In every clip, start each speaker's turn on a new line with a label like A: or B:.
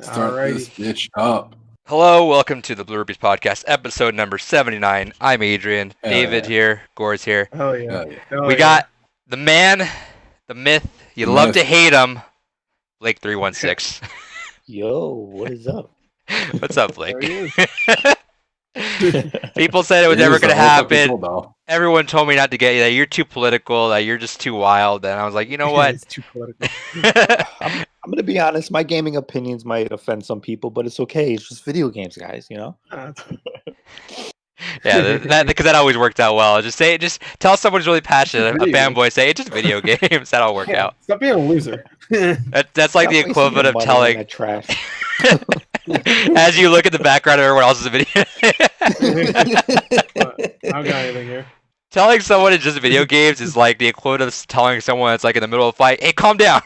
A: Start this bitch up.
B: Hello, welcome to the Blue Rubies Podcast, episode number 79. I'm Adrian.
A: Hell
B: David
A: yeah.
B: here. Gore's here.
C: Oh yeah.
B: We got the man, the myth, you
A: The
B: love
A: myth.
B: to hate him, Blake3one6.
D: Yo, what is up?
B: What's up, Blake?
C: There
B: People said it was
A: It
B: never
A: is
B: going to
A: the whole fucking
B: happen.
A: cool, though.
B: Everyone told me not to get you, that you're too political, that you're just too wild. And I was like, you know what?
C: It's too political.
D: I'm gonna be honest. My gaming opinions might offend some people, but it's okay. It's just video games, guys. You know.
B: Yeah, because that always worked out well. Just tell someone who's really passionate, a
C: Video
B: fanboy, say it's just video games. That'll work out.
C: Stop being a loser.
B: That's like
D: Stop
B: the
D: wasting
B: equivalent
D: your
B: of
D: money on
B: telling,
D: that trash.
B: as you look at the background of everyone else's video,
C: I don't got anything here.
B: telling someone it's just video games is like the equivalent of telling someone it's like in the middle of a fight, hey, calm down.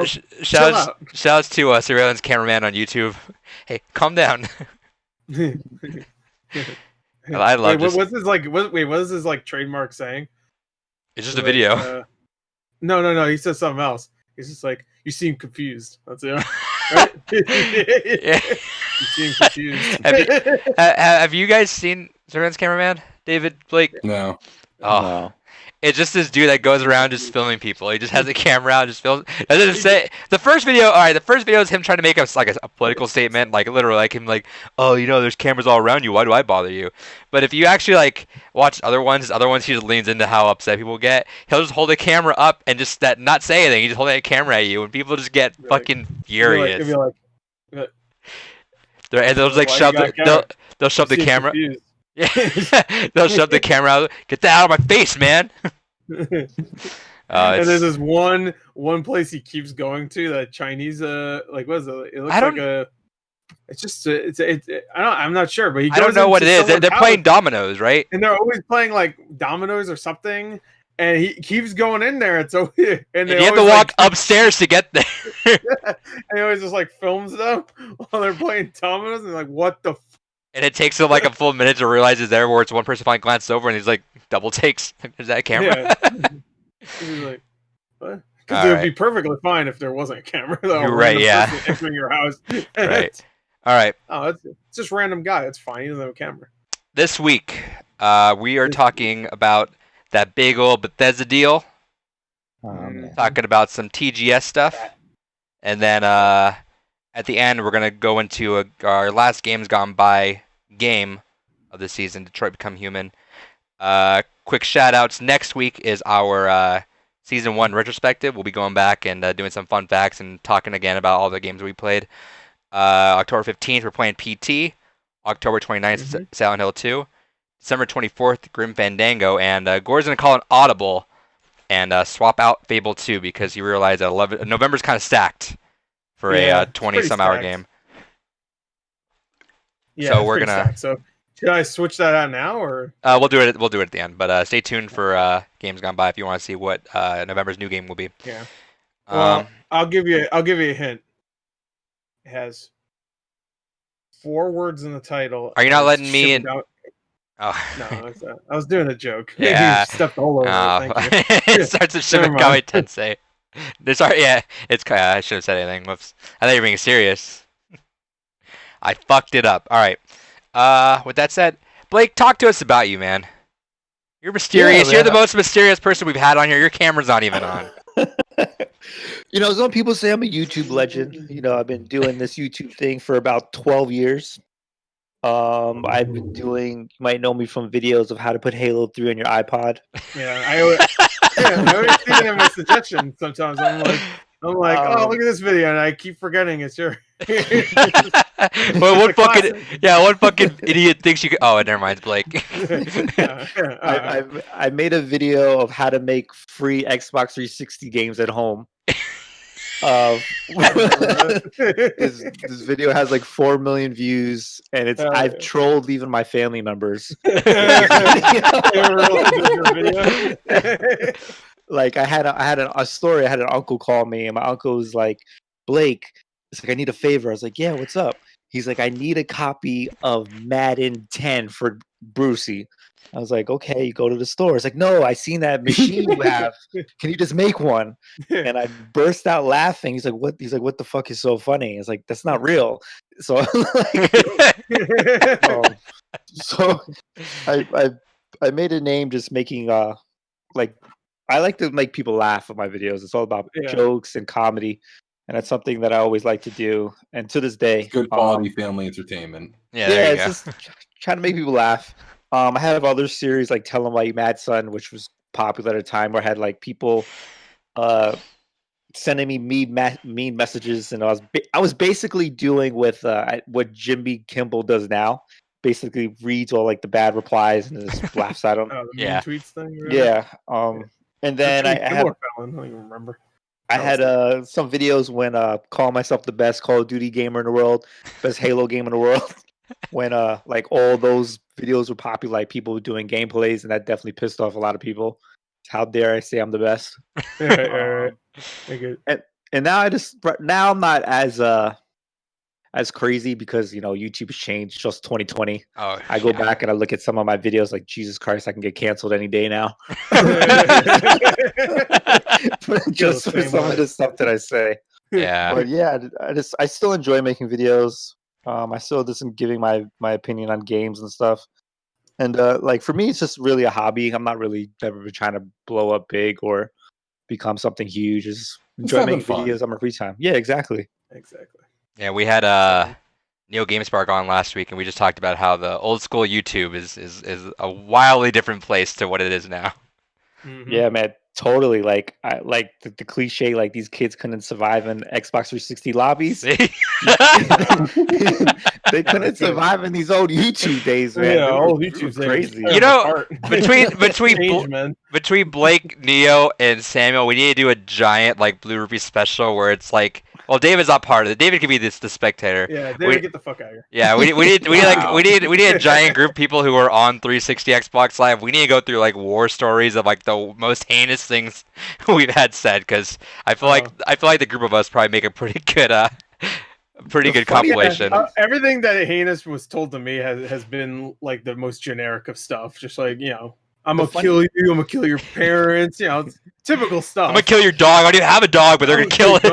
B: Shouts to Surveillance Cameraman on YouTube. Hey, calm down. I love
C: Wait, what's his like? What is his like trademark saying?
B: it's just a video.
C: No. He says something else. He's just like, you seem confused. That's it. Right?
B: Yeah.
C: You seem confused.
B: Have you guys seen Surveillance Cameraman? David, Blake?
A: No.
B: Oh,
D: No.
B: it's just this dude that goes around just filming people. He just has a camera out, just films. Doesn't say the first video. All right, the first video is him trying to make a political statement, like literally, like him, like, oh, you know, there's cameras all around you. Why do I bother you? But if you actually like watch other ones, he just leans into how upset people get. He'll just hold the camera up and just not say anything. He just holding a camera at you, and people just get fucking furious.
C: It'd be like,
B: And they'll just like
C: Why you
B: shove
C: got
B: the
C: camera?
B: they'll shove the
C: "You seem
B: camera.
C: confused."
B: Yeah, they'll shove the camera out. Get that out of my face, man.
C: And
B: It's-
C: there's this one place he keeps going to, that Chinese like what is it? It looks
B: I don't-
C: like a. It's just I'm not sure, but he goes
B: I don't know what it
C: into
B: is. They're
C: someone's
B: playing
C: house,
B: dominoes, right?
C: and they're always playing like dominoes or something. And he keeps going in there. It's so weird.
B: And you have to walk upstairs to get there.
C: and he always just like films them while they're playing dominoes. And like, what the?
B: And it takes him like a full minute to realize it's there, where it's one person finally glances over and he's like, double takes. Is that a camera?
C: Yeah. He's like, what? Because it would be perfectly fine if there wasn't a camera. Though,
B: You're right, yeah.
C: Entering your house.
B: Right. All right.
C: Oh, it's just a random guy. That's fine. He doesn't have a camera.
B: This week, we are talking about that big old Bethesda deal.
D: Oh, man.
B: Talking about some TGS stuff. And then at the end, we're going to go into our last games gone by game of the season, Detroit Become Human. Quick shout-outs. Next week is our Season 1 retrospective. We'll be going back and doing some fun facts and talking again about all the games we played. October 15th, we're playing PT. October 29th, Silent Hill 2. December 24th, Grim Fandango. And Gore's going to call an audible and swap out Fable 2 because he realized that November's kind of stacked for a 20-some hour game.
C: Yeah,
B: So
C: it's
B: we're
C: pretty
B: gonna-
C: stacked. So should I switch that out now, or
B: We'll do it. We'll do it at the end. But stay tuned for games gone by if you want to see what November's new game will be.
C: yeah? Well, I'll give you a hint. It has 4 words in the title.
B: Are you not
C: and
B: letting
C: it's
B: me
C: shipped
B: in?
C: out-
B: Oh.
C: No, I was doing a joke.
B: Yeah.
C: You stepped all over.
B: Oh.
C: It. Thank you.
B: It starts with Shin
C: Never
B: Megami
C: mind.
B: Tensei. Sorry, yeah. I should have said anything. Whoops. I thought you were being serious. I fucked it up. All right. With that said, Blake, talk to us about you, man. You're mysterious.
D: Yeah,
B: You're
D: man.
B: the most mysterious person we've had on here. Your camera's not even on.
D: You know, some people say I'm a YouTube legend. You know, I've been doing this YouTube thing for about 12 years. I've been doing. You might know me from videos of how to put Halo 3 on your iPod.
C: Yeah, I always see it in my suggestions. Sometimes I'm like, oh, look at this video, and I keep forgetting it's your.
B: Well, one
C: It's a
B: fucking
C: classic.
B: idiot thinks you could. Oh, never mind, Blake.
D: I made a video of how to make free Xbox 360 games at home. This video has like 4 million views, and it's I've trolled even my family members. Like I had a story. I had an uncle call me, and my uncle was like, "Blake, it's like I need a favor." I was like, "Yeah, what's up?" He's like, "I need a copy of Madden 10 for Brucey. I was like, okay, you go to the store. It's like, no, I seen that machine you have. Can you just make one? And I burst out laughing. He's like, what? He's like, what the fuck is so funny? It's like, that's not real. So, so I made a name just making like I like to make people laugh with my videos. It's all about jokes and comedy, and that's something that I always like to do. And to this day,
A: good quality family entertainment.
B: Yeah,
D: it's just trying to make people laugh. I have other series like Tell 'Em Why You Mad Son, which was popular at a time where I had like people sending me mean messages, and I was basically doing with what Jimmy Kimball does now. Basically reads all like the bad replies and just laughs at them.
C: The mean tweets thing.
D: Yeah. And then I had
C: I don't even remember.
D: I had some videos when calling myself the best Call of Duty gamer in the world, best Halo game in the world. When like all those videos were popular, like people doing gameplays, and that definitely pissed off a lot of people. How dare I say I'm the best? And now I'm not as crazy because YouTube has changed. It's just 2020. I go back and I look at some of my videos, like Jesus Christ, I can get canceled any day now. Just for some of the stuff that I say.
B: Yeah.
D: But yeah, I still enjoy making videos. I still just giving my opinion on games and stuff. And like for me, it's just really a hobby. I'm not really never been trying to blow up big or become something huge. Just enjoy making videos on my free time. Yeah, exactly.
B: Yeah, we had Neil GameSpark on last week, and we just talked about how the old school YouTube is a wildly different place to what it is now.
C: Mm-hmm.
D: Yeah, man, totally. Like I like the cliche, like these kids couldn't survive in Xbox 360 lobbies. They couldn't survive in these old YouTube days, man.
C: Yeah, old YouTube's
D: crazy.
B: Between Blake, Neo, and Samuel, we need to do a giant like Blue Ruby special where it's like, well, David's not part of it. David can be the spectator.
C: Yeah, David, get the fuck out of here.
B: Yeah, we need a giant group of people who are on 360 Xbox Live. We need to go through like war stories of like the most heinous things we've had said, because I feel like the group of us probably make a pretty good compilation.
C: Everything that heinous was told to me has been like the most generic of stuff. Just like, I'm gonna kill you. I'm gonna kill your parents. It's typical stuff.
B: I'm gonna kill your dog. I don't even have a dog, but they're gonna kill it.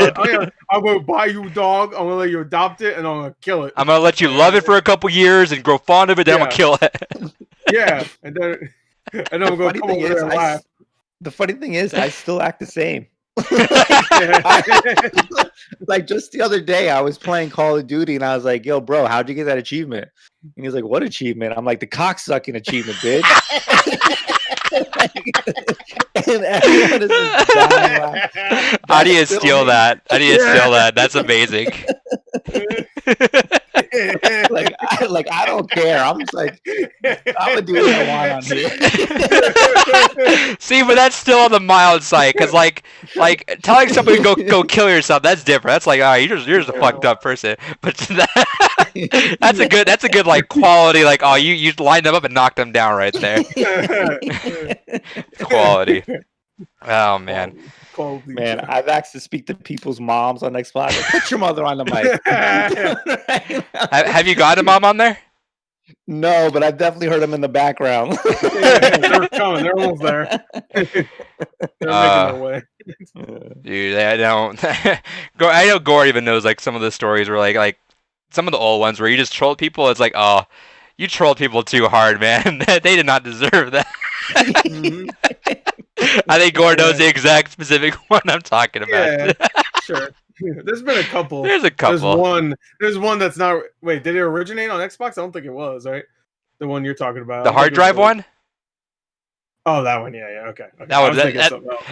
C: I'm gonna buy you a dog. I'm gonna let you adopt it, and I'm gonna kill it.
B: I'm gonna let you love it for a couple years and grow fond of it. Then I'm gonna kill it.
C: Yeah, and then I'm gonna come over there and laugh.
D: The funny thing is, I still act the same. Like just the other day, I was playing Call of Duty, and I was like, "Yo, bro, how'd you get that achievement?" And he's like, "What achievement?" I'm like, "The cocksucking achievement, bitch." And everyone is just dying.
B: How do you steal that? How do you steal that? That's amazing.
D: like I don't care. I'm just like, I'm gonna do what I want on here.
B: See, but that's still on the mild side, because like telling somebody to go kill yourself, that's different. That's like, all right, you're just a fucked up person. But that's a good like quality, like, oh, you lined them up and knocked them down right there. Quality. Oh man.
D: Man, I've asked to speak to people's moms on Xbox. Like, put your mother on the mic.
B: Have you got a mom on there?
D: No, but I've definitely heard them in the background.
C: They're coming. They're almost there. They're making their way.
B: Dude, I don't. I know Gore even knows like some of the stories where like some of the old ones where you just trolled people. It's like, oh, you trolled people too hard, man. They did not deserve that. I think Gore knows the exact specific one I'm talking about.
C: Yeah, sure. There's been a couple.
B: There's a couple.
C: There's one that's not. Wait, did it originate on Xbox? I don't think it was, right? The one you're talking about.
B: The hard drive one?
C: Oh, that one. Yeah. Okay.
B: That one.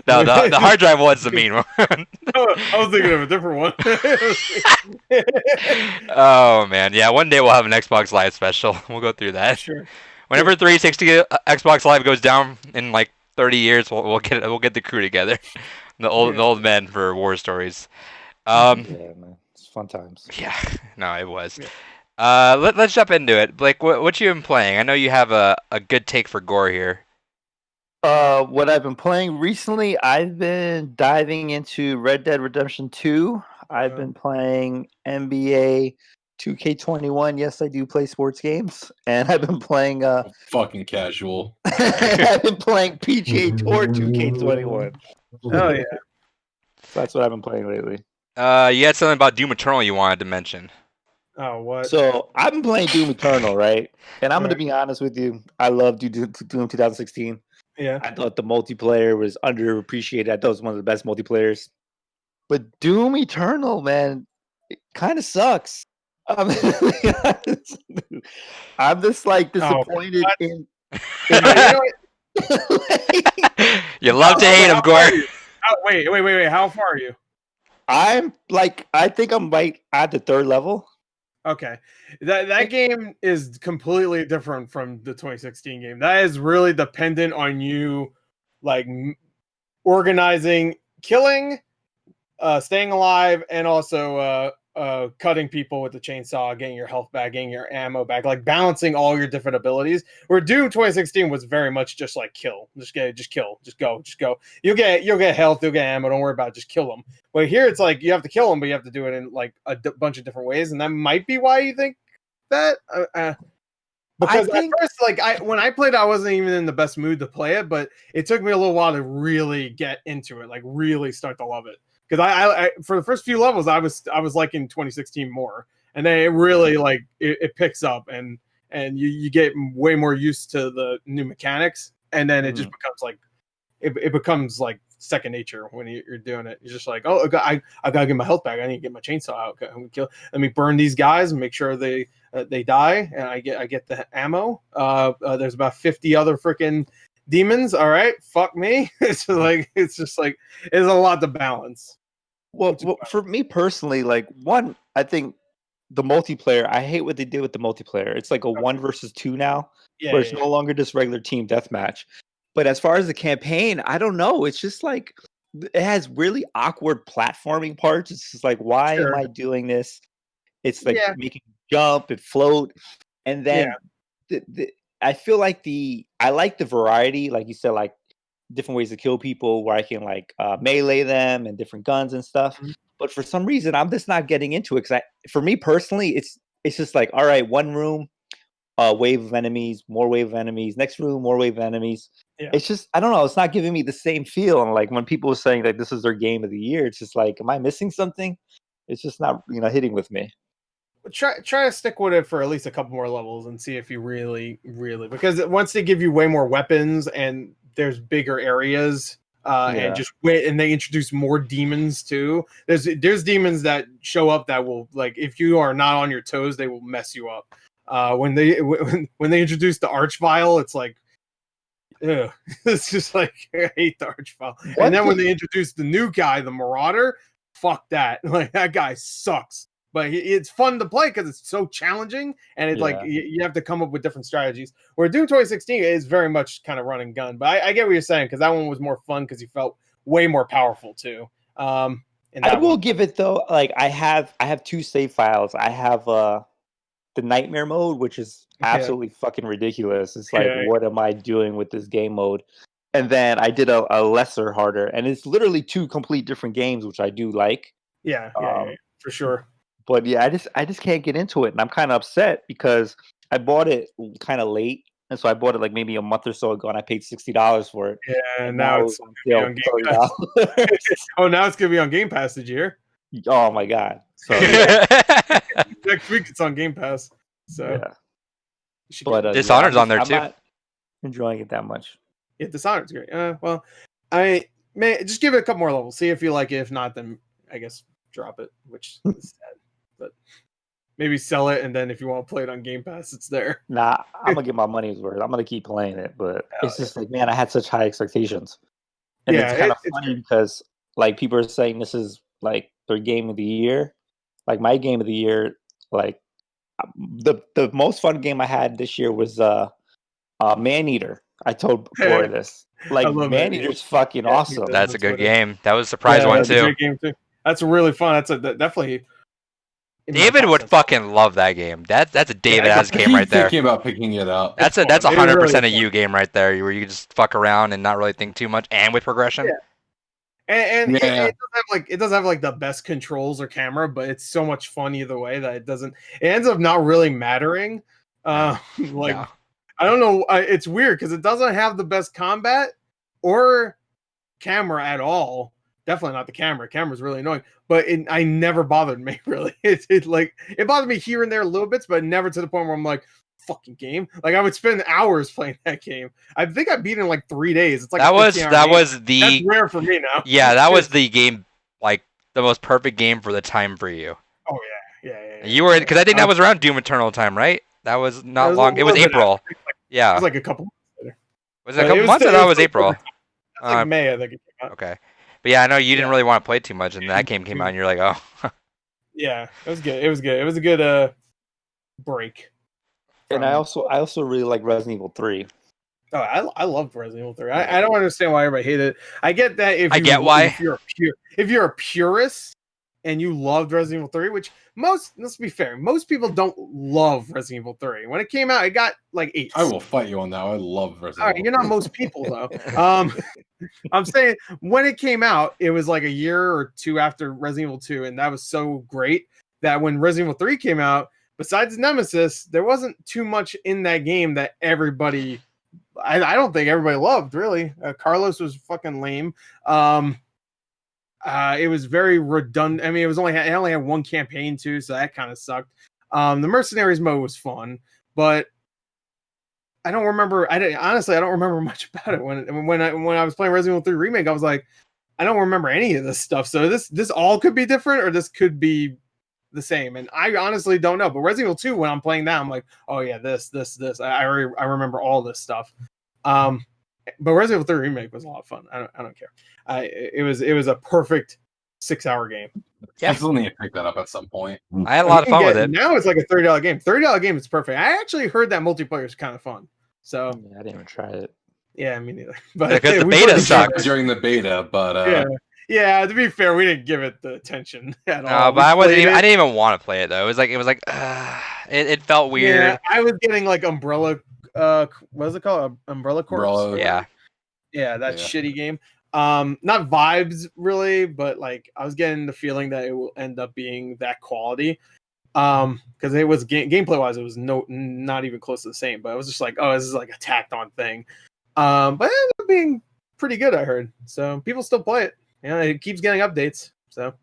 B: No, the hard drive one's the mean one.
C: I was thinking of a different one.
B: Oh man, yeah. One day we'll have an Xbox Live special. We'll go through that.
C: Sure.
B: Whenever 360 Xbox Live goes down in like 30 years, we'll get the crew together. The old men for war stories.
D: Yeah, man. It's fun times.
B: Yeah, no, it was. Yeah. Let's jump into it. Blake, what you been playing? I know you have a good take for Gore here.
D: What I've been playing recently, I've been diving into Red Dead Redemption 2. I've been playing NBA 2K21. Yes, I do play sports games, and I've been playing.
A: Fucking casual.
D: I've been playing PGA Tour 2K21.
C: Oh yeah.
D: So that's what I've been playing lately.
B: You had something about Doom Eternal you wanted to mention.
C: Oh what?
D: So I've been playing Doom Eternal, right? And I'm going to
C: Right.
D: be honest with you. I love Doom 2016.
C: Yeah.
D: I thought the multiplayer was underappreciated. I thought it was one of the best multiplayers. But Doom Eternal, man, it kind of sucks. I'm I'm just like disappointed
C: what?
D: in.
C: You know
B: You love to hate him,
C: how
B: Gore.
C: far are you? Wait. How far are you?
D: I'm like, I think I'm right at the third level.
C: Okay, that game is completely different from the 2016 game. That is really dependent on you, like organizing, killing, staying alive, and also cutting people with the chainsaw, getting your health back, getting your ammo back, like balancing all your different abilities. Where Doom 2016 was very much just like kill, just kill, just go. You'll get health, you'll get ammo. Don't worry about it, just kill them. But here it's like you have to kill them, but you have to do it in like a bunch of different ways, and that might be why you think that. Because at first, like when I played, I wasn't even in the best mood to play it, but it took me a little while to really get into it, like really start to love it. Because I for the first few levels, I was liking 2016 more, and then it really like it picks up, and you get way more used to the new mechanics, and then it just becomes like it becomes like second nature when you're doing it. You're just like, oh, I gotta get my health back. I need to get my chainsaw out. Let me burn these guys and make sure they die, and I get the ammo. There's about 50 other freaking demons. All right, fuck me. It's just like it's a lot to balance.
D: Well, for me personally, like I think the multiplayer. I hate what they did with the multiplayer. It's like a 1 versus 2 now, where it's no longer just regular team deathmatch. But as far as the campaign, I don't know. It's just like it has really awkward platforming parts. It's just like, why am I doing this? It's like making jump and float, and then I feel like I like the variety, like you said, like different ways to kill people where I can like melee them and different guns and stuff. Mm-hmm. But for some reason, I'm just not getting into it because for me personally, it's just like, all right, one room, wave of enemies, more wave of enemies, next room, more wave of enemies. Yeah. It's just, I don't know, it's not giving me the same feel. And like when people are saying that this is their game of the year, it's just like, am I missing something? It's just not, hitting with me.
C: Try to stick with it for at least a couple more levels and see if you really, because once they give you way more weapons and there's bigger areas, and just wait, and they introduce more demons too. There's demons that show up that will, like, if you are not on your toes, they will mess you up. When they introduce the Archvile, it's like, ugh. It's just like, I hate the Archvile. And then when they introduce the new guy, the Marauder, fuck that. Like, that guy sucks. But it's fun to play because it's so challenging, and it's like you have to come up with different strategies. Where Doom 2016 is very much kind of run and gun. But I get what you're saying, because that one was more fun because you felt way more powerful too. I
D: will give it though. Like I have 2 save files. I have the nightmare mode, which is absolutely fucking ridiculous. It's like, what am I doing with this game mode? And then I did a lesser harder, and it's literally 2 complete different games, which I do like.
C: Yeah, for sure.
D: But yeah, I just can't get into it, and I'm kind of upset because I bought it kind of late, and so I bought it like maybe a month or so ago, and I paid $60 for it.
C: Yeah, and now it's on Game Pass. Oh, now it's gonna be on Game Pass. Did you hear?
D: Oh my god! So
C: next week it's on Game Pass. So
D: but
B: Dishonored's on there too.
D: I'm not enjoying it that much.
C: Yeah, Dishonored's great. Well, I may just give it a couple more levels. See if you like it. If not, then I guess drop it, which is sad. But maybe sell it, and then if you want to play it on Game Pass, it's there.
D: Nah, I'm gonna get my money's worth. I'm gonna keep playing it, but it's just like, man, I had such high expectations, and it's kind of funny because like people are saying this is like their game of the year. Like my game of the year, like the most fun game I had this year was Man-Eater. I told Boy this. Like Man-Eater's fucking awesome.
B: That's a good game. That was a surprise one too.
C: A great game too. That's really fun. That's definitely.
B: David would fucking love that game. That's a David-ass game right there.
A: Thinking about picking it up.
B: That's a 100% a you game right there, where you just fuck around and not really think too much, and with progression.
C: Yeah. And
A: Yeah.
C: it doesn't have like the best controls or camera, but it's so much fun either way that it ends up not really mattering. Like
B: No.
C: I don't know, it's weird because it doesn't have the best combat or camera at all. Definitely not the camera. Camera's really annoying, but I never bothered me really. It bothered me here and there a little bits, but never to the point where I'm like, fucking game. Like I would spend hours playing that game. I think I beat it in like 3 days. It's like
B: was
C: that's
B: the
C: rare for me now.
B: yeah, that was the game, like the most perfect game for the time for you.
C: Oh yeah.
B: You were, because I think that was around Doom Eternal time, right? That was not long. It was April.
C: It
B: Yeah.
C: was like a couple months later.
B: Was it a couple months? I thought it was April.
C: It's like May, I think it came out.
B: Okay. But yeah, I know you didn't really want to play too much, and that game came out, and you're like, oh.
C: Yeah, it was good. It was good. It was a good break.
D: And I also really like Resident Evil 3.
C: Oh, I loved Resident Evil 3. I don't understand why everybody hated it. I get that if you're a purist and you loved Resident Evil 3, which let's be fair, most people don't love Resident Evil 3. When it came out, it got like 8.
A: I will fight you on that. I love Resident Evil.
C: All right, you're not most people though. I'm saying when it came out, it was like a year or two after Resident Evil 2, and that was so great that when Resident Evil 3 came out, besides Nemesis, there wasn't too much in that game that everybody. I don't think everybody loved really. Carlos was fucking lame. It was very redundant. I mean, it only had one campaign too, so that kind of sucked. The Mercenaries mode was fun, but I don't remember. Honestly, I don't remember much about it. When I was playing Resident Evil 3 Remake, I was like, I don't remember any of this stuff. So this all could be different, or this could be the same. And I honestly don't know. But Resident Evil 2, when I'm playing that, I'm like, oh yeah, this. I remember all this stuff. But Resident Evil 3 Remake was a lot of fun. I don't care. It was a perfect 6-hour game.
B: Yeah.
A: I still need to pick that up at some point.
B: I had a lot of fun with it.
C: Now it's like a $30 game. $30 game is perfect. I actually heard that multiplayer is kind of fun. So
D: Yeah, I didn't even try it.
C: yeah, me neither. But
B: Because the
C: we
B: beta
C: played
B: sucked.
A: During the beta, but
C: yeah. To be fair, we didn't give it the attention at all.
B: No, but I didn't even want to play it though. It was like it felt weird.
C: Yeah, I was getting like Umbrella. What's it called? Umbrella Corps.
A: Umbrella.
C: Yeah, that
A: Yeah.
C: shitty game. Not vibes really, but like I was getting the feeling that it will end up being that quality. Because it was gameplay wise, it was not even close to the same. But it was just like, oh, this is like a tacked on thing. But it ended up being pretty good, I heard. So people still play it. Yeah, it keeps getting updates. So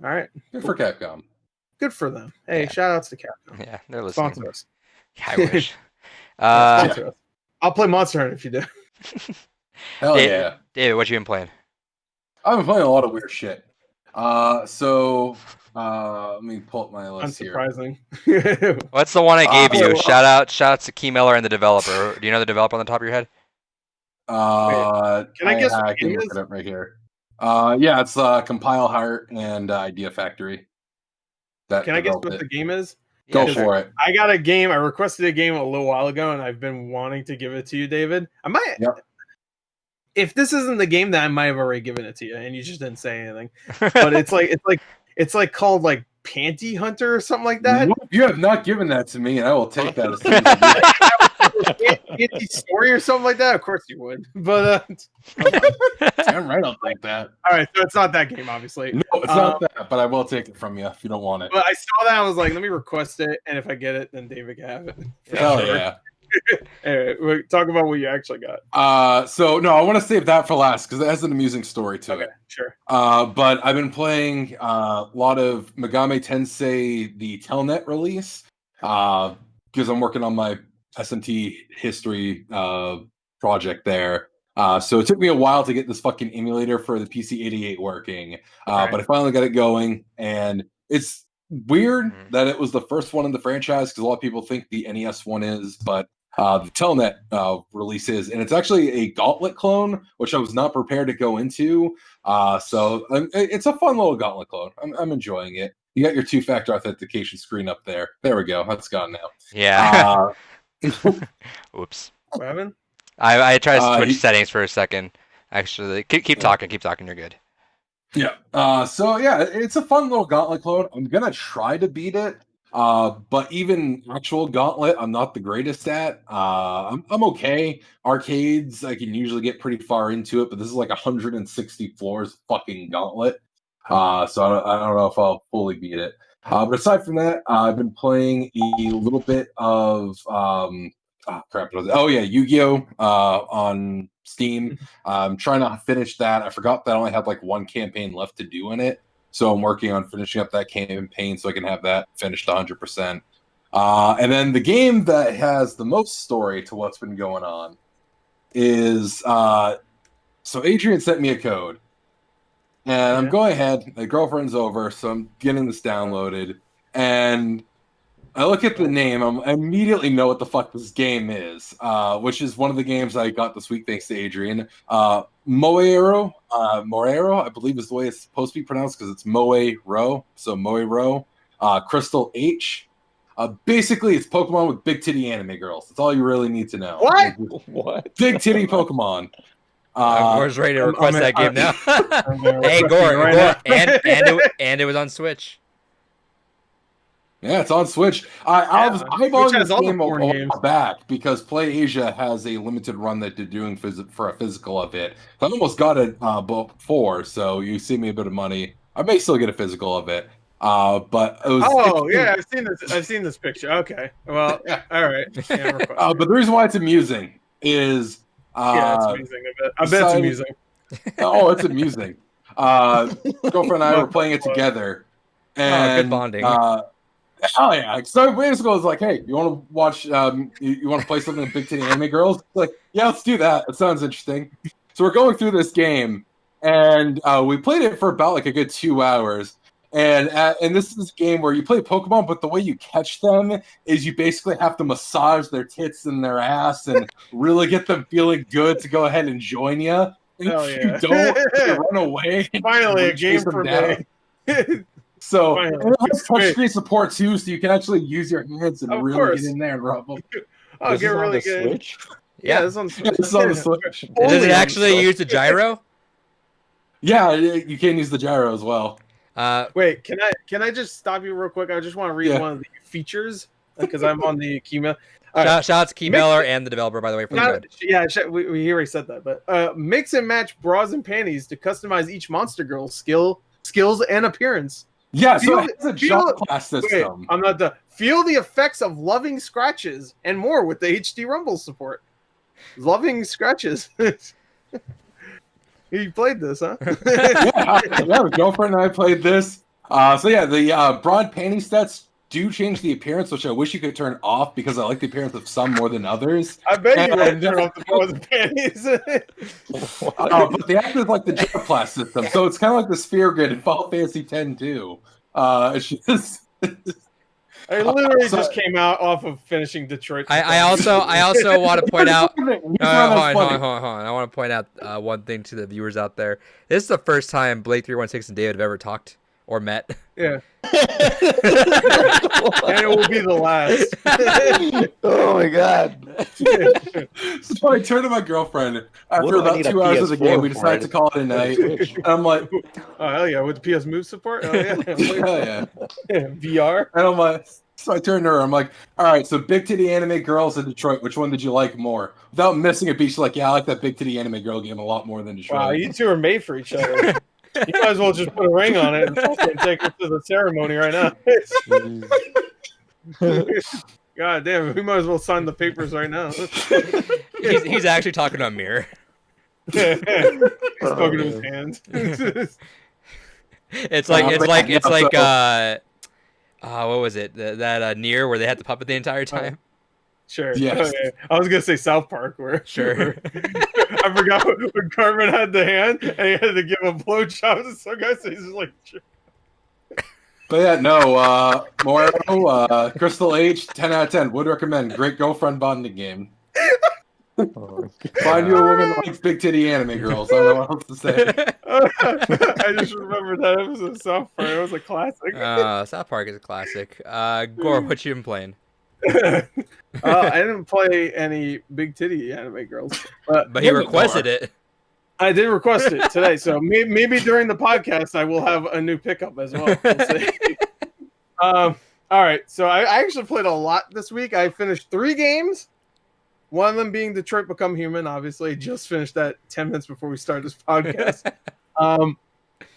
C: all right,
A: good for Capcom.
C: good for them. Hey,
B: Yeah.
C: shout outs to Capcom.
B: Yeah, they're listening.
C: Sponsor us.
B: I wish.
C: Sponsor us. I'll play Monster Hunter if you do.
A: Hell
B: Dave-
A: yeah.
B: David, what you been playing?
A: I've been playing a lot of weird shit. So let me pull up my list here.
C: Unsurprising.
B: What's the one I gave you?
C: well-
B: Shout out to Key Miller and the developer. Do you know the developer on the top of your head?
C: Can I guess what
A: I
C: the
A: can
C: game
A: look
C: is?
A: it up right here. Yeah, it's Compile Heart and Idea Factory. That
C: Can I guess
A: developed
C: what
A: it.
C: the game is?
A: Go
B: Yeah,
A: for it.
C: I got a game. I requested a game a little while ago, and I've been wanting to give it to you, David. I might.
A: Yep.
C: If this isn't the game, then I might have already given it to you, and you just didn't say anything. But it's like called like Panty Hunter or something like that.
A: Nope, you have not given that to me, and I will take that as soon as I get it.
C: Panty Story or something like that. Of course you would. But
A: Damn right, I'll take that.
C: all right, so it's not that game, obviously.
A: No, it's not that, but I will take it from you if you don't want it.
C: But I saw that, I was like, let me request it, and if I get it, then David can have it.
A: Hell yeah.
C: Anyway, we'll talk about what you actually got.
A: So no, I want to save that for last because it has an amusing story to
C: Okay,
A: it.
C: sure.
A: But I've been playing a lot of Megami Tensei, the Telnet release, because I'm working on my SMT history project there. So it took me a while to get this fucking emulator for the PC-88 working, but I finally got it going, and it's weird that it was the first one in the franchise because a lot of people think the NES one is, but the Telnet release is, and it's actually a Gauntlet clone, which I was not prepared to go into. So it's a fun little Gauntlet clone. I'm enjoying it. You got your 2-factor authentication screen up there. There we go. That's gone now.
B: Yeah. Oops.
C: What happened?
B: I tried to switch
A: he-
B: settings for a second. Actually, keep talking. Keep talking. You're good.
A: Yeah. So yeah, it's a fun little Gauntlet clone. I'm gonna try to beat it. But even actual Gauntlet, I'm not the greatest at. I'm okay. Arcades, I can usually get pretty far into it, but this is like 160 floors fucking Gauntlet. So I don't know if I'll fully beat it. But aside from that, I've been playing a little bit of Yu-Gi-Oh! On Steam. I'm trying to finish that. I forgot that I only had like one campaign left to do in it. So I'm working on finishing up that campaign so I can have that finished 100%. And then the game that has the most story to what's been going on is so Adrian sent me a code. And I'm going ahead, my girlfriend's over, so I'm getting this downloaded. And I look at the name, I immediately know what the fuck this game is, which is one of the games I got this week thanks to Adrian. Moero, I believe is the way it's supposed to be pronounced because it's Moe-ro, so Moe-ro. Crystal H. Basically, it's Pokemon with big titty anime girls. That's all you really need to know.
C: What?
D: What?
A: Big titty Pokemon.
B: Gore's ready to request that game now.
C: I'm
B: Hey, Gore,
C: right
B: and it was on Switch.
A: Yeah, it's on Switch. I was eyeballing
C: Switch has
A: this
C: all the
A: game a
C: porn
A: while
C: games.
A: back because Play Asia has a limited run that they're doing for a physical of it. I almost got it before, so you save me a bit of money. I may still get a physical of it. But it was.
C: Oh yeah, I've seen this picture. Okay, well,
A: Yeah.
C: all right. Yeah,
A: But the reason why it's amusing is
C: yeah, it's amusing. I bet it's amusing.
A: Oh, it's amusing. Girlfriend and I were playing it together, and
B: good bonding.
A: Oh yeah! So basically, it's like, hey, you want to watch? You want to play something with big titty anime girls? It's like, yeah, let's do that. It sounds interesting. So we're going through this game, and we played it for about like a good 2 hours. And this is a game where you play Pokemon, but the way you catch them is you basically have to massage their tits and their ass and really get them feeling good to go ahead and join you. And
C: Hell
A: if
C: yeah.
A: you don't, you run away.
C: Finally, a
A: chase
C: game
A: them
C: for
A: down.
C: me.
A: So
C: Finally.
A: and it has touchscreen support too, so you can actually use your hands and
C: Of
A: really
C: course.
A: get in there and rub them.
C: Oh,
D: This
C: get
D: is on
C: really
D: the
C: good.
D: Switch?
C: Yeah, it's on the Switch.
A: It's on the Switch.
B: Does
C: Only
B: it
C: on
B: actually
C: Switch.
B: use the gyro?
A: Yeah, you can use the gyro as well.
C: Wait, can I just stop you real quick? I just want to read one of the features because I'm on the Keymail.
B: Shout out to Key Miller and the developer, by the way, for the code.
C: Yeah, we already said that, but mix and match bras and panties to customize each monster girl's skills and appearance.
A: Yeah, so it has a jump class
C: Wait,
A: system.
C: I'm not done. Feel the effects of loving scratches and more with the HD Rumble support. Loving scratches. You played this, huh?
A: yeah, my girlfriend and I played this. So yeah, the broad panty stats do change the appearance, which I wish you could turn off because I like the appearance of some more than others.
C: I bet you want to turn off the bras and panties.
A: But they have like the jump class system, so it's kind of like the sphere grid in Final Fantasy X too. It's just.
C: I literally just came out off of finishing Detroit.
B: I also want to point out. Hold on.
A: on.
B: I want to point out one thing to the viewers out there. This is the first time Blake3one6 and David have ever talked or met.
C: Yeah. And it will be the last.
D: Oh my god.
A: So I turned to my girlfriend after about 2 hours of the game. We decided to call it a night. And I'm like,
C: oh hell yeah, with the PS Move support? Oh yeah.
A: yeah.
C: VR.
A: And I'm like, so I turned to her. I'm like, all right, so big titty anime girls in Detroit. Which one did you like more? Without missing a beat, she's like, yeah, I like that big titty anime girl game a lot more than Detroit.
C: Wow, you two are made for each other. You might as well just put a ring on it and fucking take it to the ceremony right now. God damn, we might as well sign the papers right now.
B: He's actually talking on NieR.
C: He's poking his hand.
B: It's like what was it? That NieR where they had the puppet the entire time.
C: Sure.
A: Yes.
C: Okay. I was gonna say South Park where
B: Sure.
C: I forgot when Cartman had the hand and he had to give a blowjob to some guy, so he's just like
A: But yeah, no, Moero, Crystal H, 10 out of 10. Would recommend. Great girlfriend bonding game. Find you a woman that likes big titty anime girls. I don't know what else to say.
C: I just remembered that episode of South Park. It was a classic.
B: South Park is a classic. Gore, what you been playing?
C: I didn't play any big titty anime girls,
B: But he requested it.
C: I did request it today, so maybe during the podcast I will have a new pickup as well. We'll see. All right, so I actually played a lot this week. I finished 3 games. One of them being Detroit Become Human. Obviously, just finished that 10 minutes before we started this podcast.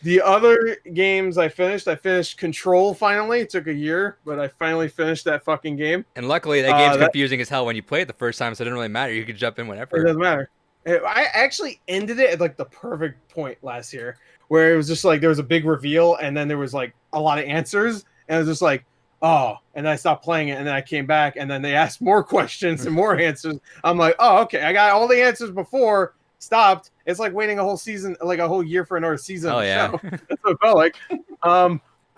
C: The other games I finished Control finally. It took a year, but I finally finished that fucking game.
E: And luckily, that game's confusing as hell when you play it the first time, so it didn't really matter. You could jump in whenever.
C: It doesn't matter. I actually ended it at like the perfect point last year, where it was just like there was a big reveal, and then there was like a lot of answers, and it was just like, oh, and I stopped playing it, and then I came back, and then they asked more questions and more answers. I'm like, oh, okay, I got all the answers before, stopped. It's like waiting a whole season, like a whole year for another season.
E: Oh, yeah.
C: That's what it felt like.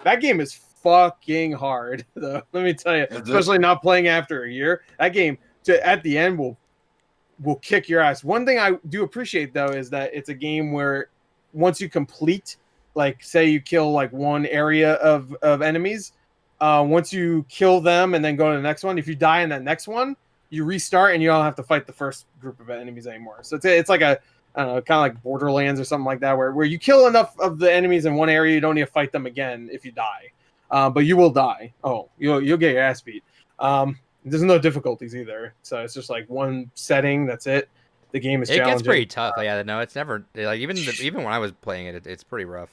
C: That game is fucking hard, though. Let me tell you, especially not playing after a year. That game, at the end, will kick your ass. One thing I do appreciate, though, is that it's a game where once you complete, like, say you kill like one area of enemies, once you kill them and then go to the next one, if you die in that next one, you restart and you don't have to fight the first group of enemies anymore. So it's like a, I don't know, kind of like Borderlands or something like that, where you kill enough of the enemies in one area, you don't need to fight them again if you die. But you will die. Oh, you'll get your ass beat. There's no difficulties either, so it's just like one setting. That's it. The game is challenging.
E: It gets pretty tough. Yeah, no, it's never like even when I was playing it, it's pretty rough.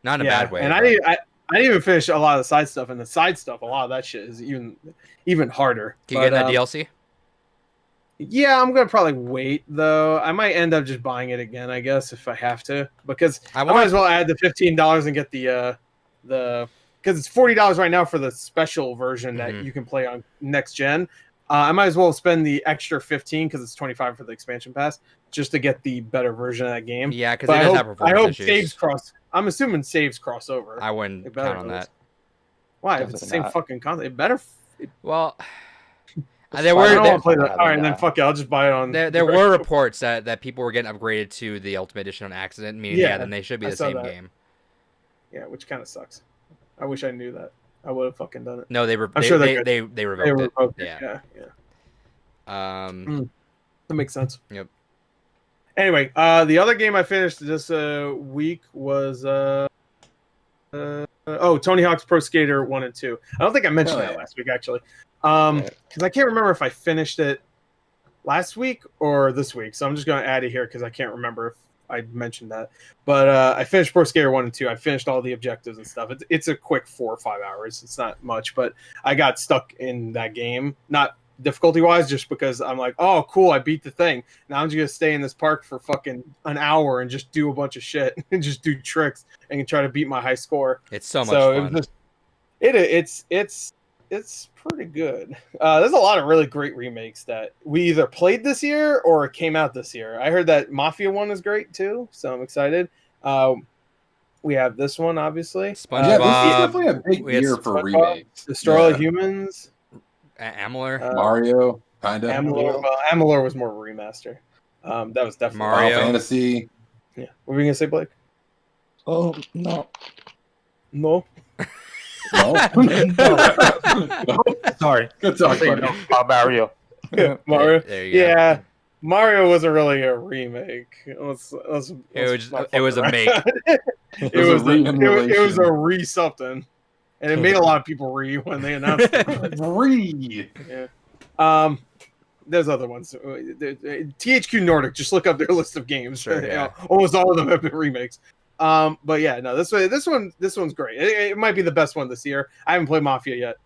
E: Not in a bad way.
C: And I didn't even finish a lot of the side stuff, and the side stuff, a lot of that shit is even harder.
E: Can you get that DLC?
C: Yeah, I'm gonna probably wait though. I might end up just buying it again, I guess, if I have to, because I might as well add the $15 and get the because it's $40 right now for the special version that you can play on next gen. I might as well spend the extra 15 because it's 25 for the expansion pass just to get the better version of that game.
E: Yeah, because it does have performance issues.
C: Saves cross. I'm assuming saves cross over.
E: I wouldn't count on that.
C: Why? If it's the same fucking content, it better.
E: Well,
C: there were. All right, then fuck it. I'll just buy it on.
E: There were reports that people were getting upgraded to the Ultimate Edition on accident. Meaning, then they should be the same game.
C: Yeah, which kind of sucks. I wish I knew that. I would have fucking done it.
E: No, they revoked it.
C: Yeah.
E: That
C: makes sense.
E: Yep.
C: Anyway, the other game I finished this week was Tony Hawk's Pro Skater 1 and 2. I don't think I mentioned that last week actually, because I can't remember if I finished it last week or this week. So I'm just going to add it here because I can't remember if I mentioned that. But I finished Pro Skater 1 and 2. I finished all the objectives and stuff. It's a quick 4 or 5 hours. It's not much, but I got stuck in that game. Not difficulty-wise, just because I'm like, oh, cool, I beat the thing. Now I'm just going to stay in this park for fucking an hour and just do a bunch of shit and just do tricks and try to beat my high score.
E: It's so much fun.
C: It's pretty good. There's a lot of really great remakes that we either played this year or came out this year. I heard that Mafia 1 is great too, so I'm excited. We have this one, obviously.
E: SpongeBob.
A: Yeah, this is definitely a big year for remakes.
C: Destroy All Humans.
E: Amalur.
A: Mario, kind of.
C: Amalur was more of a remaster. That was definitely
E: Mario.
A: Final Fantasy.
C: Yeah. What were you going to say, Blake?
D: Oh, no.
C: No?
A: No.
D: Sorry.
A: Good talk, buddy.
D: Mario.
C: Mario.
E: There you go.
C: Yeah. Mario wasn't really a remake. It was a
E: make.
C: It was a re-something. And it made a lot of people when they announced it. Yeah. There's other ones. THQ Nordic, just look up their list of games.
E: Sure, yeah.
C: Almost all of them have been remakes. But yeah, no, this one's great. It might be the best one this year. I haven't played Mafia yet.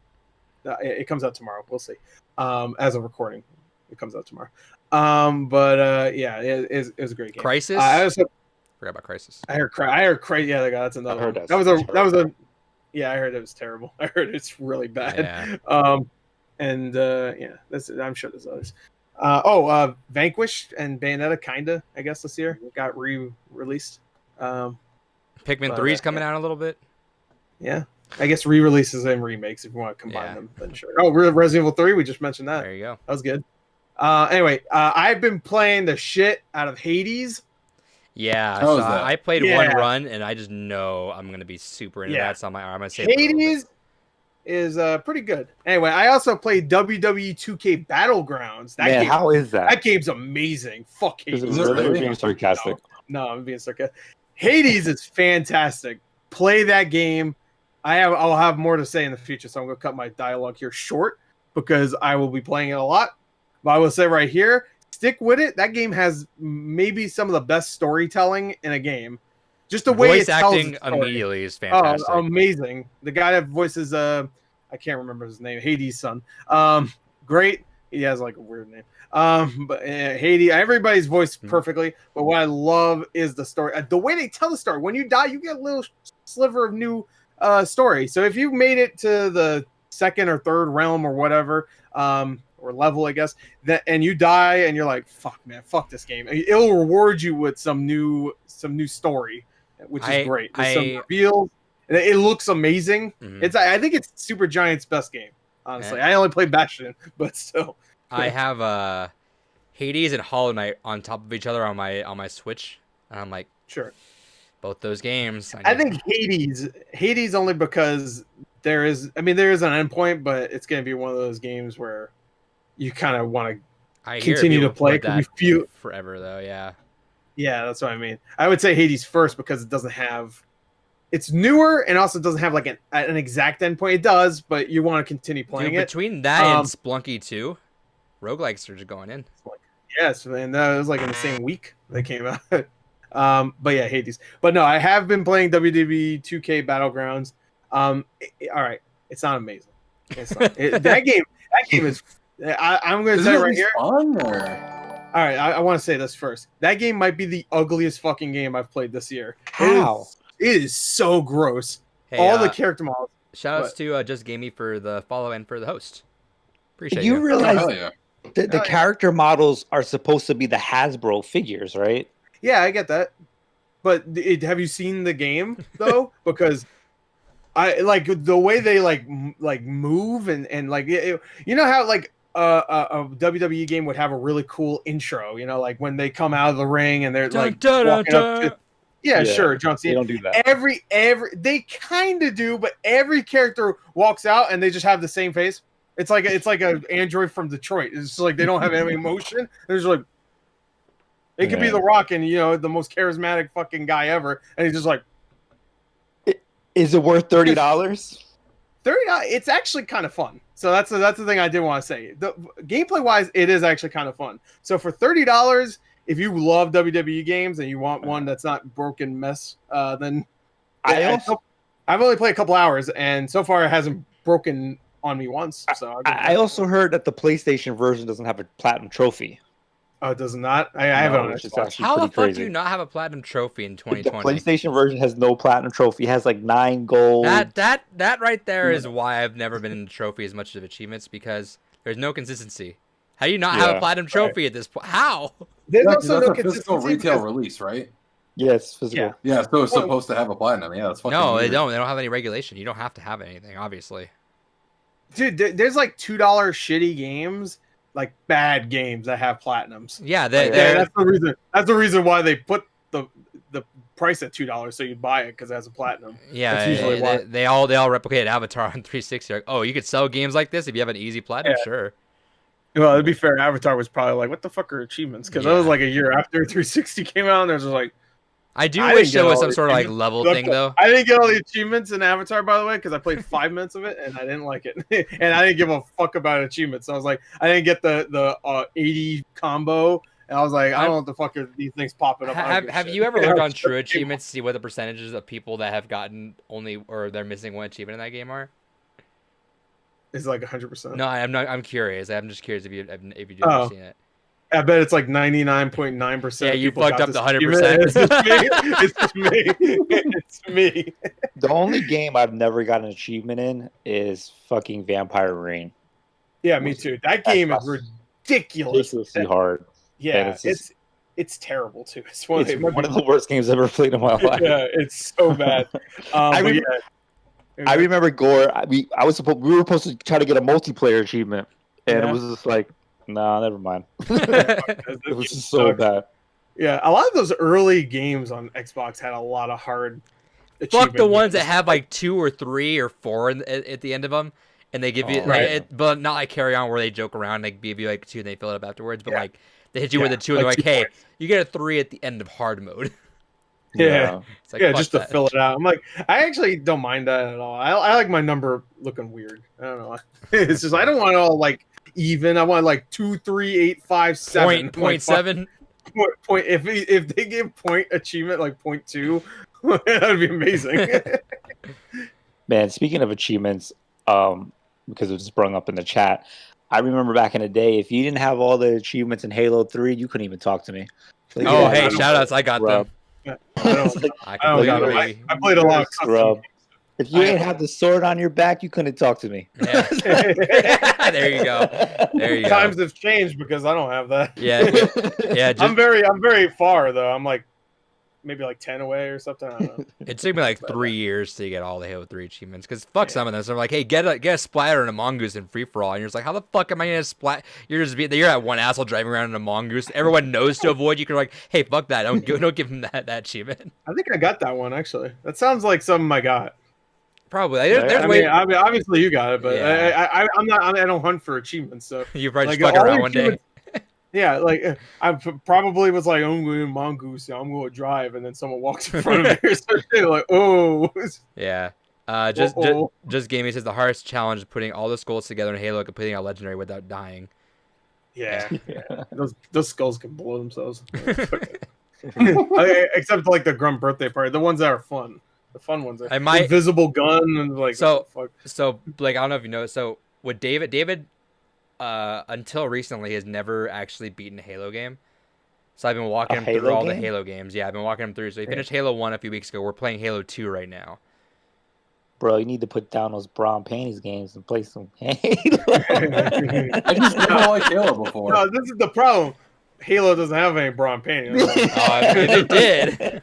C: It comes out tomorrow. We'll see. As of recording, it comes out tomorrow. Yeah, it was a great game.
E: Crisis.
C: I also
E: forgot about Crisis.
C: I heard Crisis. Yeah, that's another one. That was a. Yeah, I heard it was terrible. I heard it's really bad.
E: Yeah.
C: I'm sure there's others. Vanquish and Bayonetta kinda, I guess, this year got re-released.
E: Pikmin 3's coming out a little bit.
C: Yeah. I guess re-releases and remakes if you want to combine them, then sure. Oh, Resident Evil 3, we just mentioned that.
E: There you go.
C: That was good. Anyway, I've been playing the shit out of Hades.
E: Yeah, so I played one run, and I just know I'm going to be super into that. So I'm going to say
C: Hades is pretty good. Anyway, I also played WWE 2K Battlegrounds.
D: How is that?
C: That game's amazing. Fuck Hades.
D: Is it really being sarcastic?
C: No, I'm being sarcastic. Hades is fantastic. Play that game. I'll have more to say in the future, so I'm gonna cut my dialogue here short because I will be playing it a lot. But I will say right here, stick with it. That game has maybe some of the best storytelling in a game. Just the way
E: Voice
C: it tells
E: acting
C: its story.
E: immediately is fantastic.
C: Oh, amazing! The guy that voices I can't remember his name, Hades' son. Great. He has like a weird name. But Hades, everybody's voiced perfectly. But what I love is the story, the way they tell the story. When you die, you get a little sliver of new story. So if you made it to the second or third realm or whatever, or level, I guess, and you die and you're like, fuck, man, fuck this game. It'll reward you with some new story, which is great. There's some reveals. It looks amazing. I think it's Supergiant's best game. Honestly, I only play Bastion, but still.
E: I have Hades and Hollow Knight on top of each other on my Switch, and I'm like,
C: sure,
E: both those games.
C: I think Hades only because there is an endpoint, but it's going to be one of those games where you kind of want to continue to play because you feel
E: forever though.
C: Yeah, that's what I mean. I would say Hades first because it doesn't have. It's newer and also doesn't have like an exact endpoint. It does, but you want to continue playing it.
E: Between that and Splunky 2, roguelikes are just going in.
C: Yes, and that was like in the same week they came out. But yeah, Hades. But no, I have been playing WWE 2K Battlegrounds. All right, it's not amazing. It's not. That game is. I'm going to say right here.
A: Fun, or?
C: All right, I want to say this first. That game might be the ugliest fucking game I've played this year.
D: How?
C: It is so gross.
E: Hey,
C: all the character models.
E: Shoutouts to Just Gamey for the follow and for the host. Appreciate
D: you. Realize the
C: Oh,
D: character models are supposed to be the Hasbro figures, right?
C: Yeah, I get that. But have you seen the game though? Because I like the way they like move and like you know how like a WWE game would have a really cool intro, you know, like when they come out of the ring and they're like walking up to. Yeah, sure, John Cena.
D: They don't do that.
C: Every they kind of do, but every character walks out and they just have the same face. It's like an android from Detroit. It's just like they don't have any emotion. They're just like it could be The Rock and the most charismatic fucking guy ever, and he's just like.
D: Is it worth $30?
C: $30. It's actually kind of fun. So that's the thing I did want to say. The gameplay wise, it is actually kind of fun. So for $30. If you love WWE games and you want one that's not broken mess, then I've only played a couple hours and so far it hasn't broken on me once. So
D: I also heard that the PlayStation version doesn't have a platinum trophy.
C: Oh, it does not? I have it on Xbox.
E: How the fuck do you not have a platinum trophy in 2020?
D: The PlayStation version has no platinum trophy. It has like 9 gold.
E: That right there is why I've never been into trophy as much of achievements, because there's no consistency. How do you not have a platinum trophy at this point? How?
C: There's also no
A: physical retail release, right?
D: Yes, physical.
A: Yeah, so it's supposed to have a platinum. Yeah, that's fucking
E: No,
A: weird.
E: they don't. They don't have any regulation. You don't have to have anything, obviously.
C: Dude, there's like $2 shitty games, like bad games that have platinums.
E: Yeah,
C: that's the reason. That's the reason why they put the price at $2 so you buy it because it has a platinum.
E: Yeah,
C: that's usually why.
E: They all replicate Avatar on 360. Like, oh, you could sell games like this if you have an easy platinum. Sure.
C: Well, to be fair, Avatar was probably like, what the fuck are achievements? Because that was like a year after 360 came out, and there's just like.
E: I wish there was some sort of like level thing though.
C: I didn't get all the achievements in Avatar, by the way, because I played 5 minutes of it and I didn't like it, and I didn't give a fuck about achievements. So I was like, I didn't get the 80 combo, and I was like, I don't know what the fuck are these things popping up.
E: Have you ever looked on True Achievements to see what the percentages of people that have gotten only or they're missing one achievement in that game are?
C: It's like 100%.
E: No, I'm not. I'm curious. I'm just curious if you've ever seen it.
C: I bet it's like 99.9%.
E: Yeah, you fucked up the 100%.
C: It's me. It's me.
D: The only game I've never got an achievement in is fucking Vampire Reign.
C: Yeah, me too. That game is ridiculous.
D: Ridiculously hard.
C: Yeah, it's terrible too. It's one
D: of the worst games I've ever played in my life.
C: Yeah, it's so bad.
D: I remember Gore. We were supposed to try to get a multiplayer achievement, and it was just like, nah, never mind. It was just so bad.
C: Yeah, a lot of those early games on Xbox had a lot of hard.
E: Fuck the ones that have like 2 or 3 or 4 at the end of them, and they give you but not like Carry On where they joke around. They give you like 2 and they fill it up afterwards. But like they hit you with a 2 and they're like, hey, you get a 3 at the end of hard mode.
C: Yeah.
E: It's like,
C: Yeah,
E: fuck
C: just to
E: that.
C: fill it out. I'm like, I actually don't mind that at all. I like my number looking weird. I don't know. It's just I don't want it all like even. I want like 2, 3, 8, 5, 7.
E: Point 7.
C: Point. If they give point achievement like 0.2, that'd be amazing.
D: Man, speaking of achievements, because it was sprung up in the chat, I remember back in the day, if you didn't have all the achievements in Halo 3, you couldn't even talk to me. Like,
E: Oh,
C: Yeah,
E: hey,
C: I don't-
E: shout outs. I got them.
C: I don't,
D: It's like,
E: I
C: I don't
E: completely.
C: know.
D: Completely.
C: I played a lot of
D: scrub.
C: custom
D: If you ain't have the sword on your back, you couldn't talk to me.
E: Yeah.
C: games.
E: There you go. There you go.
C: Times have changed because I don't have that.
E: Yeah, yeah. Just,
C: I'm very far though. I'm like maybe like 10 away or something. I don't know.
E: it took me like 3 years to get all the Halo 3 achievements. Because fuck some of them. So I'm like, hey, get a splatter and a mongoose in free for all. And you're just like, how the fuck am I gonna splat? You're at one asshole driving around in a mongoose. Everyone knows to avoid. You can like, hey, fuck that. Don't give him that achievement.
C: I think I got that one actually. That sounds like something I got.
E: Probably. There's
C: I
E: way.
C: mean, obviously you got it, but
E: Yeah.
C: I'm not. I don't hunt for achievements, so
E: You probably
C: like,
E: just fuck
C: all
E: around
C: the
E: one day.
C: achievements- yeah, like probably was like, I'm going to mongoose, I'm going to drive, and then someone walks in front of me or something. Like, oh,
E: Yeah.
C: Uh-oh.
E: Just gaming says the hardest challenge is putting all the skulls together in Halo, completing a legendary without dying.
C: yeah. Those skulls can blow themselves. Except like the Grum birthday party, the ones that are fun. The fun ones.
E: I might-
C: Invisible gun and like
E: So-
C: what
E: So, like, I don't know if you know. So, with David, until recently, has never actually beaten a Halo game. So I've been walking
D: A
E: him through
D: Halo
E: all the
D: game?
E: Halo games. Yeah, I've been walking him through. So he finished Halo 1 a few weeks ago. We're playing Halo 2 right now.
D: Bro, you need to put down those brown panties games and play some Halo.
A: I just never liked Halo before.
C: No, this is the problem. Halo doesn't have any brawn panties.
E: I mean, it did.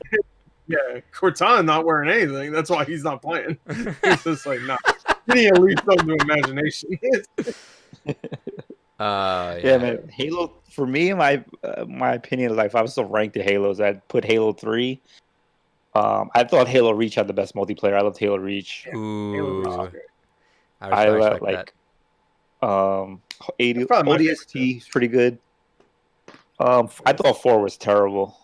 C: Yeah, Cortana not wearing anything. That's why he's not playing. He's just like, nah. You need to leave something to imagination.
D: Yeah, man. Halo, for me, in my opinion, like if I was to rank the Halos, I'd put Halo 3. I thought Halo Reach had the best multiplayer. I loved Halo Reach.
E: Ooh.
D: I
E: I respect
D: like
E: that.
D: 80
C: That's probably my
D: ODST is pretty good. I thought 4 was terrible.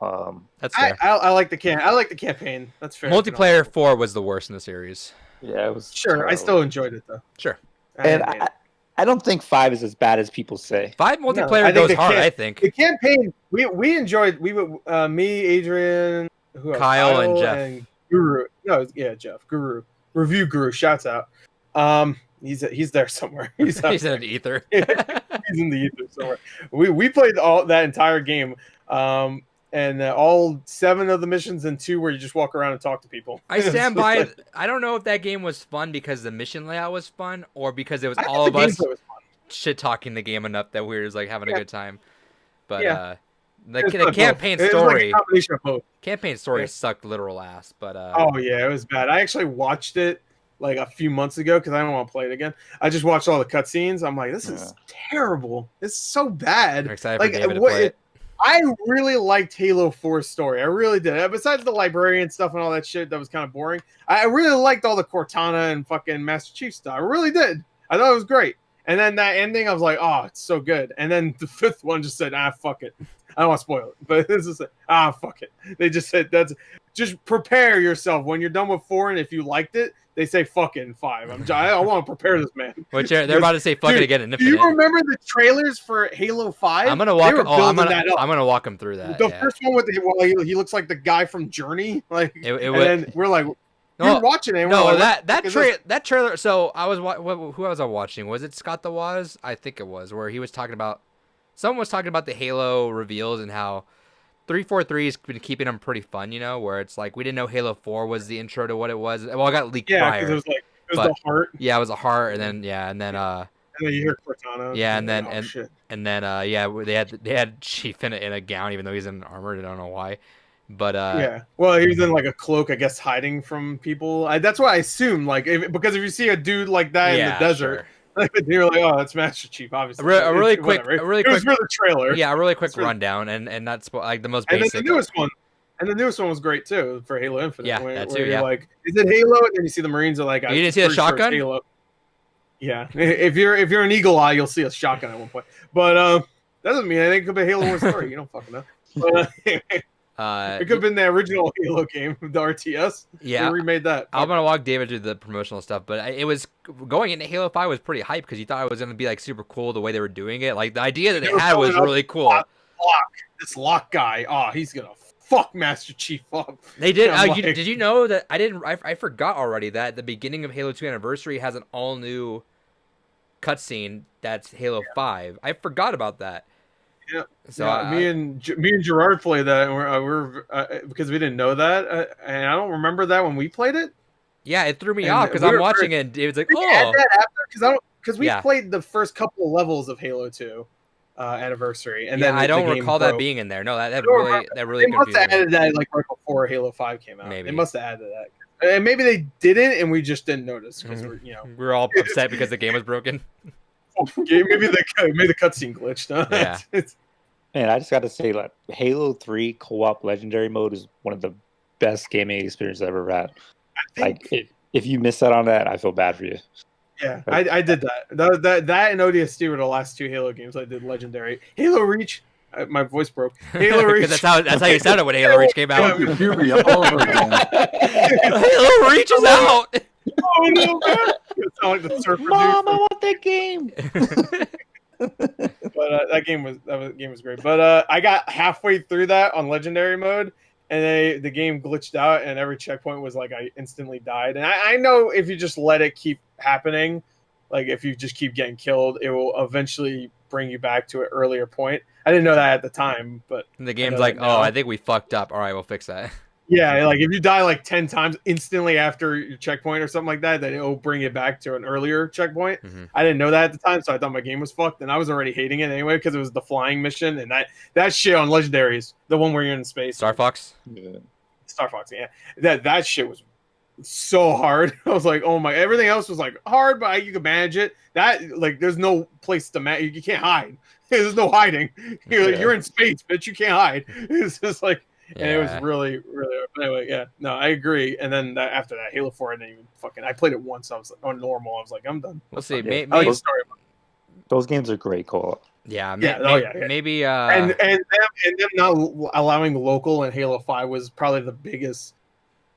E: That's fair.
C: I like the campaign. That's fair.
E: Multiplayer 4 was the worst in the series.
D: Yeah, it was
C: Sure, I
D: terrible.
C: still enjoyed it though.
E: Sure.
D: And I don't think 5 is as bad as people say.
E: 5
C: I
E: multiplayer
C: think
E: goes
C: the
E: hard,
C: camp-
E: I think.
C: The campaign we enjoyed. We me, Adrian, who else?
E: Kyle and Jeff.
C: and Guru. No, yeah, Jeff. Guru. Review Guru. Shouts out. He's there somewhere. He's out
E: He's in
C: there.
E: an ether.
C: He's in the ether somewhere. We played all that entire game. And all 7 of the missions and 2 where you just walk around and talk to people.
E: I stand by it. I don't know if that game was fun because the mission layout was fun or because it was all of us shit talking the game enough that we were just like having a good time. But the campaign story, campaign story sucked literal ass. But
C: oh yeah, it was bad. I actually watched it like a few months ago because I don't want to play it again. I just watched all the cutscenes. I'm like, this is terrible. It's so bad.
E: I'm excited
C: Like,
E: for David to play it.
C: I really liked Halo 4's story. I really did. Besides the librarian stuff and all that shit that was kind of boring, I really liked all the Cortana and fucking Master Chief stuff. I really did. I thought it was great. And then that ending, I was like, oh, it's so good. And then the 5th one just said, fuck it. I don't want to spoil it, but it's just like, fuck it. They just said, just prepare yourself. When you're done with 4 and if you liked it, they say fuck it in 5. I want to prepare this man.
E: Which they're about to say fuck it again in Infinite.
C: Do you remember the trailers for Halo 5?
E: I'm gonna walk. I'm gonna walk him through that.
C: The first one with he looks like the guy from Journey. Like, then we're like, you're watching it.
E: No,
C: like,
E: that trailer. So I was who was I watching? Was it Scott the Waz? I think it was, where he was talking about. Someone was talking about the Halo reveals and how 343 has been keeping them pretty fun, you know, where it's like we didn't know Halo 4 was the intro to what it was. Well, it got leaked prior.
C: It was the heart.
E: Yeah, it was a heart, and then
C: and then you hear Cortana.
E: Yeah, and then they had Chief in a gown, even though he's in armor. I don't know why, but
C: well, he was in like a cloak, I guess, hiding from people. That's what I assumed, like, because if you see a dude like that in the desert. Sure. You're like, oh, that's Master Chief, obviously.
E: A really quick
C: it was for the trailer.
E: Yeah, a really quick rundown, and that's like the most basic.
C: And then the newest one was great too for Halo Infinite.
E: Yeah, that too. Yeah,
C: like, is it Halo? And then you see the Marines are like,
E: you didn't see the shotgun?
C: Halo. Yeah, if you're an eagle eye, you'll see a shotgun at one point. But that doesn't mean anything. It could be a Halo 1 story. You don't fucking know. But, It could have been the original Halo game, the RTS.
E: Yeah,
C: they remade that.
E: I'm gonna walk David through the promotional stuff, but it was going into Halo 5 was pretty hype because you thought it was gonna be like super cool the way they were doing it. Like the idea that they had was really cool.
C: This Locke guy, he's gonna fuck Master Chief up.
E: They did. Did you know that I forgot already that the beginning of Halo 2 Anniversary has an all new cutscene that's Halo 5. I forgot about that.
C: Yeah.
E: So
C: yeah, me and Gerard played that, and we're because we didn't know that, and I don't remember that when we played it.
E: Yeah, it threw me off because I'm watching it, and David's like,
C: "Oh." Add that after because we played the first couple of levels of Halo 2 Anniversary, and then
E: I don't recall that being in there. No, that really
C: they must have added that like right before Halo 5 came out. Maybe they must have added that, and maybe they didn't, and we just didn't notice because
E: we're all upset because the game was broken.
C: Maybe the cutscene glitched. Huh?
E: Yeah.
D: Man, I just got to say, like Halo 3 co-op legendary mode is one of the best gaming experiences I've ever had. Like, if you miss out on that, I feel bad for you.
C: Yeah, I did that. That and ODST were the last 2 Halo games I did legendary. Halo Reach, my voice broke. Halo Reach.
E: that's how you sounded when Halo Reach came out.
A: Halo
E: Reach is out.
C: Oh no, man! It sounded like the surfer
D: Mom,
C: dude.
D: I want that game.
C: But that game was great. But I got halfway through that on legendary mode, and the game glitched out, and every checkpoint was like I instantly died. And I know if you just let it keep happening, like if you just keep getting killed, it will eventually bring you back to an earlier point. I didn't know that at the time, but
E: the game's like, I think we fucked up. All right, we'll fix that.
C: Yeah, like if you die like 10 times instantly after your checkpoint or something like that, then it'll bring it back to an earlier checkpoint.
E: Mm-hmm.
C: I didn't know that at the time, so I thought my game was fucked, and I was already hating it anyway because it was the flying mission, and that shit on Legendaries, the one where you're in space.
E: Star Fox?
C: Yeah. Star Fox, yeah. That shit was so hard. I was like, oh my, everything else was like hard, but you can manage it. That, like, there's no place to manage. You can't hide. There's no hiding. You're in space, bitch. You can't hide. It's just like, and it was really, really. But anyway, yeah, no, I agree. And then after that, Halo 4, I didn't even I played it once. I was like, on normal. I was like, I'm done.
E: We'll see.
D: Those games are great co-op.
E: Yeah,
C: maybe. And them not allowing local in Halo 5 was probably the biggest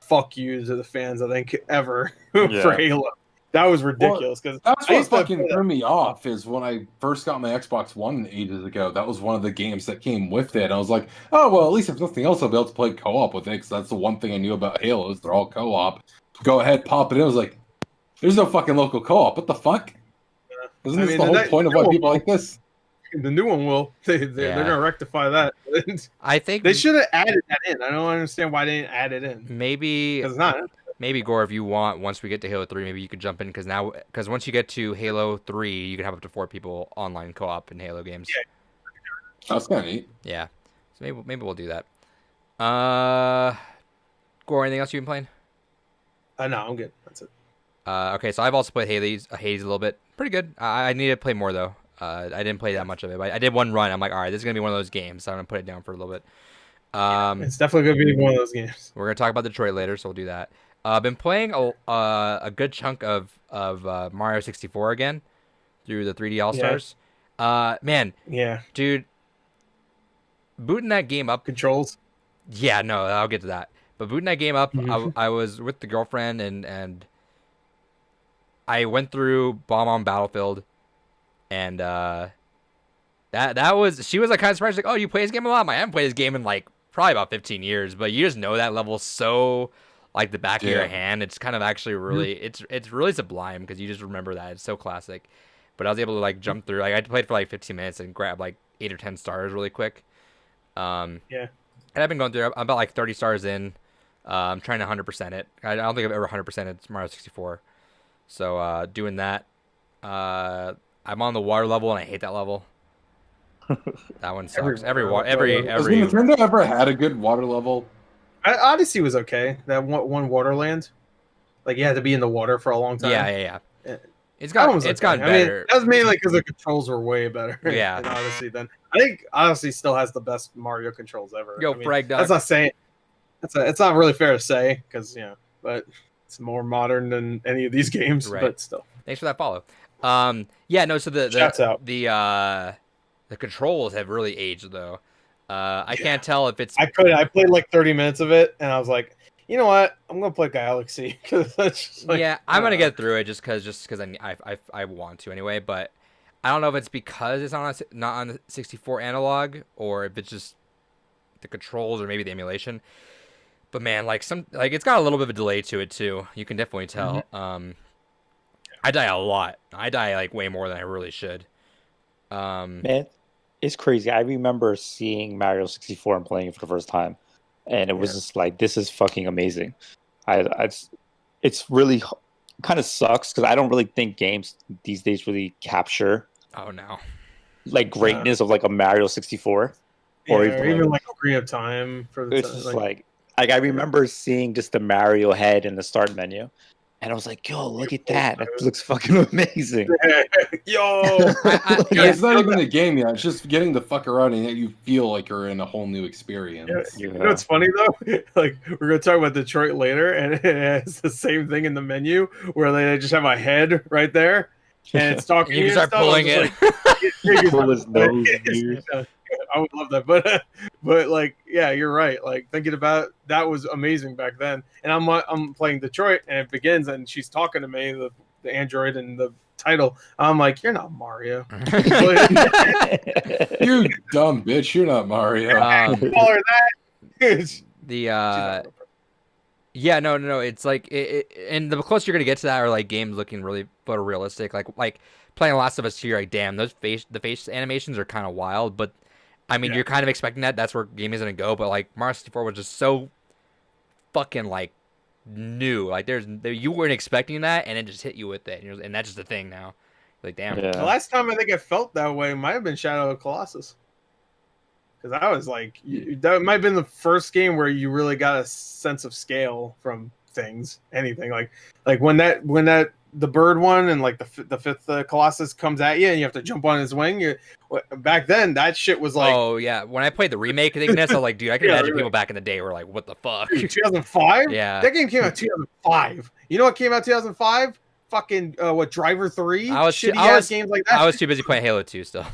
C: fuck you to the fans I think ever for Halo. That was ridiculous because
A: that's what fucking threw me off. Is when I first got my Xbox One ages ago. That was one of the games that came with it. I was like, oh well, at least if nothing else, I'll be able to play co-op with it. Because that's the one thing I knew about Halo is they're all co-op. Go ahead, pop it in. I was like, there's no fucking local co-op. What the fuck? Isn't this the whole point of why people like this?
C: The new one will. They're gonna rectify that.
E: I think
C: they should have added that in. I don't understand why they didn't add it in.
E: Maybe
C: it's not.
E: Maybe Gore, if you want, once we get to Halo 3, maybe you could jump in because once you get to Halo 3, you can have up to 4 people online co-op in Halo games.
C: Yeah,
A: that's kind of neat.
E: Yeah, so maybe we'll do that. Gore, anything else you've been playing?
C: No, I'm good. That's it.
E: Okay, so I've also played Hades a little bit. Pretty good. I need to play more though. I didn't play that much of it, but I did one run. I'm like, all right, this is gonna be one of those games. So I'm gonna put it down for a little bit.
C: It's definitely gonna be one of those games.
E: We're gonna talk about Detroit later, so we'll do that. I've been playing a good chunk of Mario 64 again through the 3D All Stars. Man, dude, booting that game up.
C: Controls.
E: Yeah, no, I'll get to that. But booting that game up, I was with the girlfriend and I went through Bomb on Battlefield, and she was like kind of surprised, like, oh, you play this game a lot? I haven't played this game in like probably about 15 years, but you just know that level so like the back of your hand. It's kind of actually really it's really sublime because you just remember that. It's so classic. But I was able to like jump through. Like I played for like 15 minutes and grab like 8 or 10 stars really quick. And I've been going through. I'm about like 30 stars in. I'm trying to 100% it. I don't think I've ever 100%ed Mario 64. So doing that. I'm on the water level and I hate that level. That one sucks. Every.
A: Has Nintendo ever had a good water level?
C: Odyssey was okay. That one Waterland, like you had to be in the water for a long time.
E: Yeah. It's gotten better.
C: I mean, that was mainly because the controls were way better.
E: Yeah.
C: In Odyssey, then I think Odyssey still has the best Mario controls ever.
E: That's
C: not saying. It's not really fair to say because but it's more modern than any of these games.
E: Right.
C: But still.
E: Thanks for that follow. So
C: Shouts out.
E: the controls have really aged though. I can't tell if it's
C: I played like 30 minutes of it, and I was like, you know what? I'm gonna play Galaxy because that's just like,
E: yeah. I'm gonna get through it just because I want to anyway. But I don't know if it's because it's not on the 64 analog or if it's just the controls or maybe the emulation. But man, like it's got a little bit of a delay to it too. You can definitely tell. I die a lot. I die like way more than I really should.
D: Man, it's crazy. I remember seeing Mario 64 and playing it for the first time, and it was just like, this is fucking amazing. It's really kind of sucks because I don't really think games these days really capture
E: Oh no.
D: like greatness of like a Mario 64 or
C: even like Ocarina of Time for the
D: it's just like I remember seeing just the Mario head in the start menu, and I was like, "Yo, look at that! That looks fucking amazing."
C: Yo,
A: It's not even a game yet. It's just getting the fuck around, and yet you feel like you're in a whole new experience.
C: You know what's funny though? Like, we're gonna talk about Detroit later, and it has the same thing in the menu where they just have a head right there, and it's talking.
E: You can start pulling it.
D: Pull his nose, ears.
C: I would love that, but like, yeah, you're right. Like, thinking about that was amazing back then. And I'm playing Detroit, and it begins, and she's talking to me, the android and the title. I'm like, you're not Mario.
A: You dumb bitch, you're not Mario.
C: Call her that.
E: Yeah, no. It's like, and the closer you're gonna get to that are like games looking really photorealistic. Like playing Last of Us 2, you're like, damn, the face animations are kind of wild. But I mean, you're kind of expecting that. That's where gaming is gonna go. But like Mario 64 was just so fucking like new. Like you weren't expecting that, and it just hit you with it, and that's just the thing now. Like, damn.
D: Yeah.
C: The last time I think I felt that way might have been Shadow of the Colossus. Because I was like, that might have been the first game where you really got a sense of scale from things, anything like when the bird one and like the fifth Colossus comes at you and you have to jump on his wing. Back then, that shit was like,
E: oh yeah. When I played the remake of Ignis, I was like, dude, I can imagine people back in the day were like, what the fuck?
C: 2005?
E: Yeah,
C: that game came out 2005. You know what came out 2005? Fucking Driver 3? Shitty-ass games like that.
E: I was too busy playing Halo 2 still.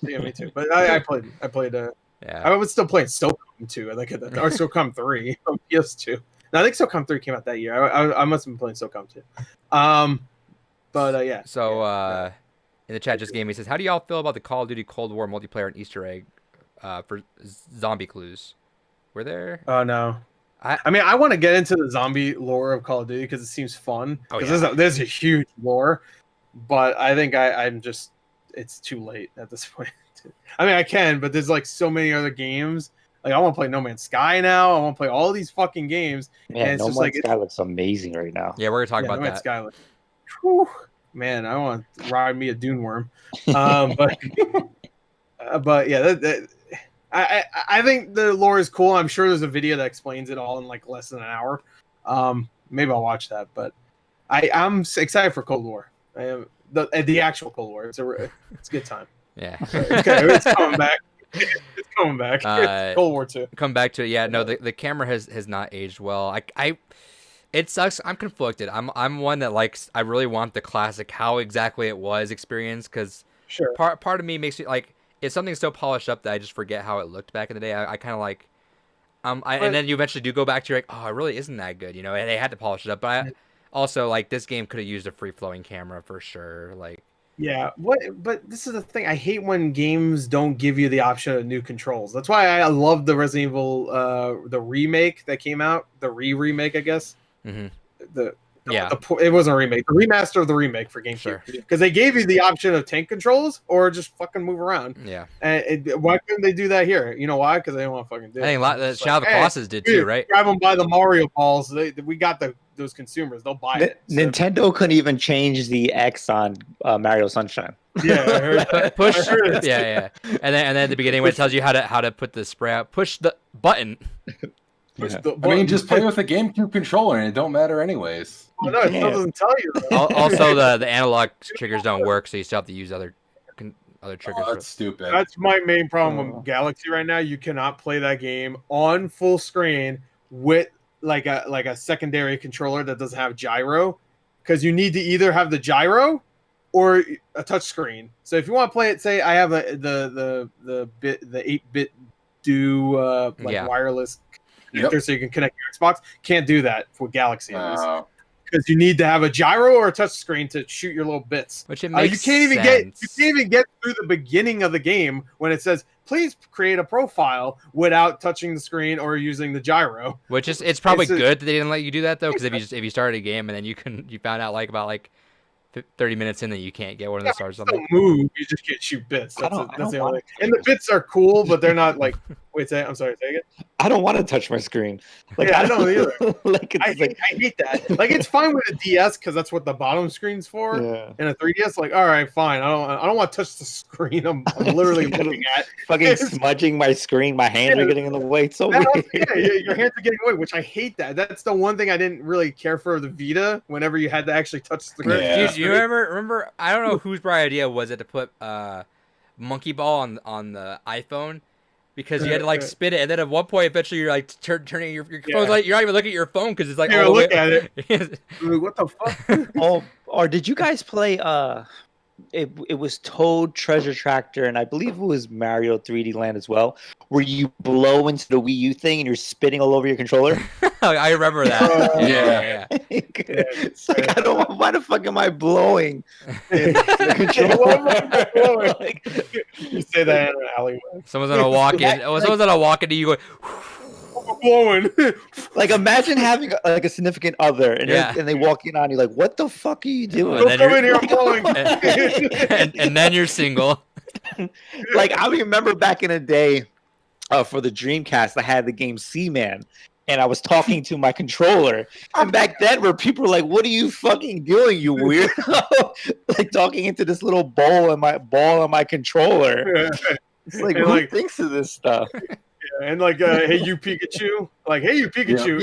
C: Yeah, me too. But I played.
E: Yeah.
C: I was still playing SOCOM 2. I think or SOCOM 3 on PS2. No, I think SOCOM 3 came out that year. I must have been playing SOCOM 2. Yeah.
E: So in the chat just gave me says, how do y'all feel about the Call of Duty Cold War multiplayer and Easter egg for zombie clues? Were there?
C: Oh no. I mean, I want to get into the zombie lore of Call of Duty because it seems fun.
E: Oh,
C: there's a huge lore, but I think I'm just, it's too late at this point. I mean, I can, but there's like so many other games. Like, I want to play No Man's Sky now. I want to play all these fucking games.
D: Man, No Man's Sky looks amazing right now.
E: Yeah, we're gonna talk about
C: No Man's
E: that.
C: Sky. Whew, man, I want to ride me a dune worm. But yeah, I think the lore is cool. I'm sure there's a video that explains it all in like less than an hour. Maybe I'll watch that. But I'm excited for Cold War. I am the actual Cold War. It's a good time.
E: Yeah,
C: it's coming back. It's coming back. It's Cold War 2.
E: Come back to it. Yeah, no, the camera has not aged well. It sucks. I'm conflicted. I'm one that likes. I really want the classic how exactly it was experience because
C: sure.
E: Part of me makes it like if something's so polished up that I just forget how it looked back in the day. I kind of like. And then you eventually do go back to like, oh, it really isn't that good, and they had to polish it up. But I also like this game could have used a free flowing camera for sure. Like.
C: Yeah, but this is the thing. I hate when games don't give you the option of new controls. That's why I love the Resident Evil, the remake that came out, the remake, I guess.
E: Mm-hmm.
C: It wasn't a remake, the remaster of the remake for GameCube, because they gave you the option of tank controls or just fucking move around.
E: Yeah.
C: And why couldn't they do that here? You know why? Because they didn't want to fucking do it.
E: I think Shadow of the Colossus did too, right?
C: Grab them by the Mario balls. We got those consumers. They'll buy it.
D: Nintendo couldn't even change the X on Mario Sunshine.
C: Yeah, I heard that.
E: Push.
C: I heard it.
E: Yeah. And then at the beginning when it tells you how to put the spray out, push the button.
A: I mean, just play with the GameCube controller, and it don't matter anyways.
C: Oh, no, it still doesn't tell you.
E: Also, the analog triggers don't work, so you still have to use other triggers.
A: Oh, that's stupid.
C: That's my main problem with Galaxy right now. You cannot play that game on full screen with like a secondary controller that doesn't have gyro, because you need to either have the gyro or a touch screen. So if you want to play it, say I have the 8-bit wireless connector, so you can connect your Xbox. Can't do that for Galaxy at least. Because you need to have a gyro or a touch screen to shoot your little bits.
E: Which it makes
C: you can't
E: sense.
C: even get through the beginning of the game when it says please create a profile without touching the screen or using the gyro.
E: Which is it's probably good that they didn't let you do that though, because if you started a game and then you found out about 30 minutes in that you can't get one of the stars.
C: Don't move. You just can't shoot bits. That's the only. And the bits are cool, but they're not like. Wait, I'm sorry. Say again.
D: I don't want to touch my screen.
C: Like I don't either. I
D: I
C: hate that. Like it's fine with a DS because that's what the bottom screen's for.
D: Yeah.
C: And a 3DS, like all right, fine. I don't want to touch the screen. I'm literally looking at.
D: Fucking smudging my screen. My hands are getting in the way. It's so weird.
C: Your hands are getting away, which I hate that. That's the one thing I didn't really care for the Vita. Whenever you had to actually touch the screen.
A: Yeah.
E: Dude, you remember? I don't know whose bright idea was it to put monkey ball on the iPhone. Because you had to spin it, and then at one point, eventually, you're turning your phone's like you're not even looking at your phone because it's like
C: you look at it. Dude, what the fuck?
D: Or did you guys play? It was Toad Treasure Tractor, and I believe it was Mario 3D Land as well, where you blow into the Wii U thing and you're spinning all over your controller.
E: I remember that. Yeah.
D: It's like I don't. Why the fuck am I blowing the controller?
C: You say that in an alleyway.
E: Someone's gonna walk in. Someone's gonna walk into you going.
C: Blowing.
D: Like imagine having like a significant other and they walk in on you like, what the fuck are you doing?
C: Don't come in here, I'm blowing.
E: and then you're single.
D: Like I remember back in the day, for the Dreamcast, I had the game Seaman, and I was talking to my controller. And back then, where people were like, "What are you fucking doing, you weirdo?" Like talking into this little ball on my controller. It's like who thinks of this stuff?
C: And like, hey you Pikachu, like, hey you Pikachu,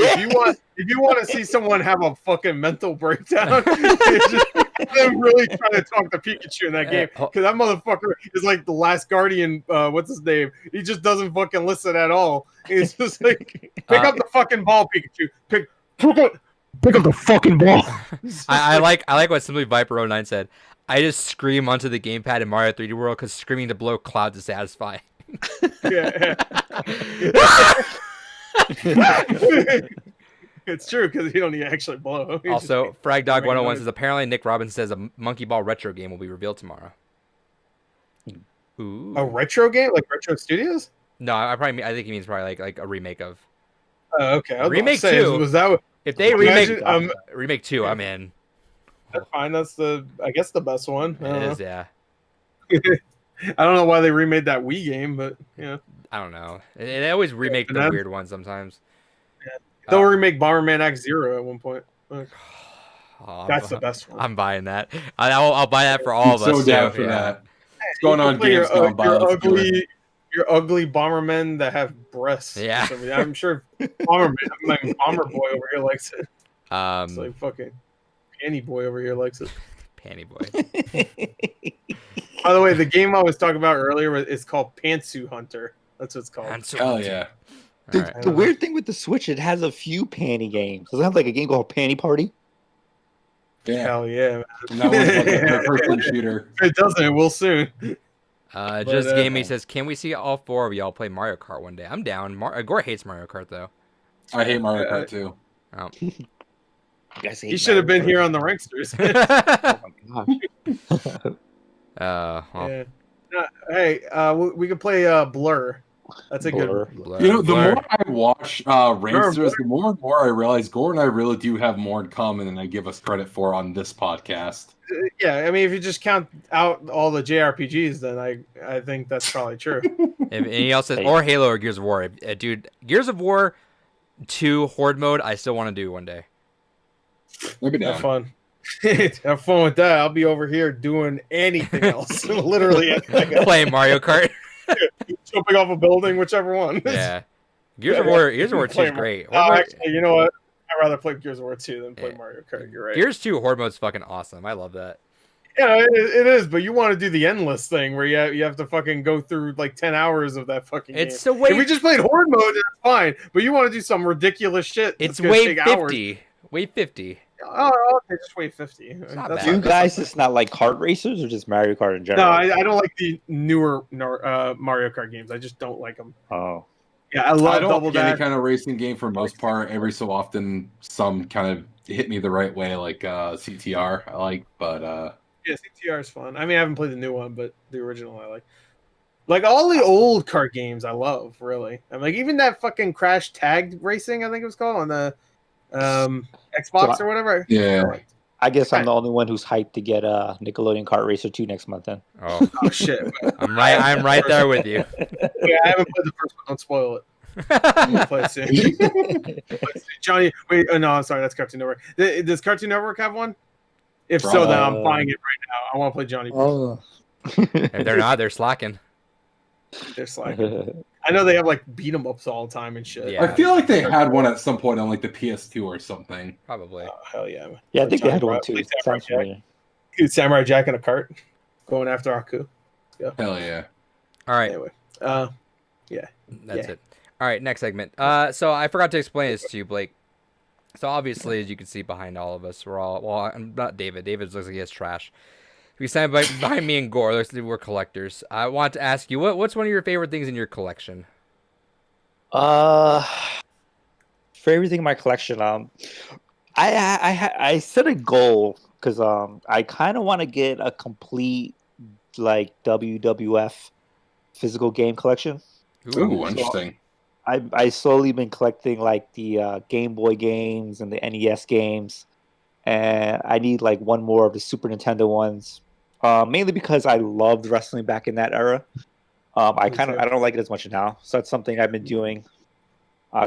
C: if you want to see someone have a fucking mental breakdown, it's just them really trying to talk to Pikachu in that game because that motherfucker is like the last guardian. What's his name? He just doesn't fucking listen at all. He's just like, pick up the fucking ball, Pikachu. Pick up the fucking ball.
E: I like what Simply Viper 09 said. I just scream onto the gamepad in Mario 3D World because screaming to blow clouds is satisfying.
C: It's true because you don't need to actually blow.
E: Also, FragDog101 says apparently Nick Robbins says a Monkey Ball retro game will be revealed tomorrow. Ooh.
C: A retro game like Retro Studios?
E: No, I think he means probably like a remake of.
C: Oh, okay.
E: Remake 2.
C: Was that?
E: If they remake 2, I'm in.
C: That's fine. That's I guess the best one.
E: It is, yeah.
C: I don't know why they remade that Wii game, but yeah.
E: I don't know. They always remake the weird ones sometimes.
C: Yeah. They'll remake Bomberman X-Zero at one point. That's the best one.
E: I'm buying that. I'll buy that for all of us.
A: So down for that. What's going on, games?
C: Your ugly Bombermen that have breasts.
E: Yeah.
C: I'm sure Bomber Boy over here likes it. It's like fucking Panty Boy over here likes it.
E: Panty Boy.
C: By the way, the game I was talking about earlier is called Pantsu Hunter. That's what it's called.
A: Hell yeah.
D: The weird thing with the Switch, it has a few panty games. Does it have like a game called Panty Party?
A: Yeah.
C: Hell yeah.
A: That one's like a third-person shooter.
C: If it doesn't, it will soon.
E: Just Gaming says, can we see all 4 of y'all play Mario Kart one day? I'm down. Gore hates Mario Kart, though.
A: I hate Mario Kart, too.
E: Oh.
C: He should have been here on the Ranksters.
E: Oh my god.
C: Yeah. Hey, we can play Blur. That's a good.
A: You know, the more I watch Ranksters, the more and more I realize Gore and I really do have more in common than I give us credit for on this podcast.
C: Yeah, I mean, if you just count out all the JRPGs, then I think that's probably true.
E: If anything else says, or Halo or Gears of War, dude, Gears of War 2 Horde mode, I still want to do one day.
C: Have fun. Have fun with that. I'll be over here doing anything else. Literally
E: playing Mario Kart.
C: Jumping off a building, whichever one.
E: Yeah. Gears of War 2 is great.
C: Actually, you know what? I'd rather play Gears of War 2 than play Mario Kart. You're right.
E: Gears 2 Horde mode's fucking awesome. I love that.
C: Yeah, it is, but you want to do the endless thing where you have to fucking go through like 10 hours of that fucking game.
E: The way
C: if we just played Horde mode, it's fine. But you want to do some ridiculous shit.
E: It's wave 50. Wave 50.
C: Oh, they just weigh 50.
E: not
C: That's
E: bad.
D: You
C: not
D: guys
C: bad.
D: just not like kart racers or just Mario Kart in
C: No,
D: general?
C: I don't like the newer Mario Kart games. I just don't like them.
D: Oh.
C: Yeah, I love
A: I don't
C: Double
A: like any
C: Dash.
A: kind of racing game for most part. Every so often, some kind of hit me the right way, like CTR. I like, but
C: Yeah, CTR is fun. I mean, I haven't played the new one, but the original I like. Like all the old kart games, I love really. I'm like even that fucking Crash Tag Racing, I think it was called on the Xbox or whatever.
A: yeah.
D: I guess I'm the only one who's hyped to get Nickelodeon Kart Racer 2 next month then.
E: Oh,
C: Oh shit!
E: I'm right there with you.
C: Yeah, I haven't played the first one. Don't spoil it. I'm gonna play it soon. Johnny, wait, no, I'm sorry, that's Cartoon Network. Does Cartoon Network have one? If so, then I'm buying it right now. I want to play Johnny.
D: Oh.
E: If they're not, they're slacking.
C: They're slacking. I know they have like beat 'em ups all the time and shit.
E: Yeah.
A: I feel like they had one at some point on like the PS2 or something.
E: Probably.
C: Oh, hell yeah.
D: Yeah, I
C: Like
D: think they had
C: Johnny
D: one
C: Bravo,
D: too.
C: like
D: Sounds
C: Samurai
D: familiar.
C: Jack. Dude, Samurai Jack in a cart going after Aku.
A: Hell yeah.
E: All right.
C: Anyway,
E: That's
C: yeah.
E: it. All right, next segment. So I forgot to explain this to you, Blake. So obviously, as you can see behind all of us, we're all I'm not David. David looks like he has trash. If you stand behind me and Gore, we're collectors. I want to ask you, what's one of your favorite things in your collection?
D: For everything in my collection, I set a goal because I kind of want to get a complete like WWF physical game collection.
A: Ooh, interesting.
D: I slowly been collecting like the Game Boy games and the NES games, and I need like one more of the Super Nintendo ones. Mainly because I loved wrestling back in that era. I don't like it as much now, so that's something I've been doing.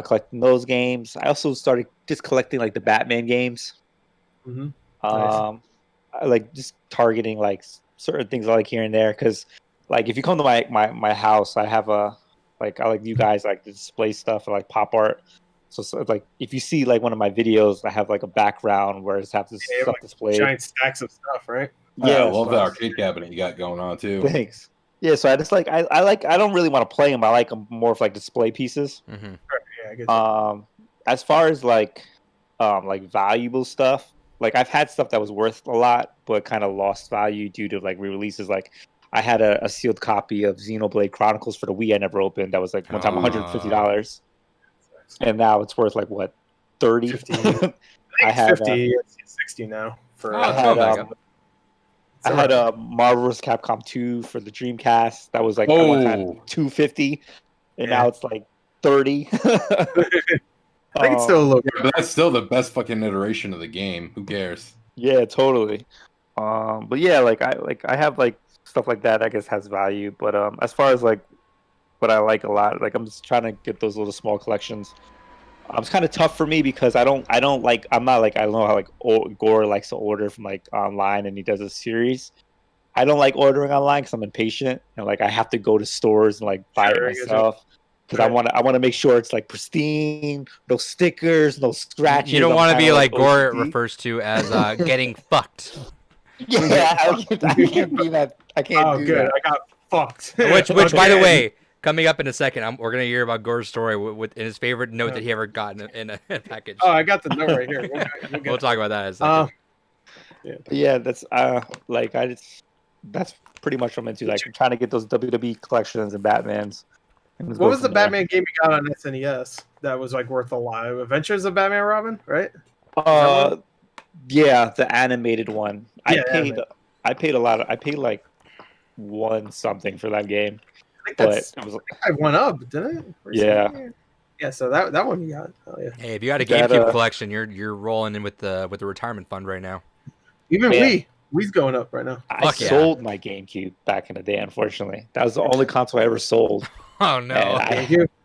D: Collecting those games. I also started just collecting like the Batman games.
C: Mm-hmm.
D: I like just targeting like certain things I like here and there because like if you come to my house, I have I like you guys like to display stuff or like pop art. So like if you see like one of my videos, I have like a background where it's have this stuff
C: like
D: displayed.
C: Giant stacks of stuff, right?
A: Yeah, I
D: so
A: love the arcade cabinet you got going on too.
D: Thanks. Yeah, so I just like I don't really want to play them. I like them more of like display pieces.
E: Mm-hmm.
C: Yeah, I get you.
D: As far as like valuable stuff, like I've had stuff that was worth a lot but kind of lost value due to like re-releases. Like I had a sealed copy of Xenoblade Chronicles for the Wii I never opened. That was like one time $150, and now it's worth like what 30.
C: 50. I had 50. It's 60 now. For
D: I had a Marvel vs. Capcom 2 for the Dreamcast. That was like one time $250, and now it's like 30.
C: I think it's still a little
A: yeah, but that's still the best fucking iteration of the game. Who cares?
D: Yeah, totally. But yeah, I have like stuff like that I guess has value. But as far as like what I like a lot, like I'm just trying to get those little small collections. It's kind of tough for me because I'm not like I don't know how like Gore likes to order from like online and he does a series. I don't like ordering online because I'm impatient and like I have to go to stores and like buy it myself because I want to make sure it's like pristine, no stickers, no scratches.
E: You don't want to be like Gore refers to as getting fucked.
D: Yeah, I can't be that. I can't do
C: good.
D: that.
C: I got fucked.
E: Which by the way, coming up in a second, we're gonna hear about Gore's story with in his favorite note that he ever got in a package.
C: Oh, I got the note right here.
E: We'll talk about that in a second.
D: Yeah, that's that's pretty much what I'm into. Like I'm trying to get those WWE collections and Batmans.
C: What was the Batman game you got on SNES that was like worth a lot? Adventures of Batman Robin, right?
D: Yeah, the animated one.
C: Yeah,
D: I paid a lot. I paid like $1 something for that game.
C: I think I went up, didn't it?
D: Yeah.
C: Yeah, so that one you got. Oh yeah.
E: Hey, if you got a GameCube collection, you're rolling in with the retirement fund right now.
C: Even Wii's going up right now.
D: I sold my GameCube back in the day. Unfortunately, that was the only console I ever sold.
E: Oh no!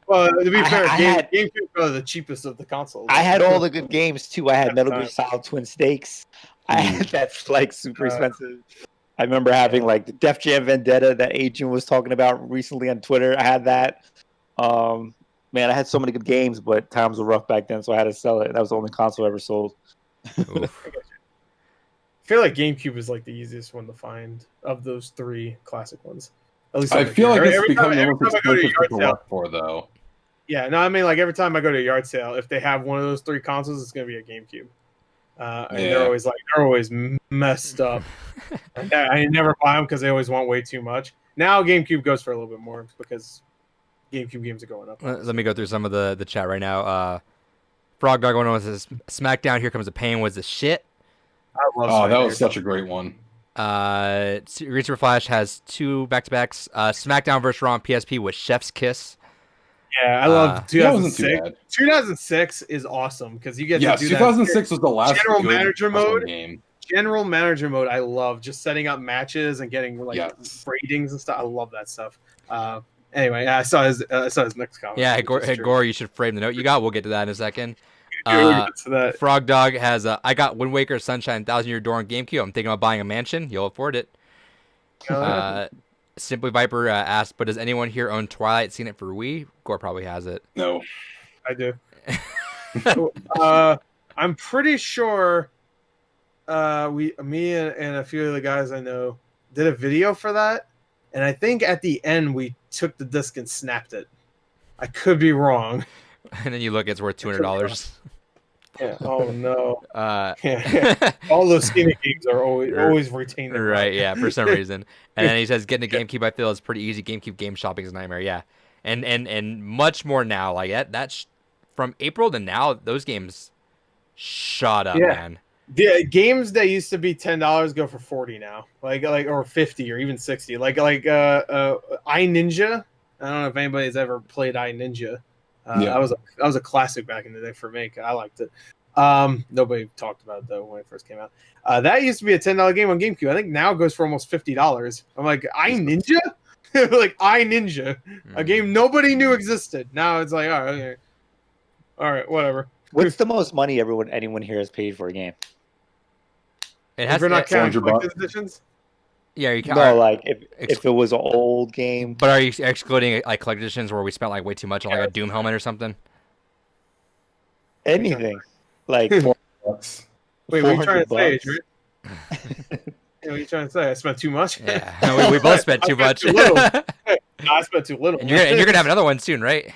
C: Well, to be fair, GameCube was the cheapest of the consoles.
D: I had all the good games too. I had Metal Gear Solid Twin Snakes. I had that's like super expensive. I remember having like the Def Jam Vendetta that Agent was talking about recently on Twitter. I had that. Man, I had so many good games, but times were rough back then, so I had to sell it. That was the only console I ever sold.
C: I feel like GameCube is like the easiest one to find of those three classic ones. At least
A: I feel like it's become the most expensive to work for, though.
C: Yeah, no, I mean, like every time I go to a yard sale, if they have one of those three consoles, it's going to be a GameCube. And they're always messed up. And I never buy them because they always want way too much. Now GameCube goes for a little bit more because GameCube games are going up.
E: Let me go through some of the chat right now. Frog Dog 101 says SmackDown Here Comes the Pain was the shit.
C: I love
A: Oh, that
C: SmackDown.
A: was such a great one.
E: Reacher Flash has 2 back-to-backs. SmackDown vs. Raw on PSP with Chef's Kiss.
C: Yeah, I love
A: That wasn't too
C: 2006.
A: bad.
C: 2006 is awesome because you get
A: Yes,
C: to do
A: 2006 was the last
C: General
A: good
C: Manager
A: wrestling
C: mode.
A: game.
C: General Manager mode. I love just setting up matches and getting like
A: Yes.
C: ratings and stuff. I love that stuff. Anyway, I saw his next comment.
E: Yeah, hey,
C: which is true.
E: Gore, you should frame the note you got. We'll get to that in a second.
C: We'll get to that.
E: Frog Dog has I got Wind Waker, Sunshine, 1,000 Year Door on GameCube. I'm thinking about buying a mansion. You'll afford it. Simply Viper asked, but does anyone here own Twilight? Seen it for Wii? Gore probably has it.
A: No.
C: I do. I'm pretty sure me and a few of the guys I know did a video for that, and I think at the end we took the disc and snapped it. I could be wrong.
E: And then you look, it's worth $200.
C: Yeah. Oh no.
E: Yeah.
C: All those scenic games are always retained.
E: Right, yeah, for some reason. And then he says getting a GameCube I feel is pretty easy. GameCube game shopping is a nightmare, yeah. And much more now. Like that's from April to now, those games shot up, man.
C: The games that used to be $10 go for $40 now. Like or 50 or even 60. Like iNinja. I don't know if anybody's ever played iNinja. That was a classic back in the day for me. I liked it. Nobody talked about it though when it first came out. That used to be a $10 game on GameCube. I think now it goes for almost $50. I'm like, iNinja? Like iNinja, a game nobody knew existed. Now it's like, all right, whatever.
D: What's the most money anyone here has paid for a game?
E: It has
C: if you're not counting
A: $400.
C: collector's editions.
E: Yeah, you can.
D: No, like if it was an old game.
E: But are you excluding like collector's editions where we spent like way too much on like a Doom helmet or something?
D: Anything. Like
C: Wait, what are you trying to say,
D: $400.
C: Adrian? What are you trying to say? I spent too much?
E: Yeah, we both spent too much.
C: Too little. No, I spent too little.
E: And you're gonna have another one soon, right?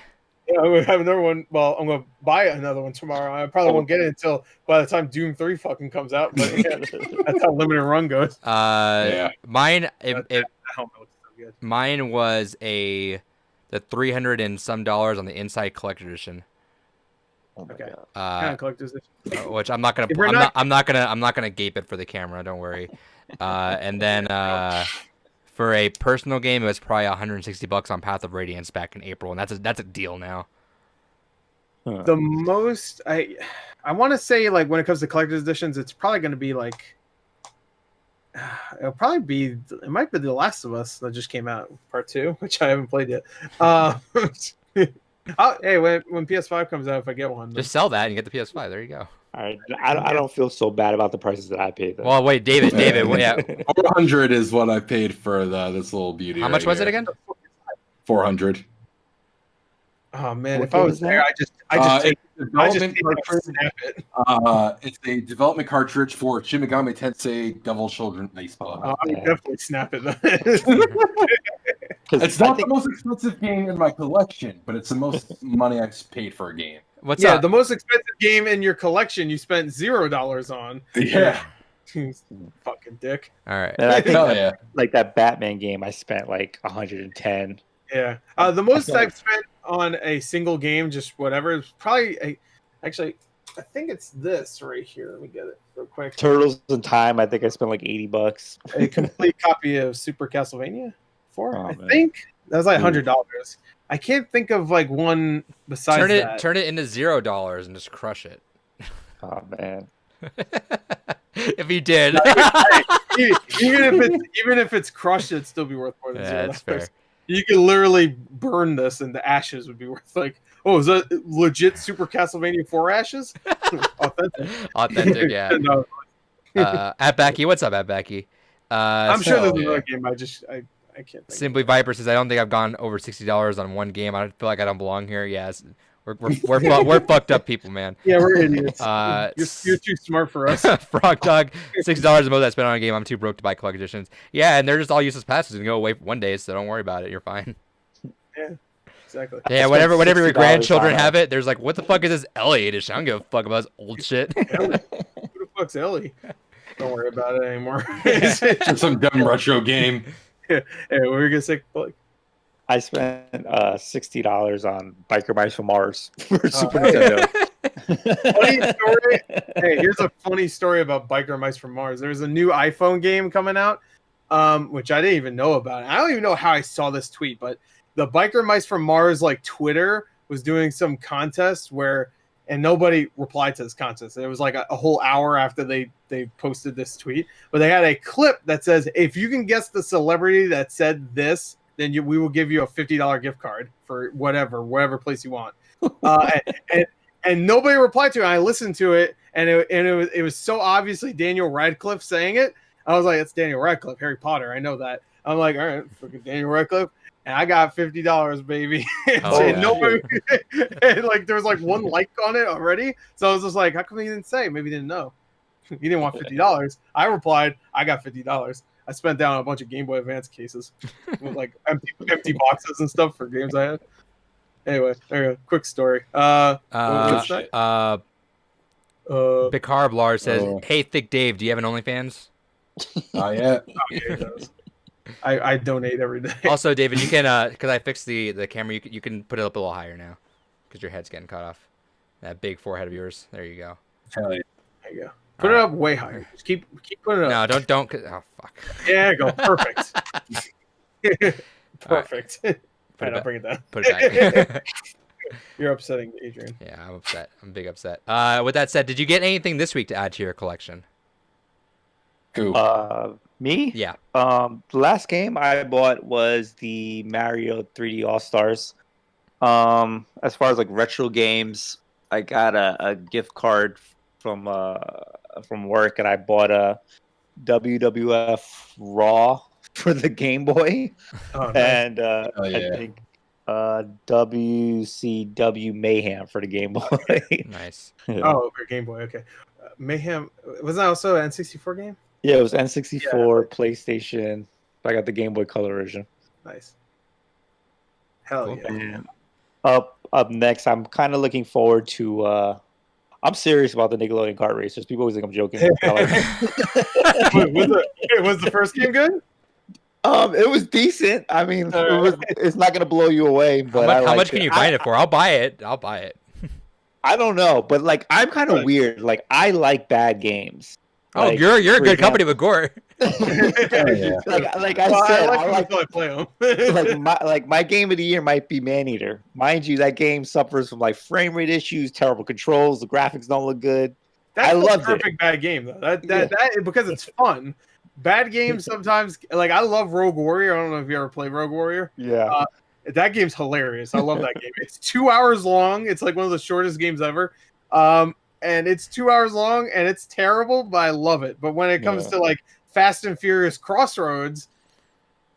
C: Yeah, I'm gonna have another one. Well, I'm gonna buy another one tomorrow. I probably won't get it until by the time Doom 3 fucking comes out. But yeah, that's how limited run goes.
E: Mine.
C: That helmet looks so good.
E: Mine was the $300 and some on the inside collector edition.
D: Oh my
C: Okay.
D: God.
C: Kind of collector's edition.
E: Which I'm not gonna.
C: If we're
E: I'm not gonna gape it for the camera. Don't worry. And then for a personal game, it was probably $160 on Path of Radiance back in April, and that's a deal now.
C: The most I want to say, like when it comes to collector's editions, it's probably going to be like it might be The Last of Us that just came out, part 2, which I haven't played yet. Hey, when PS5 comes out, if I get one,
E: Just sell that and get the PS5. There you go.
D: All right. I don't feel so bad about the prices that I paid. Though.
E: Well, wait, David, yeah.
A: 400 is what I paid for this little beauty.
E: How much was it again?
A: 400.
C: Oh man,
D: What
C: if I was
D: was
C: there,
D: that?
C: I just
A: Development
C: take it and
A: cartridge.
C: snap it.
A: It's a development cartridge for Shin Megami Tensei Devil Children. Nice spell.
C: I would definitely snap it.
A: It's not the most expensive game in my collection, but it's the most money I've paid for a game.
E: What's
C: Yeah,
E: up?
C: the most expensive game in your collection you spent $0 on.
A: Yeah.
C: Fucking dick.
E: All right.
D: And I think
A: Hell
D: that,
A: yeah.
D: like that Batman game, I spent like 110.
C: Yeah. The most
D: feel like-
C: I've spent on a single game, just whatever, is probably actually, I think it's this right here. Let me get it real quick.
D: Turtles in Time, I think I spent like $80.
C: A complete copy of Super Castlevania 4.
D: Oh,
C: I
D: man.
C: think that was like $100. I can't think of like one besides that.
E: Turn it into $0 and just crush it.
D: Oh man.
E: If you did.
C: even if it's crushed, it'd still be worth more than
E: Yeah,
C: $0.
E: that's fair.
C: You could literally burn this, and the ashes would be worth like, oh, is that legit Super Castlevania 4 ashes?
E: Authentic, yeah.
C: No,
E: At Becky, what's up, at Becky?
C: I'm sure there's
A: yeah.
C: another game. I can't think.
E: Simply Viper says, I don't think I've gone over $60 on one game. I feel like I don't belong here. Yes. We're fucked up people, man.
C: Yeah, we're idiots. You're too smart for us.
E: Frog Dog, $6 the most I spent on a game. I'm too broke to buy collector editions. Yeah, and they're just all useless passes and go away for one day, so don't worry about it. You're fine.
C: Yeah, exactly.
E: Yeah, whenever your grandchildren have it, there's like, what the fuck is this LA edition? I don't give a fuck about this old shit.
C: Who the Xbox Ellie. Don't worry about it anymore.
A: Just some dumb retro game.
C: Hey, what were you gonna say, Blake?
D: I spent $60 on Biker Mice from Mars for Super
C: Hey.
D: Nintendo.
C: Funny story. Hey, here's a funny story about Biker Mice from Mars. There's a new iPhone game coming out, which I didn't even know about. I don't even know how I saw this tweet, but the Biker Mice from Mars like Twitter was doing some contest where, and nobody replied to this contest. It was like a whole hour after they posted this tweet, but they had a clip that says, if you can guess the celebrity that said this, then we will give you a $50 gift card for whatever place you want. And nobody replied to it. I listened to it, and it was so obviously Daniel Radcliffe saying it. I was like, it's Daniel Radcliffe, Harry Potter. I know that. I'm like, all right, fucking Daniel Radcliffe. And I got $50, baby. And nobody, and like there was like one like on it already. So I was just like, how come he didn't say? Maybe he didn't know. He didn't want $50. I replied, I got $50. I spent down a bunch of Game Boy Advance cases with like empty boxes and stuff for games I had. Anyway, there you go. Quick story. What's that?
E: Big Carb Lars says, "Hey, Thick Dave, do you have an OnlyFans?"
A: Not yet.
C: Oh, yeah, he does. I donate every day.
E: Also, David, you can because I fixed the camera. You can put it up a little higher now because your head's getting cut off. That big forehead of yours. There you go.
C: There you go. Put it up way higher. Just keep putting it up.
E: No, don't. Oh fuck.
C: Yeah, go. Perfect. Perfect.
E: Put it
C: I'll bring it down.
E: Put it back.
C: You're upsetting me, Adrian.
E: Yeah, I'm upset. I'm big upset. With that said, did you get anything this week to add to your collection?
A: Who?
D: Me?
E: Yeah.
D: The last game I bought was the Mario 3D All Stars. As far as like retro games, I got a gift card from work, and I bought a WWF Raw for the Game Boy,
C: Oh, nice.
D: and
A: yeah.
D: I think WCW Mayhem for the Game Boy.
E: Nice.
D: Yeah.
C: Oh, for Game Boy. Okay. Mayhem. Was that also an N64 game?
D: Yeah, it was N64, PlayStation. I got the Game Boy Color version.
C: Nice. Hell
E: Cool.
C: yeah.
D: And up next, I'm kind of looking forward to. I'm serious about the Nickelodeon kart racers. People always think I'm joking.
C: Was the first game good?
D: It was decent. I mean, it's not gonna blow you away. But
E: How much can you find it for? I'll buy it.
D: I don't know, but like I'm kind of weird. Like I like bad games.
E: Oh,
D: Like,
E: you're a
D: for
E: good company
D: example-
E: with Gore.
D: like I said, I like
C: until I play them.
D: my game of the year might be Maneater. Mind you, that game suffers from like frame rate issues, terrible controls, the graphics don't look good.
C: That's
D: I
C: the
D: loved it.
C: perfect bad game though. That because it's fun. Bad games sometimes, like I love Rogue Warrior. I don't know if you ever played Rogue Warrior.
D: Yeah.
C: That game's hilarious. I love that game. It's 2 hours long. It's like one of the shortest games ever. And it's 2 hours long, and it's terrible, but I love it. But when it comes to like Fast and Furious Crossroads,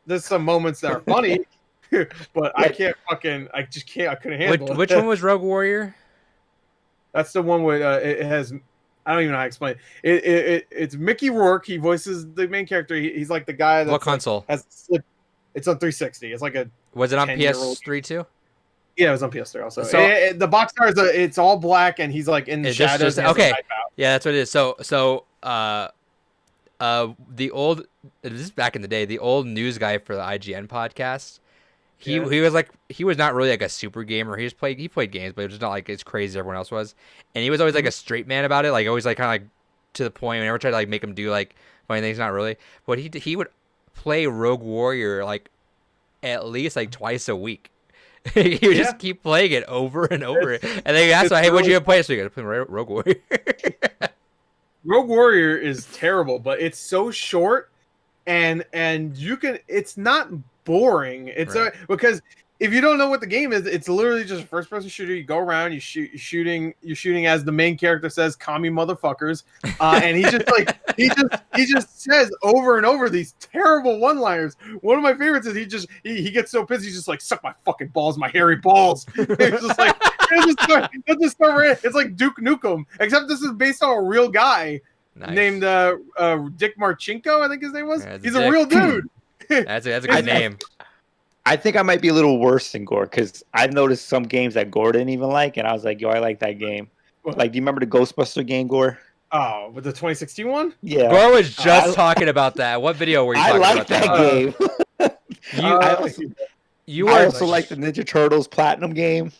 C: there's some moments that are funny, but I just can't. I couldn't handle it.
E: Which one was Rogue Warrior?
C: That's the one with it has. I don't even know how to explain it. It's Mickey Rourke. He voices the main character. He's like the guy that
E: What console?
C: has slip. It's on 360. It's like a
E: Was it on
C: 10-year-old.
E: PS3 too?
C: Yeah, it was on PS3 also.
E: So-
C: The box art it's all black, and he's like in the
E: It's just-
C: shadows. and has a
E: okay.
C: knife out.
E: Yeah, that's what it is. The old, this is back in the day, the old news guy for the IGN podcast. He was not really like a super gamer. He played games, but it was not like as crazy as everyone else was. And he was always like a straight man about it, like always like kind of like to the point. We never tried to like make him do like funny things. Not really, but he would play Rogue Warrior like at least like twice a week. He would just keep playing it over and over. And then you ask him, "Hey, what'd you play this week?" I play Rogue Warrior.
C: Rogue Warrior is terrible, but it's so short, and you can. It's not boring. It's
E: Right.
C: Because if you don't know what the game is, it's literally just a first-person shooter. You go around, you're shooting as the main character says, "Commie motherfuckers," and he just like he just says over and over these terrible one-liners. One of my favorites is he gets so pissed, he's just like, "Suck my fucking balls, my hairy balls." It's just like it's like Duke Nukem, except this is based on a real guy named Dick Marchenko, I think his name was.
E: Yeah,
C: He's a real dude.
E: That's a good name.
D: I think I might be a little worse than Gore because I've noticed some games that Gore didn't even like, and I was like, "Yo, I like that game." Like, do you remember the Ghostbuster game, Gore?
C: Oh, with the 2016 one?
D: Yeah,
E: Gore was just
D: I-
E: talking about that. What video were you
D: I
E: talking
D: like
E: about?
D: that game.
E: You,
D: I
C: Uh,
D: also,
E: you
D: I
E: were
D: also like the Ninja Turtles Platinum game.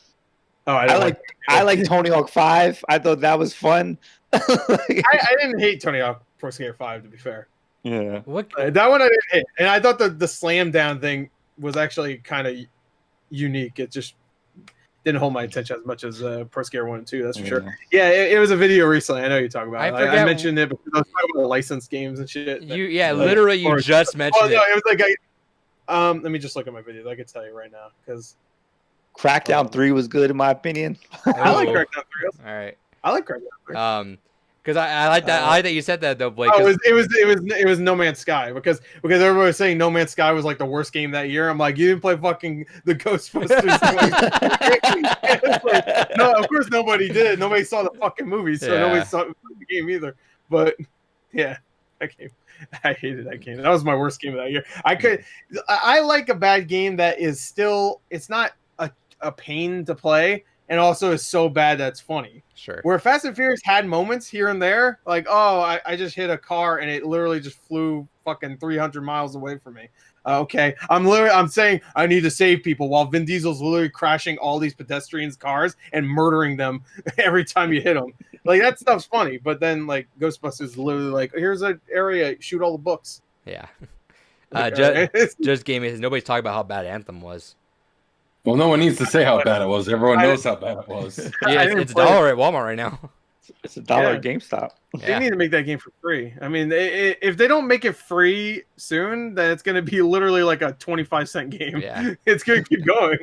C: Oh, I
D: I
C: didn't
D: like I like Tony Hawk 5. I thought that was fun.
C: I didn't hate Tony Hawk Pro Skater 5, to be fair.
D: Yeah.
E: what?
C: That one I didn't hate. And I thought the slam down thing was actually kind of unique. It just didn't hold my attention as much as Pro Skater 1 and 2, that's for sure. Yeah, it was a video recently. I know you're talking about
E: I
C: it.
E: forget-
C: I mentioned it because I was talking about licensed games and shit.
E: Literally, you
C: or-
E: just
C: Oh,
E: mentioned
C: no,
E: it.
C: it was like let me just look at my videos. I can tell you right now because
D: Crackdown 3 was good in my opinion.
C: I like
E: Oh.
C: Crackdown 3.
E: All right.
C: I like Crackdown 3.
E: Because I like that. I like that you said that though, Blake.
C: Oh,
E: 'cause-
C: it was No Man's Sky because everybody was saying No Man's Sky was like the worst game that year. I'm like, you didn't play fucking the Ghostbusters. It's like, no, of course nobody did. Nobody saw the fucking movie, so
E: Yeah.
C: nobody saw the game either. But yeah, that game, I hated that game. That was my worst game of that year. I like a bad game that is still, it's not a pain to play, and also is so bad that it's funny.
E: Sure.
C: Where Fast and Furious had moments here and there, like, oh, I just hit a car and it literally just flew fucking 300 miles away from me. Okay, I'm saying I need to save people while Vin Diesel's literally crashing all these pedestrians' cars and murdering them every time you hit them. Like, that stuff's funny, but then like Ghostbusters literally like, here's an area, shoot all the books.
E: Yeah.
C: Like,
E: Just game is nobody's talking about how bad Anthem was.
A: Well, no one needs to say how bad it was. Everyone knows how bad it was.
E: Yeah,
C: didn't
E: it's
C: play
E: $1 at Walmart right now.
D: It's $1 at
C: Yeah.
D: GameStop.
C: They
E: Yeah.
C: need to make that game for free. I mean, if they don't make it free soon, then it's going to be literally like a 25-cent game.
E: Yeah.
C: It's going to keep going.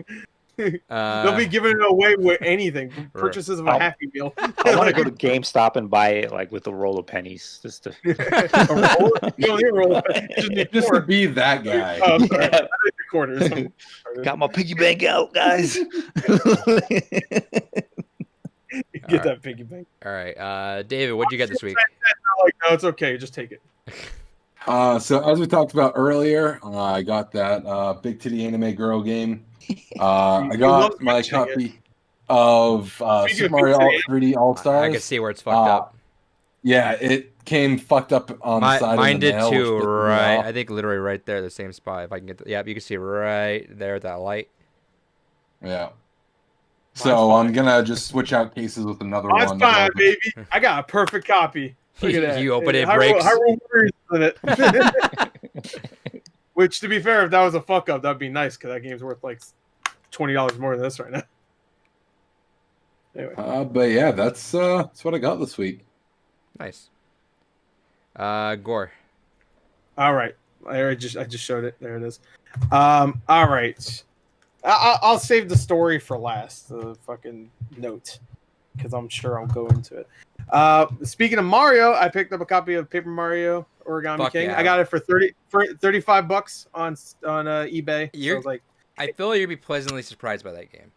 C: They'll be giving it away with anything. Purchases of a Happy Meal.
D: I want to go to GameStop and buy it like with a roll of pennies, just to.
C: A roll? You don't need a roll. You just need
A: Just to
C: four.
A: be that guy.
C: Oh, I'm sorry.
D: Yeah.
C: I need quarters.
D: Got my piggy bank out, guys.
C: Get that piggy bank.
E: All right. David, what'd you get this week?
C: I'm like, no, it's okay. Just take it.
A: So as we talked about earlier, I got that Big Titty Anime Girl game. I
C: He
A: got
C: loves
A: my
C: mentioning
A: copy of
C: Speaking
A: Super
C: of
A: Mario
C: Big Titty
A: 3D All
E: I
A: Stars.
E: can see where it's fucked up.
A: Yeah, it came fucked up on the side
E: Mine
A: of the
E: did
A: mail,
E: too,
A: which pissed me
E: right?
A: off.
E: I think literally right there, the same spot. If I can get, yeah, you can see right there at that light.
A: Yeah. So I'm gonna just switch out cases with another
C: That's
A: one.
C: fine, baby. I got a perfect copy. Look at that.
E: You open it, it
C: Hyrule-
E: breaks.
C: Hyrule Warriors in it. Which, to be fair, if that was a fuck up, that'd be nice because that game's worth like $20 more than this right now. Anyway,
A: But yeah, that's what I got this week.
E: Nice. Gore.
C: all right. I just showed it. There it is. All right. I'll save the story for last. The fucking note, because I'm sure I'll go into it. Speaking of Mario, I picked up a copy of Paper Mario Origami
E: Fuck
C: King.
E: yeah.
C: I got it for $35 on eBay. So I was like,
E: I feel like you'd be pleasantly surprised by that game.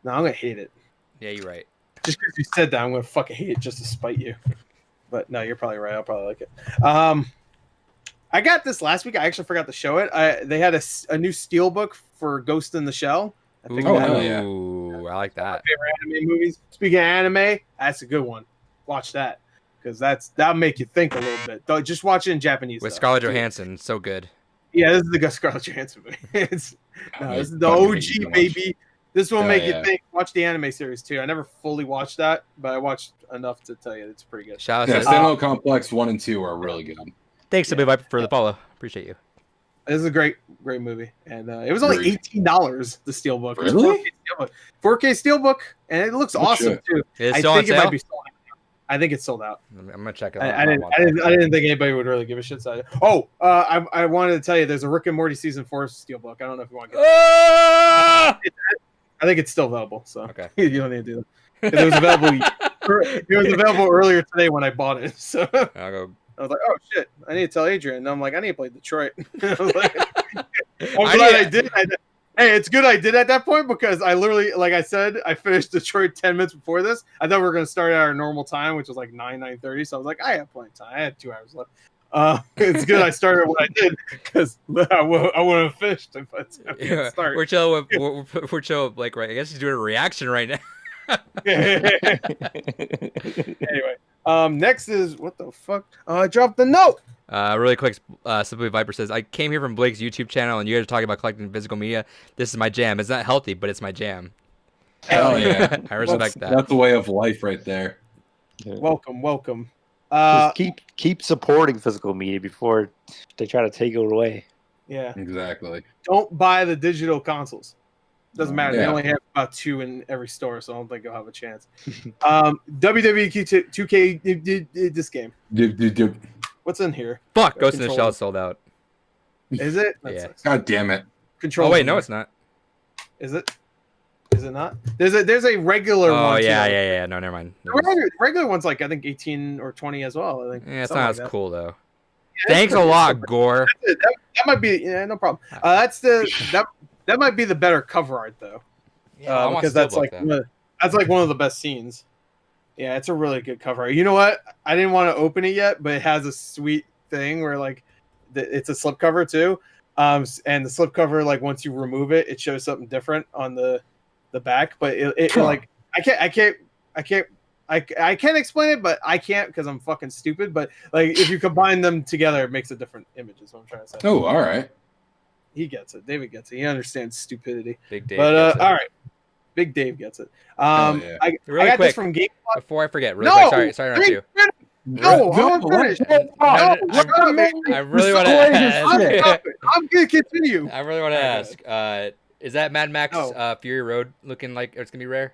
C: no, I'm gonna hate it.
E: Yeah, you're right.
C: Just because you said that, I'm gonna fucking hate it just to spite you. But no, you're probably right. I'll probably like it. I got this last week. I actually forgot to show it. They had a new steelbook for Ghost in the Shell. I think
A: Oh,
C: that
A: hell
C: was
A: yeah.
E: Ooh, I like
C: one of
E: that.
C: my favorite anime movies. Speaking of anime, that's a good one. Watch that because that'll make you think a little bit. Don't just watch it in Japanese.
E: With
C: though.
E: Scarlett Johansson, so good.
C: Yeah, this is the Scarlett Johansson movie. This is the
A: Fucking
C: OG
A: hate you so much.
C: baby. This will
A: Hell
C: make
A: yeah.
C: you think. Watch the anime series too. I never fully watched that, but I watched enough to tell you it's pretty good.
E: Shout
A: Yeah,
E: out to
A: Standalone Complex 1 and 2 are really good.
E: thanks to Big Viper for the follow. Appreciate you.
C: This is a great movie, and it was only
A: Agreed.
C: $18. The steelbook, It was
A: Really?
C: 4K steelbook, and it looks
A: Good
C: awesome
A: shit.
C: too.
E: Is it
C: I
E: still on
C: think it
E: sale?
C: might be sold out. I think it's sold out.
E: I'm gonna check it out.
C: I didn't think anybody would really give a shit. I wanted to tell you there's a Rick and Morty season 4 steelbook. I don't know if you want to get
E: Ah!
C: I think it's still available, so
E: Okay.
C: you don't need to do that. It was available. It was available earlier today when I bought it. So
E: I'll go.
C: I was like, "Oh shit!" I need to tell Adrian. And I'm like, "I need to play Detroit." I was like, I'm
E: I
C: glad
E: need-
C: I did. Hey, it's good I did at that point because I literally, like I said, I finished Detroit 10 minutes before this. I thought we were going to start at our normal time, which was like 9:30. So I was like, I have plenty of time. I had 2 hours left. It's good I started what I did because I would have finished it by the time we
E: Yeah,
C: start.
E: we're chill with we're chill with Blake, right? I guess he's doing a reaction right now.
C: Anyway, Next is what the fuck? I dropped the note.
E: Really quick, Simply Viper says, I came here from Blake's YouTube channel, and you guys are talking about collecting physical media. This is my jam. It's not healthy, but it's my jam.
A: Hell yeah.
E: I respect that.
A: That's the way of life right there.
C: Welcome.
D: Just keep supporting physical media before they try to take it away.
C: Yeah.
A: Exactly.
C: Don't buy the digital consoles. Doesn't matter. They
A: Yeah.
C: only have about 2 in every store, so I don't think you'll have a chance. WWE 2K, this game. What's in here?
E: Fuck, Ghost in the
C: Controller.
E: Shell sold out.
C: Is it? That
E: Yeah.
C: sucks.
A: God damn it.
C: Control.
E: Oh wait, no, it's not.
C: Is it? Is it not? There's a regular
E: Oh
C: one.
E: yeah. No, never mind.
C: The regular one's like I think 18 or 20 as well. I think.
E: Yeah, it's
C: Something
E: not
C: like
E: as
C: that.
E: cool though.
C: Yeah,
E: Thanks a
C: it's
E: lot,
C: pretty-
E: Gore.
C: That might be no problem. That might be the better cover art though.
E: Yeah, I want
C: Because that's
E: Steelbook,
C: like
E: though.
C: that's like one of the best scenes. Yeah, it's a really good cover art. You know what? I didn't want to open it yet, but it has a sweet thing where like it's a slipcover too. And the slipcover, like once you remove it, it shows something different on the back. But it like I can't explain it, but I can't because I'm fucking stupid. But like if you combine them together, it makes a different image. Is what I'm trying to say.
A: Oh, all right.
C: He gets it. David gets it. He understands stupidity.
E: Big Dave.
C: But
E: gets it.
C: all right, Big Dave gets it.
A: Hell yeah.
C: I
E: Really
C: got
E: quick.
C: this from Game.
E: Before I forget, really
C: No,
E: quick. Sorry to interrupt you.
C: No, I'm
A: what?
C: finished.
E: No,
C: No,
E: I really want to
C: I'm
E: ask.
C: gonna continue.
E: I really want to ask. Is that Mad Max
C: No.
E: Fury Road looking like it's gonna be rare?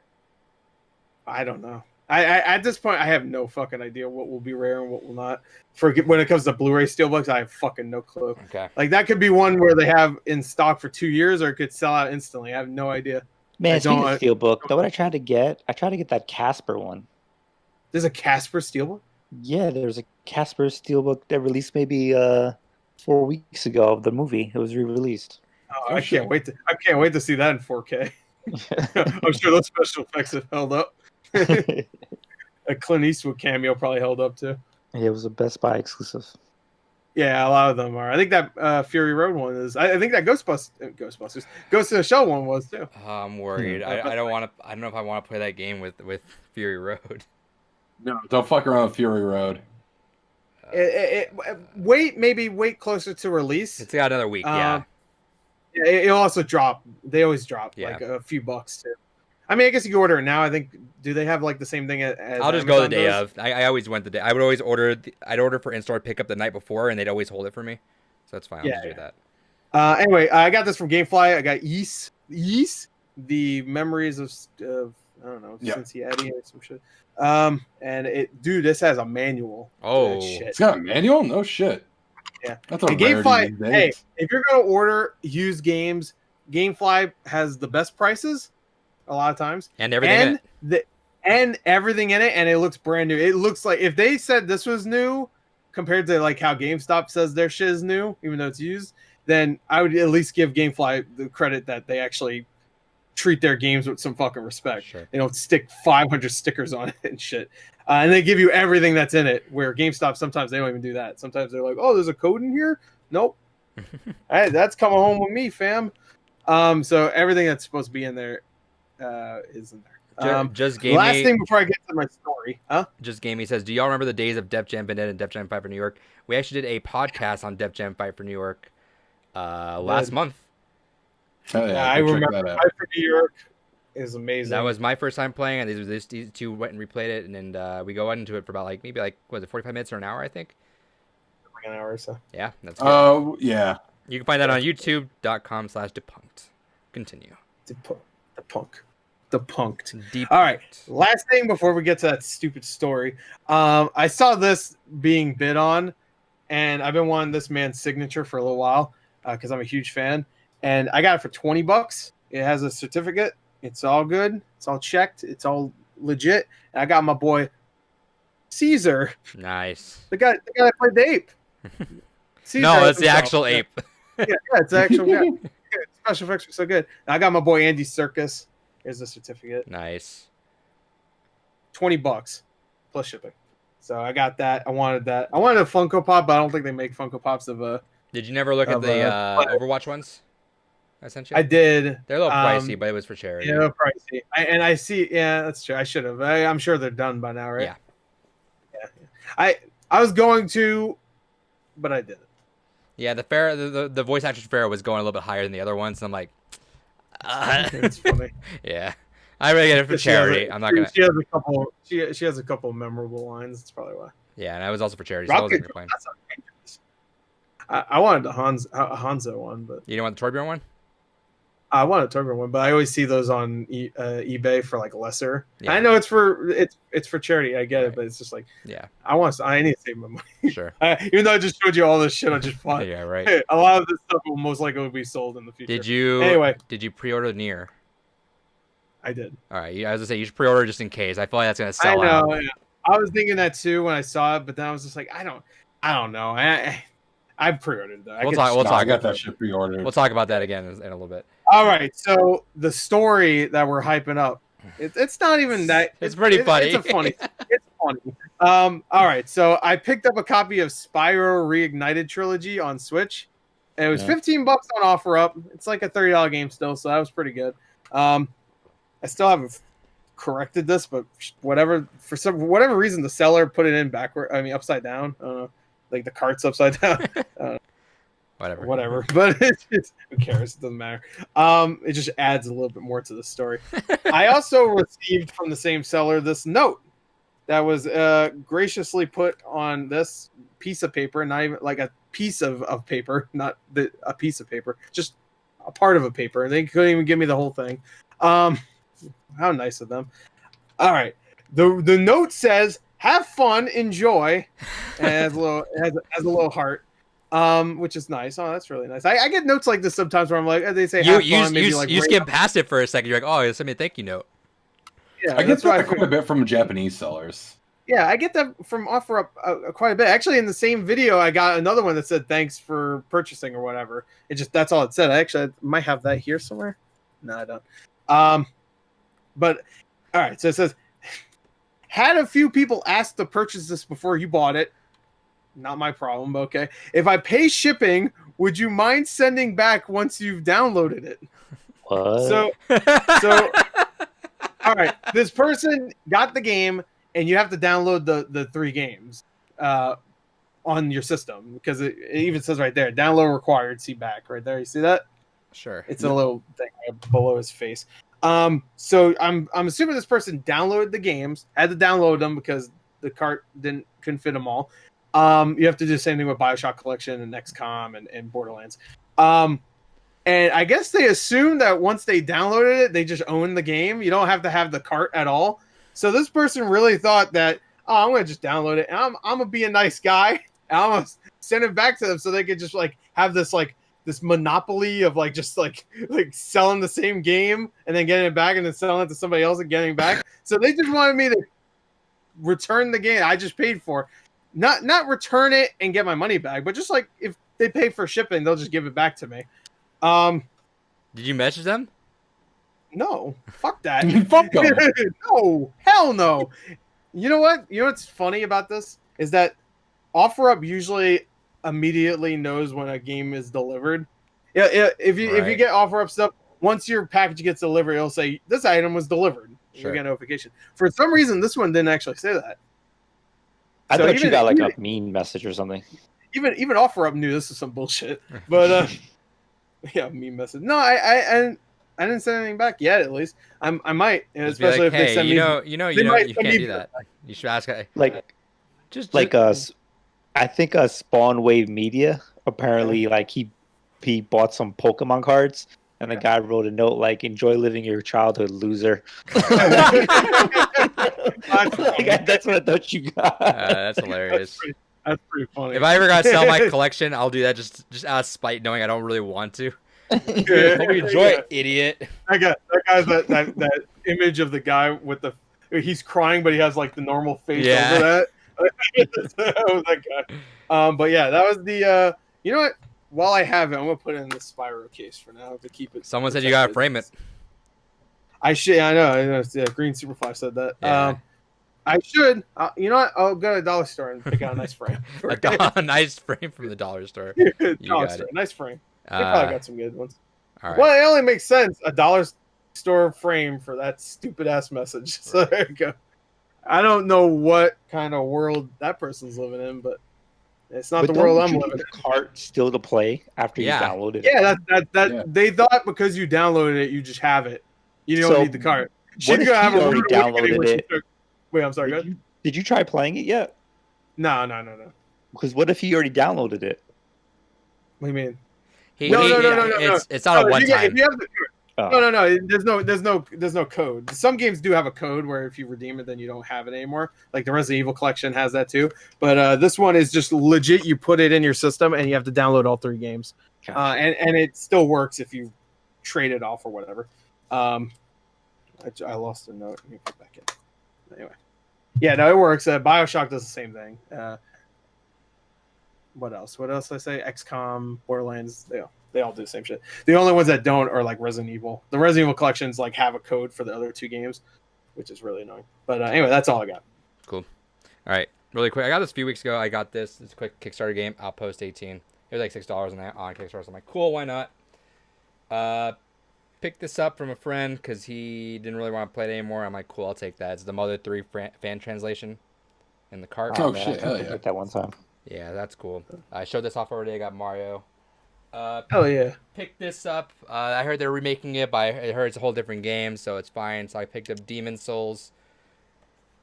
C: I don't know. I at this point I have no fucking idea what will be rare and what will not. For when it comes to Blu-ray steelbooks, I have fucking no clue.
E: Okay.
C: Like that could be one where they have in stock for 2 years, or it could sell out instantly. I have no idea.
D: Man,
C: I
D: speaking
C: don't-
D: of steelbook, though, what I tried to get that Casper one.
C: There's a Casper steelbook.
D: Yeah, there's a Casper steelbook that released maybe 4 weeks ago of the movie. It was re-released.
C: Oh, I can't wait to see that in 4K. I'm sure those special effects have held up. A Clint Eastwood cameo probably held up too.
D: It was a Best Buy exclusive.
C: Yeah, a lot of them are. I think that Fury Road one is. I think that Ghostbusters, Ghost in the Shell one was too.
E: I'm worried. I don't want to. I don't know if I want to play that game with Fury Road.
A: No, don't fuck around with Fury Road.
C: Wait closer to release.
E: It's got another week. Yeah.
C: It'll also drop. They always drop
E: Yeah.
C: like a few bucks too. I mean, I guess you can order it now. I think. Do they have like the same thing as?
E: I'll just go the
C: Amazon
E: day
C: does?
E: of. I always went the day. I would always order. I'd order for in-store pickup the night before, and they'd always hold it for me. So that's fine. I'll
C: Yeah,
E: just do
C: yeah.
E: that.
C: Anyway, I got this from GameFly. I got East, the memories of I don't know,
A: Yeah.
C: Cincinnati or some shit. And this has a manual. to that
E: Oh.
C: shit.
A: It's got a manual? No shit.
C: Yeah.
A: That's a
C: And
A: rarity
C: GameFly,
A: these days.
C: hey, if you're gonna order used games, GameFly has the best prices a lot of times,
E: And everything in it.
C: and everything in it, and it looks brand new. It looks like if they said this was new compared to like how GameStop says their shit is new, even though it's used, then I would at least give GameFly the credit that they actually treat their games with some fucking respect.
E: Sure.
C: They don't stick 500 stickers on it and shit. And they give you everything that's in it, where GameStop, sometimes they don't even do that. Sometimes they're like, oh, there's a code in here? Nope. Hey, that's coming home with me, fam. So everything that's supposed to be in there is in there.
E: Just
C: Last
E: Gamey.
C: thing before I get to my story. Huh?
E: Just Gamey says, do y'all remember the days of Def Jam Bandit and Def Jam Fight for New York? We actually did a podcast on Def Jam Fight for New York last month.
A: Hell
C: Yeah, I
A: go check
C: remember
A: that out.
C: Fight for New York is amazing.
E: That was my first time playing, and these two went and replayed it, and then we go into it for about maybe 45 minutes or an hour, I think.
C: like an hour or so.
E: Yeah, that's good.
A: Oh, yeah.
E: You can find that on youtube.com/depunked. Continue.
C: The punked.
E: Deep.
C: All right. Last thing before we get to that stupid story. I saw this being bid on, and I've been wanting this man's signature for a little while because I'm a huge fan. And I got it for $20. It has a certificate. It's all good. It's all checked. It's all legit. And I got my boy Caesar,
E: Nice.
C: the guy that played the ape. Caesar
E: No, it's the
C: himself.
E: actual ape.
C: Yeah, it's the actual guy. Yeah, special effects are so good. And I got my boy Andy Serkis. Here's the certificate.
E: Nice.
C: $20 plus shipping. So I got that. I wanted that. I wanted a Funko Pop, but I don't think they make Funko Pops of a.
E: Did you never look at
C: Of,
E: the
C: what?
E: Overwatch ones? I sent you.
C: I did.
E: They're a little pricey, but it was for charity.
C: Yeah, pricey. I see. Yeah, that's true. I should have. I'm sure they're done by now, right?
E: Yeah.
C: Yeah. I was going to, but I didn't.
E: Yeah, the voice actress for Farrah was going a little bit higher than the other ones, and I'm like,
C: It's funny.
E: yeah, I really get it for charity. I'm not gonna.
C: She has a couple. She has a couple memorable lines. That's probably why.
E: Yeah, and I was also for charity. So I wasn't gonna complain.
C: I wanted the Hanzo one, but
E: You don't want the Torbjorn one?
C: I want a Torbjorn one, but I always see those on eBay for like lesser.
E: Yeah.
C: I know it's for charity. I get it, but it's just like
E: Yeah,
C: I need to save my money.
E: sure.
C: Even though I just showed you all this shit I just bought.
E: Yeah, right.
C: A lot of this stuff will most likely be sold in the future.
B: Did you
E: pre-order NieR?
C: I did.
E: All right, I was gonna say you should pre-order just in case. I feel like that's gonna
C: I
E: sell
C: know.
E: out.
C: Yeah. I was thinking that too when I saw it, but then I was just like, I don't know. I pre-ordered that.
A: I got that shit pre-ordered.
E: We'll talk about that again in a little bit.
C: All right, so the story that we're hyping up, it's not even that.
E: It's pretty funny.
C: It's funny. All right, so I picked up a copy of Spyro Reignited Trilogy on Switch. And it was $15 on OfferUp. It's like a $30 game still, so that was pretty good. I still haven't corrected this, but whatever whatever reason the seller put it in backward. I mean, upside down. I don't know, like the cart's upside down. Whatever. But it's who cares? It doesn't matter. It just adds a little bit more to the story. I also received from the same seller this note that was graciously put on this piece of paper, not even like a piece of paper, not a piece of paper, just a part of a paper. And they couldn't even give me the whole thing. How nice of them. All right. The note says, "Have fun, enjoy," and it has a little heart. Which is nice. Oh, that's really nice. I get notes like this sometimes where I'm like, they say have fun, maybe like
E: you skim past it for a second. You're like, oh, send me a thank you note.
C: Yeah,
A: I get that quite a bit from Japanese sellers.
C: Yeah, I get that from OfferUp quite a bit. Actually, in the same video, I got another one that said thanks for purchasing or whatever. That's all it said. I might have that here somewhere. No, I don't. But all right, so it says, had a few people ask to purchase this before you bought it. Not my problem, but okay. If I pay shipping, would you mind sending back once you've downloaded it?
D: What?
C: So, all right. This person got the game, and you have to download the 3 games on your system because it even says right there, download required. See back right there. You see that?
E: Sure.
C: It's a little thing right below his face. So I'm assuming this person downloaded the games, had to download them because the cart couldn't fit them all. You have to do the same thing with BioShock Collection and XCOM and Borderlands. And I guess they assume that once they downloaded it, they just own the game. You don't have to have the cart at all. So this person really thought that, I'm going to just download it. And I'm going to be a nice guy. And I'm going to send it back to them so they could just like have this monopoly of like just like selling the same game and then getting it back and then selling it to somebody else and getting it back. So they just wanted me to return the game I just paid for. Not return it and get my money back, but just like if they pay for shipping, they'll just give it back to me.
E: Did you message them?
C: No, fuck that.
A: Fuck them.
C: No, hell no. You know what? You know what's funny about this is that OfferUp usually immediately knows when a game is delivered. Yeah, if you get OfferUp stuff, once your package gets delivered, it'll say this item was delivered. Sure. You get a notification. For some reason, this one didn't actually say that.
D: I thought you got like a mean message or something.
C: Even OfferUp knew this is some bullshit. But yeah, mean message. No, I didn't send anything back yet. At least I might, especially if they send me.
E: You can't do that. You should ask.
D: I think Spawn Wave Media apparently like he bought some Pokemon cards. And the guy wrote a note like, "Enjoy living your childhood, loser." That's what I thought you got.
E: That's hilarious.
C: That's pretty funny.
E: If I ever got to sell my collection, I'll do that just out of spite, knowing I don't really want to. Hope you enjoy it, idiot.
C: That guy's that image of the guy with he's crying, but he has like the normal face over that. That was that guy. But yeah, that was the. You know what? While I have it, I'm gonna put it in the Spyro case for now to keep it.
E: Someone said you gotta frame it.
C: I should. I know. Yeah, Green Superfly said that. Yeah. I should. You know what? I'll go to the dollar store and pick out a nice frame.
E: A nice frame from the dollar store. You got it.
C: Nice frame. They probably got some good ones.
E: All right.
C: Well, it only makes sense. A dollar store frame for that stupid ass message. So there you go. I don't know what kind of world that person's living in, but it's not
D: But
C: the world
D: don't
C: I'm
D: you
C: living
D: need
C: in.
D: the cart still to play after you
E: Yeah.
D: downloaded it?
C: Yeah, that
A: Yeah.
C: they thought because you downloaded it, you just have it. You don't
D: So,
C: need the cart.
D: What
C: She's
D: if
C: gonna have
D: he
C: a
D: already
C: rude awakening
D: downloaded
C: when she
D: it?
C: took. Wait, I'm sorry. Go ahead.
D: Did you try playing it yet?
C: No.
D: Because what if he already downloaded it?
C: What do you mean?
E: He,
C: No.
E: It's not a one
C: If
E: time.
C: you have the,
D: Oh.
C: no. There's no code. Some games do have a code where if you redeem it, then you don't have it anymore. Like the Resident Evil collection has that too. But this one is just legit. You put it in your system and you have to download all 3 games.
D: Gosh.
C: And it still works if you trade it off or whatever. I lost a note. Let me put it back in. Anyway, yeah, no, it works. BioShock does the same thing. What else? What else did I say? XCOM, Borderlands. They all do the same shit. The only ones that don't are like Resident Evil. The Resident Evil collections like have a code for the other 2 games, which is really annoying. But anyway, that's all I got.
E: Cool. All right, really quick. I got this a few weeks ago. I got this. It's a quick Kickstarter game. Outpost 18. It was like $6 on Kickstarter. So I'm like, cool, why not? Picked this up from a friend because he didn't really want to play it anymore. I'm like, cool, I'll take that. It's the Mother 3 fan translation in the cart.
A: Oh,
D: man,
A: shit,
D: I
A: hell
D: couldn't
A: yeah.
D: get that one time.
E: Yeah, that's cool. I showed this off already. I got Mario.
C: Hell yeah.
E: Picked this up. I heard they're remaking it, but I heard it's a whole different game, so it's fine. So I picked up Demon Souls.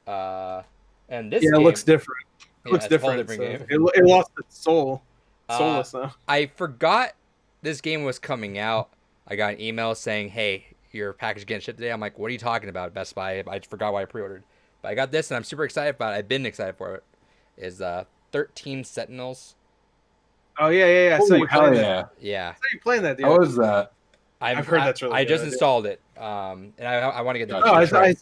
E: And this
C: Yeah,
E: game,
C: it looks different. It
E: yeah,
C: looks
E: it's a whole
C: different.
E: different
C: So
E: game.
C: it lost its soul. Soulless now.
E: I forgot this game was coming out. I got an email saying, "Hey, your package getting shipped today." I'm like, "What are you talking about, Best Buy?" I forgot why I pre-ordered, but I got this and I'm super excited about it. I've been excited for it. Is 13 Sentinels.
C: Oh yeah. I saw
A: Oh,
C: you
A: hell
C: playing that.
A: yeah.
E: Yeah,
C: I saw you playing that, dude.
A: How is that?
C: I've heard that's really
E: I
C: good.
E: just installed it. And I want to get the
A: Gotcha.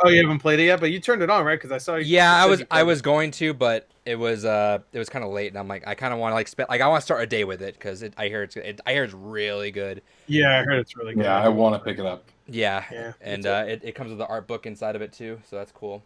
C: you haven't played it yet, but you turned it on, right? Because I saw you.
E: Yeah,
C: you said you
E: I
C: played
E: was going to, but it was kind of late, and I'm like, I kind of want to spend I want to start a day with it because I hear it's really good.
C: it. Yeah, I heard it's really good.
A: Yeah, I want to pick it up.
E: Yeah,
C: Yeah,
E: and
C: me too.
E: it comes with the art book inside of it too, so that's cool.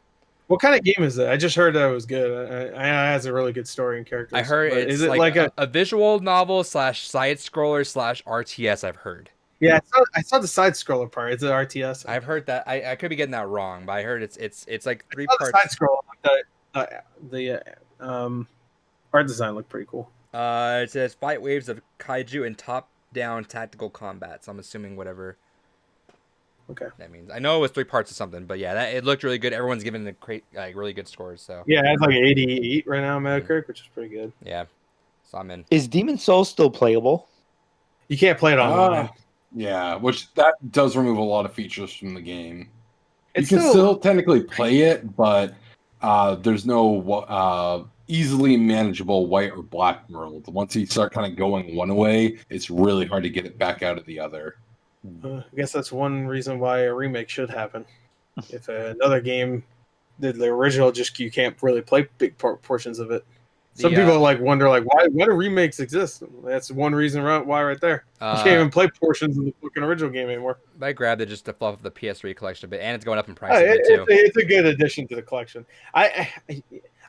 C: What kind of game is it? I just heard that it was good. It has a really good story and characters.
E: I heard
C: but
E: it's
C: is it like
E: a visual novel / side scroller / RTS. I've heard.
C: Yeah, I saw the side scroller part. It's an RTS.
E: I've heard that. I could be getting that wrong, but I heard it's like 3
C: I saw
E: parts.
C: the side scroll. The art design looked pretty cool.
E: It says fight waves of kaiju and top-down tactical combat. So I'm assuming whatever
C: Okay.
E: that means. I know it was 3 parts of something, but yeah, it looked really good. Everyone's giving it really good scores. So
C: Yeah, it has like 88 right now on Metacritic, which is pretty good.
E: yeah, so I'm in.
D: Is Demon Souls still playable?
C: You can't play it online.
A: Yeah, which that does remove a lot of features from the game.
C: It's
A: you can still technically play it, but there's no easily manageable white or black world. Once you start kind of going one way, it's really hard to get it back out of the other.
C: I guess that's one reason why a remake should happen. If another game did the original, just you can't really play big portions of it. Some people wonder why do remakes exist? That's one reason why right there. You can't even play portions of the fucking original game anymore.
E: I grabbed it just to fluff the PS3 collection a bit, and it's going up in price a bit too.
C: It's a good addition to the collection. I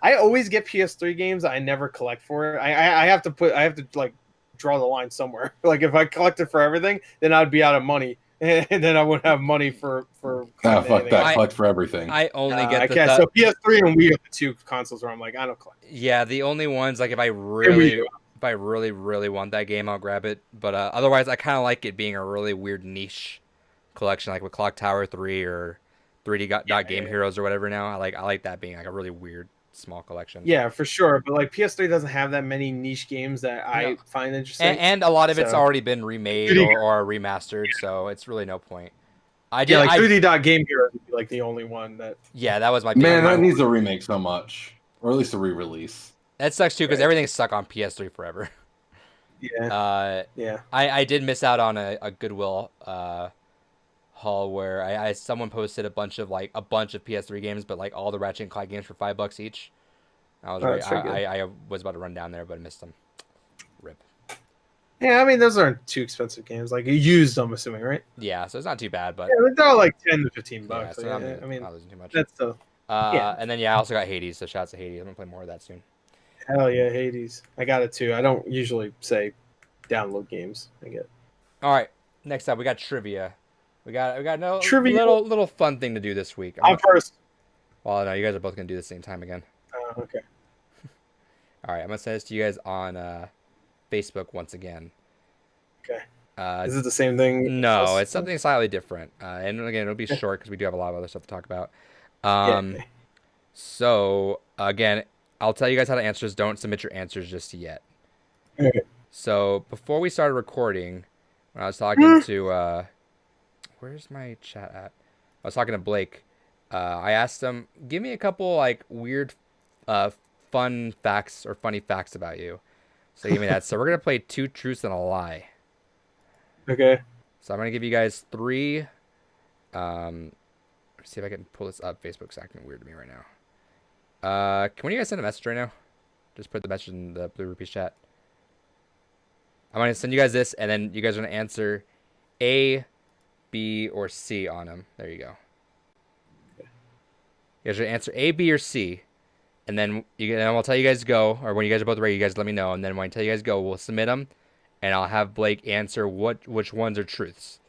C: always get PS3 games I never collect for it. I have to like draw the line somewhere. Like if I collected for everything, then I'd be out of money, and then I wouldn't have money for.
A: Fuck that! Collect for everything.
E: I only
C: I
E: get
C: can't. So PS3 and Wii are the 2 consoles where I'm like, I don't collect.
E: Yeah, the only ones like if I really want that game, I'll grab it. But otherwise, I kind of like it being a really weird niche collection, like with Clock Tower 3 or 3D Game Heroes or whatever. Now I like that being like a really weird small collection.
C: Yeah, for sure. But like PS3 doesn't have that many niche games that I find interesting,
E: and a lot of it's already been remade or remastered, so it's really no point.
C: 3D Game Heroes would be like the only one that.
E: Yeah, that was my
A: man. That needs a remake so much, or at least a re-release.
E: That sucks too because everything's stuck on PS3 forever.
C: Yeah.
E: I did miss out on a Goodwill haul where someone posted a bunch of PS3 games, but like all the Ratchet and Clank games for $5 each. I was about to run down there, but I missed them. Rip.
C: Yeah, I mean those aren't too expensive games. Like used, I'm assuming, right?
E: Yeah, so it's not too bad, but
C: they're all like $10 to $15.
E: yeah, so
C: I mean,
E: not losing too much.
C: that's still.
E: And then I also got Hades, so shouts to Hades. I'm gonna play more of that soon.
C: Hell yeah, Hades. I got it too. I don't usually say download games. I get.
E: All right, next up we got trivia. We got no
C: Trivia.
E: little fun thing to do this week.
C: I'm first.
E: Well, no, you guys are both gonna do the same time again.
C: Okay.
E: All right, I'm gonna send this to you guys on Facebook once again.
C: Okay.
E: Uh,
C: Is it the same thing?
E: no,
C: else?
E: it's something slightly different. And again, it'll be short because we do have a lot of other stuff to talk about.
C: Yeah.
E: So again, I'll tell you guys how to answer this. Don't submit your answers just yet.
C: Okay.
E: So before we started recording, when I was talking to where's my chat at? I was talking to Blake. I asked him, give me a couple like weird, fun facts or funny facts about you. So give me that. So we're gonna play 2 truths and a lie.
C: Okay.
E: So I'm gonna give you guys 3. Let's see if I can pull this up. Facebook's acting weird to me right now. Can you guys send a message right now? Just put the message in the Blue Rupees chat. I'm gonna send you guys this, and then you guys are gonna answer A, B, or C on them. There you go. You guys are gonna answer A, B, or C, and then I'll tell you guys go, or when you guys are both ready, you guys let me know, and then when I tell you guys go, we'll submit them, and I'll have Blake answer which ones are truths.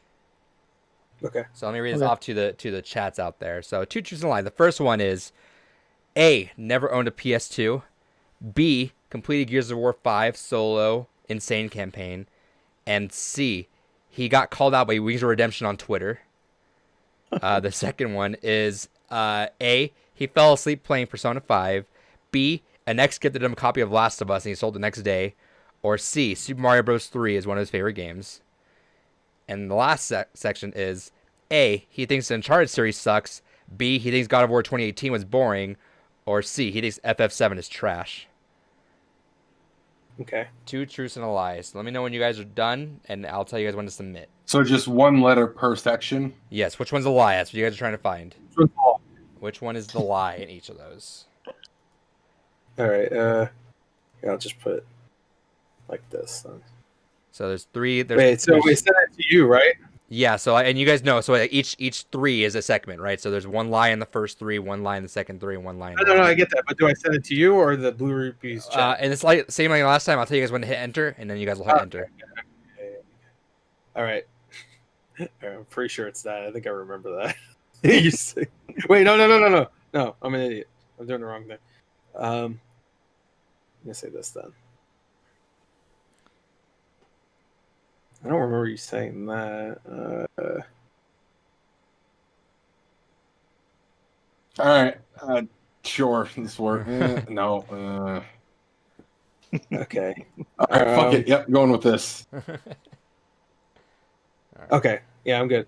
C: Okay.
E: So let me read this off to the chats out there. So 2 truths and a lie. The first one is A, never owned a PS2. B, completed Gears of War 5 solo insane campaign. And C, he got called out by Wings of Redemption on Twitter. The second one is A, he fell asleep playing Persona 5. B, an ex gifted him a copy of Last of Us and he sold the next day. Or C, Super Mario Bros. 3 is one of his favorite games. And the last section is A, he thinks the Uncharted series sucks. B, he thinks God of War 2018 was boring. Or C, he thinks FF7 is trash.
C: Okay.
E: 2 truths and a lie. So let me know when you guys are done, and I'll tell you guys when to submit.
A: So just one letter per section.
E: Yes, which one's a lie? That's what you guys are trying to find.
C: All
E: Which one is the lie in each of those?
C: right. Yeah, I'll just put it like this. Then.
E: So there's 3.
C: Wait. So we sent it to you, right?
E: Yeah. So and you guys know. So each 3 is a segment, right? So there's 1 lie in the first 3, 1 lie in the second 3, and 1 lie in the
C: No, I get that. But do I send it to you or the Blue Rupees chat?
E: and it's like same like last time. I'll tell you guys when to hit enter, and then you guys will hit enter.
C: Okay. All right. I'm pretty sure it's that. I think I remember that. Wait, no. No, I'm an idiot. I'm doing the wrong thing. I'm gonna say this then. I don't remember you saying that.
A: All right. Sure. This work. No.
C: Okay.
A: All right. Fuck it. Yep. Going with this.
C: Okay. Yeah, I'm good.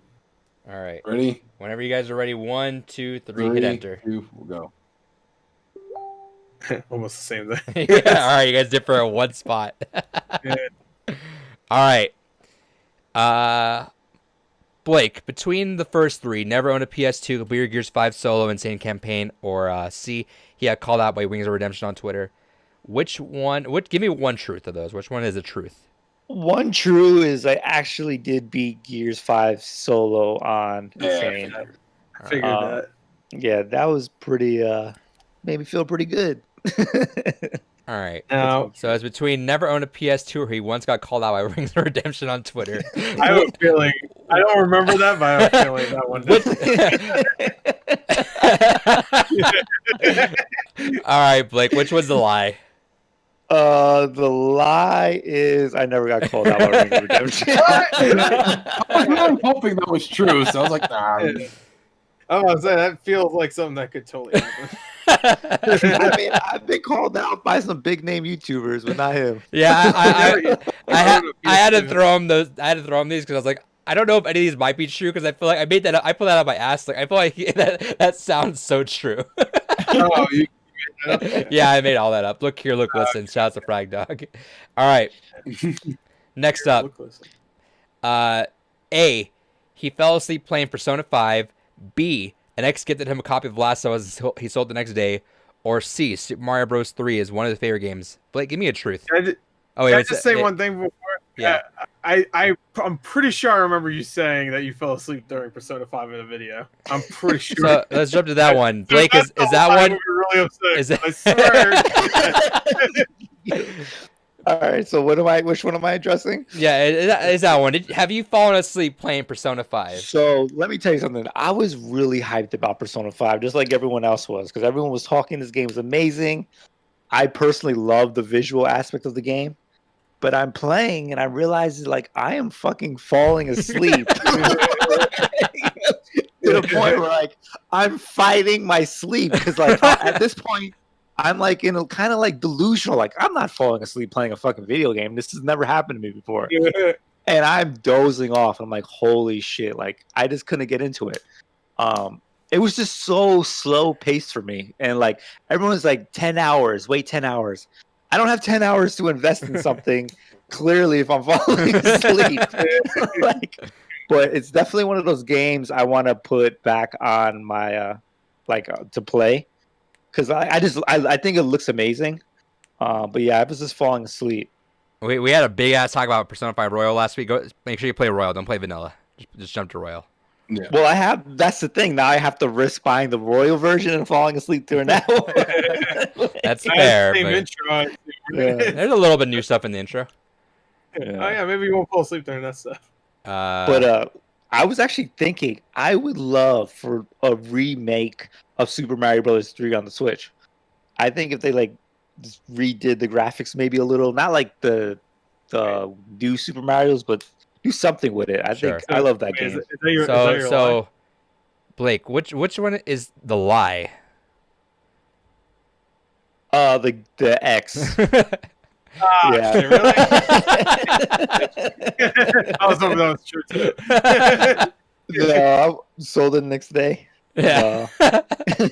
E: All right.
A: Ready?
E: Whenever you guys are ready, 1, 2, 3, hit
A: 3,
E: enter.
A: 2, we'll go.
C: Almost the same thing.
E: Yeah, all right, you guys differ at 1 spot.
C: Yeah.
E: All right. Blake, between the first 3, never owned a PS2, completed Gears 5 solo insane campaign, or C, he got called out by Wings of Redemption on Twitter. Which one? Give me one truth of those. Which one is a truth?
D: One true is I actually did beat Gears 5 solo on Insane.
C: I figured that.
D: Yeah, that was pretty, made me feel pretty good.
E: All right.
C: Now,
E: So it's between never owned a PS2 or he once got called out by Wings of Redemption on Twitter.
C: I have a feeling, I don't remember that, but I have a feeling that one did.
E: All right, Blake, which was the lie?
D: The lie is I never got called out by Ring of Redemption.
A: I'm hoping that was true. So I was like, nah.
C: I was saying that feels like something that could totally happen.
D: I mean, I've been called out by some big name YouTubers, but not him.
E: Yeah, I had to throw him those. I had to throw him these because I was like, I don't know if any of these might be true because I feel like I made that up. I put that out my ass. Like I feel like that sounds so true.
C: Oh, you made that up?
E: Yeah, I made all that up. Look here, look, listen. Shout out to Frag Dog. All right. Next up,
C: Look, listen.
E: A, he fell asleep playing Persona 5. B, an ex gifted him a copy of Last of Us he sold the next day. Or C, Super Mario Bros. 3 is one of his favorite games. Blake, give me a truth.
C: Can I just say one thing before?
E: Yeah.
C: I'm pretty sure I remember you saying that you fell asleep during Persona 5 in a video. I'm pretty sure.
E: So let's jump to that one. Blake, is that
C: I
E: one?
C: would be really upset.
E: Is it?
C: I swear.
D: All right. So what am I? Which one am I addressing?
E: Yeah, is that one? Have you fallen asleep playing Persona 5?
D: So let me tell you something. I was really hyped about Persona 5, just like everyone else was, because everyone was talking this game is amazing. I personally love the visual aspect of the game, but I'm playing and I realize like I am fucking falling asleep to the point where like I'm fighting my sleep because like at this point I'm like in a kind of like delusional. Like I'm not falling asleep playing a fucking video game. This has never happened to me before. And I'm dozing off. I'm like, holy shit! Like I just couldn't get into it. It was just so slow paced for me. And like everyone's like 10 hours, wait 10 hours. I don't have 10 hours to invest in something. Clearly, if I'm falling asleep, like, but it's definitely one of those games I want to put back on my to play because I think it looks amazing. But yeah, I was just falling asleep.
E: We had a big ass talk about Persona 5 Royal last week. Go, make sure you play Royal. Don't play Vanilla. Just jump to Royal.
A: Yeah.
D: Well, that's the thing. Now I have to risk buying the Royal version and falling asleep during that one.
E: That's fair.
C: Same
E: But
C: intro.
E: there's a little bit of new stuff in the intro.
C: Oh yeah, maybe you won't fall asleep during that stuff.
D: But I was actually thinking I would love for a remake of Super Mario Bros. 3 on the Switch. I think if they like just redid the graphics maybe a little, not like the new Super Mario's, but do something with it. I think I love that game.
C: Is that your lie?
E: Blake, which one is the lie?
D: The X. Yeah.
C: Shit, really? I was hoping that was true too.
D: I sold it the next day.
E: Yeah.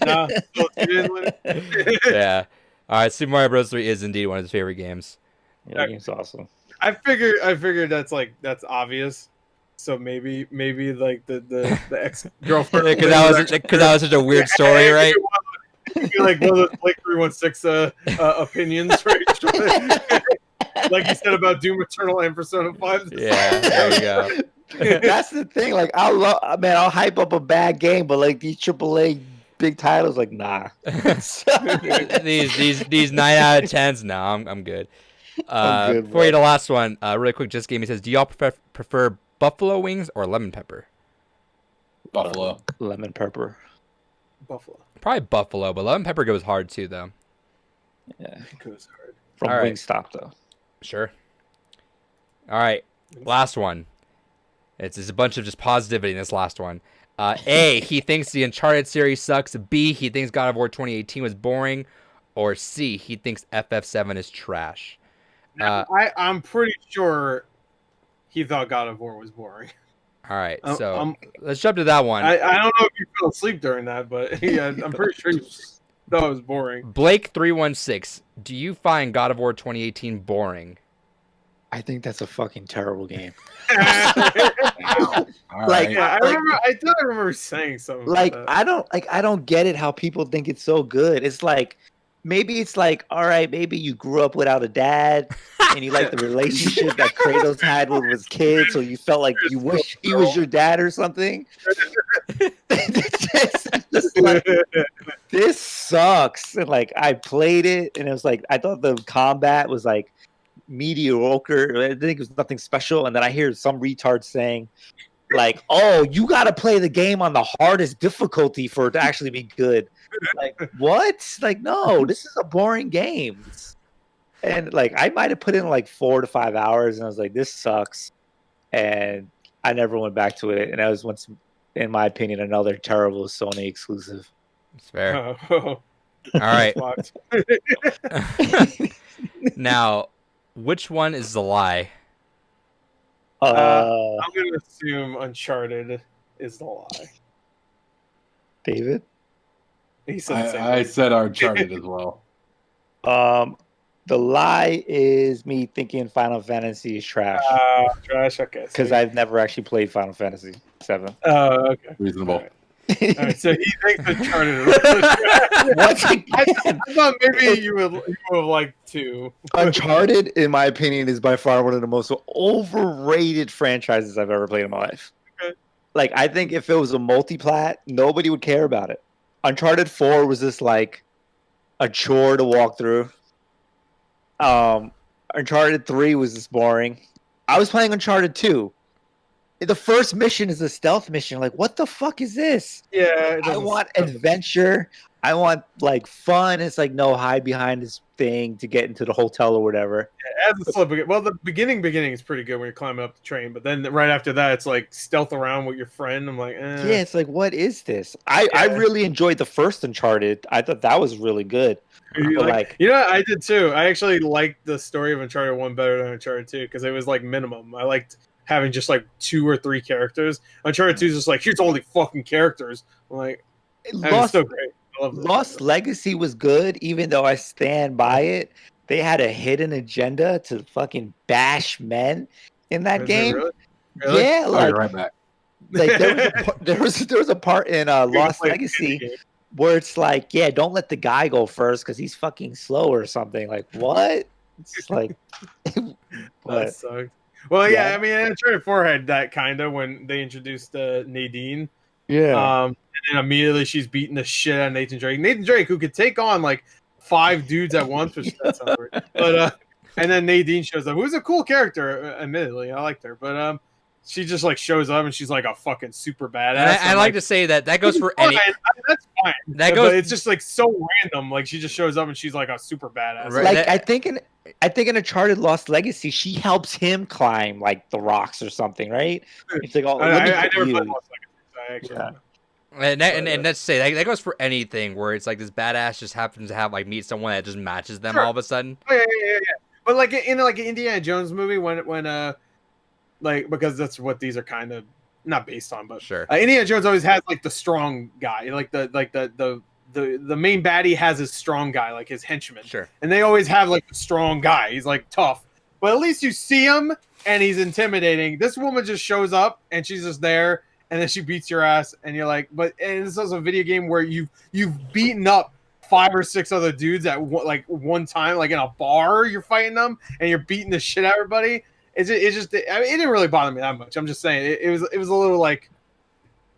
C: Nah, so 2 days later.
E: Yeah. All right, Super Mario Bros. 3 is indeed one of his favorite games.
D: Yeah, that game's awesome.
C: I figured that's obvious. So maybe like the ex girlfriend
E: Because that was such a weird story, right?
C: Like one of those Blake3one6 opinions, right? Like you said about Doom Eternal and Persona 5.
E: Yeah, there you go.
D: That's the thing. Like I'll hype up a bad game, but like these AAA big titles, like nah.
E: these 9 out of 10s, no, I'm good.
D: I'm good,
E: before you the last one, really quick, just game. He says, do y'all prefer buffalo wings or lemon pepper?
A: Buffalo.
D: Lemon pepper.
C: Buffalo.
E: Probably buffalo, but lemon pepper goes hard too, though.
D: Yeah,
C: It goes hard.
D: from
E: All right.
D: Wingstop though.
E: Sure. All right, last one. It's a bunch of just positivity in this last one. A, he thinks the Uncharted series sucks. B, he thinks God of War 2018 was boring. Or C, he thinks FF7 is trash.
C: I'm pretty sure he thought God of War was boring.
E: All right, so let's jump to that one.
C: I don't know if you fell asleep during that, but yeah, I'm pretty sure he thought it was boring.
E: Blake3one6, do you find God of War 2018 boring?
D: I think that's a fucking terrible game.
A: Wow. All
D: Like,
A: right.
C: Yeah, I remember saying something.
D: Like
C: about that.
D: I don't get it how people think it's so good. It's like maybe it's like, all right, maybe you grew up without a dad and you like the relationship that Kratos had with his kid, so you felt like you wish he was your dad or something. It's just like, this sucks. And like I played it and it was like I thought the combat was like mediocre. I didn't think it was nothing special. And then I hear some retard saying, like, oh, you gotta play the game on the hardest difficulty for it to actually be good. Like, what? Like, no, this is a boring game. And like I might have put in like 4 to 5 hours and I was like, this sucks. And I never went back to it. And that was once, in my opinion, another terrible Sony exclusive.
E: It's fair.
C: Oh.
E: All right.
C: Fucked.
E: Now, which one is the lie?
C: I'm gonna assume Uncharted is the lie.
D: David?
C: He said the same
A: I
C: thing.
A: said Uncharted as well.
D: The lie is me thinking Final Fantasy is trash
C: Trash. Okay.
D: because I've never actually played Final Fantasy 7.
C: Oh, okay.
A: Reasonable.
C: All right, so he thinks Uncharted is trash.
D: Once
C: I
D: again,
C: thought maybe you would have liked to.
D: Uncharted, in my opinion, is by far one of the most overrated franchises I've ever played in my life.
C: Okay.
D: Like, I think if it was a multiplat, nobody would care about it. Uncharted 4 was just like a chore to walk through. Uncharted 3 was just boring. I was playing Uncharted 2. The first mission is a stealth mission. Like, what the fuck is this?
C: Yeah, it
D: I
C: doesn't-
D: want adventure. I want like fun. It's like no, hide behind this thing to get into the hotel or whatever.
C: As a slow begin. Well, the beginning is pretty good when you're climbing up the train, but then right after that, it's like stealth around with your friend. I'm like,
D: Yeah, it's like, what is this? I
C: Yeah.
D: really enjoyed the first Uncharted. I thought that was really good. But like,
C: you know, I did too. I actually liked the story of Uncharted 1 better than Uncharted 2 because it was like minimum. I liked having just like 2 or 3 characters. Uncharted 2 is just like, here's all the fucking characters. I'm like, it's so great. I love
D: Lost Legacy was good, even though I stand by it. They had a hidden agenda to fucking bash men in that game.
C: Really? Really?
D: Yeah,
A: I'll
D: like,
A: be right back.
D: like there was a part in Lost
C: Play
D: Legacy
C: the game.
D: where it's like, yeah, don't let the guy go first because he's fucking slow or something. Like, what? It's just like,
C: That
D: but
C: sucked. Well, yeah,
D: Yeah.
C: I mean, Uncharted 4 had that kind of when they introduced Nadine.
D: yeah,
C: And then immediately she's beating the shit out of Nathan Drake. Nathan Drake, who could take on like 5 dudes at once, which that's not weird. But and then Nadine shows up, who's a cool character, admittedly. I liked her, but she just like shows up and she's like a fucking super badass.
E: And I like to say that goes for any.
C: That's fine.
E: That
C: But
E: goes.
C: it's just like so random. Like she just shows up and she's like a super badass.
E: Right.
D: like
E: that-
D: I think in Uncharted Lost Legacy, she helps him climb like the rocks or something, right? It's like, oh, let me
C: I
D: help
C: never
D: you.
C: played Lost Legacy, so I actually don't know.
E: And let's say that goes for anything where it's like this badass just happens to have like meet someone that just matches them
C: Sure.
E: all of a sudden.
C: Oh, yeah. But like in like an Indiana Jones movie, when like because that's what these are kind of not based on, but
E: Sure.
C: Indiana Jones always has like the strong guy, like the main baddie has his strong guy, like his henchman,
E: Sure.
C: and they always have like the strong guy. He's like tough, but at least you see him and he's intimidating. This woman just shows up and she's just there, and then she beats your ass, and you're like, and this is a video game where you've beaten up 5 or 6 other dudes at one time, like in a bar, you're fighting them and you're beating the shit out of everybody. It just I mean, it didn't really bother me that much. I'm just saying it was a little like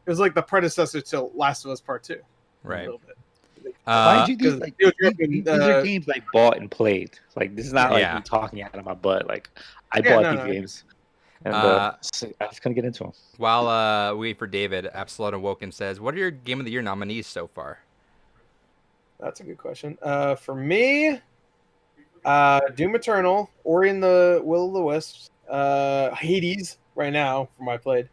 C: it was like the predecessor to Last of Us Part 2.
E: Right.
C: A little bit.
D: Mind you, these,
C: 'cause
D: like,
C: Neil
D: these,
C: Druckmann,
D: these are games like bought and played. Like, this is not like
E: Yeah.
D: me talking out of my butt. Like, I
C: Yeah,
D: bought
C: no,
D: these
C: no.
D: games, and
E: Uh,
D: I just couldn't get into them.
E: While we wait for David, Absolute Awoken says, "What are your Game of the Year nominees so far?"
C: That's a good question. For me, Doom Eternal, Ori and the Will of the Wisps, Hades right now from I played.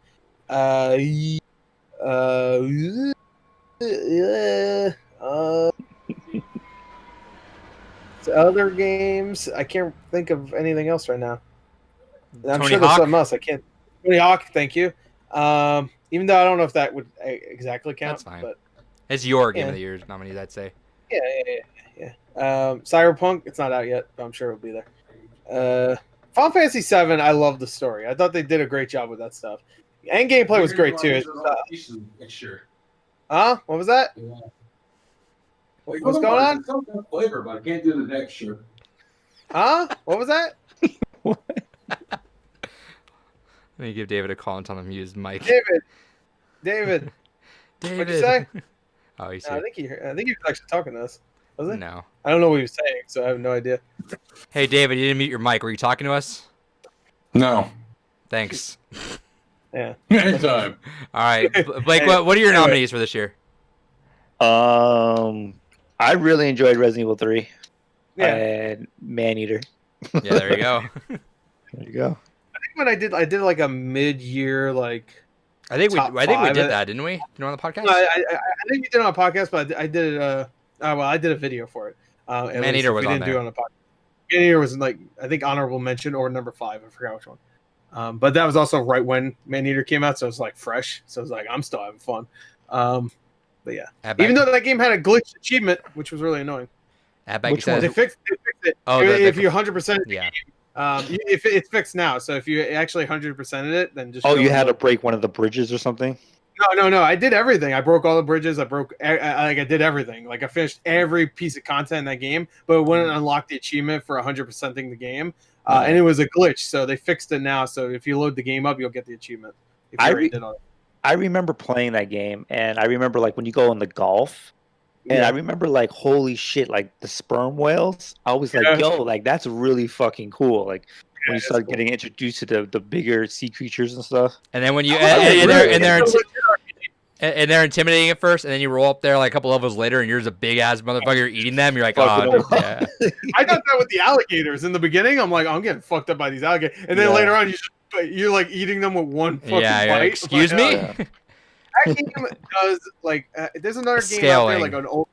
C: Other games, I can't think of anything else right now. I'm
E: Tony
C: sure there's
E: Hawk?
C: something else. I can't. Tony Hawk, thank you. Even though I don't know if that would exactly count,
E: That's fine.
C: but
E: It's your Game
C: Yeah.
E: of the Year nominees, I'd say.
C: yeah. Cyberpunk, it's not out yet, but I'm sure it'll be there. Final Fantasy VII, I love the story. I thought they did a great job with that stuff. And gameplay was great too.
A: Sure.
C: Huh? What was that? What's going on?
A: Some flavor, but I can't do the next shirt.
C: Huh? What was that?
E: Let me give David a call and tell him to use mic.
C: David.
E: David.
C: What'd you say?
E: Oh, he's
C: No, I
E: here.
C: think he was actually talking to us. Was he?
E: No.
C: I don't know what he was saying, so I have no idea.
E: Hey, David, you didn't mute your mic. Were you talking to us?
A: No.
E: Thanks.
C: Yeah.
A: Anytime.
E: All right, Blake. What are your
C: Anyway.
E: nominees for this year?
D: I really enjoyed Resident Evil 3
C: Yeah.
D: and Maneater.
E: Yeah, there you go.
D: There you go.
C: I think when I did like a mid-year like.
E: I think we
C: Top
E: did
C: five.
E: that, didn't we? You know, on the podcast.
C: No, I think you did it on a podcast, but I did it. I did a video for it. At
E: Man
C: least,
E: Eater
C: if
E: was
C: we
E: on
C: didn't do
E: there.
C: it on a podcast. Man Eater was like I think honorable mention or number 5. I forgot which one. But that was also right when Man Eater came out, so it was like fresh. So it was like I'm still having fun. But yeah, even though that game had a glitch achievement, which was really annoying.
D: Which one?
C: They fixed it.
E: Oh,
C: if you 100%,
E: yeah.
C: if it's fixed now, so if you actually 100%ed it, then just
D: Oh,
C: go
D: you
C: and
D: had to
C: look.
D: break one of the bridges or something?
C: No. I did everything. I broke all the bridges. I did everything. Like I finished every piece of content in that game, but it wouldn't unlock the achievement for 100%ing the game. And it was a glitch, so they fixed it now. So if you load the game up, you'll get the achievement. If you already did all that.
D: I remember playing that game, and I remember like when you go in the Gulf, And I remember like, holy shit, like the sperm whales. I was like, yo, like that's really fucking cool. Like when you start getting introduced to the bigger sea creatures and stuff.
E: And then when you and they're intimidating at first, and then you roll up there like a couple levels later, and you're just a big ass motherfucker eating them. You're like, oh, yeah.
C: I thought that with the alligators in the beginning. I'm like, I'm getting fucked up by these alligators, and then later on, you're like eating them with one fucking bite.
E: Excuse me.
C: That game does like there's another game out there like an old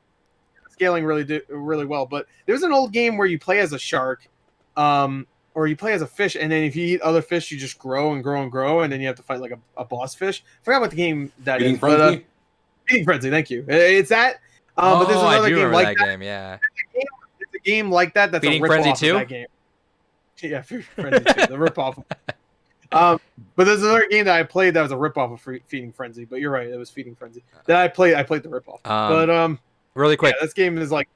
C: scaling really well, but there's an old game where you play as a shark, or you play as a fish, and then if you eat other fish, you just grow and grow and grow, and then you have to fight like a boss fish. I forgot what the game that is. Feeding Frenzy, thank you. It's that. But there's another game like that.
E: Game, yeah.
C: It's a game like that. That's
E: Feeding
C: a rip
E: Frenzy
C: off
E: 2?
C: of that game. Yeah, Feeding Frenzy 2, the rip off. But there's another game that I played that was a rip off of Feeding Frenzy. But you're right, it was Feeding Frenzy. That I played the rip off. But
E: really quick,
C: this game is like.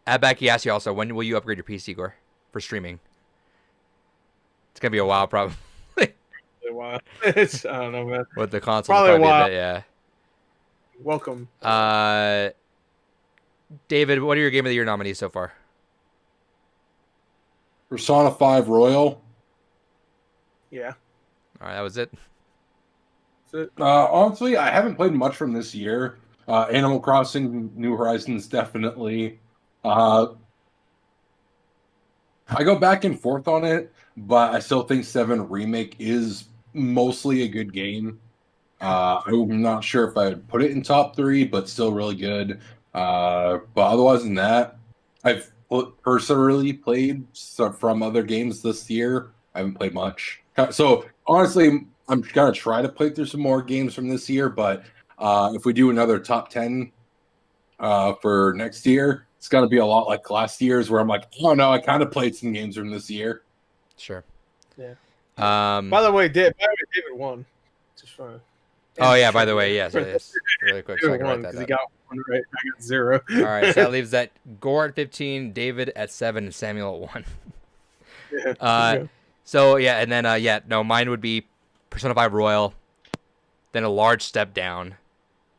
E: Abaki asked you also, when will you upgrade your PC, Gore, for streaming? It's gonna be a while, probably.
C: A while. I don't know, man.
E: With the console,
C: probably a while.
E: Yeah.
C: Welcome.
E: David, what are your Game of the Year nominees so far?
A: Persona 5 Royal.
C: Yeah.
E: All right, that was it.
C: That's it.
A: Honestly, I haven't played much from this year. Animal Crossing, New Horizons, definitely. I go back and forth on it, but I still think 7 Remake is mostly a good game. I'm not sure if I'd put it in top 3, but still really good. But otherwise than that, I've personally played from other games this year. I haven't played much. So honestly, I'm going to try to play through some more games from this year, but if we do another top 10 for next year, it's going to be a lot like last year's where I'm like, oh no, I kind of played some games from this year.
E: Sure.
C: Yeah.
E: By
C: the way, David won. Just trying to.
E: Oh yeah. By the way, yes. Really quick, so I can write that
C: down. He got 1 right. I got 0.
E: All right. So that leaves that Gore at 15, David at 7, and Samuel at 1.
C: Yeah.
E: So yeah, and then mine would be Persona 5 Royal, then a large step down,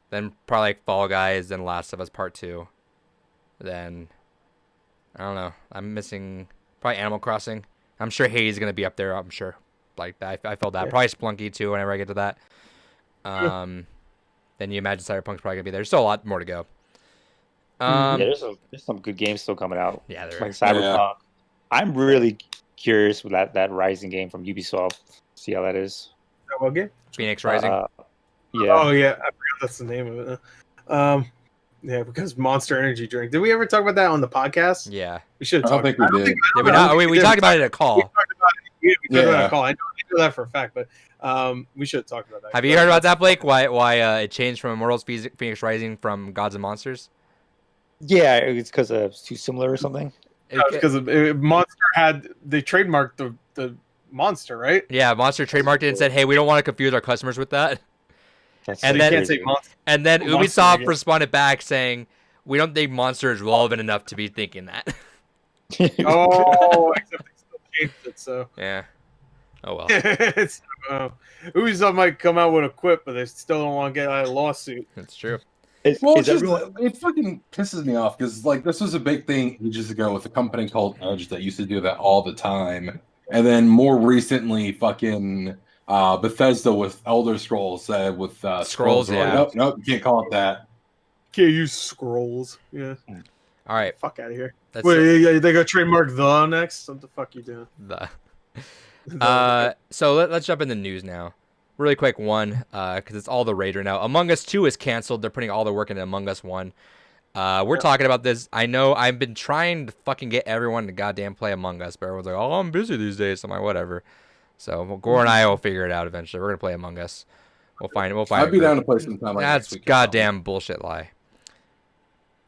E: then probably like Fall Guys, then Last of Us Part 2, then I don't know. I'm missing probably Animal Crossing. I'm sure Hades is gonna be up there. I'm sure. Like I felt that. Yeah. Probably Splunky too. Whenever I get to that. Then you imagine Cyberpunk's probably gonna be there. There's still a lot more to go.
D: There's some good games still coming out.
E: Yeah, there
D: like Cyberpunk. Yeah. I'm really curious with that Rising game from Ubisoft. See how that is.
C: What game?
E: Phoenix Rising.
D: Yeah.
C: Oh yeah, I forgot that's the name of it. Yeah, because Monster Energy drink. Did we ever talk about that on the podcast?
E: Yeah,
C: we should.
A: I don't think we did.
E: We talked about it at a call.
C: We talked about it at a call. I know that for a fact, but we should talk about that.
E: Have you heard about that, Blake? Why it changed from Immortals Phoenix Rising from Gods and Monsters?
D: Yeah, it's because it's too similar or something.
C: Because Monster they trademarked the monster, right?
E: Yeah, Monster trademarked it and said, "Hey, we don't want to confuse our customers with that."
C: And
E: then Ubisoft responded back saying, "We don't think Monster is relevant enough to be thinking that."
C: Except they still changed it, so
E: yeah. Oh well.
C: Ubisoft might come out with a quip, but they still don't want to get out of a lawsuit.
E: That's true.
A: It fucking pisses me off because like this was a big thing ages ago with a company called Edge that used to do that all the time, and then more recently, fucking Bethesda with Elder Scrolls with Scrolls.
E: Yeah.
A: Nope, you can't call it that.
C: Can't use Scrolls. Yeah.
E: All right.
C: Fuck out of here. Wait, they got trademark the next? What the fuck you doing?
E: So let's jump into news now. Really quick one, because it's all the rage right now. Among Us 2 is canceled. They're putting all their work into Among Us 1. We're talking about this. I know I've been trying to fucking get everyone to goddamn play Among Us, but everyone's like, oh, I'm busy these days. So I'm like, whatever. So Gore and I will figure it out eventually. We're going to play Among Us. We'll find it.
A: I'd be down to play sometime.
E: That's goddamn bullshit lie.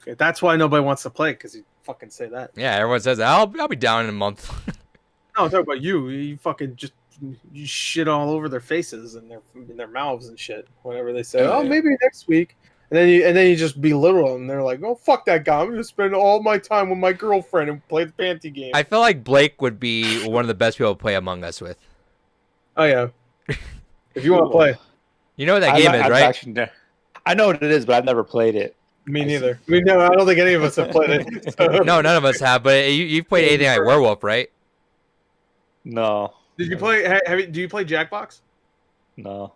C: Okay, that's why nobody wants to play, because you fucking say that.
E: Yeah, everyone says that. I'll be down in a month.
C: No, I'm talking about you. You fucking just shit all over their faces and their mouths and shit whenever they say, maybe next week. And then you just belittle them. And they're like, oh, fuck that guy. I'm going to spend all my time with my girlfriend and play the panty game.
E: I feel like Blake would be one of the best people to play Among Us with.
C: Oh, yeah. If you want to play.
E: You know what that game is, right?
D: I know what it is, but I've never played it.
C: Me neither. I don't think any of us have played it. So.
E: No, none of us have. But you've played anything like Werewolf, right?
D: No.
C: Did you play? Do you play Jackbox?
D: No.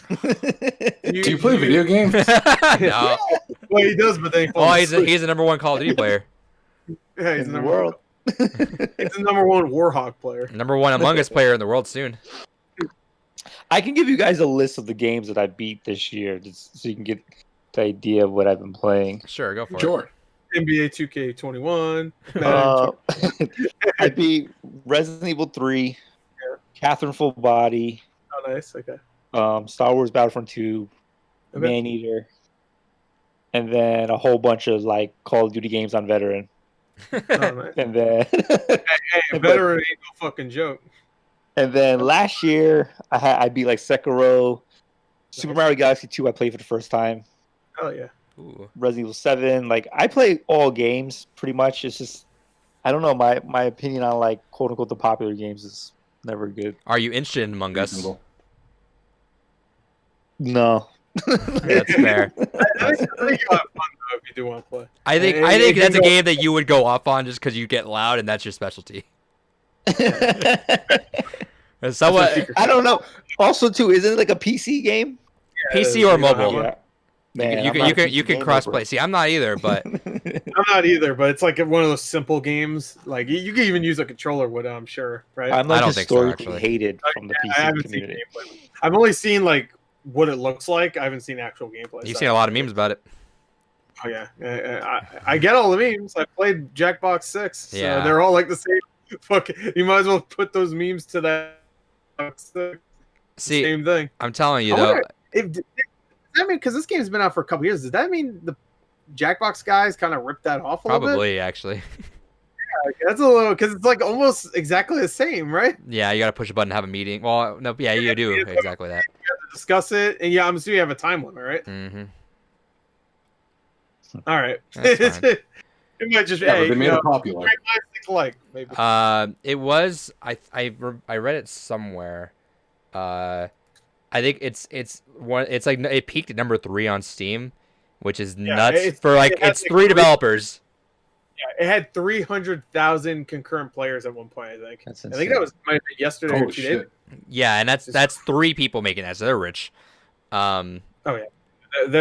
A: Do you play video games?
E: No.
C: Well, he does, but then
E: He's the number one Call of Duty player.
C: Yeah, he's
D: In
C: the
D: the world.
C: He's the number one Warhawk player.
E: Number one Among Us player in the world soon.
D: I can give you guys a list of the games that I beat this year, just so you can get the idea of what I've been playing.
E: Sure, go for it.
A: Sure.
C: NBA 2K21.
D: I beat Resident Evil 3, Catherine Full Body,
C: Oh, nice. Okay.
D: Star Wars Battlefront 2,
C: Okay.
D: Maneater, and then a whole bunch of like Call of Duty games on Veteran.
C: Oh, nice.
D: And then
C: Hey, veteran ain't no fucking joke.
D: and then last year I beat like Sekiro, Super Mario Galaxy 2 I played for the first time,
C: Oh yeah.
E: Ooh.
D: Resident Evil 7. Like I play all games pretty much. It's just I don't know, my opinion on like quote unquote the popular games is never good.
E: Are you interested in Among Us?
A: Reasonable.
D: No.
E: That's fair.
C: I think you'll have fun though if you do want to play.
E: I think that's a game that you would go off on just because you get loud and that's your specialty. Somewhat
D: I don't know. Also, too, isn't it like a PC game?
E: PC or mobile.
D: Yeah. Man,
E: You
D: I'm not a
E: can
D: PC gamer,
E: cross
D: bro.
E: play. See, I'm not either, but
C: I'm not either, but it's like one of those simple games. Like you can even use a controller with it, I'm sure, right?
D: I'm
E: I
D: like
E: don't think so,
D: historically
E: actually.
D: hated from the
C: I
D: PC
C: haven't
D: community.
C: seen gameplay. I've only seen like what it looks like. I haven't seen actual gameplay.
E: you've
C: so-
E: seen a lot of memes about it.
C: Oh yeah, I get all the memes. I played Jackbox 6, so
E: Yeah.
C: they're all like the same. Fuck, you might as well put those memes to that.
E: See,
C: Same thing.
E: I'm telling you
C: I
E: though,
C: wonder does that mean because this game's been out for a couple years? Does that mean the Jackbox guys kind of ripped that off a little bit?
E: probably actually.
C: That's a little because it's like almost exactly the same, right?
E: Yeah, you gotta push a button, have a meeting. Well, no, yeah, you do exactly that.
C: Discuss it, and yeah, I'm assuming you have a time limit, right?
E: Mm-hmm.
C: All right.
E: That's fine.
C: It might just
A: Yeah,
C: hey,
A: but they made
C: you know,
A: it popular.
C: great minds think alike, maybe.
E: It was I read it somewhere. I think it's like it peaked at number 3 on Steam, which is nuts
C: it's-
E: for like
C: it has
E: it's
C: like
E: 3
C: three-
E: developers.
C: Yeah, it had 300,000 concurrent players at one point. I think.
D: That's
C: I think that was might have been yesterday or
A: Holy
C: 2 days.
A: shit.
E: Yeah, and that's 3 people making that, so they're rich.
C: They're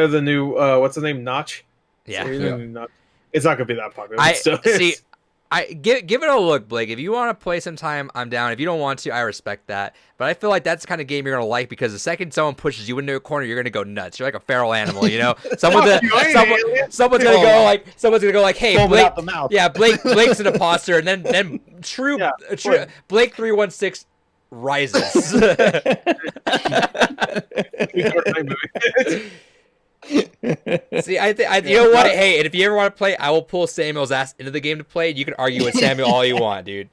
C: the new what's the name? Notch.
E: Yeah.
C: So he's the new Notch. It's not gonna be that popular.
E: I
C: but still,
E: see.
C: it's-
E: I give it a look, Blake. If you want to play sometime, I'm down. If you don't want to, I respect that. But I feel like that's the kind of game you're gonna like because the second someone pushes you into a corner, you're gonna go nuts. You're like a feral animal, you know. Someone's gonna go like, hey,
D: Foam it
E: Blake.
D: out the mouth.
E: Yeah, Blake's an imposter, and then true Blake3one6 rises. See, you know what? Hey, and if you ever want to play, I will pull Samuel's ass into the game to play. You can argue with Samuel all you want, dude.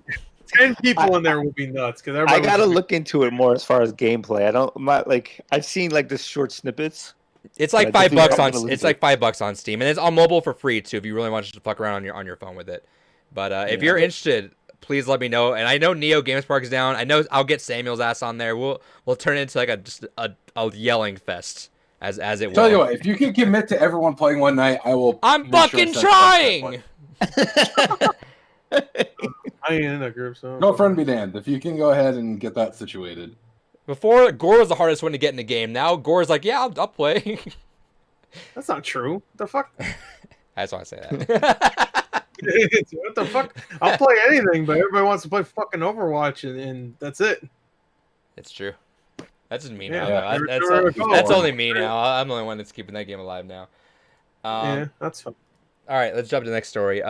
C: 10 people in there will be nuts because
D: I gotta look into it more as far as gameplay. I'm not like I've seen like the short snippets.
E: It's like
D: Yeah,
E: $5
D: definitely
E: on.
D: gonna look
E: It's
D: into
E: like $5 on Steam, and it's on mobile for free too. If you really want to just fuck around on your phone with it, but if you're interested, please let me know. And I know Neo Games Park is down. I know I'll get Samuel's ass on there. We'll turn it into like a yelling fest as it will.
A: Tell you what, if you can commit to everyone playing one night, I will.
E: I'm
A: make sure
E: fucking
A: it's that
E: trying.
C: I ain't in that group, so
A: No friend be damned. If you can go ahead and get that situated.
E: Before, Gore was the hardest one to get in the game. Now Gore's like, yeah, I'll play.
C: That's not true. What the fuck?
E: I just want to say that.
C: What the fuck? I'll play anything, but everybody wants to play fucking Overwatch, and that's it.
E: It's true. That's just me
C: Yeah,
E: now.
A: yeah.
E: That's only me now. I'm the only one that's keeping that game alive now.
C: Yeah, that's fun.
E: All right, let's jump to the next story.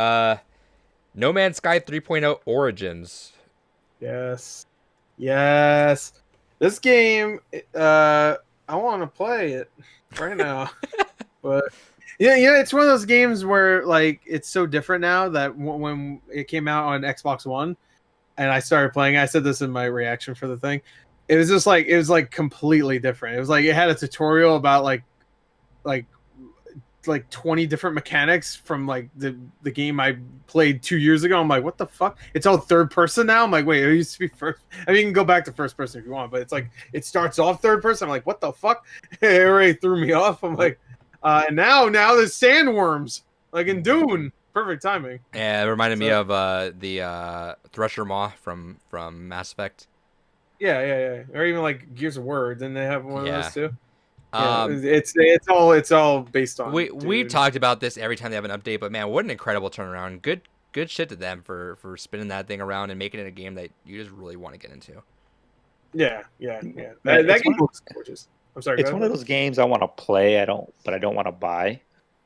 E: No Man's Sky 3.0 Origins.
C: Yes. This game, I want to play it right now, but yeah, it's one of those games where like it's so different now that when it came out on Xbox One, and I started playing, I said this in my reaction for the thing. It was just like it was like completely different. It was like it had a tutorial about like 20 different mechanics from like the game I played 2 years ago. I'm like, what the fuck? It's all third person now. I'm like, wait, it used to be first. I mean, you can go back to first person if you want, but it's like it starts off third person. I'm like, what the fuck? It already threw me off. I'm like, And now there's sandworms, like in Dune. Perfect timing.
E: Yeah, it reminded me of the Thresher Maw from Mass Effect.
C: Yeah. Or even like Gears of War. Didn't they have one of those too? Yeah, it's all based on.
E: We talked about this every time they have an update, but man, what an incredible turnaround! Good shit to them for spinning that thing around and making it a game that you just really want to get into.
C: Yeah. That game looks gorgeous. I'm sorry.
D: It's one of those games I want to play. I don't want to buy.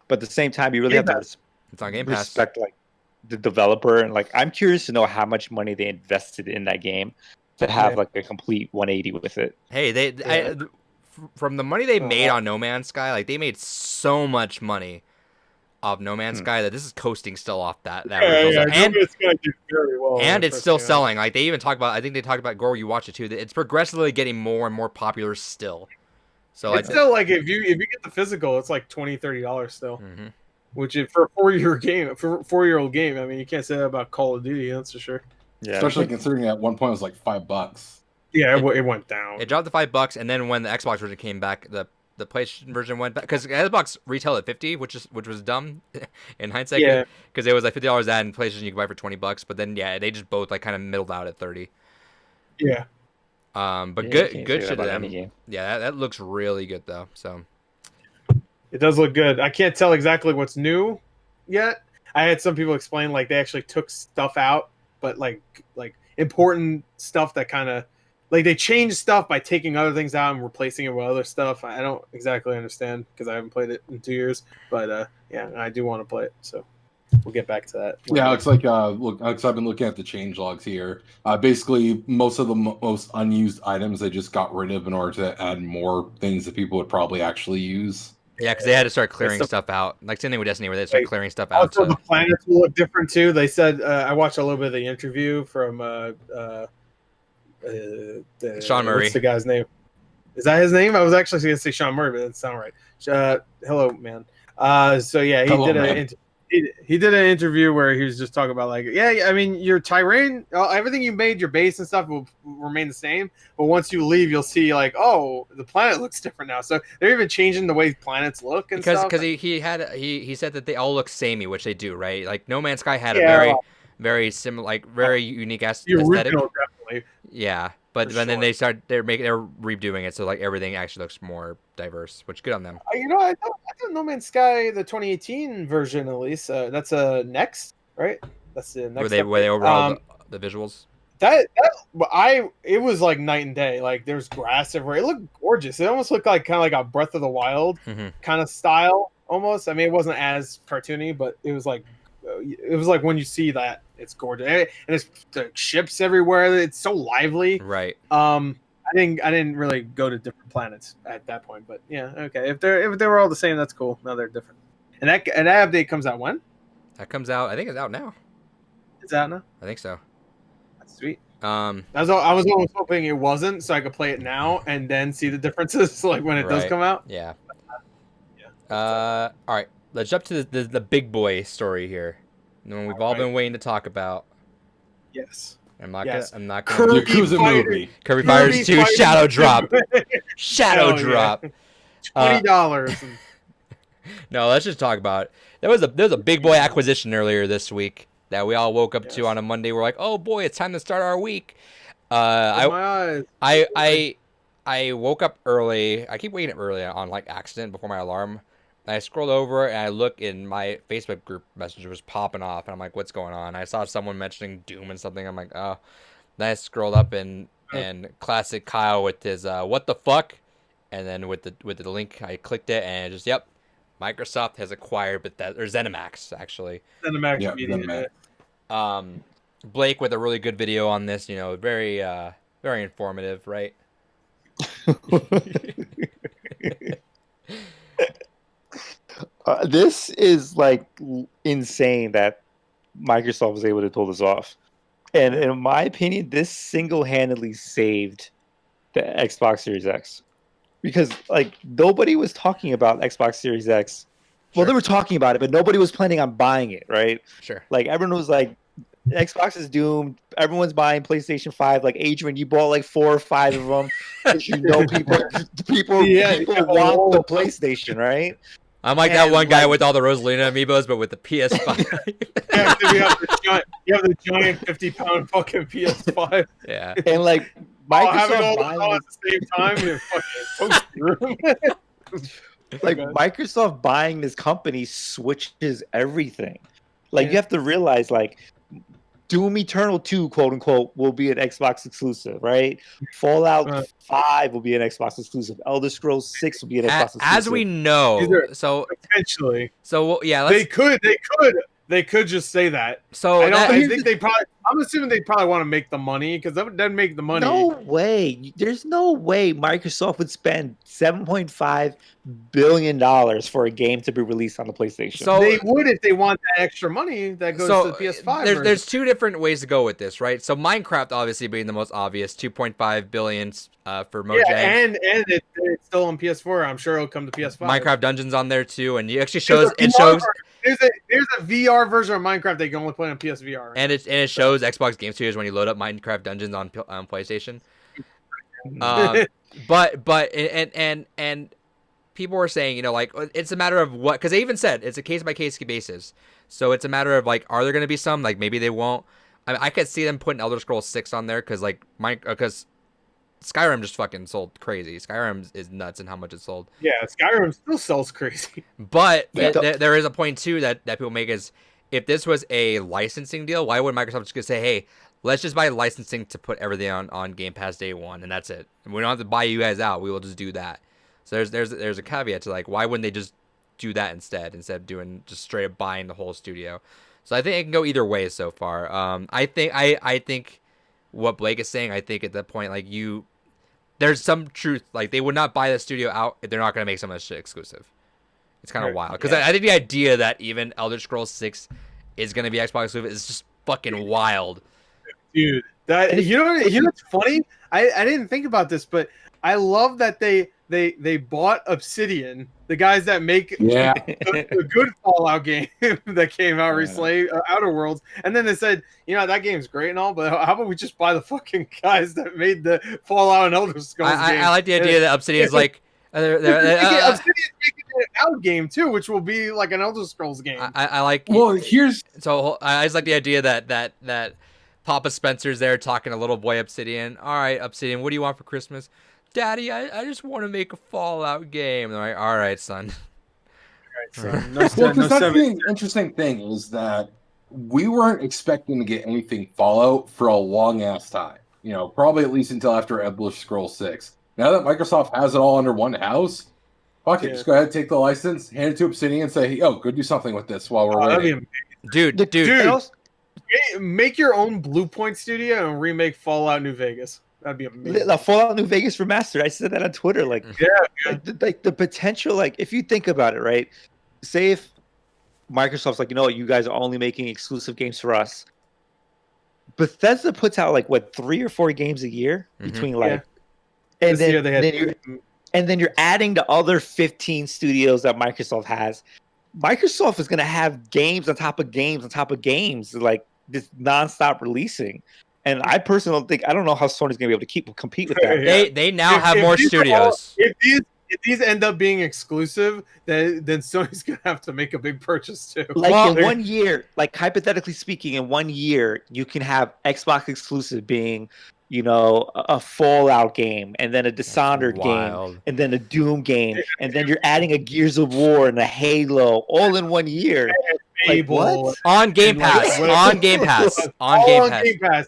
D: But at the same time, you really have to
E: It's on Game Pass.
D: respect like the developer, and like I'm curious to know how much money they invested in that game to have like a complete 180 with it.
E: Hey, from the money they made on No Man's Sky, like they made so much money off No Man's Sky that this is coasting still off that result.
C: And it's gonna do very well.
E: And it's still selling. Like they even talk about, I think they talked about Gore. You watch it too. It's progressively getting more and more popular still. So
C: it's still like if you get the physical, it's like $20-$30 still.
E: Mm-hmm.
C: Which is for a 4-year-old game. I mean, you can't say that about Call of Duty, that's for sure.
A: Yeah, especially considering at one point it was like $5.
C: Yeah, it went down.
E: It dropped to $5, and then when the Xbox version came back, the PlayStation version went back because Xbox retailed at $50, which was dumb in hindsight.
C: Yeah,
E: because it was like $50 that, and PlayStation you could buy for $20. But then they just both like kind of middled out at $30.
C: Yeah.
E: But good shit to them. Yeah, that looks really good though. So
C: it does look good. I can't tell exactly what's new yet. I had some people explain like they actually took stuff out, but like important stuff that kind of like they changed stuff by taking other things out and replacing it with other stuff. I don't exactly understand because I haven't played it in 2 years, but yeah, I do want to play it. So we'll get back to that.
A: Yeah, it's like look, I've been looking at the change logs here. Basically, most of the most unused items they just got rid of in order to add more things that people would probably actually use.
E: Yeah, because they had to start clearing stuff out. Like same thing with Destiny, where they start clearing stuff out.
C: Also, the planets will look different too. They said I watched a little bit of the interview from
E: Sean Murray.
C: What's the guy's name? Is that his name? I was actually going to say Sean Murray, but that doesn't sound right. Hello, man. So yeah, he did an interview where he was just talking about like, I mean, your terrain, everything you made, your base and stuff will remain the same. But once you leave, you'll see like, oh, the planet looks different now. So they're even changing the way planets look and stuff.
E: Because he said that they all look samey, which they do, right? Like No Man's Sky had a very similar, like very unique aesthetic.
C: Original, definitely.
E: Yeah, but then they're redoing it, so like everything actually looks more diverse, which good on them.
C: I thought No Man's Sky, the 2018 version at least, that's a next, right? That's the next.
E: Where they overall the visuals.
C: It was like night and day. Like there's grass everywhere. It looked gorgeous. It almost looked like kind of like a Breath of the Wild kind of style almost. I mean, it wasn't as cartoony, but it was like when you see that, it's gorgeous. And it's the ships everywhere. It's so lively.
E: Right.
C: I didn't really go to different planets at that point, but yeah, okay. If they were all the same, that's cool. Now they're different. And that update comes out when?
E: That comes out. I think it's out now.
C: It's out now.
E: I think so.
C: That's sweet.
E: I
C: was almost hoping it wasn't, so I could play it now and then see the differences, like when it does come out.
E: Yeah. All right. Let's jump to the big boy story here. The one we've all been waiting to talk about.
C: Yes.
E: I'm not gonna.
A: Yakuza movie.
E: Kirby Fighters 2 Shadow Drop. Shadow Drop.
C: $20.
E: No, let's just talk about it. There was a big boy acquisition earlier this week that we all woke up to on a Monday. We're like, oh boy, it's time to start our week. I woke up early. I keep waking up early on like accident before my alarm. And I scrolled over and I look in my Facebook group messenger was popping off, and I'm like, what's going on? I saw someone mentioning Doom and something. I'm like, oh. Then I scrolled up and classic Kyle with his what the fuck, and then with the link I clicked it and it just Microsoft has acquired Bethesda, or ZeniMax actually.
C: ZeniMax Media.
E: Blake with a really good video on this. Very very informative, right?
D: This is like insane that Microsoft was able to pull this off. And in my opinion, this single-handedly saved the Xbox Series X. Because like nobody was talking about Xbox Series X. Well, they were talking about it, but nobody was planning on buying it, right?
E: Sure.
D: Like everyone was like, Xbox is doomed. Everyone's buying PlayStation 5. Like Adrian, you bought like 4 or 5 of them. Because people want the PlayStation, right?
E: I'm like that one guy with all the Rosalina amiibos, but with the PS5.
C: Yeah, you have the giant 50-pound fucking PS5.
E: Yeah.
D: And like
C: Having all
D: Microsoft
C: those all at the same time in a fucking toaster room.
D: like Microsoft buying this company switches everything. Like
C: Yeah.
D: you have to realize, like Doom Eternal 2, quote unquote, will be an Xbox exclusive, right? Fallout 5 will be an Xbox exclusive. Elder Scrolls 6 will be an Xbox exclusive.
E: As we know,
C: Either-
E: so
C: Potentially,
E: yeah,
C: they could just say that.
E: So
C: I think they probably. I'm assuming they probably want to make the money because that would then make the money.
D: No way. There's no way Microsoft would spend $7.5 billion for a game to be released on the PlayStation.
E: So
C: they would if they want that extra money that goes to the PS5.
E: There's two different ways to go with this, right? So Minecraft obviously being the most obvious, 2.5 billion for Mojang.
C: Yeah, and it's still on PS4. I'm sure it'll come to PS5.
E: Minecraft Dungeons on there too, and it actually
C: There's
E: shows.
C: There's a VR version of Minecraft that you can only play on PSVR.
E: And it shows Xbox Game Studios when you load up Minecraft Dungeons on PlayStation. But people were saying, like it's a matter of what, because they even said it's a case by case basis. So it's a matter of like, are there going to be some, like maybe they won't. I could see them putting Elder Scrolls 6 on there because Skyrim just fucking sold crazy. Skyrim is nuts in how much it sold.
C: Yeah, Skyrim still sells crazy.
E: But there is a point too that people make is, if this was a licensing deal, why would Microsoft just say, hey, let's just buy licensing to put everything on Game Pass day one, and that's it. And we don't have to buy you guys out. We will just do that. So there's a caveat to like, why wouldn't they just do that instead of doing just straight up buying the whole studio? So I think it can go either way so far. I think what Blake is saying, I think at that point, like there's some truth. Like they would not buy the studio out if they're not going to make some of this shit exclusive. It's kind of wild because I think the idea that even Elder Scrolls 6 is going to be Xbox exclusive is just fucking wild,
C: dude. That you know what's funny? I didn't think about this, but I love that they bought Obsidian, the guys that make the good Fallout game that came out recently, Outer Worlds, and then they said, that game's great and all, but how about we just buy the fucking guys that made the Fallout and Elder Scrolls game?
E: I like the idea that Obsidian's like
C: Obsidian's making an out game too, which will be like an Elder Scrolls game.
E: I like.
A: Well,
E: I just like the idea that Papa Spencer's there talking to little boy Obsidian. All right, Obsidian, what do you want for Christmas? Daddy, I just want to make a Fallout game. All right, all right, son.
A: Well, because that's the interesting thing is that we weren't expecting to get anything Fallout for a long ass time. Probably at least until after Elder Scrolls 6. Now that Microsoft has it all under one house, fuck it, just go ahead and take the license, hand it to Obsidian, and say, "Yo, go do something with this while we're waiting."
E: Dude.
C: Make your own Blue Point studio and remake Fallout New Vegas. That'd be amazing.
D: The Fallout New Vegas remastered. I said that on Twitter. Like the potential. Like if you think about it, right? Say if Microsoft's like, you guys are only making exclusive games for us. Bethesda puts out like 3 or 4 games a year between and then you're adding the other 15 studios that Microsoft has. Microsoft is going to have games on top of games on top of games, like this nonstop releasing. And I personally I don't know how Sony's going to be able to compete with that.
E: They now have more studios.
C: If these end up being exclusive, then Sony's going to have to make a big purchase too.
D: Like in 1 year, like hypothetically speaking, in 1 year, you can have Xbox exclusive being, a Fallout game, and then a Dishonored game, and then a Doom game, and then you're adding a Gears of War and a Halo all in 1 year. Like, what?
E: On Game Pass. On Game Pass. On Game Pass.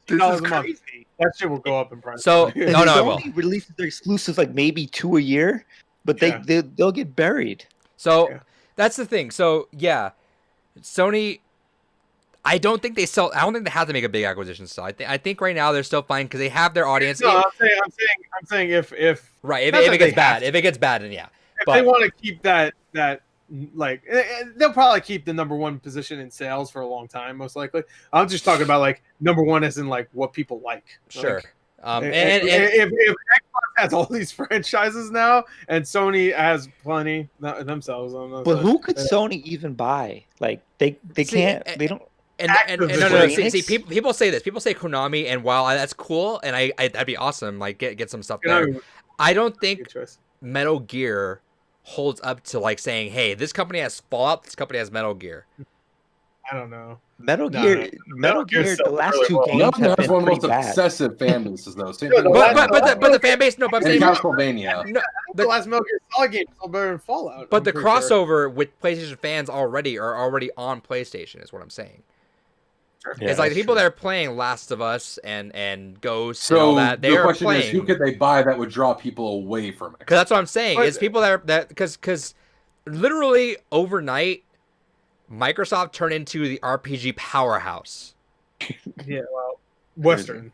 D: This is crazy.
C: That shit will go up in price.
E: So no, it will.
D: Releases their exclusives like maybe 2 a year, but they'll get buried.
E: So that's the thing. So Sony. I don't think they have to make a big acquisition still. I think right now they're still fine because they have their audience.
C: No, I'm saying if
E: right, if it gets bad, then
C: if they want to keep that like they'll probably keep the number 1 position in sales for a long time, most likely. I'm just talking about like number 1 as in like what people like.
E: Sure.
C: Like, if Xbox has all these franchises now and Sony has plenty themselves,
D: but who could Sony even buy? Like they can't. They don't.
E: No. See, people say this. People say Konami, and while that's cool, and I that'd be awesome. Like get some stuff there. I don't think Metal Gear holds up to like saying, hey, this company has Fallout, this company has Metal Gear.
C: I don't know.
D: Metal
C: No,
D: Gear,
C: no.
D: Metal Gear,
C: Gear's
D: the
C: selling
D: last
C: really
D: two
C: well.
D: games
A: Melbourne
D: have
A: has
D: been
A: one of the
D: pretty
A: most
D: bad.
A: obsessive fan bases, though. Same
C: Yeah,
A: thing
C: the
A: with
E: But the fan base, no, but I'm
A: in
E: saying
A: Castlevania.
E: no,
C: The last Metal Gear Solid game is still better than Fallout.
E: but
C: I'm
E: the
C: pretty sure.
E: crossover with PlayStation fans already are already on PlayStation, is what I'm saying.
D: Yeah,
E: It's like the
D: that's
E: people
D: true.
E: that are playing Last of Us and Ghost and all
A: So
E: that, they
A: the
E: are
A: question is, who
E: playing.
A: could they buy that would draw people away from it?
E: Because that's what I'm saying.
C: But-
E: It's people that because literally overnight, Microsoft turned into the RPG powerhouse.
C: Yeah, well, Western.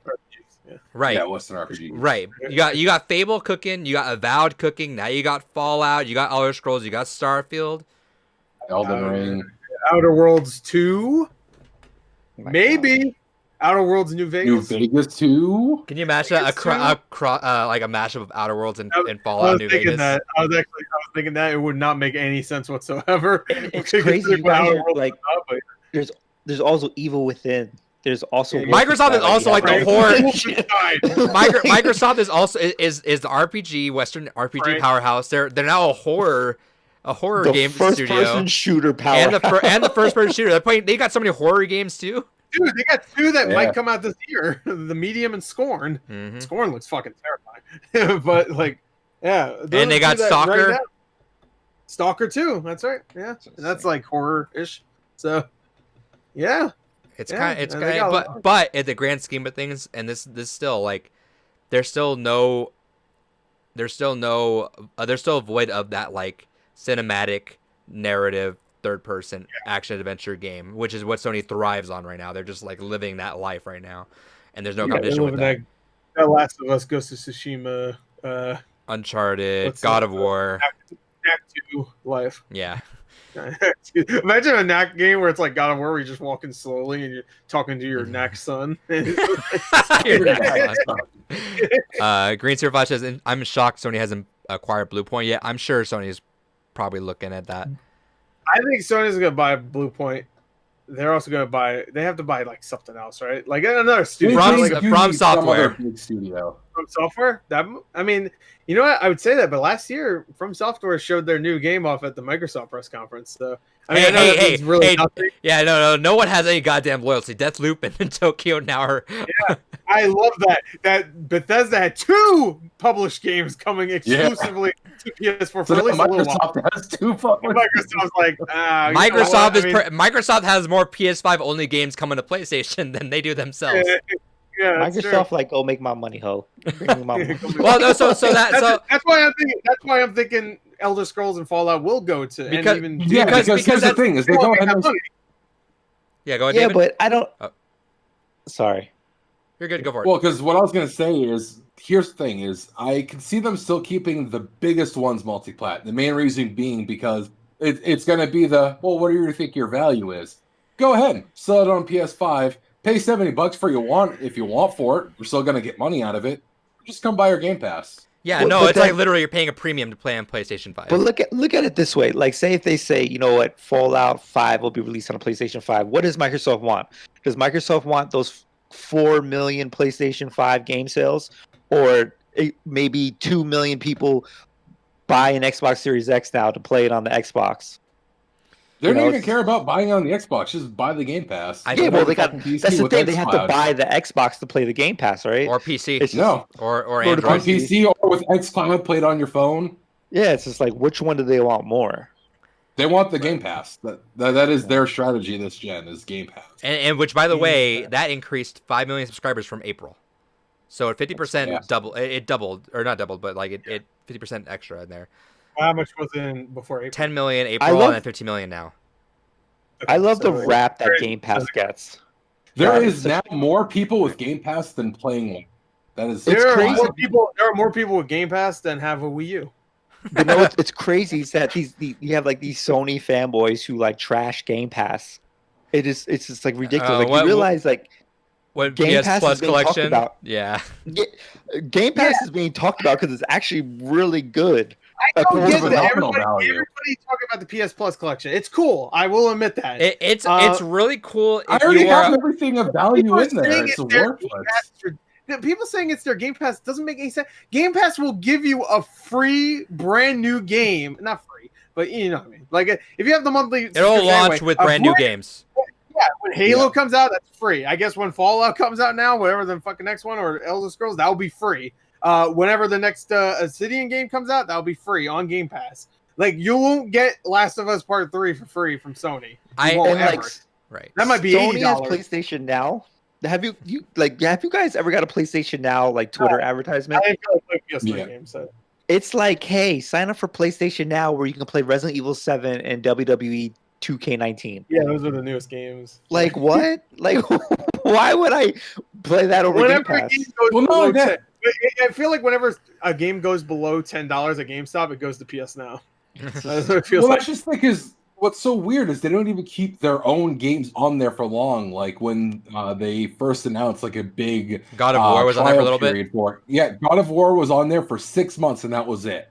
C: Yeah.
E: Right.
A: Yeah, Western RPG.
E: Right. You got Fable cooking, you got Avowed cooking, now you got Fallout, you got Elder Scrolls, you got Starfield.
A: Elden Ring.
C: Outer Worlds 2,
D: My
C: maybe. Outer Worlds New
A: New
C: Vegas.
A: Vegas 2.
E: Can you imagine
C: Vegas too?
E: like a mashup of Outer Worlds and
C: I
E: Fallout
C: was
E: New
C: thinking
E: Vegas?
C: that. I was thinking that it would not make any sense whatsoever.
D: And it's
C: Because
D: crazy. You
C: what
D: guys
C: Outer
D: are,
C: Worlds
D: like,
C: is not, but-
D: there's also Evil Within. There's also
C: Yeah,
E: Microsoft is also like the
C: Right.
E: horror.
C: Wolfenstein.
E: Microsoft is also is the RPG Western RPG
C: Right.
E: powerhouse. They're now a horror
D: the
E: game
D: first
E: studio
D: person shooter power.
E: and the first person shooter. They're playing. They got so many horror games too.
C: Dude, they got two that
A: Yeah.
C: might come out this year: the Medium and Scorn.
E: Mhm.
C: Scorn looks fucking terrifying, but like, yeah. those
E: And they
C: are
E: got
C: two that
E: Stalker.
C: now- Stalker 2. That's right. Yeah, and that's like horror-ish. So, yeah.
E: It's
C: Yeah,
E: kind it's
C: and they
E: kind
C: got a
E: but
C: lot.
E: but in the grand scheme of things, and this still like there's still a void of that like cinematic narrative third person action adventure game, which is what Sony thrives on right now. They're just like living that life right now, and there's no
C: Yeah,
E: competition
C: they're
E: with
C: living
E: that.
C: that Last of Us, Ghost of Tsushima,
E: Uncharted,
C: what's
E: God
C: that?
E: of War,
C: Act 2 life.
E: yeah.
C: Imagine a knack game where it's like God of War, where you're just walking slowly and you're talking to your knack son.
E: Green Sphere Flash says, I'm shocked Sony hasn't acquired Bluepoint yet. I'm sure Sony's probably looking at that.
C: I think Sony's gonna buy Blue Point. They're also gonna buy. They have to buy like something else, right? Like another studio,
E: From-
C: like
E: from software.
A: Big studio.
C: from software. That I mean, you know what? I would say that, but last year, From Software showed their new game off at the Microsoft press conference. So I mean, I know that means really nothing.
E: Yeah, no one has any goddamn loyalty. Deathloop and Tokyo now are.
C: I love that Bethesda had two published games coming exclusively to PS4 for
A: So
C: at least a little while.
A: Microsoft has two fucking.
C: Microsoft's like,
E: Microsoft
C: you know what?
E: Microsoft has more PS5 only games coming to PlayStation than they do themselves.
C: Yeah, that's true.
D: Microsoft, like, go make my money, ho. Bring me my money.
E: Well, no, so
C: that's why I'm thinking Elder Scrolls and Fallout will go to
E: Because-
C: and even
A: Yeah,
E: Because
A: because here's the
E: that's-
A: thing: is they go ahead and
E: yeah, go ahead,
D: Yeah,
E: David.
D: but I don't.
E: Oh.
D: Sorry.
E: You're good. Go for it.
A: well, because what I was gonna say is, here's the thing: is I can see them still keeping the biggest ones multi-plat. The main reason being because it's gonna be what do you think your value is? Go ahead, sell it on PS5. Pay $70 for if you want for it. We're still gonna get money out of it. Just come buy our Game Pass.
E: Yeah,
D: But-
E: no,
D: but
E: it's like
D: that-
E: literally you're paying a premium to play on PlayStation 5.
D: But look at it this way. Like, say if they say, you know what, Fallout 5 will be released on a PlayStation 5. What does Microsoft want? Does Microsoft want those 4 million PlayStation 5 game sales, or maybe 2 million people buy an Xbox Series X now to play it on the Xbox?
A: They
D: You
A: don't
D: know,
A: even
D: it's-
A: care about buying on the Xbox. Just buy the Game Pass.
D: Yeah, well, they got.
A: Fucking PC
D: That's the
A: with
D: thing. They have to
A: xCloud.
D: buy the Xbox to play the Game Pass, right?
E: or PC,
D: It's just-
A: No,
E: or
D: Or the
E: Android.
A: on PC or with xCloud played on your phone.
D: Yeah, it's just like, which one do they want more?
A: They want the Game Pass. That is their strategy this gen is Game Pass.
E: And which, by the way,
C: Yeah.
E: that increased 5 million subscribers from April. So at 50%
A: Yeah.
E: double, it doubled, or not doubled, but like it 50% extra in there.
C: How much was in before April?
E: 10 million
D: I
E: April
D: love-
E: and then 15 million now.
D: I love the
C: So,
D: rap that
C: very-
D: Game Pass gets.
A: There
D: God,
A: is
D: it's
A: now more people with Game Pass than playing one. That is
C: There are
D: crazy.
C: more people. There are more people with Game Pass than have a Wii U.
D: But no, it's crazy is that you have like these Sony fanboys who like trash Game Pass. It's just like ridiculous. Like,
E: what-
D: you realize like
E: What
D: Game
E: PS
D: Pass
E: Plus
D: is being talked
E: collection?
D: about.
E: Yeah.
D: Game Pass is being talked about because it's actually really good.
C: I don't
A: More
C: get
A: of a
C: that.
A: nominal value.
C: Everybody talking about the PS Plus collection. It's cool. I will admit that.
E: It's
C: Uh,
E: really cool
A: I
E: if
A: already
E: you
A: have
E: are
A: everything of value
C: People are
A: in there.
C: saying
A: It's
C: it's their
A: worthless.
C: Game Pass people saying it's their Game Pass doesn't make any sense. Game Pass will give you a free brand new game, not free, but you know what I mean. Like if you have the monthly,
E: It'll launch with brand new games.
C: Yeah, when Halo comes out, that's free. I guess when Fallout comes out now, whatever the fucking next one, or Elder Scrolls, that'll be free. Whenever the next Obsidian game comes out, that'll be free on Game Pass. Like you won't get Last of Us Part 3 for free from Sony. You won't ever.
E: Right.
C: That might be
D: Sony has
C: $80.
D: PlayStation Now. Have you guys ever got a PlayStation Now like Twitter advertisement?
C: I feel like PS3 games. So.
D: It's like, hey, sign up for PlayStation Now where you can play Resident Evil 7 and WWE 2K19.
C: Yeah, those are the newest games.
D: Like what? Like why would I play that over Game Pass?
C: A game goes below 10, I feel like whenever a game goes below $10 at GameStop, it goes to PS Now. That's what it feels like.
A: That's just because what's so weird is they don't even keep their own games on there for long. Like when they first announced like a big
E: God of War was on there for a little bit.
A: God of War was on there for 6 months and that was it.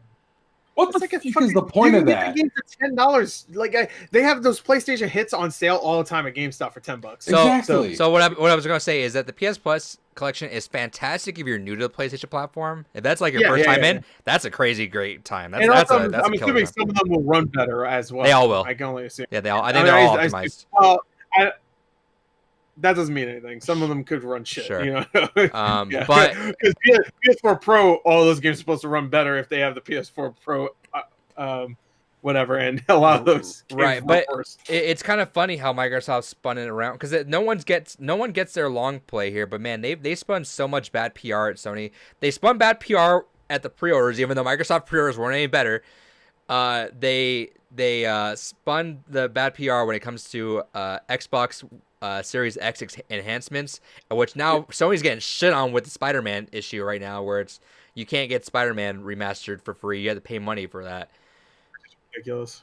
A: What the fuck is the point of that?
C: You can get a game for $10. Like they have those PlayStation hits on sale all the time at GameStop for $10.
A: Exactly.
E: So what I was gonna say is that the PS Plus collection is fantastic if you're new to the PlayStation platform. If that's like your first time in, that's a crazy great time. That's
C: I'm assuming some of them will run better as well.
E: They all will.
C: I can only assume.
E: Yeah, they all. I think they're all optimized.
C: That doesn't mean anything. Some of them could run shit.
E: Sure.
C: You know?
E: But
C: because PS4 Pro, all those games are supposed to run better if they have the PS4 Pro, whatever, and a lot of those games
E: right. But
C: worse.
E: It's kind of funny how Microsoft spun it around because no one gets their long play here. But man, they spun so much bad PR at Sony. They spun bad PR at the pre-orders, even though Microsoft pre-orders weren't any better. They spun the bad PR when it comes to Xbox Series X enhancements, which now Sony's getting shit on with the Spider-Man issue right now, where you can't get Spider-Man remastered for free. You have to pay money for that.
C: Ridiculous.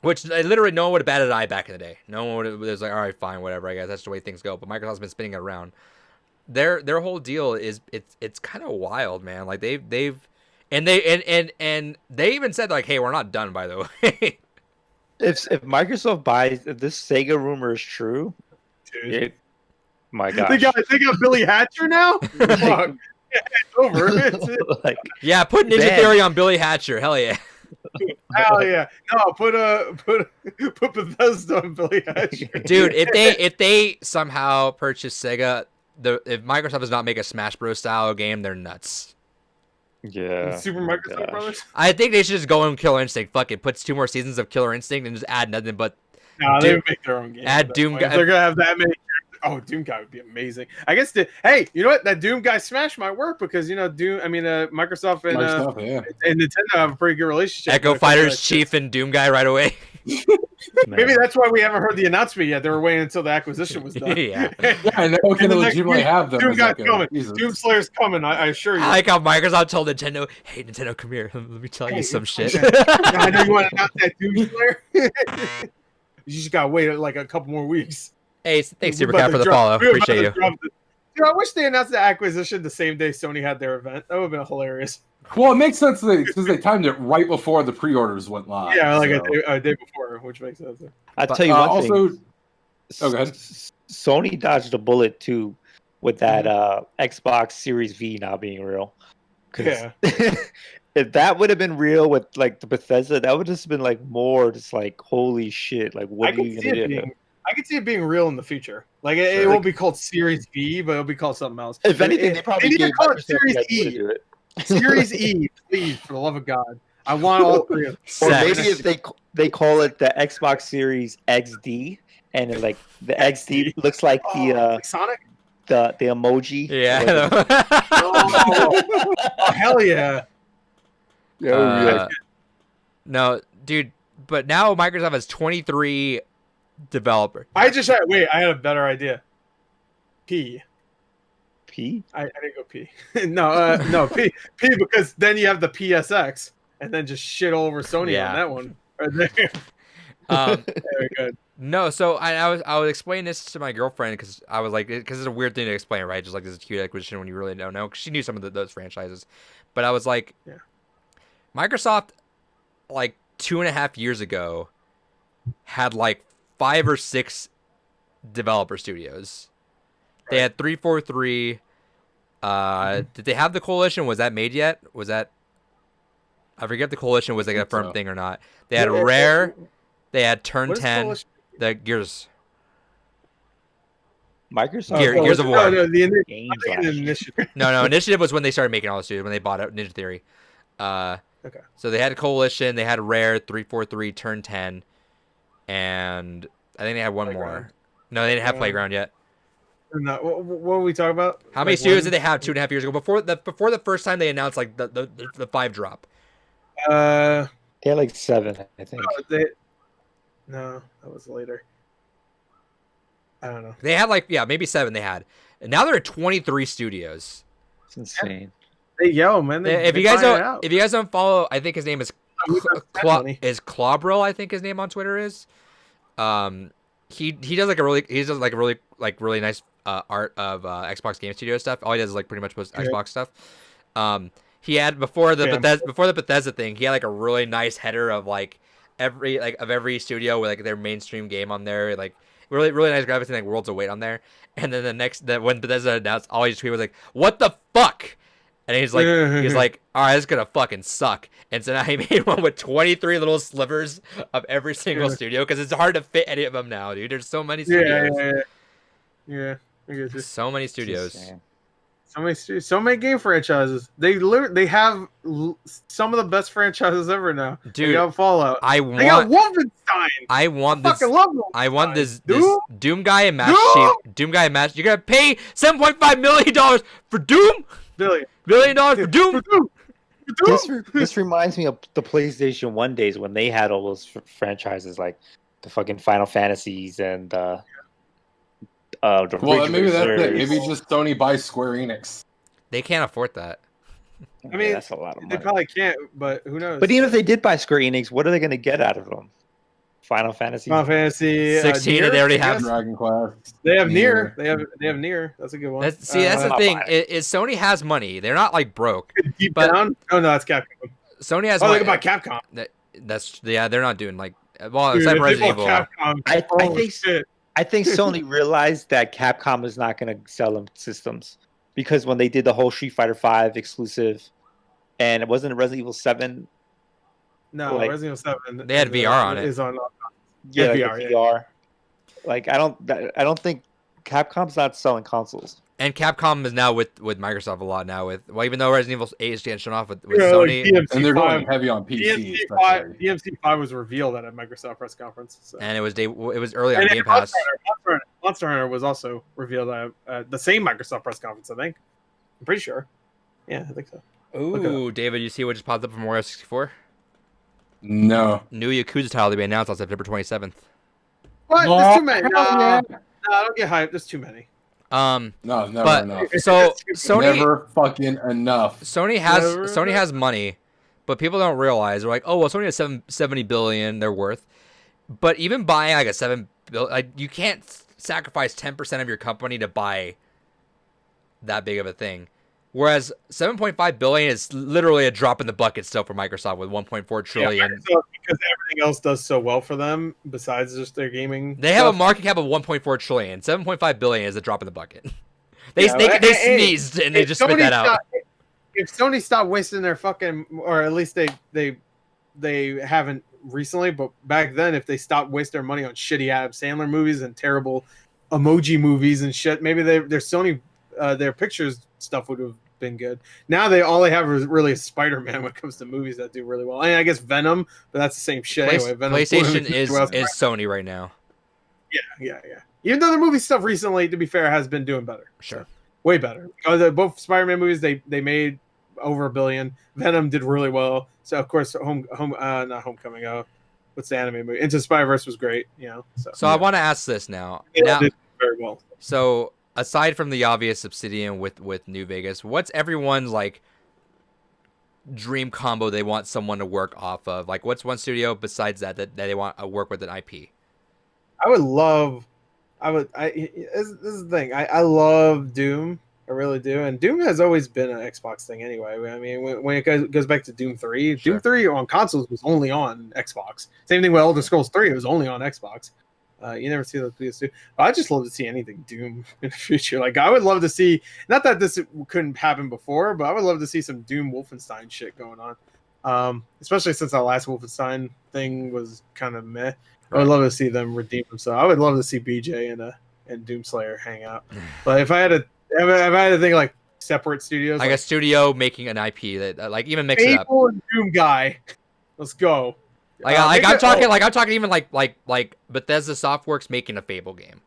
E: Which literally no one would have batted an eye back in the day. No one was like, all right, fine, whatever. I guess that's the way things go. But Microsoft's been spinning it around. Their whole deal is it's kind of wild, man. Like they even said like, hey, we're not done, by the way.
D: If Microsoft buys, if this Sega rumor is true,
C: dude,
D: my gosh,
C: they got Billy Hatcher now. Fuck. Yeah, it's over.
D: Like,
E: yeah, put Ninja Theory on Billy Hatcher. Hell yeah.
C: Hell yeah. No, put Bethesda on Billy Hatcher.
E: Dude, if they somehow purchase Sega, if Microsoft does not make a Smash Bros style game, they're nuts.
D: Yeah.
C: Super Microsoft Brothers?
E: I think they should just go on Killer Instinct. Fuck it. Puts 2 more seasons of Killer Instinct and just add nothing but.
C: No, they would make their own game.
E: Add Doom
C: Guy. If they're gonna have that many. Oh, Doom Guy would be amazing. I guess. Hey, you know what? That Doom Guy Smash might work because Doom. I mean, Microsoft and Nintendo have a pretty good relationship.
E: Echo Fighters Chief and Doom Guy right away.
C: Maybe that's why we haven't heard the announcement yet. They were waiting until the acquisition was done.
E: Yeah,
A: and they're going to legitimately have them.
C: Doom Guy's coming. Doom Slayer's coming. I assure you.
E: I like how Microsoft told Nintendo, "Hey, Nintendo, come here. Let me tell you some shit."
C: I know you want to announce that Doom Slayer. You just gotta wait like a couple more weeks.
E: Hey, thanks Supercat for the follow. Appreciate you.
C: Dude, I wish they announced the acquisition the same day Sony had their event. That would have been hilarious.
A: Well, it makes sense because they timed it right before the pre-orders went live.
C: Yeah, like a day before, which makes sense.
D: I'll tell you one thing.
A: Oh, go ahead.
D: Sony dodged a bullet too with that Xbox Series V not being real.
C: Yeah.
D: If that would have been real with like the Bethesda, that would just been like more just like holy shit. Like what are you gonna do?
C: I could see it being real in the future. Like it won't be called Series V, but it'll be called something else.
D: If anything, they probably
C: gave call it Series E. Series E, please, for the love of God. I want all three of them.
D: Or maybe if they call it the Xbox Series XD, and it, like the XD looks like
C: like Sonic,
D: the emoji.
E: Yeah.
C: Oh, hell yeah.
E: No, dude. But now Microsoft has 23 developers.
C: I had a better idea. P. I didn't go P. no, P because then you have the PSX and then just shit all over Sony on that one. Right there. Very good.
E: No, so I was explaining this to my girlfriend because I was like, because it's a weird thing to explain, right? Just like this is a cute acquisition when you really don't know. Because she knew some of those franchises, but I was like, Microsoft, like 2.5 years ago, had like 5 or 6 developer studios. They had 343, Did they have the coalition? Was that made yet? Was that? I forget if the coalition was like a firm thing or not. They had Rare. They had Turn
C: What is
E: 10.
C: Coalition?
E: The Gears.
D: Microsoft.
E: Gears of War.
C: No, the
D: Games
C: I'm thinking
D: last year.
C: initiative.
E: No. Initiative was when they started making all the studios, when they bought out Ninja Theory.
C: Okay.
E: So they had a coalition. They had Rare, 343, Turn 10, and I think they had one
C: Playground.
E: more. No, they didn't have Playground yet.
C: No, what were we talking about?
E: How many studios did they have 2.5 years ago? Before the first time they announced like the 5 drop.
C: Uh,
D: They had like 7, I think.
C: no, that was later. I don't know.
E: They had like maybe 7 they had. And now they're at 23 studios.
D: It's insane.
C: Hey, man.
E: If you guys don't follow, I think his name is
C: money.
E: Clobro, I think his name on Twitter is. He does like really nice art of Xbox Game Studio stuff. All he does is like pretty much post Xbox stuff. He had before the Bethesda thing, he had like a really nice header of like every studio with like their mainstream game on there, like really nice graphics and like Worlds of Weight on there. And then when Bethesda announced, all he just tweeted was like, "What the fuck?" And he's like, all right, this is gonna fucking suck. And so now he made one with 23 little slivers of every single studio because it's hard to fit any of them now, dude. There's so many studios.
C: Yeah. I get you.
E: So many studios.
C: So many studios, so many game franchises. They have some of the best franchises ever now.
E: Dude,
C: they got Fallout.
E: They
C: got Wolfenstein.
E: I want this.
C: Fucking love Wolfenstein.
E: I want this
C: Doom?
E: Doom guy and Master Chief. Doom guy and Master. You're gonna pay $7.5 million for Doom? $1 billion for Doom?
D: This reminds me of the PlayStation 1 days when they had all those franchises like the fucking Final Fantasies and the
A: Well, maybe that's
D: Racers.
A: it. Maybe just Sony buys Square Enix.
E: They can't afford that.
C: I mean,
D: that's a lot of
C: they
D: money.
C: probably can't, but who knows?
D: But even if they did buy Square Enix, what are they going to get out of them? Final Fantasy
E: 16
C: NieR,
E: they already
C: I
E: have.
C: guess.
A: Dragon Quest.
C: They have
A: NieR.
C: NieR. They have NieR. That's a good one.
E: That's the
D: not
E: thing.
D: buying
E: Is Sony has money. They're not like broke.
C: Deep
E: but-
C: down. Oh no, that's Capcom.
E: Sony has
C: Oh,
E: money.
C: they can buy Capcom.
E: They're not doing like well,
C: Dude,
E: except for
C: if they
E: Resident Evil.
C: bought Capcom,
D: I
C: holy
D: think-
C: shit.
D: I think Sony realized that Capcom is not going to sell them systems because when they did the whole Street Fighter V exclusive, and it wasn't Resident Evil 7.
C: No,
D: like-
C: Resident Evil 7.
E: They had VR on it.
C: Is on.
D: Yeah, like
C: VR,
D: the
C: yeah.
D: VR. Like I don't think Capcom's not selling consoles.
E: And Capcom is now with Microsoft a lot now. Even though Resident Evil 8 is getting shown off with
C: Yeah,
E: Sony,
C: like
A: And they're going
C: DMC5
A: heavy on PC.
C: DMC5,
A: especially.
C: DMC5 was revealed at a Microsoft press conference. So.
E: and it was early on
C: And
E: Game Pass.
C: Monster Hunter was also revealed at the same Microsoft press conference, I think. I'm pretty sure. Yeah, I think so.
E: Ooh, David, you see what just popped up from Mario 64?
A: No.
E: New Yakuza title to be announced on September 27th.
C: What?
A: No.
C: There's too many.
A: Yeah.
C: No, don't get hyped. There's too many.
A: No, never
E: But-
A: enough.
E: So Sony
A: Never fucking enough.
E: Sony has money, but people don't realize they're like, oh well, Sony has 70 billion they're worth, but even buying like a 7 billion, like you can't sacrifice 10% of your company to buy that big of a thing. Whereas 7.5 billion is literally a drop in the bucket still for Microsoft with 1.4 trillion.
C: Yeah, Microsoft, because everything else does so well for them besides just their gaming.
E: They have a
C: stuff.
E: market cap of 1.4 trillion. 7.5 billion is a drop in the bucket. They
C: Yeah,
E: they
C: hey,
E: sneezed and they
C: If
E: just spit
C: Sony
E: that out.
C: If Sony stopped wasting their fucking, or at least they haven't recently, but back then, if they stopped wasting their money on shitty Adam Sandler movies and terrible emoji movies and shit, maybe their Sony their pictures stuff would have been good. Now all they have is really Spider-Man when it comes to movies that do really well. I mean, I guess Venom, but that's the same shit anyway. Venom,
E: PlayStation is Sony right now.
C: Yeah. Even though the movie stuff recently, to be fair, has been doing better.
E: Sure.
C: So, way better. Both Spider-Man movies, they made over $1 billion. Venom did really well. So of course, not Homecoming. What's the anime movie? Into Spider-Verse was great.
E: So I want to ask this now.
C: It
E: Now,
C: did very well.
E: so aside from the obvious Obsidian with New Vegas, what's everyone's like dream combo they want someone to work off of? Like, what's one studio besides that they want to work with an IP?
C: This is the thing. I love Doom. I really do. And Doom has always been an Xbox thing anyway. I mean, when it goes back to Doom 3,
E: Sure.
C: Doom 3 on consoles was only on Xbox. Same thing with Elder Scrolls 3. It was only on Xbox. You never see those videos too. But I just love to see anything Doom in the future. Like I would love to see, not that this couldn't happen before, but I would love to see some Doom Wolfenstein shit going on. Especially since our last Wolfenstein thing was kind of meh. I would love to see them redeem themselves. I would love to see BJ and Doomslayer hang out. But if I had to think like separate studios,
E: Like a studio making an IP that like even mix it up.
C: Fable and Doom guy, let's go.
E: I'm talking even like Bethesda Softworks making a Fable game.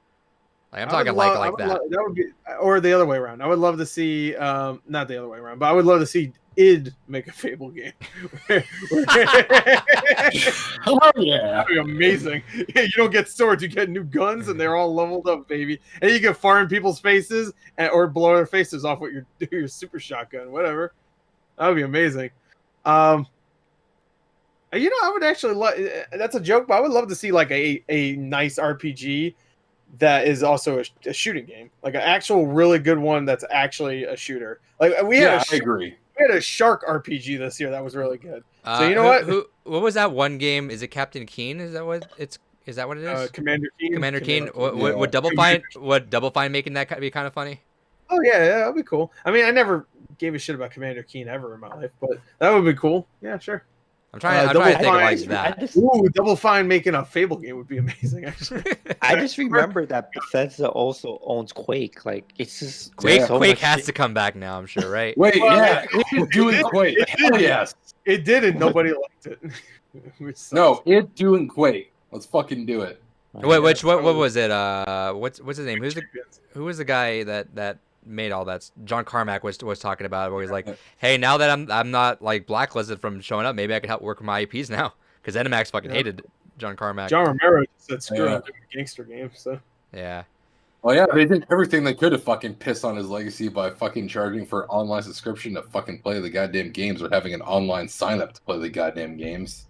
E: Like I'm talking like that.
C: That would be, or the other way around. I would love to see, not the other way around, but I would love to see id make a Fable game.
A: Oh yeah,
C: that'd be amazing. Yeah, you don't get swords, you get new guns, and they're all leveled up, baby. And you can fire in people's faces or blow their faces off with your super shotgun, whatever. That would be amazing. You know, I would actually that's a joke, but I would love to see like a nice RPG that is also a shooting game, like an actual really good one that's actually a shooter. Like I agree. We had a shark RPG this year that was really good. So you know
E: what was that one game? Is it Captain Keen? Is that what it is?
C: Commander Keen.
E: Commander Keen. Would Double Fine making that be kind of funny?
C: Oh yeah, that'd be cool. I mean, I never gave a shit about Commander Keen ever in my life, but that would be cool. Yeah, sure.
E: I'm trying to think like that.
C: Ooh, Double Fine making a Fable game would be amazing. Actually,
D: I just remember that Bethesda also owns Quake. Like it's just
E: Quake has to come back now. I'm sure, right?
A: Wait, yeah, it's doing Quake. Hell yes,
C: it did, and nobody liked it.
A: No, it's doing Quake. Let's fucking do it.
E: Wait, what was it? What's his name? Who was the guy that made all that? John Carmack was talking about it, where he's like, hey, now that I'm not like blacklisted from showing up, maybe I can help work with my IPs now, because Animax fucking hated John Carmack.
C: John Romero said screw up doing gangster games, so
E: yeah.
A: Well, yeah, they did everything they could to fucking piss on his legacy by fucking charging for online subscription to fucking play the goddamn games, or having an online sign up to play the goddamn games.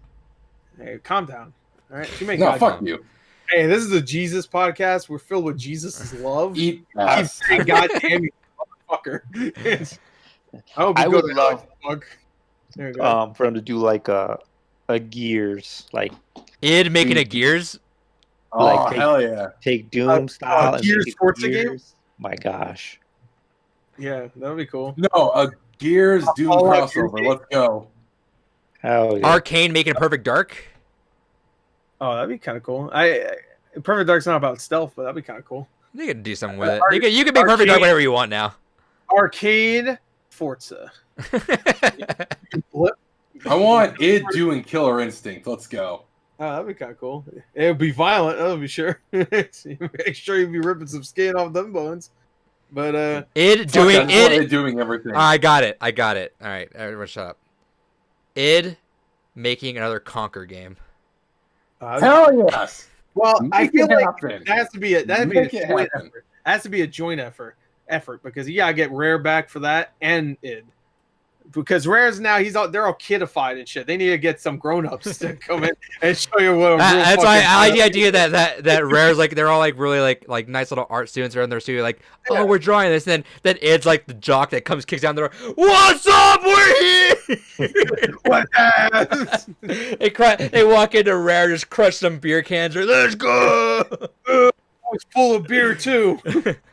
C: Hey, calm down. All right, you make
A: fuck you.
C: Hey, this is a Jesus podcast. We're filled with Jesus' love.
A: Eat ass.
C: God damn you, motherfucker. I would love
D: for them to do like a Gears, like
E: id making a Gears.
A: Oh hell yeah!
D: Take Doom style and
C: Gears Forza game.
D: My gosh.
C: Yeah, that would be cool.
A: No, a Gears Doom crossover. Let's go.
D: Hell yeah.
E: Arcane making a Perfect Dark.
C: Oh, that'd be kind of cool. Perfect Dark's not about stealth, but that'd be kind of cool.
E: You can do something with it. You can make Perfect Dark whatever you want now.
C: Arcade Forza.
A: I want id doing Killer Instinct. Let's go.
C: Oh, that'd be kind of cool. It would be violent, that would be sure. Make sure you'd be ripping some skin off them bones. But
E: id doing
A: everything.
E: I got it. All right, everyone shut up. Id making another Conquer game.
A: Hell yes.
C: Well, I feel like that has to be a joint effort. It has to be a joint effort because you gotta get Rare back for that and id. Because Rare's now they're all kidified and shit. They need to get some grown-ups to come in and show you what.
E: That's why I like the idea that Rare's like they're all like really like nice little art students are in their studio like, oh, we're drawing this. And then id's like the jock that kicks down the door. What's up? We're here.
C: What?
E: They walk into Rare, just crush some beer cans. Or, let's go.
C: It's full of beer too.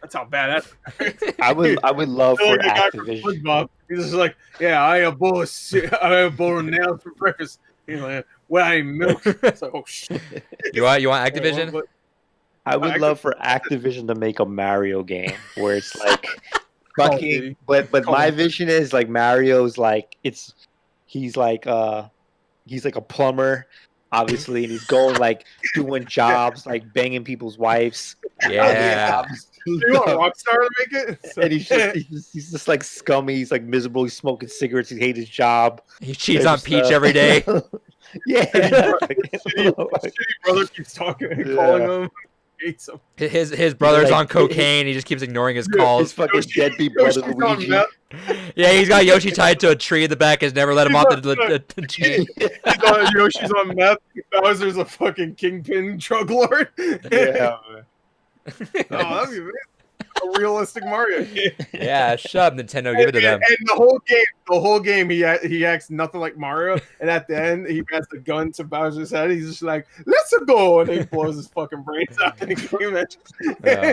C: That's how bad that.
D: I would love for Activision.
C: He's just like, yeah, I have a bowl of nails for breakfast. He's like, well, I milk. It's like, oh shit.
E: You want Activision?
D: I would love for Activision to make a Mario game where it's like fucking. But my vision is like Mario's like he's like a plumber. Obviously, and he's going like doing jobs, like banging people's wives.
E: Yeah.
C: You want Rockstar to make it?
D: And he's just like scummy. He's like miserable. He's smoking cigarettes. He hates his job.
E: He cheats on Peach every day.
D: Yeah.
C: Shitty brother keeps talking and calling him. Hates him.
E: His brother's on cocaine. He just keeps ignoring his calls.
D: His fucking deadbeat brother Luigi.
E: Yeah, he's got Yoshi tied to a tree in the back. Has never let him off the chain.
C: Yoshi's on meth. Bowser's a fucking kingpin drug lord.
D: Yeah, man.
C: Oh, that'd be amazing. a realistic Mario game.
E: Yeah, shut up, Nintendo. Give it to them.
C: And the whole game, he acts nothing like Mario. And at the end, he has the gun to Bowser's head. He's just like, "Let's go!" And he blows his fucking brains out. And he came in.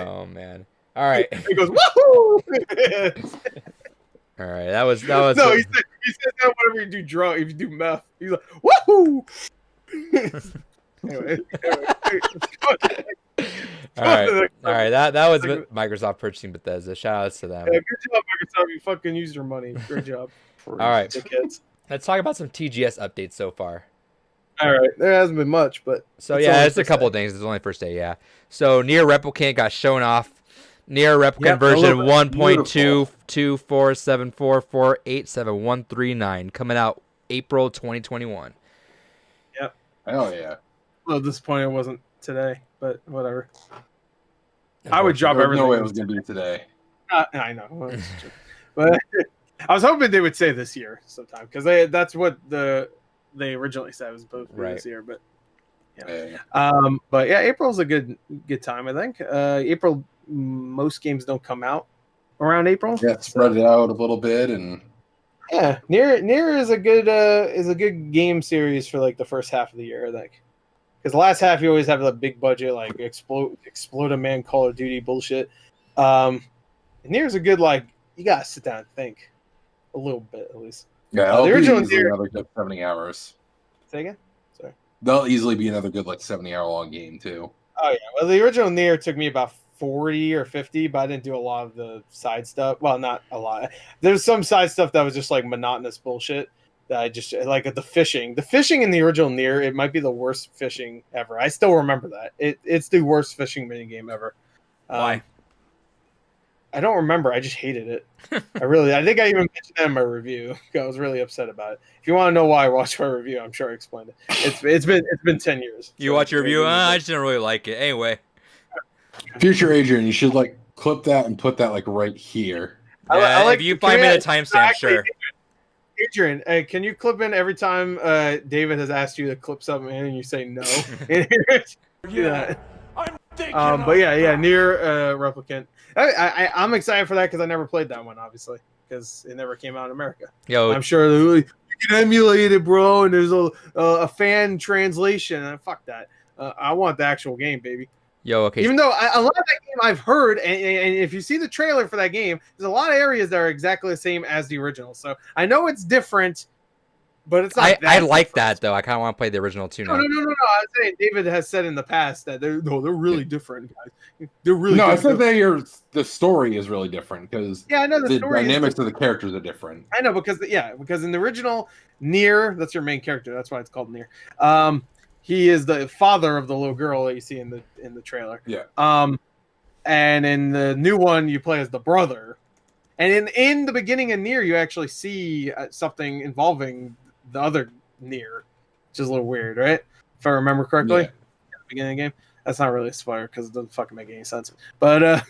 E: Oh man. All right.
C: He goes, "Woohoo!"
E: All right. That was.
C: No, he said that whenever you do drug, if you do meth, he's like, "Woohoo!" anyway.
E: All right. That was Microsoft purchasing Bethesda. Shout outs to them.
C: Yeah, good job, Microsoft. You fucking used your money. Great job.
E: All right.
C: Kids.
E: Let's talk about some TGS updates so far.
C: All right. There hasn't been much, but
E: so it's a couple of things. It's only first day, yeah. So NieR Replicant got shown off. NieR Replicant version 1.22474487139 coming out April 2021.
C: Yep.
A: Hell yeah.
C: A little disappointed it wasn't today, but whatever. I would drop everything.
A: No way it was going to be today.
C: I know. But I was hoping they would say this year sometime because that's what they originally said was supposed to be this year. But but yeah, April's a good time, I think. April, most games don't come out around April.
A: Yeah, spread it out a little bit, and
C: yeah, NieR is a good game series for like the first half of the year, I think. Because the last half you always have the big budget like explode a man Call of Duty bullshit. NieR's a good you gotta sit down and think a little bit at least.
A: Yeah,
C: the original
A: NieR another good 70 hours.
C: Say again? Sorry.
A: They'll easily be another good 70-hour long game too.
C: Oh yeah, well the original NieR took me about 40 or 50, but I didn't do a lot of the side stuff. Well, not a lot. There's some side stuff that was just like monotonous bullshit. That I just like the fishing. The fishing in the original NieR, it might be the worst fishing ever. I still remember that. It's the worst fishing minigame ever.
E: Why?
C: I don't remember. I just hated it. I think I even mentioned that in my review. I was really upset about it. If you want to know why I watched my review, I'm sure I explained it. It's been 10 years.
E: You watch your review? I just didn't really like it. Anyway.
A: Future Adrian, you should clip that and put that right here.
E: Yeah, if you find me the timestamp, sure.
C: Adrian, can you clip in every time David has asked you to clip something in and you say no? Yeah. But yeah, NieR Replicant. I'm excited for that because I never played that one, obviously, because it never came out in America.
E: Yo,
C: I'm sure you can emulate it, bro, and there's a fan translation. And fuck that. I want the actual game, baby.
E: Yo, okay.
C: Even though a lot of that game I've heard, and if you see the trailer for that game, there's a lot of areas that are exactly the same as the original. So I know it's different, but it's not.
E: I like that though. I kind of want to play the original too now.
C: No. I was saying David has said in the past that they're really different, guys. They're really
A: no.
C: different.
A: I said the story is really different because
C: I know the story
A: dynamics of the characters are different.
C: I know because in the original NieR, that's your main character. That's why it's called NieR. He is the father of the little girl that you see in the trailer.
A: Yeah.
C: And in the new one, you play as the brother. And in the beginning of NieR, you actually see something involving the other NieR, which is a little weird, right? If I remember correctly, at the beginning of the game. That's not really a spoiler because it doesn't fucking make any sense. But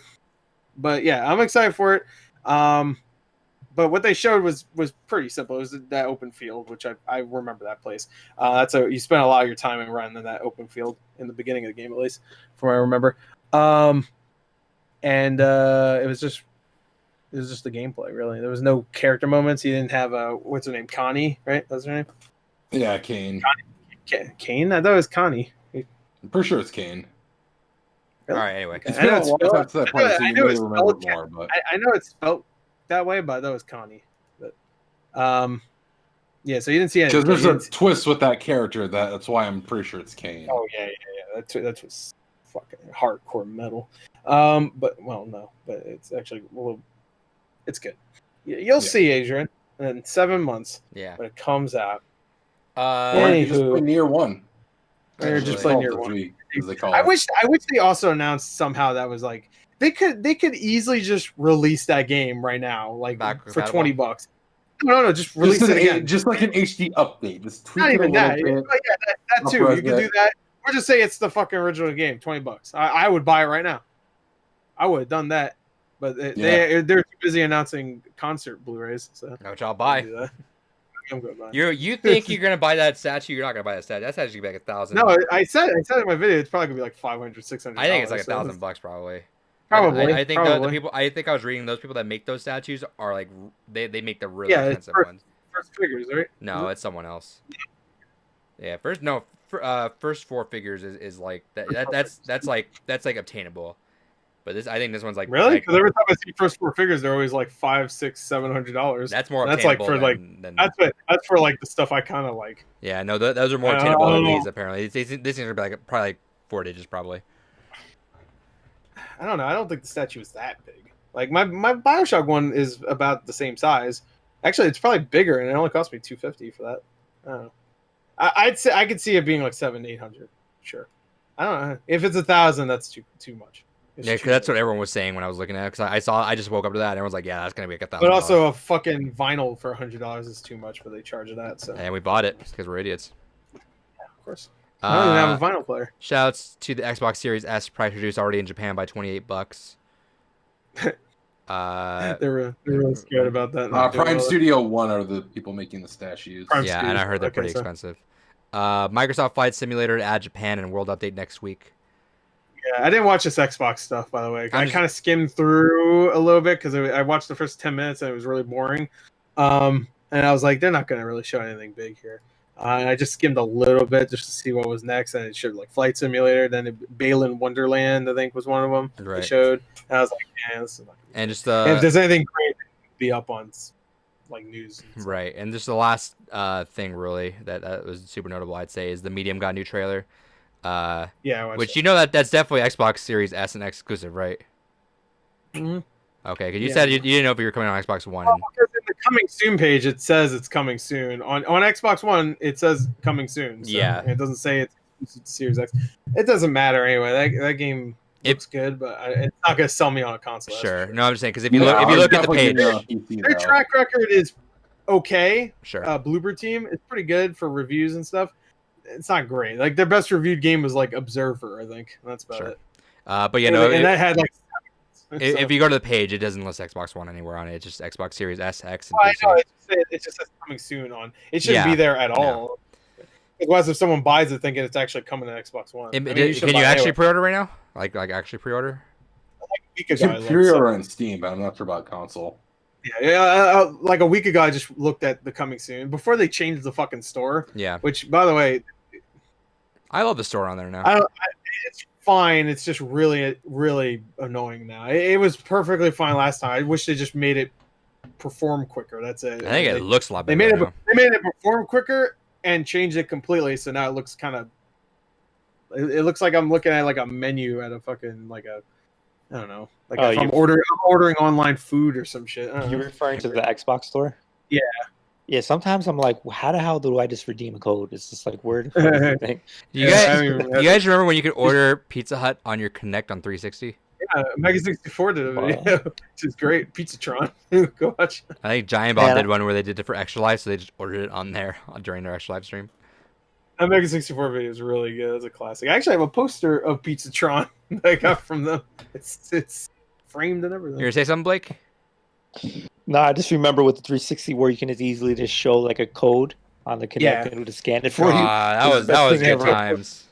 C: yeah, I'm excited for it. But what they showed was pretty simple. It was that open field, which I remember that place. You spend a lot of your time running in that open field in the beginning of the game, at least, from what I remember. And it was just the gameplay, really. There was no character moments. You didn't have what's her name, Connie, right? That's her name.
A: Yeah, Kane.
C: Kane? I thought it was Connie.
A: I'm pretty sure it's Kane.
E: All right. Anyway,
A: it's been a long time since I played, so you may remember more. But
C: I know it's spelled that way, but that was Connie. But yeah, so you didn't see anything.
A: Because there's a twist with that character. That's why I'm pretty sure it's Kane.
C: Oh yeah. That was fucking hardcore metal. But it's actually it's good. You'll see, Adrian, in 7 months.
E: Yeah,
C: when it comes out.
A: You just play NieR 1.
C: Or just play NieR 1.
A: As they call
C: I
A: it.
C: wish they also announced somehow that was they could easily just release that game right now, for $20. No, just release it again.
A: Just like an HD update. Just tweak
C: not
A: it
C: even
A: a
C: that.
A: little bit.
C: That too. You can do that. Or just say it's the fucking original game, $20. I would buy it right now. I would have done that, but they're too busy announcing concert Blu-rays. So
E: which I'll buy.
C: I'm going to buy.
E: You think you're gonna buy that statue? You're not gonna buy that statue. That statue's gonna be like $1,000.
C: No, I said in my video it's probably gonna be like $500, $600.
E: I think it's like $1,000 probably.
C: Probably.
E: I think
C: probably.
E: the people. I think I was reading those people that make those statues are like they make the really
C: Yeah, it's
E: expensive ones.
C: First figures, right?
E: No, it's someone else. Yeah, first four figures is like that's like obtainable. But I think this one's like
C: Really?
E: like,
C: Because every time I see first four figures, they're always like $500, $600, $700.
E: that's more
C: That's like
E: obtainable
C: for like
E: than
C: that's for like the stuff I kind of like.
E: yeah, no, those are more
C: I
E: obtainable
C: don't
E: than
C: know.
E: these apparently. These things are probably like 4 digits probably.
C: I don't know. I don't think the statue is that big. Like my Bioshock one is about the same size. Actually, it's probably bigger, and it only cost me $250 for that. I don't know. I'd say I could see it being like $700-800. Sure. I don't know if it's 1,000. That's too much. It's
E: Yeah,
C: too
E: because that's what
C: much.
E: everyone was saying when I was looking at it. Because I just woke up to that and everyone's like, yeah, that's gonna be like $1,000.
C: But also a fucking vinyl for $100 is too much, but they charge that. So
E: and we bought it because we're idiots.
C: of course, I don't even have a vinyl player.
E: Shouts to the Xbox Series S, price reduced already in Japan by $28.
C: They're really scared about that.
A: Prime Studio 1 are the people making the statues.
C: Prime
E: yeah,
C: Studio,
E: and I heard they're
C: okay,
E: pretty
C: so-
E: expensive. Microsoft Flight Simulator to add Japan and World Update next week.
C: Yeah, I didn't watch this Xbox stuff, by the way. I
E: just-
C: kind of skimmed through a little bit because I watched the first 10 minutes and it was really boring. And I was like, they're not going to really show anything big here. And I just skimmed a little bit just to see what was next. And it showed like Flight Simulator. Then Balin Wonderland, I think, was one of them they
E: Right.
C: showed. And I was like, yeah, this is not
E: And just
C: if there's anything great, it'd be up on like news. And stuff.
E: right, and just the last thing really that was super notable, I'd say, is the Medium got a new trailer.
C: Yeah, I watched
E: Which
C: that.
E: you know that's definitely Xbox Series S and exclusive, right?
C: Mhm.
E: Okay, because you
C: Yeah.
E: said you didn't know if you were coming on Xbox One.
C: Well, because in the coming soon page, it says it's coming soon. On Xbox One, it says coming soon. So
E: Yeah.
C: it doesn't say it's exclusive to Series X. It doesn't matter anyway. That game looks good, but it's not going to sell me on a console. that's for
E: Sure.
C: sure.
E: No, I'm just saying because if you look at the page,
C: Their track record is okay.
E: sure.
C: Bloober Team is pretty good for reviews and stuff. It's not great. Like their best reviewed game was like Observer, I think. That's about
E: Sure.
C: it.
E: But you know,
C: and that had like.
E: if you go to the page, it doesn't list Xbox One anywhere on it. It's just Xbox Series S, X, and
C: I know
E: PC.
C: it just says coming soon on. It shouldn't
E: Yeah.
C: be there at
E: No.
C: all. Otherwise, if someone buys it thinking it's actually coming to Xbox One,
E: Can
C: should
E: you
C: buy it
E: actually
C: anyway.
E: pre-order right now? Like actually pre-order?
C: Like a week ago, I looked,
A: Superior on Steam, but I'm not sure about console.
C: like a week ago, I just looked at the coming soon before they changed the fucking store.
E: Yeah.
C: Which, by the way,
E: I love the store on there now.
C: it's fine. It's just really, really annoying now. It was perfectly fine last time. I wish they just made it perform quicker. That's it.
E: I think it looks a lot
C: They
E: better.
C: made it.
E: now.
C: They made it perform quicker and changed it completely. So now it looks kind of. It looks like I'm looking at like a menu at a fucking like a. I don't know. Like if I'm ordering online food or some shit. I don't
D: You're
C: know.
D: referring to the Xbox store?
C: Yeah.
D: Yeah, sometimes I'm like, how the hell do I just redeem a code? It's just like, where the fuck is the thing?
E: You
C: Yeah,
E: guys,
C: I mean,
E: you guys remember when you could order Pizza Hut on your Connect on 360?
C: Yeah, Mega 64 did a
D: Wow.
C: video, which is great. Pizzatron. Go watch.
E: I think Giant Bomb
D: Man,
E: did one where they did it for Extra Life, so they just ordered it on there during their Extra Life stream.
C: That Mega 64 video is really good. It's a classic. I actually have a poster of Pizzatron that I got from them. It's framed and everything.
E: You gonna say something, Blake?
D: No, I just remember with the 360 where you can just easily just show like a code on the Kinect
C: Yeah.
D: and it would just scan it for you.
E: That
D: It's
E: was
D: the
E: that
D: best
E: was
D: thing
E: good
D: ever.
E: times.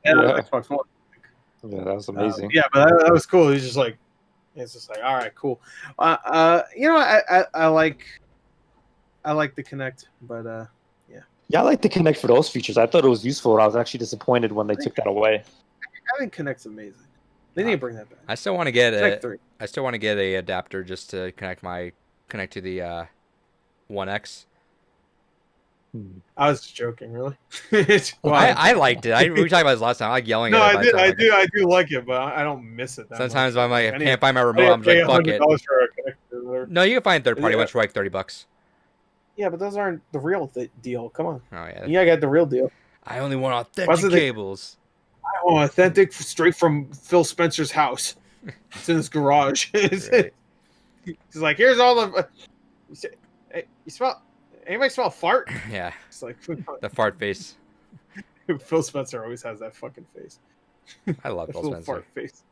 C: Yeah,
D: Yeah.
C: Xbox One.
D: Yeah, that was amazing.
C: Yeah, but that was cool. He's just like, it's just like, all right, cool. You know, I like the Connect, but
D: Yeah, I like the Kinect for those features. I thought it was useful, and I was actually disappointed when they took that away.
C: I think Connect's amazing. They need to bring that back.
E: I still want to get
C: Connect 3.
E: I still want to get a adapter just to connect to the One X.
C: I was just joking, really.
E: I liked it. We were talking about this last time. I like yelling
C: No,
E: at it.
C: I
E: by
C: did.
E: the time
C: I do like it, but I don't miss it. That
E: Sometimes
C: much.
E: I'm like, I
C: I need-
E: can't find my
C: I
E: remote.
C: didn't
E: I'm just
C: pay
E: like, fuck it.
C: $100 for a connector or whatever.
E: No, you can find third party
C: Yeah.
E: ones for like $30.
C: Yeah, but those aren't the real deal. Come on,
E: Oh yeah.
C: you gotta get the real deal.
E: I only want
C: What's
E: authentic
C: the-
E: cables.
C: I want authentic, straight from Phil Spencer's house. It's in his garage.
E: Right.
C: He's like, here's all the. Hey, you smell? Anybody smell fart?
E: Yeah,
C: It's like
E: the fart face.
C: Phil Spencer always has that fucking face.
E: I love
C: That
E: Phil
C: little
E: Spencer.
C: fart face.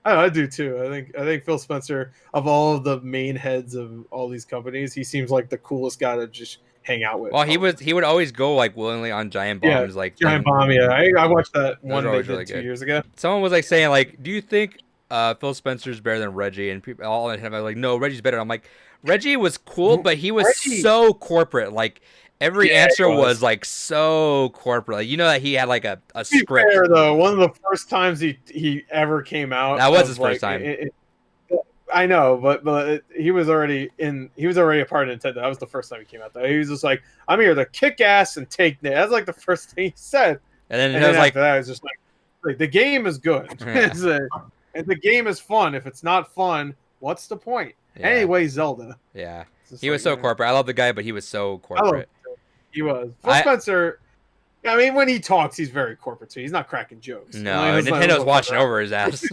C: I do too. I think Phil Spencer, of all of the main heads of all these companies, he seems like the coolest guy to just hang out with.
E: Well, he would always go like willingly on Giant
C: Yeah,
E: Bombs. Like
C: Giant
E: thing.
C: Bomb. Yeah, I watched that one
E: are
C: they
E: always
C: did
E: really
C: 2
E: good.
C: years ago.
E: Someone was like saying like, do you think Phil Spencer's better than Reggie, and people all in him are like, no, Reggie's better. I'm like, Reggie was cool, but he was so corporate. Like every answer was like so corporate. Like, you know that he had like a script.
C: Fair, though, one of the first times he ever came out.
E: That was his first time.
C: I know, but he was already a part of Nintendo. That was the first time he came out. Though he was just like, I'm here to kick ass and take. That's like the first thing he said.
E: And then
C: it was like that. It was just like the game is good.
E: Yeah.
C: And the game is fun. If it's not fun, what's the point?
E: Yeah.
C: Anyway, Zelda.
E: Yeah, he was so corporate. I love the guy, but he was so corporate.
C: He was. Phil Spencer. I mean, when he talks, he's very corporate too. He's not cracking jokes.
E: No, Nintendo's watching over his ass.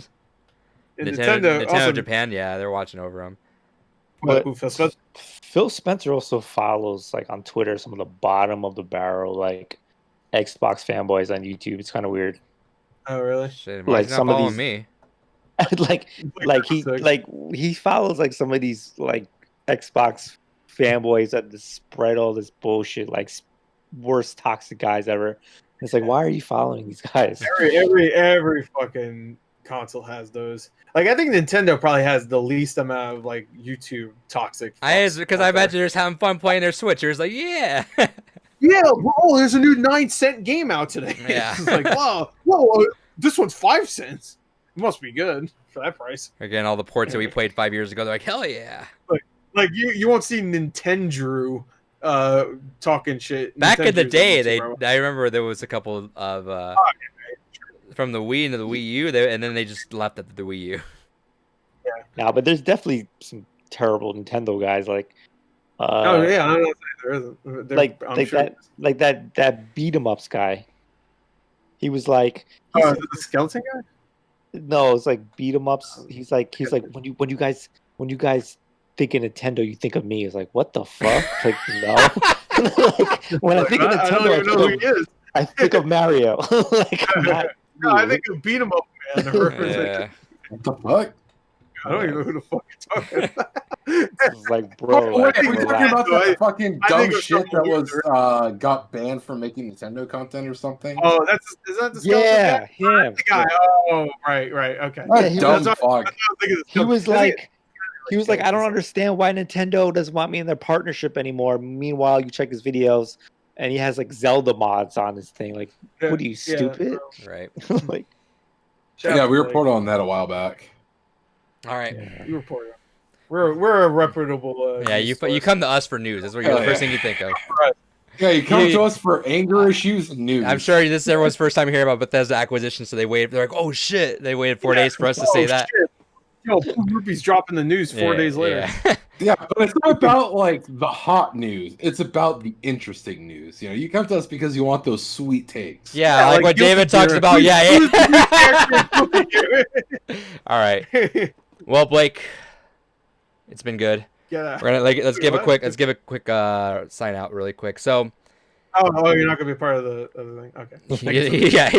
E: Nintendo Japan, yeah, they're watching over him.
D: But Phil Spencer also follows like on Twitter some of the bottom of the barrel like Xbox fanboys on YouTube. It's kind of weird.
C: Oh really?
E: Shit,
D: like some of these
E: me.
D: he follows like some of these like Xbox fanboys that spread all this bullshit, like worst toxic guys ever. It's like, why are you following these guys?
C: Every fucking console has those. Like, I think Nintendo probably has the least amount of like YouTube toxic.
E: Because I imagine they're just having fun playing their Switch. It's like, yeah.
C: Yeah, whoa, there's a new 9-cent game out today.
E: Yeah.
C: It's like, whoa, this one's 5 cents. It must be good for that price.
E: Again, all the ports that we played 5 years ago, they're like, hell yeah.
C: Like you won't see Nintendo talking shit.
E: Back in the day, I remember there was a couple of from the Wii into the Wii U, and then they just left at the Wii U.
C: Yeah.
D: No, but there's definitely some terrible Nintendo guys like.
C: Oh yeah, I don't know if there isn't.
D: That beat 'em ups guy. He was like,
C: the skeleton guy.
D: No, it's like beat 'em ups. He's like when you guys think of Nintendo, you think of me. It's like, what the fuck? Like, no. Like, when I think of Nintendo, I think of Mario. Like,
C: I think of beat 'em up man.
A: Yeah. What the fuck?
C: I don't even know who the fuck you're talking about.
D: It's like, bro,
A: we're talking about that fucking dumb shit that was got banned from making Nintendo content or something.
C: Oh, is that the skeleton guy?
D: Him.
C: The guy. Oh, right, okay.
D: Yeah,
A: dumb fuck.
D: He was like, I don't understand why Nintendo doesn't want me in their partnership anymore. Meanwhile, you check his videos, and he has like Zelda mods on his thing. Like, what are you, stupid?
E: Right.
D: Like,
A: yeah, we reported on that a while back.
E: All right.
C: Yeah. You report. We're a reputable.
E: Yeah, you come to us for news. That's what the first thing you think of.
C: Right.
A: Yeah, you come to us for anger issues and news.
E: I'm sure this is everyone's first time hearing about Bethesda acquisition, so they waited. They're like, "Oh shit!" They waited 4 days for us to say that.
C: Shit. Yo, Rupee's dropping the news 4 days later.
A: Yeah, but it's not about like the hot news. It's about the interesting news. You know, you come to us because you want those sweet takes.
E: Yeah, like what David talks about. Yeah. All right. Well, Blake, it's been good.
C: Yeah.
E: We're gonna let's give a quick sign out really quick. So.
C: Oh, you're not gonna be part of the thing. Okay.
E: Yeah.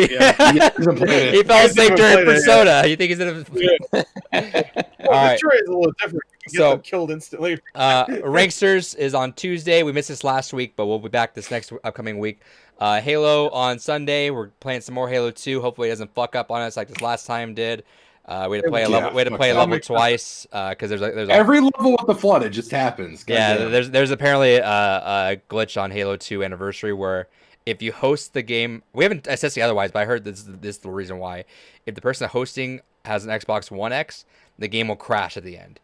E: He fell asleep during Persona. You think he's in a? All right.
C: The is a little different. You get them killed instantly.
E: Ranksters is on Tuesday. We missed this last week, but we'll be back this next upcoming week. Halo on Sunday. We're playing some more Halo 2. Hopefully, it doesn't fuck up on us like this last time did. We had to play a level. We had to play a level twice because there's
A: every level with the flood. It just happens.
E: There's apparently a glitch on Halo 2 Anniversary where if you host the game, we haven't assessed it otherwise, but I heard this is the reason why. If the person hosting has an Xbox One X, the game will crash at the end.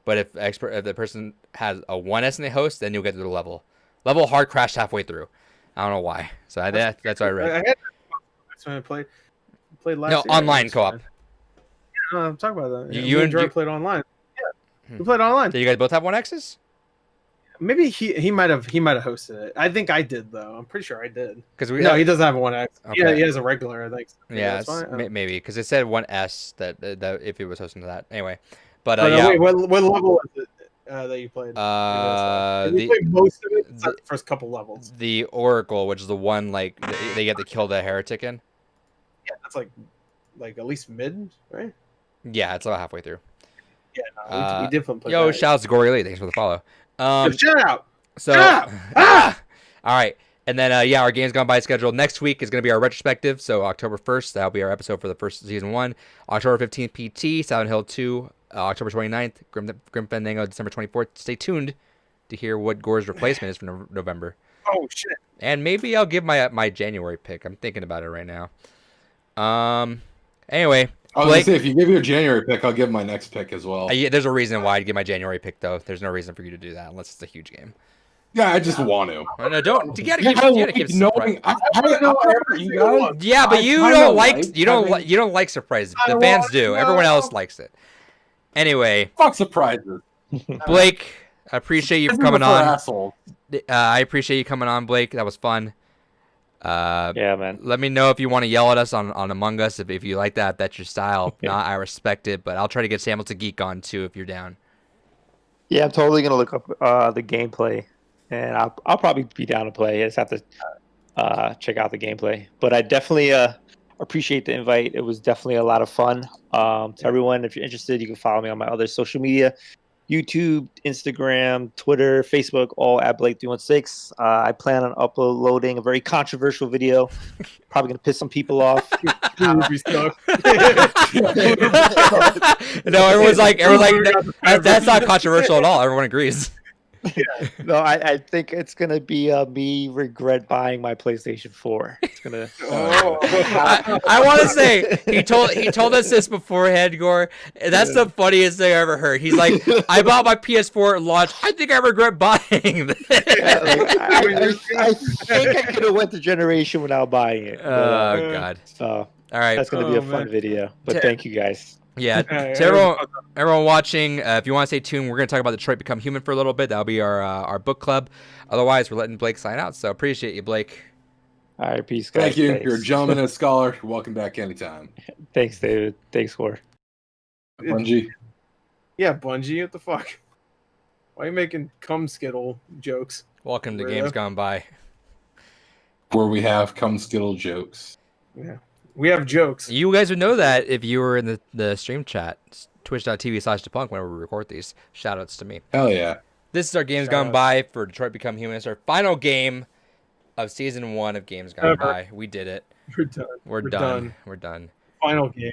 E: But if the person has a 1S and they host, then you'll get to the level. Level hard crashed halfway through. I don't know why. So that's what I read.
C: I had when I played last year.
E: No, online co-op.
C: No, I'm talking about that.
E: You and Joe
C: played online. Yeah, we played online.
E: Do you guys both have 1Xs?
C: Maybe he might have hosted it. I think I did though. I'm pretty sure I did.
E: No,
C: he doesn't have a 1X.
E: Okay.
C: Yeah, he has a regular. I think.
E: Yeah, maybe because it said 1S that if it was hosting to that anyway. But
C: wait, what level was it that you played? You played most of it. The first couple levels.
E: The Oracle, which is the one like they get to kill the heretic in.
C: Yeah, that's like at least mid, right?
E: Yeah, it's about halfway through.
C: Yeah, no, we did play that.
E: Yo, shouts to Gory Lee. Thanks for the follow.
C: Shout out.
E: So, all right. And then, yeah, our Games Gone By schedule next week is going to be our retrospective. So October 1st, that'll be our episode for the first season 1. October 15th, PT, Silent Hill 2. October 29th, Grim Fandango, December 24th. Stay tuned to hear what Gore's replacement is for November.
C: Oh, shit.
E: And maybe I'll give my January pick. I'm thinking about it right now. Anyway,
A: I was
E: Blake,
A: gonna say, if you give your January pick, I'll give my next pick as well.
E: yeah, there's a reason why I'd give my January pick, though. There's no reason for you to do that unless it's a huge game.
A: Yeah, I just want to.
E: No, don't. You gotta
A: Yeah,
E: keep
A: knowing, I know you guys.
E: Yeah, but
A: I
E: you
A: kinda
E: don't like
A: like
E: you don't
A: having-
E: like you don't like surprises.
C: I
E: The fans
C: want
E: do.
C: to
E: Everyone
C: know.
E: else likes it. Anyway,
A: Fuck surprises.
E: Blake, I appreciate you
A: This is
E: coming
A: for
E: on.
A: assholes.
E: I appreciate you coming on, Blake. That was fun.
D: Yeah, man.
E: Let me know if you want to yell at us on Among Us. If you like that, that's your style. If not, I respect it. But I'll try to get Samuel to geek on too if you're down.
D: Yeah, I'm totally gonna look up the gameplay, and I'll probably be down to play. I just have to check out the gameplay. But I definitely appreciate the invite. It was definitely a lot of fun. To everyone, if you're interested, you can follow me on my other social media: YouTube, Instagram, Twitter, Facebook, all at Blake3one6. I plan on uploading a very controversial video. Probably gonna piss some people off.
C: Ruby stuck.
E: No, everyone's like, that's not controversial at all. Everyone agrees.
D: No, I think it's gonna be me regret buying my PlayStation 4. It's gonna.
E: I want to say he told us this beforehand, Gore. And that's the funniest thing I ever heard. He's like, I bought my PS4 at launch. I think I regret buying this.
D: I think I could have went the generation without buying it.
E: Oh God!
D: So
E: All right,
D: that's gonna be a fun
C: man.
D: video. But thank you guys.
E: yeah.
C: Hey,
E: To everyone watching, if you want to stay tuned, we're gonna talk about Detroit Become Human for a little bit. That'll be our book club. Otherwise, we're letting Blake sign out. So appreciate you, Blake.
D: All right, peace, guys.
A: Thank you.
D: Thanks.
A: You're a gentleman and a scholar. You're welcome back anytime.
D: Thanks, David. Thanks, Gore.
A: Bungie.
C: Yeah, Bungie, what the fuck? Why are you making cum skittle jokes?
E: Welcome to
C: Weirdo.
E: Games Gone By.
A: Where we have cum skittle jokes.
C: Yeah. We have jokes.
E: You guys would know that if you were in the stream chat, twitch.tv/depunk whenever we record these. Shoutouts to me.
A: Hell yeah.
E: This is our Games
C: Shout
E: Gone
C: out.
E: By for Detroit Become Human. It's our final game of season 1 of Games Gone
C: Ever.
E: By. We did it.
C: We're done.
E: We're done. We're done.
C: Final game.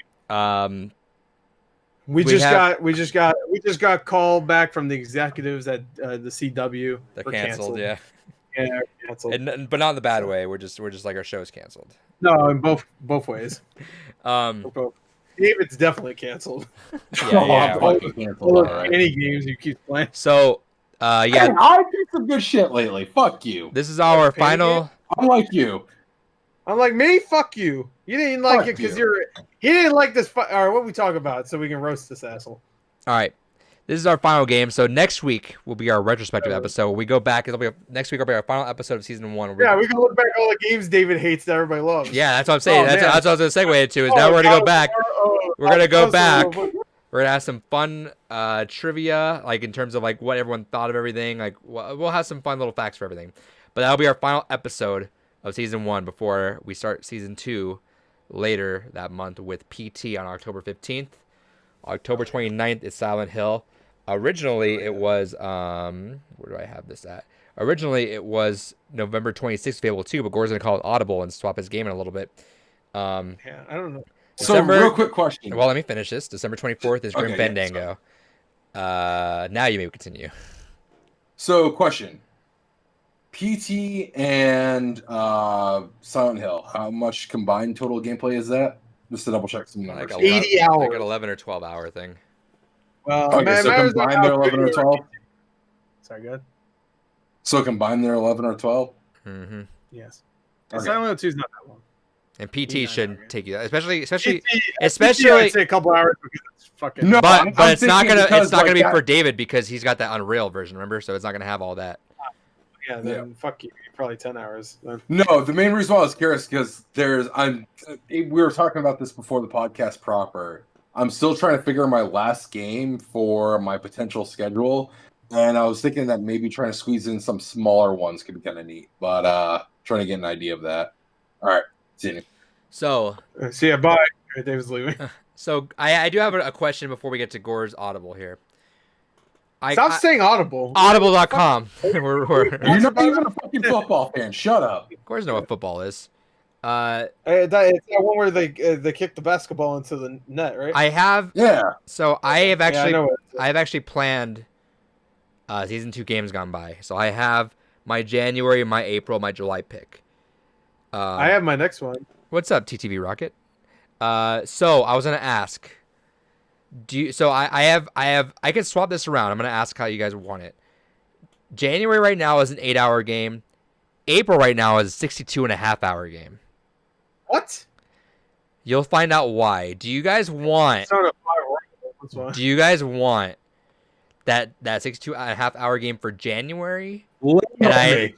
E: We
C: We just got called back from the executives at the CW.
E: They're
C: We're
E: canceled, yeah.
C: Yeah, they're canceled.
E: But not in the bad way. We're just like our show's canceled.
C: No, in both ways.
E: Both.
C: David's definitely canceled.
E: Yeah.
A: I'm fucking canceled, all right.
C: Any games you keep playing.
E: So,
A: Hey,
E: yeah,
A: I picked some good shit lately. Fuck you.
E: this is our
C: Painting
E: final.
A: I'm like you.
C: I'm like, me? Fuck you. You didn't like
A: Fuck
C: it because
A: you.
C: he didn't like this. All right, what we talk about so we can roast this asshole.
E: All right. This is our final game. So next week will be our retrospective episode. We go back. Next week will be our final episode of season 1.
C: Yeah, we can look back at all the games David hates that everybody loves.
E: Yeah, that's what I'm saying.
C: Oh,
E: that's
C: man.
E: what I was going to segue into. Is
C: Oh,
E: now we're going to go
C: God,
E: back.
C: oh,
E: We're gonna go
C: oh,
E: back.
C: so-
E: We're gonna have some fun trivia, like in terms of like what everyone thought of everything. Like we'll have some fun little facts for everything. But that'll be our final episode of season 1 before we start season 2 later that month with PT on October 15th. October 29th is Silent Hill. Originally it was where do I have this at? Originally it was November 26th, Fable 2, but Gore's gonna call it Audible and swap his game in a little bit.
C: Yeah, I don't know.
A: So,
E: December-
A: real quick question.
E: Well, let me finish this. December 24th is Grim
A: Okay, yeah,
E: Fandango. Now you may continue.
A: So, question. PT and Silent Hill, how much combined total gameplay is that? Just to double check some numbers.
E: Like
C: 80
E: Like
C: hours.
E: an 11 or 12 hour thing.
C: Well,
A: Okay, so
C: matters on
A: combined
C: how
A: they're
C: good
A: 11 or
C: you are.
A: 12?
C: Sorry, good.
A: So combined they're 11 or 12?
E: Mm-hmm.
C: Yes.
A: Okay.
C: Silent Hill 2 is not that long.
E: And PT
C: Yeah,
E: shouldn't
C: okay.
E: take you that, especially
C: I'd
E: especially.
C: say a couple hours because it's fucking.
A: No,
E: But
A: I'm
E: it's not
A: thinking
E: gonna
A: because,
E: it's not gonna
A: like,
E: be
A: that-
E: for David because he's got that Unreal version, remember? So it's not gonna have all that.
C: Yeah, then fuck you. Probably 10 hours. Then.
A: No, the main reason why I was curious because we were talking about this before the podcast proper. I'm still trying to figure my last game for my potential schedule, and I was thinking that maybe trying to squeeze in some smaller ones could be kind of neat. But trying to get an idea of that. All right, see you.
E: So
C: See ya, bye. David's leaving.
E: I do have a question before we get to Gore's Audible here.
C: Stop saying Audible.
E: Audible.com.
A: You're not even a fucking football fan. Shut up.
E: Of course, know what football is.
C: It's that one where they kick the basketball into the net, right?
E: I have.
A: Yeah.
E: So I have
C: I
E: actually.
C: know it.
E: I've actually planned. Season 2 games gone by. So I have my January, my April, my July pick.
C: I have my next one.
E: What's up, TTV Rocket? So I was gonna ask. I can swap this around. I'm gonna ask how you guys want it. January right now is an 8-hour game. April right now is a 62.5-hour game.
C: What?
E: You'll find out why. Do you guys want? Do you guys want that 62.5-hour game for January? Listen,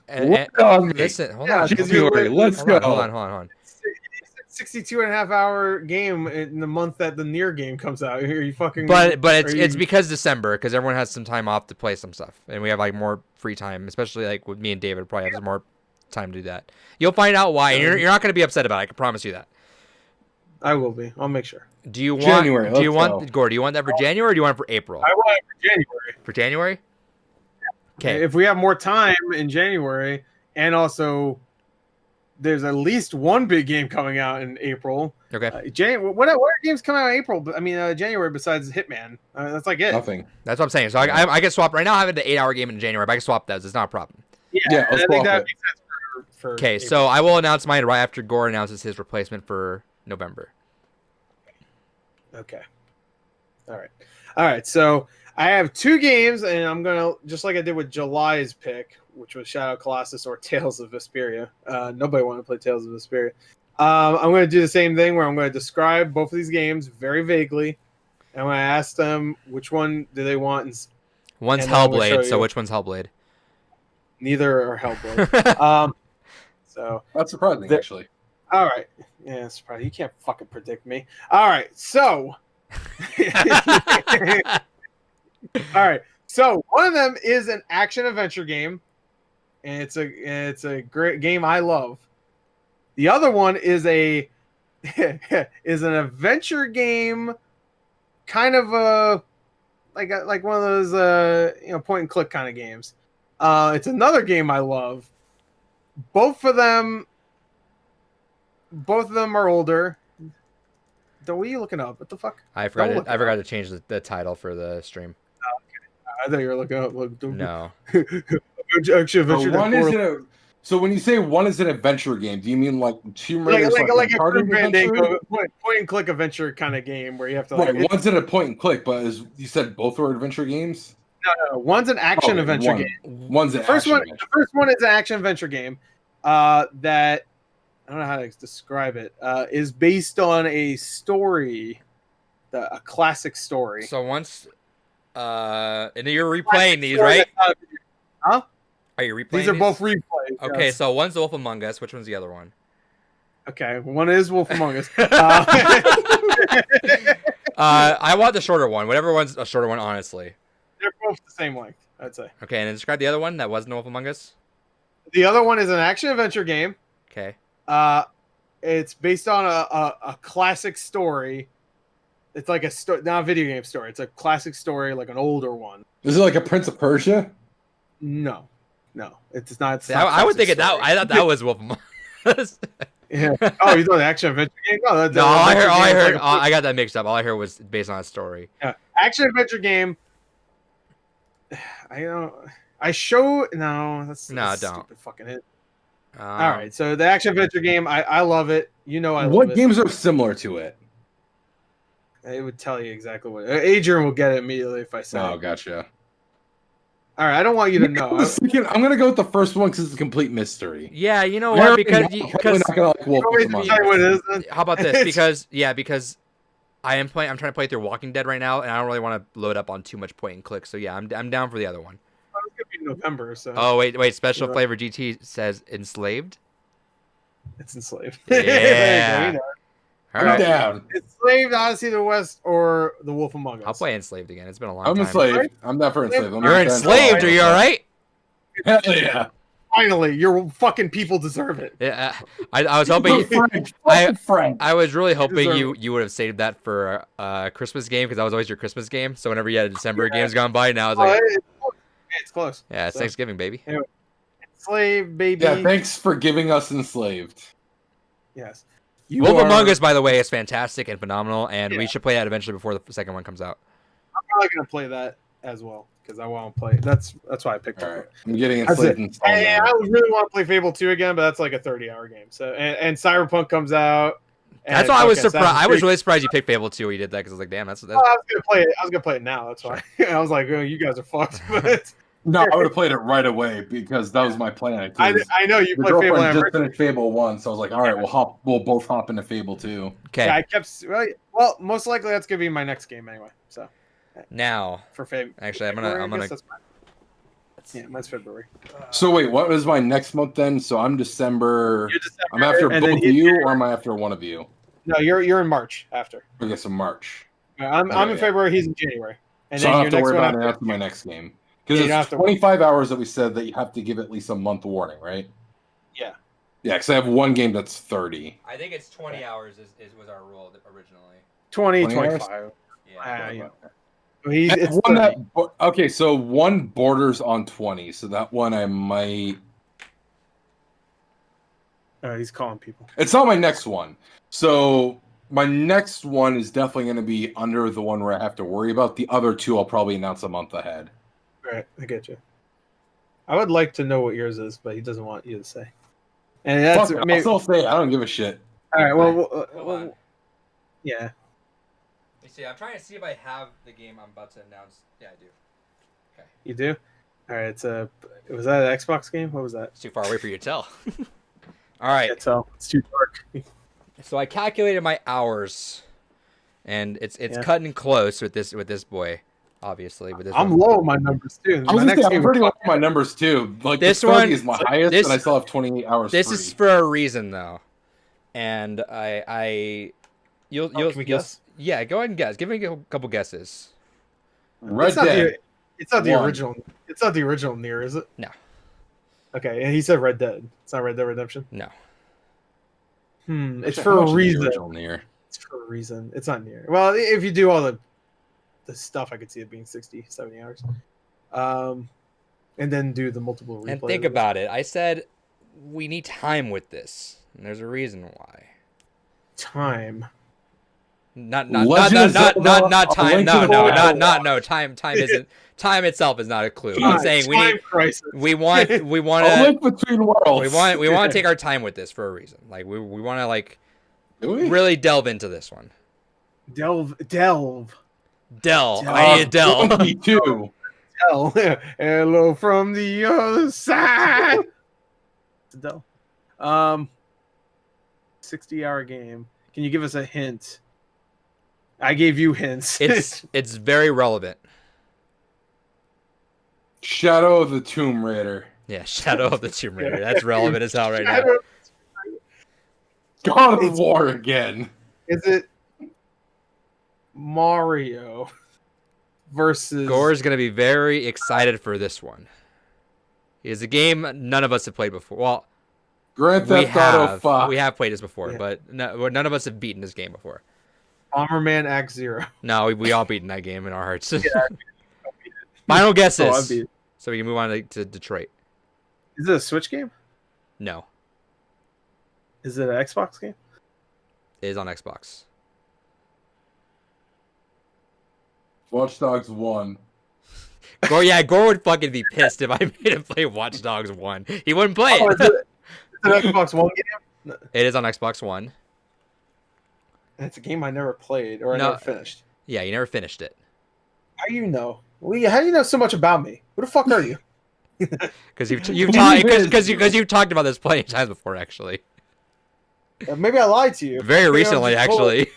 E: hold on.
A: January, let's go.
E: Hold on.
C: 62.5-hour game in the month that the NieR game comes out. Are you fucking?
E: But it's because December, because everyone has some time off to play some stuff, and we have like more free time, especially like with me and David. Probably have some more time to do that. You'll find out why. And you're not going to be upset about it. I can promise you that.
C: I will be. I'll make sure.
E: Do you want
A: January?
E: Do you want Gore? Do you want that for January or do you want it for April?
C: I want it for January.
E: For January? Okay.
C: If we have more time in January, and also there's at least one big game coming out in April.
E: Okay.
C: What are games coming out in April? I mean, January besides Hitman. That's like it.
A: Nothing.
E: That's what I'm saying. So I get swapped right now. I have an 8-hour game in January, but I can swap those. It's not a problem.
A: Yeah,
C: I
A: let's
C: think that
A: swap
C: makes sense for
E: Okay,
C: April.
E: so I will announce mine right after Gore announces his replacement for November.
C: Okay. All right. So I have 2 games, and I'm gonna, just like I did with July's pick, which was Shadow Colossus or Tales of Vesperia. Nobody wanted to play Tales of Vesperia. I'm going to do the same thing where I'm going to describe both of these games very vaguely. And I'm going to ask them which one do they want.
E: One's
C: and then I'm gonna show
E: Hellblade, so
C: you.
E: which one's Hellblade?
C: Neither are Hellblade. So
A: That's surprising, actually.
C: all right. Yeah, it's probably, you can't fucking predict me. All right. So all right. So one of them is an action adventure game, and it's a great game I love. The other one is an adventure game, kind of like one of those point and click kind of games. It's another game I love. Both of them are older. What are you looking up? What the fuck?
E: I forgot to change the title for the stream.
C: I thought you were looking up.
E: No.
C: Action adventure.
A: So when you say one is an adventure game, do you mean like Tomb Raider?
C: Like a
A: Uncharted
C: Fandango point and click adventure kind of game where you have to like.
A: Right, one's in a point and click, but you said both are adventure games?
C: No. One's an action adventure game.
A: One's an
C: The first
A: action adventure.
C: one is an action adventure game that I don't know how to describe it. Is based on a story, a classic story.
E: So once, and you're replaying these, right?
C: Huh?
E: Are you replaying
C: These are both replays.
E: Okay,
C: yes.
E: so one's The Wolf Among Us. Which one's the other one?
C: Okay, one is Wolf Among Us.
E: I want the shorter one. Whatever one's a shorter one, honestly.
C: They're both the same length, I'd say.
E: Okay, and then describe the other one that wasn't The Wolf Among Us.
C: The other one is an action adventure game.
E: Okay.
C: It's based on a classic story. It's like not a video game story. It's a classic story, like an older one.
A: Is it like a Prince of Persia?
C: No, it's not. It's
E: See,
C: not
E: I would think
C: classic
E: it that. I thought that was Wolf Among Us.
C: Yeah. Oh, you thought the action adventure game? No, that's
E: No, I heard.
C: Like
E: I got that mixed up. All I heard was based on a story.
C: yeah. Action adventure game. I don't. I show no. That's
E: No,
C: that's
E: don't.
C: Stupid fucking hit. All right, so the action adventure game, I love it. You know, I love
A: What
C: it.
A: games are similar to it?
C: It would tell you exactly what. Adrian will get it immediately if I say.
A: Oh,
C: it.
A: gotcha.
C: All right, I don't want you to know.
A: I'm gonna go with the first one because it's a complete mystery.
E: Yeah, you know what? Because
A: Probably not gonna like Wolf
C: You
A: Among
C: want me to tell you what it is, then?
E: how about this? Because I'm trying to play through Walking Dead right now, and I don't really want to load up on too much point and click. So yeah, I'm down for the other one.
C: It's gonna be November, so.
E: Oh wait, Special
C: Yeah.
E: Flavor GT says Enslaved.
C: It's Enslaved.
E: Yeah.
C: There you go, you know.
E: All
A: I'm
E: right,
A: down.
C: Enslaved, Odyssey of the West, or The Wolf Among Us.
E: I'll play Enslaved again. It's been a long
A: I'm
E: time.
A: enslaved. I'm not for enslaved. I'm
E: You're
A: not
E: enslaved. Are you all right?
A: Hell yeah.
C: Finally, your fucking people deserve it.
E: Yeah, I was hoping. I was really hoping
C: deserve
E: you would have saved that for a Christmas game because that was always your Christmas game. So whenever you had a December games gone by, now it's like,
C: It's close.
E: yeah, it's Thanksgiving, baby.
C: Anyway, Enslaved, baby.
A: Yeah, thanks for giving us Enslaved.
C: Yes.
E: Wolf Among Us, by the way, is fantastic and phenomenal, and we should play that eventually before the second one comes out.
C: I'm probably gonna play that as well because I want to play. That's why I picked
A: All
C: it.
A: right, I'm getting Enslaved installed
C: I
A: now.
C: really want to play Fable 2 again, but that's like a 30-hour game. So and Cyberpunk comes out.
E: That's why I was surprised. I was really surprised you picked Fable 2 when you did that because I was like, damn, that's.
C: I was gonna play it. I was gonna play it now. That's why. I was like, oh, you guys are fucked. But
A: No, I would have played it right away because that was my plan.
C: I know you
A: The
C: played Fable.
A: girlfriend just finished Fable 1, so I was like, all right, we'll both hop into Fable 2.
E: Okay.
C: Yeah, I kept. Well, most likely that's gonna be my next game anyway. So
E: Now,
C: for Fable.
E: actually, I'm
C: February,
E: gonna.
C: I guess that's yeah, mine's February.
A: So wait, what is my next month then? So I'm December.
C: You're December,
A: I'm after
C: and
A: both
C: then
A: of you, or am I after one of you?
C: No, you're in March after.
A: I guess in March.
C: I'm in February. He's in January. And
A: So I
C: then
A: don't
C: your
A: have to
C: next
A: worry
C: one
A: about it
C: after.
A: after my next game. Because
C: Yeah, you don't
A: it's
C: have to-
A: 25 hours that we said that you have to give at least a month warning, right?
C: Yeah.
A: Yeah, because I have one game that's 30.
E: I think it's 20 hours was our rule originally.
C: 20,
A: 20 hours?
C: 25.
E: Yeah.
C: Yeah.
A: And
C: It's
A: one
C: 30.
A: okay, so one borders on 20, so that one I might.
C: He's calling people.
A: It's not my next one. So my next one is definitely going to be under the one where I have to worry about. The other two I'll probably announce a month ahead.
C: Right, I get you. I would like to know what yours is, but he doesn't want you to say. And that's
A: Fuck it,
C: maybe.
A: I'll still say it. I don't give a shit.
C: All right.
E: Hold
C: Well,
E: on.
C: yeah.
E: You see, I'm trying to see if I have the game I'm about to announce. Yeah, I do.
C: You do. All right. Was that an Xbox game? What was that?
E: It's too far away for you to tell. All right.
C: Can't tell. It's too dark.
E: So I calculated my hours, and it's
C: Yeah.
E: cutting close with this boy, obviously. With this
C: I'm
E: one.
C: low on my numbers too.
A: I was
C: My
A: gonna say, I'm
C: game
A: pretty
C: was
A: low on my numbers too. Like
E: This
A: the 30
E: one-
A: is my highest,
E: this-
A: and I still have 28 hours.
E: This
A: free.
E: is for a reason, though, and you'll
C: can we guess?
E: Yeah, go ahead and guess. Give me a couple guesses.
A: Red
C: it's not
A: Dead.
C: It's not the
A: One.
C: original. It's not the original NieR, is it?
E: No.
C: Okay, and he said Red Dead. It's not Red Dead Redemption.
E: No.
C: It's
A: How
C: for
A: much
C: a
A: is the
C: reason.
A: original NieR?
C: It's for a reason. It's not NieR. Well, if you do all the stuff, I could see it being 60, 70 hours. And then do the multiple replays.
E: And think about it. I said we need time with this, and there's a reason why.
C: time.
E: Not
A: Legend of Zelda,
E: time.
A: A Link
E: No,
A: to the
E: no,
A: Past.
E: no. Time isn't. Time itself is not a clue. I'm saying we
C: Time
E: need.
C: crisis.
E: We want
A: A
E: to.
A: Link Between Worlds.
E: We want to take our time with this for a reason. Like we want to like
A: Do we?
E: really delve into this one.
C: Delve.
E: Delve. I need to delve.
A: 22.
C: Hello from the other side. It's Delve. 60-hour game. Can you give us a hint? I gave you hints.
E: It's very relevant.
A: Shadow of the Tomb Raider.
E: Yeah, Shadow of the Tomb Raider. That's relevant as hell right now.
A: God of War again.
C: Is it Mario versus
E: Gore's gonna be very excited for this one. It's a game none of us have played before. Well,
A: Grand Theft Auto 5.
E: we have played this before,
C: Yeah.
E: but none of us have beaten this game before.
C: Bomberman Act Zero?
E: No, we all beaten that game in our hearts.
C: Yeah,
E: Final
C: Oh, I
E: guesses,
C: beat it.
E: so we can move on to Detroit.
C: Is it a Switch game?
E: No,
C: Is it an Xbox game?
E: it is on Xbox.
A: Watch Dogs 1.
E: Gore would fucking be pissed if I made him play Watch Dogs 1. He wouldn't play
C: Oh,
E: it.
C: is it an Xbox One game?
E: It is on Xbox One.
C: It's a game I never played or I
E: No.
C: never finished.
E: Yeah, you never finished it.
C: How do you know? How do you know so much about me? Who the fuck are you?
E: Because you've talked about this plenty of times before, actually.
C: Maybe I lied to you.
E: Very
C: Maybe I'm
E: recently,
C: just
E: actually.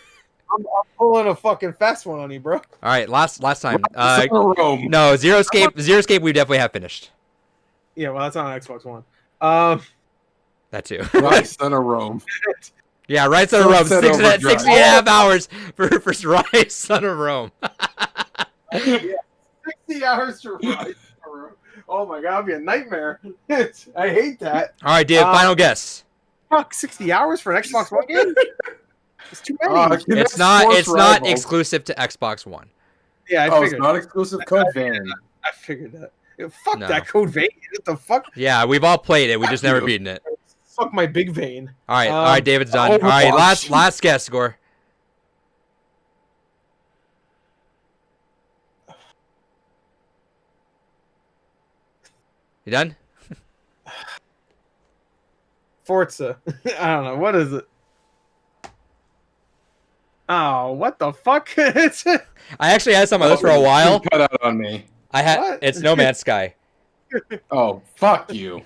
C: I'm pulling a fucking fast one on you, bro.
E: All right, last time.
A: Son of Rome.
E: No, Zero Escape. We definitely have finished.
C: Yeah, well, that's on Xbox One.
E: That too.
A: Rise, Son of Rome.
E: Yeah, Rise Son of Rome.
A: Sunset
E: 60
A: Overdrive.
E: and a half hours for Rise Son of Rome.
C: 60 hours to ride. Oh my god, it'd be a nightmare. I hate that.
E: All right, Dave. Final guess.
C: Fuck, 60 hours for an Xbox One game? It's too many.
E: It's not exclusive to Xbox One.
C: Yeah, I
A: Oh,
C: figured.
A: it's not exclusive Code Vein.
C: I figured that. Fuck
E: No.
C: that Code Vein. What the fuck?
E: Yeah, we've all played it. We just never
A: you.
E: beaten it.
C: Fuck my big vein.
E: All right, David's done. All right,
A: Overwatch.
E: last guess, Score. You done?
C: Forza. I don't know. What is it? Oh, what the fuck? It's
E: I actually had some on this for a while.
A: Cut out on me.
C: What?
E: It's No Man's Sky.
A: Oh, fuck you.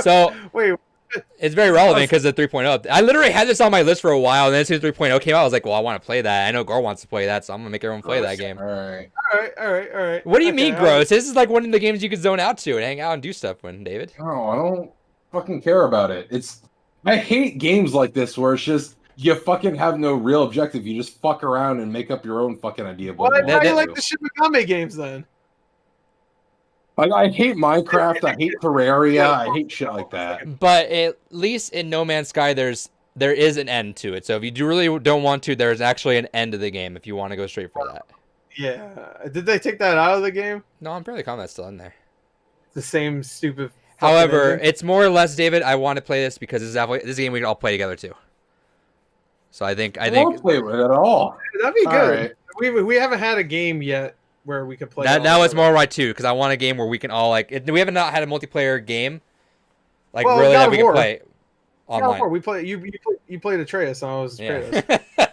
E: So
C: Wait,
E: it's very relevant because of 3.0. I literally had this on my list for a while, and then as soon as 3.0 came out, I was like, well, I want to play that. I know Gore wants to play that, so I'm going to make everyone play that game.
A: All right.
C: all right.
E: What do you mean,
C: Okay,
E: gross? This is like one of the games you could zone out to and hang out and do stuff with, David.
A: No, I don't fucking care about it. I hate games like this where it's just you fucking have no real objective. You just fuck around and make up your own fucking idea of what
C: Why
A: you want
C: do
A: to
C: you like
A: do.
C: the Shin Megami games then?
A: Like, I hate Minecraft. I hate Terraria. I hate shit like that.
E: But at least in No Man's Sky, there is an end to it. So if you really don't want to, there's actually an end to the game if you want to go straight for that.
C: Yeah. Did they take that out of the game?
E: No, I'm fairly confident that's still in there.
C: The same stupid. fucking
E: However,
C: ending?
E: it's more or less, David, I want to play this because this is a game we can all play together too. So I think
A: I won't play with it at all.
C: That'd be
A: All
C: good.
A: right.
C: We haven't had a game yet where we could play.
E: that
C: all
E: was
C: together.
E: more right too because I want a game where we can all like. We haven't not had a multiplayer game, like
C: Well,
E: really
C: God
E: that
C: of
E: we can
C: War.
E: play
C: Yeah,
E: online.
C: before we play. You played Atreus, and I was Atreus.
E: Yeah.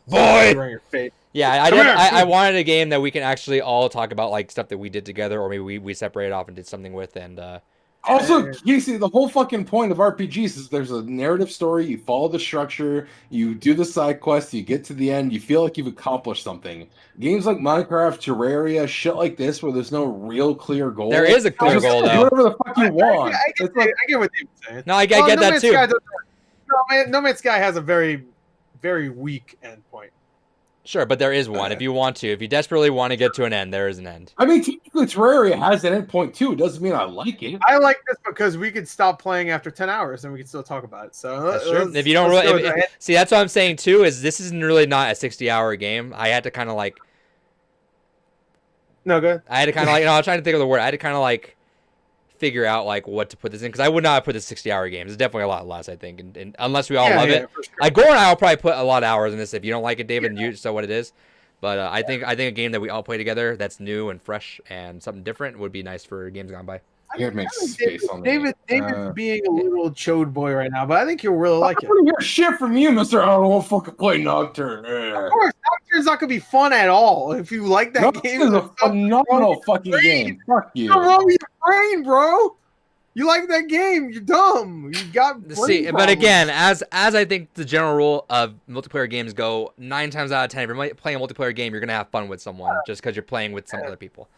E: Boy.
C: Around your face.
E: Yeah,
C: Come here.
E: I wanted a game that we can actually all talk about like stuff that we did together, or maybe we separated off and did something with. And
A: Also, Casey, the whole fucking point of RPGs is there's a narrative story, you follow the structure, you do the side quests, you get to the end, you feel like you've accomplished something. Games like Minecraft, Terraria, shit like this, where there's no real clear goal.
E: there is a clear
A: Just
E: goal
A: do
E: though.
A: whatever the fuck you want.
C: I
A: It's like,
C: get what David's saying.
E: No, I
C: Well,
E: get
C: No
E: that
C: Man's
E: too.
C: Sky No Man's Sky has a very, very weak endpoint.
E: Sure, but there is one. If you want to, if you desperately want to get to an end, there is an end.
A: I mean, technically, Terraria has an endpoint too. It doesn't mean I like it.
C: I like this because we could stop playing after 10 hours and we could still talk about it. So
E: That's true. If you don't really see, that's what I'm saying too. Is this isn't really not a 60-hour game. I had to kind of like.
C: No, good.
E: I had to kind of like. No, I'm trying to think of the word. I had to kind of like figure out like what to put this in because I would not have put this 60-hour game. It's definitely a lot less, I think, and unless we all love it.
C: For sure.
E: Like Gore and I will probably put a lot of hours in this. If you don't like it, David, and you so what it is. But I think a game that we all play together that's new and fresh and something different would be nice for games gone by.
A: I gotta make
C: I think
A: space on
C: David being a little chode boy right now, but I think you'll really like
A: I
C: it.
A: don't hear shit from you, Mister. I don't want to fucking play Nocturne.
C: Of course, Nocturne's not gonna be fun at all if you like that game.
A: Nocturne is a phenomenal fucking game. Fuck you.
C: What's wrong with your brain, bro? You like that game? You're dumb. You got brain
E: See, but
C: problems.
E: again, as I think the general rule of multiplayer games go, 9 times out of 10, if you're playing a multiplayer game, you're gonna have fun with someone just because you're playing with some other people.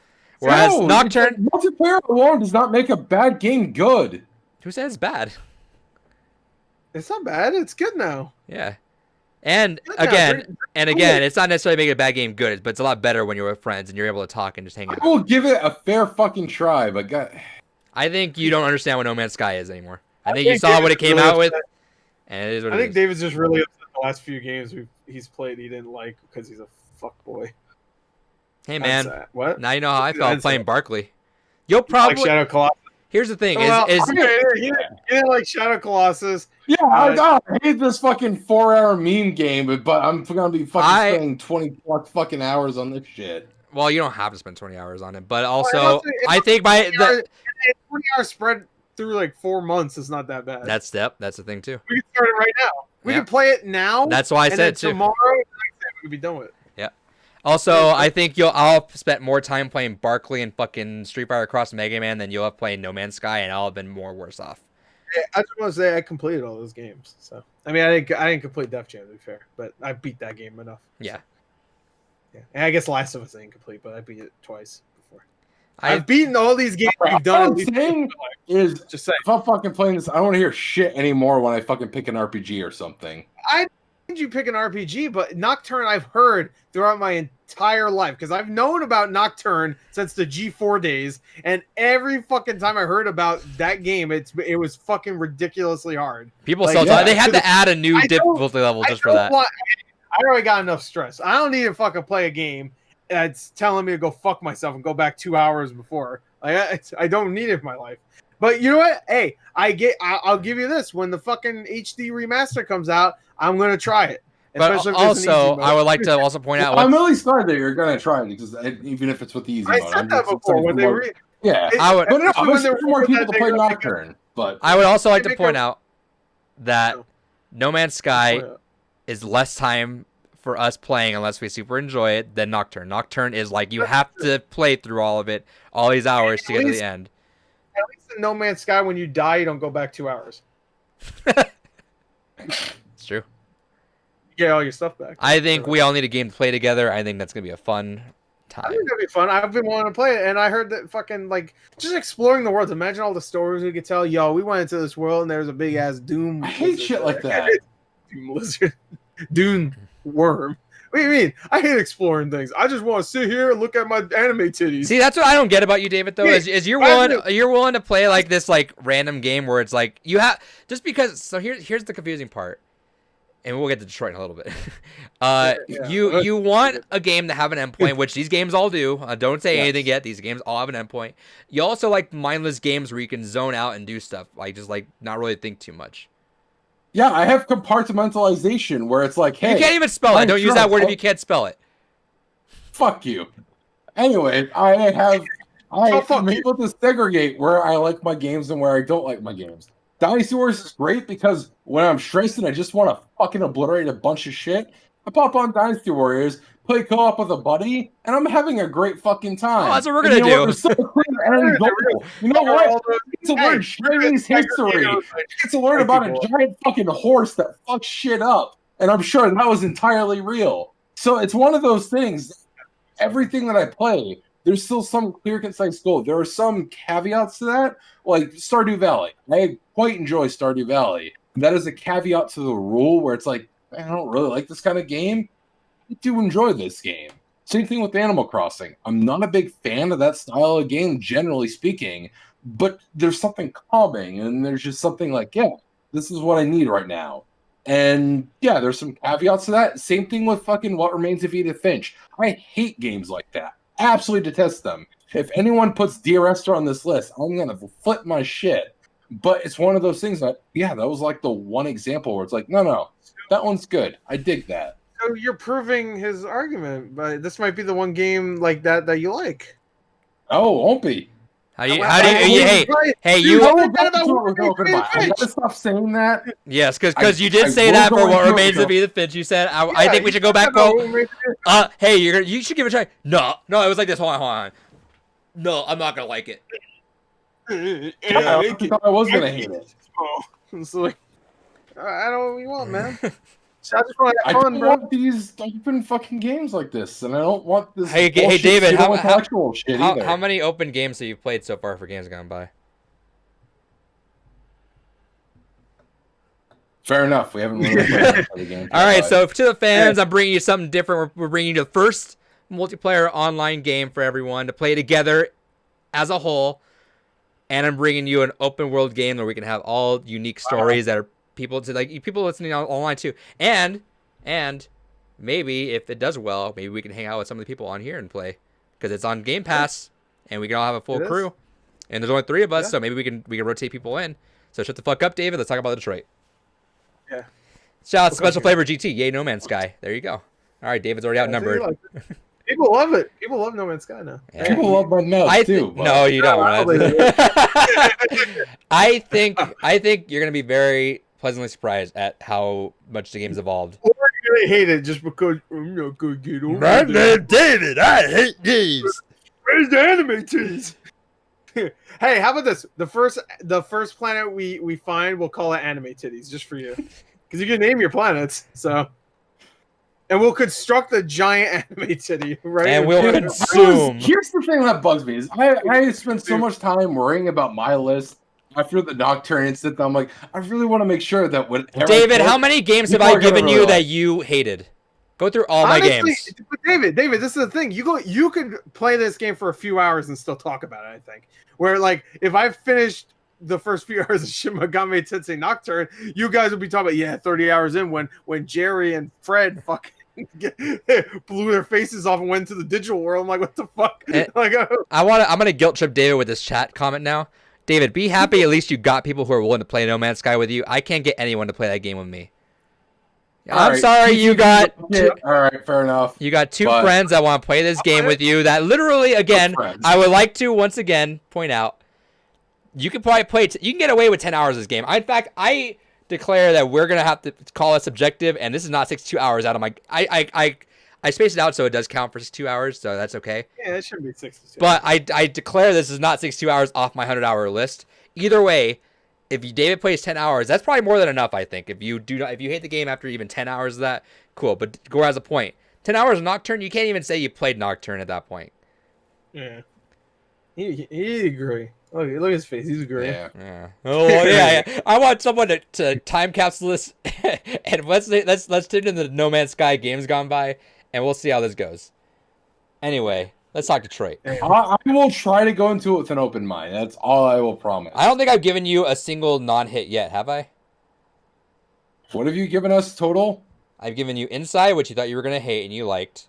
E: Whereas
A: No,
E: Nocturne,
A: multiplayer alone does not make a bad game good.
E: who says it's bad?
C: It's not bad. It's good now.
E: Yeah, and
C: Yeah,
E: again,
C: very
E: it's not necessarily making a bad game good, but it's a lot better when you're with friends and you're able to talk and just hang out.
A: I will give it a fair fucking try, but
E: I think you don't understand what No Man's Sky is anymore. I
C: I
E: think you
C: think
E: saw what it
C: David's
E: came
C: really
E: out with,
C: upset.
E: and it is what
C: I
E: it
C: think
E: is.
C: David's just really upset the last few games he's played he didn't like because he's a fuck boy.
E: Hey man,
C: What?
E: now you know how I felt
C: That's
E: playing
C: it.
E: Barkley. You'll
C: Like
E: probably.
C: Shadow Colossus.
E: Here's the thing:
C: Well,
E: is
C: okay, he didn't like Shadow Colossus.
A: yeah, I hate this fucking 4-hour meme game, but I'm gonna be fucking spending 20 plus fucking hours on this shit.
E: well, you don't have to spend 20 hours on it, but
C: Well,
E: also
C: it's
E: I think by the
C: 20 hours spread through like 4 months is not that bad.
E: that's the thing too.
C: We can start it right now. We
E: Yeah.
C: can play it now.
E: That's why I
C: and then
E: said too.
C: tomorrow, the next day, we can be done with it.
E: Also, I think I'll have spent more time playing Barkley and fucking Street Fighter Cross Mega Man than you'll have playing No Man's Sky, and I'll have been more worse off.
C: Yeah, I just want to say I completed all those games. So I mean, I didn't complete Def Jam to be fair, but I beat that game enough.
E: Yeah.
C: Yeah, and I guess Last of Us ain't complete, but I beat it twice before.
E: I've
C: I've beaten all these games we've done.
A: What
C: at
A: I'm
C: least
A: saying is,
C: just say
A: if I'm fucking playing this, I don't want to hear shit anymore when I fucking pick an RPG or something.
C: you pick an RPG, but Nocturne I've heard throughout my entire life because I've known about Nocturne since the G4 days, and every fucking time I heard about that game, it was fucking ridiculously hard.
E: People
C: Like,
E: sell
C: yeah,
E: they had to
C: 'cause
E: add a new
C: I don't-
E: difficulty level
C: I
E: just for that.
C: I already got enough stress. I don't need to fucking play a game that's telling me to go fuck myself and go back 2 hours before. Like, I don't need it in my life. But you know what? Hey, I'll give you this. When the fucking HD remaster comes out, I'm gonna try it.
E: But
C: Especially if there's an easy
E: also,
C: mode.
E: I would like to also point out
A: I'm
E: what
A: really glad that you're gonna try it because even if it's with the easy
C: I
A: mode,
C: said
A: I'm
C: that
A: just
C: before
A: excited
C: when
A: for
C: they
A: more. Yeah,
E: I would-
A: but no,
C: especially
A: I'm
C: when they
A: excited for more
C: were
A: people to
C: that
A: play
C: big,
A: Nocturne. But
E: I would also like to
C: make
E: point
C: a-
E: out that
C: No.
E: No Man's Sky is less time for us playing unless we super enjoy it than Nocturne. Nocturne is like you have to play through all of it, all these hours to get to the end.
C: At least in No Man's Sky, when you die, you don't go back 2 hours.
E: It's true.
C: You get all your stuff back.
E: I think we all need a game to play together. I think that's gonna be a fun
C: I
E: time.
C: think that'd be fun. I've been wanting to play it, and I heard that fucking like just exploring the world. Imagine all the stories we could tell. Yo, we went into this world, and there was a big ass Doom.
A: I hate
C: lizard
A: shit like
C: there.
A: that.
C: Doom lizard, Doom worm. What do you mean? I hate exploring things. I just want to sit here and look at my anime titties.
E: See, that's what I don't get about you, David. Though, is you're willing to play like this like random game where it's like you have just because. So here's the confusing part, and we'll get to Detroit in a little bit. You want a game to have an endpoint, which these games all do. Don't say anything yet. These games all have an endpoint. You also like mindless games where you can zone out and do stuff, like just like not really think too much.
A: yeah, I have compartmentalization where it's like, hey,
E: You can't even spell it.
A: I'm
E: Don't use that
A: drunk.
E: word if you can't spell it.
A: fuck you. Anyway, I'm able to segregate where I like my games and where I don't like my games. Dynasty Wars is great because when I'm stressed and I just want to fucking obliterate a bunch of shit, I pop on Dynasty Warriors, play co-op with a buddy, and I'm having a great fucking time.
E: Oh, that's what we're
A: And
E: gonna
A: you know
E: do.
A: what? There's so clear end goal. You know what? It's to learn Chinese history. It's to learn about a giant fucking horse that fucks shit up. And I'm sure that was entirely real. So it's one of those things. Everything that I play, there's still some clear, concise goal. There are some caveats to that, like Stardew Valley. I quite enjoy Stardew Valley. That is a caveat to the rule where it's like, I don't really like this kind of game. I do enjoy this game. Same thing with Animal Crossing. I'm not a big fan of that style of game, generally speaking, but there's something calming, and there's just something like, yeah, this is what I need right now. And yeah, there's some caveats to that. Same thing with fucking What Remains of Edith Finch. I hate games like that. Absolutely detest them. If anyone puts Dear Esther on this list, I'm gonna flip my shit. But it's one of those things that, yeah, that was like the one example where it's like, no, that one's good. I dig that.
C: So you're proving his argument, but this might be the one game like that you like.
A: Oh, won't be.
E: Hey, you
A: I gotta stop saying that.
E: Yes, because you did
A: I
E: say
A: will
E: that
A: go
E: for
A: into
E: What
A: it,
E: Remains of
A: though.
E: Edith Finch. You said I think we should go back. Hey, you should give it a try. No, it was like this. Hold on. No, I'm not gonna like it.
A: I thought I was gonna hate it.
C: It's like, I don't know what you want, man. So I just want to
A: I
C: have fun,
A: don't
C: bro.
A: want these open fucking games like this, and I don't want this.
E: Hey,
A: bullshit
E: David,
A: pseudo-intellectual shit either.
E: how many open games have you played so far for Games Gone By?
A: Fair enough. We haven't really played the game.
E: All right, so to the fans, I'm bringing you something different. We're bringing you the first multiplayer online game for everyone to play together as a whole, and I'm bringing you an open world game where we can have all unique stories that are people listening online too, and maybe if it does well, maybe we can hang out with some of the people on here and play because it's on Game Pass, and we can all have a full crew, and there's only 3 of us, so maybe we can rotate people in. So shut the fuck up, David. Let's talk about Detroit.
C: Yeah.
E: Shout out to Special Flavor GT. Yay, No Man's Sky. There you go. All right, David's already outnumbered.
C: People love it. People love No Man's Sky now.
E: Yeah.
A: People love my mouth too. But...
E: No, you don't.
C: No,
E: I think you're gonna be very pleasantly surprised at how much the game's evolved.
C: Or you're gonna hate it just because I'm not gonna get over
E: My
C: it.
E: name David. I hate games.
C: Where's the anime teas? Hey, how about this? The first planet we find, we'll call it anime titties, just for you, because you can name your planets. So, and we'll construct a giant anime titty, right?
E: And we'll
A: Dude,
E: consume.
A: Here's the thing that bugs me is I spend so much time worrying about my list. after the Nocturne incident, I'm like, I really want to make sure that when
E: David, how many games have I given you that you hated? Go through all my games.
C: But David, this is the thing. You could play this game for a few hours and still talk about it, I think. Where like if I finished the first few hours of Shin Megami Tensei Nocturne, you guys would be talking about 30 hours in when Jerry and Fred fucking blew their faces off and went to the digital world. I'm like, what the fuck? Like,
E: I'm gonna guilt trip David with this chat comment now. David, be happy at least you got people who are willing to play No Man's Sky with you. I can't get anyone to play that game with me. I'm sorry you got...
A: All right, fair enough.
E: You got two friends that want to play this game with you that literally, again, I would like to once again point out, you can probably play... You can get away with 10 hours of this game. In fact, I declare that we're going to have to call it subjective, and this is not 62 hours out of my... I spaced it out so it does count for 62 hours, so that's okay.
C: Yeah, it shouldn't be 62.
E: But I declare this is not 62 hours off my 100-hour list. Either way, if David plays 10 hours, that's probably more than enough, I think. If you hate the game after even 10 hours of that, cool. But Gore has a point. 10 hours of Nocturne, you can't even say you played Nocturne at that point.
C: Yeah. He agree. Look at his face. He's agreeing.
E: Yeah. Oh yeah. I want someone to time capsule this, and let's turn into the No Man's Sky games gone by, and we'll see how this goes. Anyway, let's talk Detroit.
A: I will try to go into it with an open mind. That's all I will promise.
E: I don't think I've given you a single non-hit yet, have I?
A: What have you given us total?
E: I've given you Inside, which you thought you were going to hate and you liked.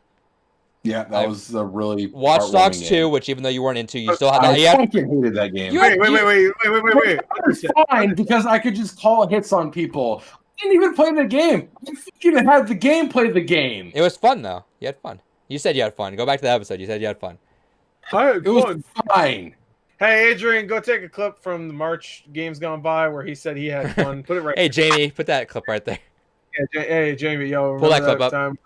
A: Yeah, that was a really
E: Watch Dogs 2, which even though you weren't into, you still had that.
A: I fucking hated that game.
C: Wait.
A: It's fine because I could just call hits on people. I didn't even play the game. I fucking had the game play the game.
E: It was fun, though. You had fun. You said you had fun. Go back to the episode. You said you had fun.
A: It was fine.
C: Hey, Adrian, go take a clip from the March games gone by where he said he had fun. Put it right.
E: Hey, Jamie, put that clip right there.
C: Yeah, hey, Jamie,
E: pull that clip up.
C: Time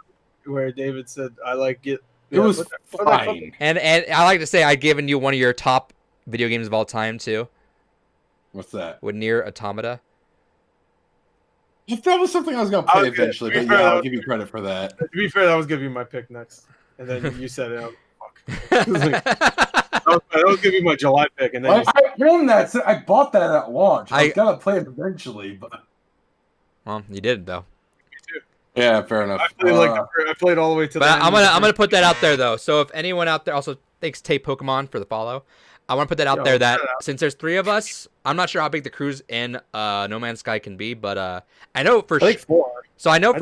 C: where David said, "I like it."
A: It was fine.
E: And I like to say I'd given you one of your top video games of all time too.
A: What's that?
E: With NieR Automata.
A: If that was something I was gonna play eventually, but yeah, I'll give you credit for that.
C: To be fair, that was gonna be my pick next, and then you said it. Fuck. That was gonna be my July pick, and then
A: I won that. So I bought that at launch. I was gonna play it eventually, but
E: well, you did though.
A: Yeah, fair enough.
C: I played all the way to.
E: But I'm gonna put that out there though. So if anyone out there also thanks Tay Pokemon for the follow, I want to put that out there that since there's 3 of us, I'm not sure how big the crews in No Man's Sky can be, but I know for sure.
C: 4.
E: So I know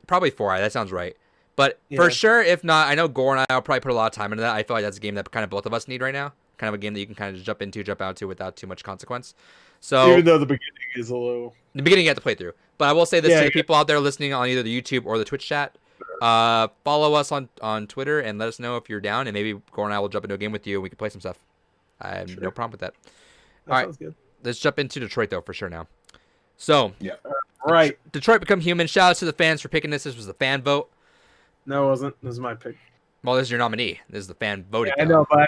E: probably 4. That sounds right. But for sure, if not, I know Gore and I will probably put a lot of time into that. I feel like that's a game that kind of both of us need right now. Kind of a game that you can kind of just jump into, jump out to without too much consequence. So
C: even though the beginning is a little,
E: the beginning you have to play through. But I will say this to the people out there listening on either the YouTube or the Twitch chat. Follow us on Twitter and let us know if you're down, and maybe Gore and I will jump into a game with you and we can play some stuff. I have no problem with that. All right, good. Let's jump into Detroit though for sure now. So
C: right,
E: Detroit Become Human. Shout out to the fans for picking this. This was the fan vote.
C: No, it wasn't. This is my pick.
E: Well, this is your nominee. This is the fan voting.
C: Yeah, I know, but I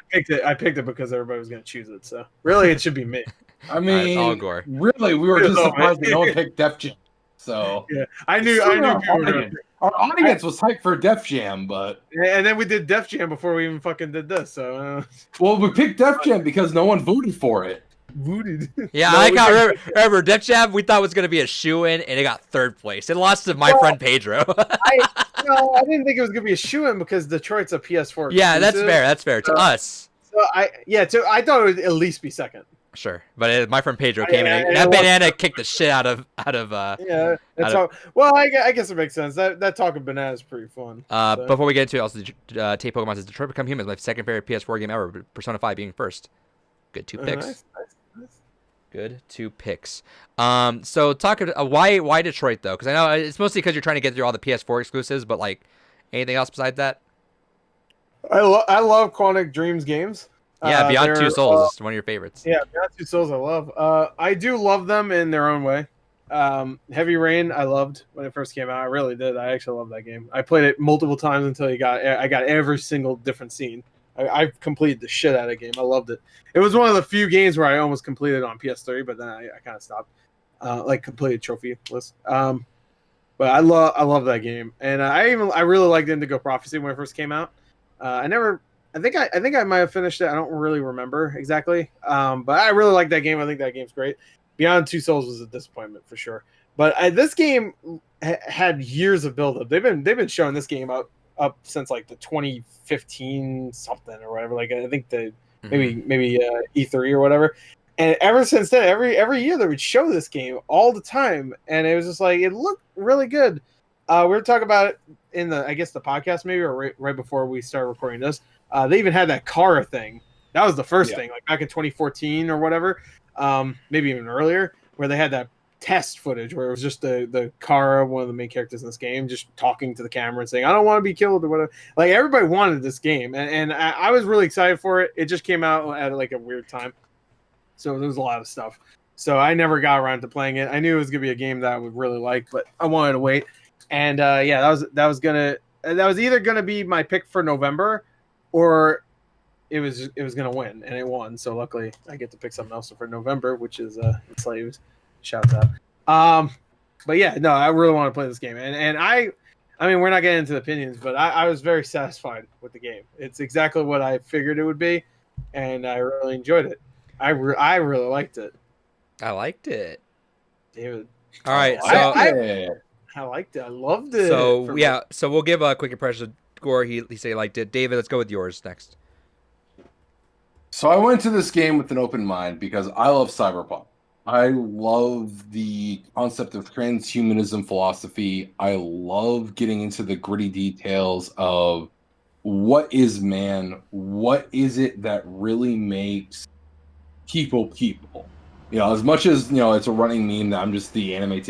C: picked it because everybody was going to choose it. So really, it should be me.
A: I mean,
E: all Gore.
A: Really, we were just surprised that no one picked Def Jam. So
C: yeah, I knew.
A: Our audience was hyped for Def Jam, but
C: and then we did Def Jam before we even fucking did this. So
A: well, we picked Def Jam because no one voted for it.
C: Voted.
E: Yeah, no, remember Def Jam we thought was going to be a shoe-in, and it got 3rd place. It lost to my friend Pedro.
C: I didn't think it was going to be a shoe-in because Detroit's a PS4
E: Yeah, that's fair. That's fair. To us.
C: So I thought it would at least be 2nd.
E: Sure, but my friend Pedro came in, and that banana kicked the shit out of.
C: Yeah, well, I guess it makes sense. That talk of banana is pretty fun.
E: Before we get into it, also, Tay Pokemon says Detroit Become Human is my 2nd favorite PS4 game ever. Persona 5 being 1st. Good 2 picks.
C: Nice.
E: Good 2 picks. So talk why Detroit though? Because I know it's mostly because you're trying to get through all the PS4 exclusives, but like anything else besides that?
C: I love Quantic Dreams games.
E: Yeah, Beyond Two Souls is one of your favorites.
C: Yeah, Beyond Two Souls I love. I do love them in their own way. Heavy Rain I loved when it first came out. I really did. I actually love that game. I played it multiple times until I got every single different scene. I completed the shit out of the game. I loved it. It was one of the few games where I almost completed on PS3, but then I kind of stopped. Completed trophy list. But I love that game, and I really liked Indigo Prophecy when it first came out. I never think I might have finished it. I don't really remember exactly. But I really like that game. I think that game's great. Beyond Two Souls was a disappointment for sure. But this game had years of buildup. They've been showing this game up since like the 2015 something or whatever. Like I think maybe E3 or whatever. And ever since then, every year they would show this game all the time, and it was just like it looked really good. We were talking about it in the podcast maybe, or right before we started recording this. They even had that car thing. That was the first thing, like back in 2014 or whatever, maybe even earlier, where they had that test footage where it was just the Kara, one of the main characters in this game, just talking to the camera and saying, "I don't want to be killed" or whatever. Like everybody wanted this game, and I was really excited for it. It just came out at like a weird time. So there was a lot of stuff. So I never got around to playing it. I knew it was gonna be a game that I would really like, but I wanted to wait. And that was either gonna be my pick for November, or it was gonna win, and it won. So luckily I get to pick something else for November, which is Slaves. Shouts out. But yeah, no, I really want to play this game, and I mean we're not getting into the opinions, but I was very satisfied with the game. It's exactly what I figured it would be, and I really enjoyed it. I really liked it.
E: I liked it.
C: David.
E: All right, so
C: I liked it. I loved it.
E: So yeah, so we'll give a quick impression. Gore, he said he liked it. David, let's go with yours next.
A: So I went to this game with an open mind because I love cyberpunk. I love the concept of transhumanism philosophy. I love getting into the gritty details of what is man? What is it that really makes people? You know, as much as, you know, it's a running meme that I'm just the anime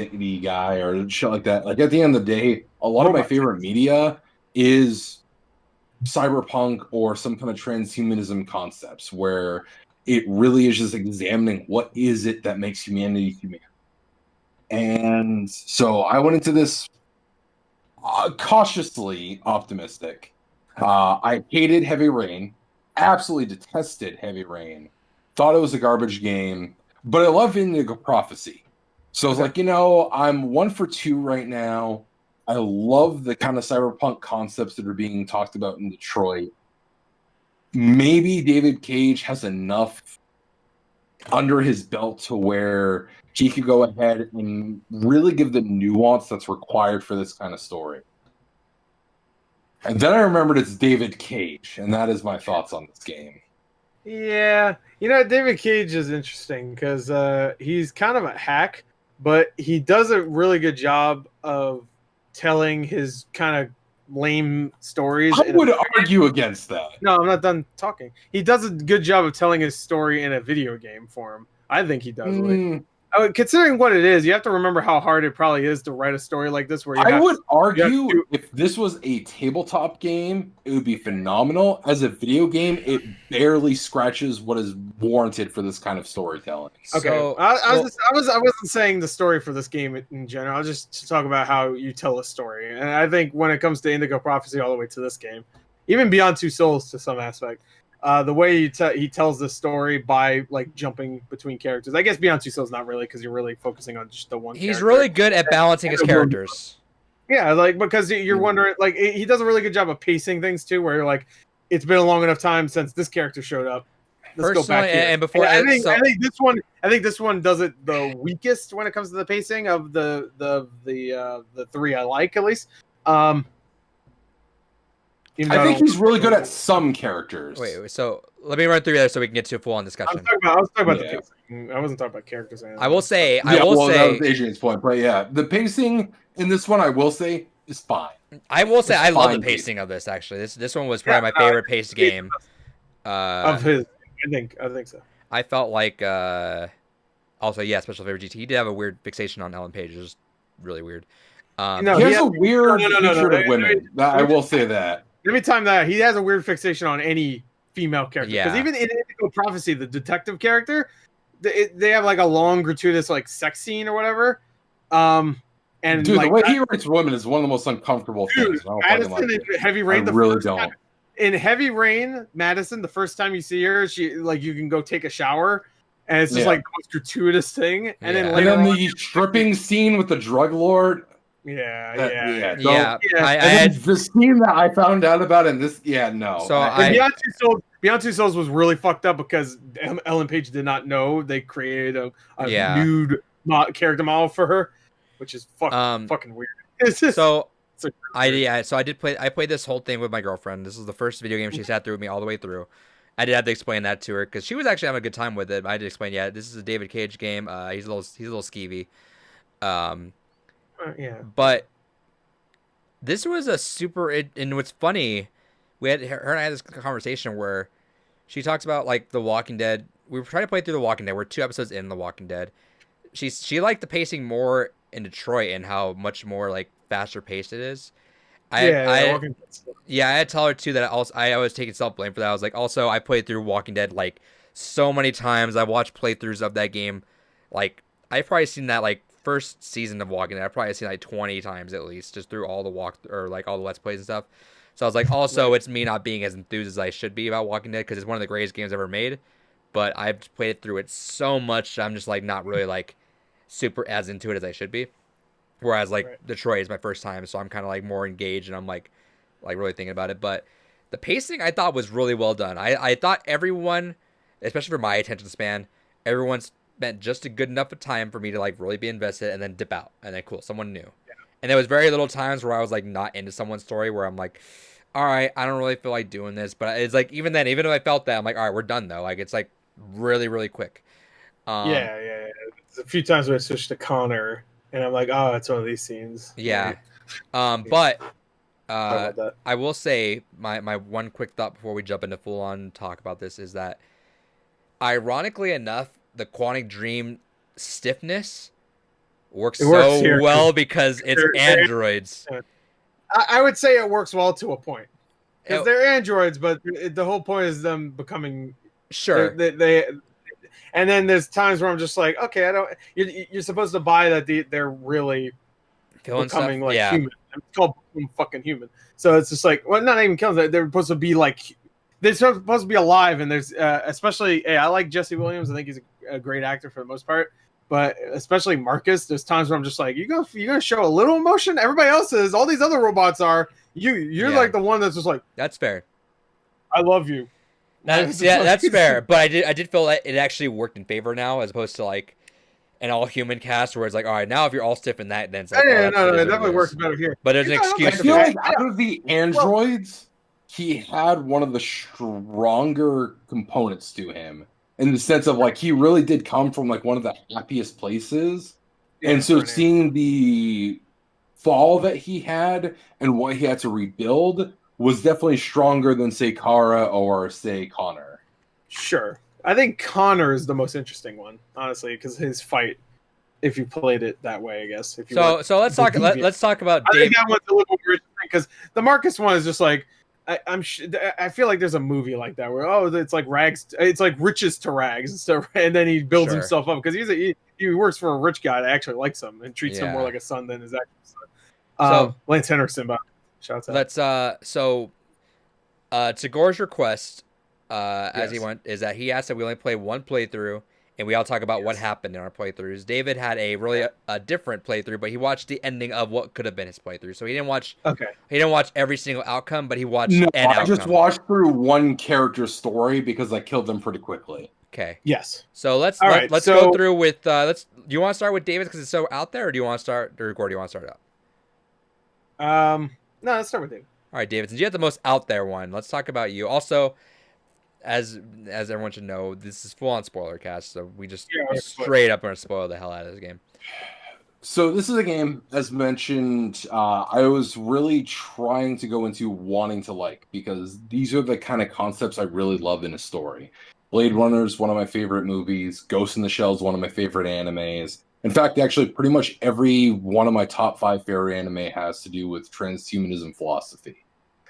A: guy or shit like that. Like, at the end of the day, a lot of my favorite media is cyberpunk or some kind of transhumanism concepts where it really is just examining what is it that makes humanity human. And so I went into this cautiously optimistic. I hated Heavy Rain, absolutely detested Heavy Rain, thought it was a garbage game, but I love Indigo Prophecy. So I was like, you know, I'm 1 for 2 right now. I love the kind of cyberpunk concepts that are being talked about in Detroit. Maybe David Cage has enough under his belt to where he could go ahead and really give the nuance that's required for this kind of story. And then I remembered it's David Cage, and that is my thoughts on this game.
C: Yeah, you know, David Cage is interesting because he's kind of a hack, but he does a really good job of telling his kind of lame stories.
A: I would argue against that.
C: No, I'm not done talking. He does a good job of telling his story in a video game form. I think he does. Considering what it is, you have to remember how hard it probably is to write a story like this. Where
A: I would argue if this was a tabletop game, it would be phenomenal. As a video game, it barely scratches what is warranted for this kind of storytelling.
C: Okay,
E: So,
C: I wasn't saying the story for this game in general. I was just talking about how you tell a story, and I think when it comes to Indigo Prophecy all the way to this game, even Beyond Two Souls to some aspect. The way he tells the story by like jumping between characters. I guess Beyond Two Souls not really because you're really focusing on just the one.
E: He's
C: character.
E: really good at balancing his characters.
C: Yeah, like because you're wondering, like he does a really good job of pacing things too, where you're like, it's been a long enough time since this character showed up. Let's go back here.
E: And before
C: I think this one does it the weakest when it comes to the pacing of the three I like at least.
E: I
A: think he's really good at some characters.
E: Wait, so let me run through there so we can get to a full-on discussion.
C: I was talking about the pacing. I wasn't talking about characters.
E: I will say,
A: that was Adrian's point, but yeah, the pacing in this one, I will say, is fine.
E: I will say, I love the pacing of this. Actually, this one was probably my favorite paced game.
C: Of his, I think so.
E: I felt like, also, special favorite GT. He did have a weird fixation on Ellen Page. It was really weird.
A: He has a weird hatred of women. I will say that.
C: Let me time that. He has a weird fixation on any female character. Because even in Indigo Prophecy, the detective character, they have like a long gratuitous like sex scene or whatever. And
A: dude,
C: like,
A: the way he writes women is one of the most uncomfortable things.
C: Madison in Heavy Rain.
A: I really don't.
C: In Heavy Rain, Madison, the first time you see her, she like you can go take a shower, and it's just like the most gratuitous thing. And then later
A: the stripping scene with the drug lord.
C: Yeah,
A: That-
C: yeah,
A: yeah.
E: Yeah,
C: Yeah,
E: I
A: And then
E: had
A: the scene that I found out about in this, no.
E: So
C: And Beyond Two Souls was really fucked up because Ellen Page did not know they created a
E: Yeah.
C: nude character model for her, which is fucking weird. It's just,
E: so
C: it's
E: I played this whole thing with my girlfriend. This was the first video game she sat through with me all the way through. I did have to explain that to her because she was actually having a good time with it. I had to explain, yeah, this is a David Cage game. He's a little skeevy.
C: yeah.
E: But this was a super. And what's funny, her and I had this conversation where she talks about like The Walking Dead. We were trying to play through The Walking Dead. We're 2 episodes in The Walking Dead. She liked the pacing more in Detroit and how much more like faster paced it is. I had to tell her too that I was taking self blame for that. I was like, also I played through Walking Dead like so many times. I watched playthroughs of that game. Like I've probably seen that like first season of Walking Dead. I've probably seen like 20 times at least, just through all the all the Let's Plays and stuff. So I was like, also it's me not being as enthused as I should be about Walking Dead because it's one of the greatest games ever made. But I've played through it so much, I'm just like not really like super as into it as I should be. Whereas like Detroit is my first time, so I'm kind of like more engaged and I'm like really thinking about it. But the pacing I thought was really well done. I thought everyone, especially for my attention span, everyone spent just a good enough of time for me to like really be invested and then dip out and then cool, someone new. Yeah. And there was very little times where I was like not into someone's story where I'm like, all right, I don't really feel like doing this. But it's like even then, even if I felt that, I'm like, all right, we're done though. Like it's like really really quick.
C: Yeah. There's a few times where I switched to Connor, and I'm like, oh, it's one of these scenes.
E: Yeah.
C: Right.
E: But
C: Sorry about that.
E: I will say my one quick thought before we jump into full on talk about this is that, ironically enough, the Quantic Dream stiffness works so well because it's androids.
C: I would say it works well to a point because they're androids, but the whole point is them becoming
E: sure.
C: They and then there's times where I'm just like, okay, I don't. You're supposed to buy that they're really becoming like human. It's called fucking human. So it's just like, well, not even killing. They're supposed to be like, they're supposed to be alive. And there's especially, I like Jesse Williams. I think he's a great actor for the most part. But especially Marcus, there's times where I'm just like, you're gonna show a little emotion. Everybody else is. All these other robots are. You're like the one that's just like,
E: that's fair.
C: I love you.
E: That's fair. But I did feel like it actually worked in favor now, as opposed to like an all human cast where it's like, all right, now if you're all stiff in that, then it's like,
C: it definitely works better here.
E: But there's an excuse.
A: I feel like out of the androids, he had one of the stronger components to him, in the sense of like he really did come from like one of the happiest places, and so seeing the fall that he had and what he had to rebuild was definitely stronger than say Kara or say Connor.
C: Sure. I think Connor is the most interesting one, honestly, because his fight, if you played it that way, I guess. If you
E: so let's talk about
C: I think that one's a little more interesting because the Marcus one is just like, I feel like there's a movie like that where it's like rags, it's like riches to rags and stuff, and then he builds himself up because he works for a rich guy that actually likes him and treats him more like a son than his actual son. Lance Henriksen, but shouts out.
E: Let's Tagor's request, as he went, is that he asked that we only play one playthrough and we all talk about what happened in our playthroughs. David had a really different playthrough, but he watched the ending of what could have been his playthrough. So he didn't watch. Okay. He didn't watch every single outcome, but he watched. No, I
A: just watched through one character's story because I killed them pretty quickly.
E: Okay.
C: Yes.
E: So let's go through with Do you want to start with David because it's so out there, or do you want to start? Or Gordon, do you want to start
C: out? No, let's start with David.
E: All right, David. Since you have the most out there one, let's talk about you. Also, as everyone should know, this is full on spoiler cast, so we just straight up are gonna spoil the hell out of this game.
A: So this is a game, as mentioned, I was really trying to go into wanting to like, because these are the kind of concepts I really love in a story. Blade Runner is one of my favorite movies. Ghost in the Shell is one of my favorite animes. In fact, actually, pretty much every one of my top 5 favorite anime has to do with transhumanism philosophy.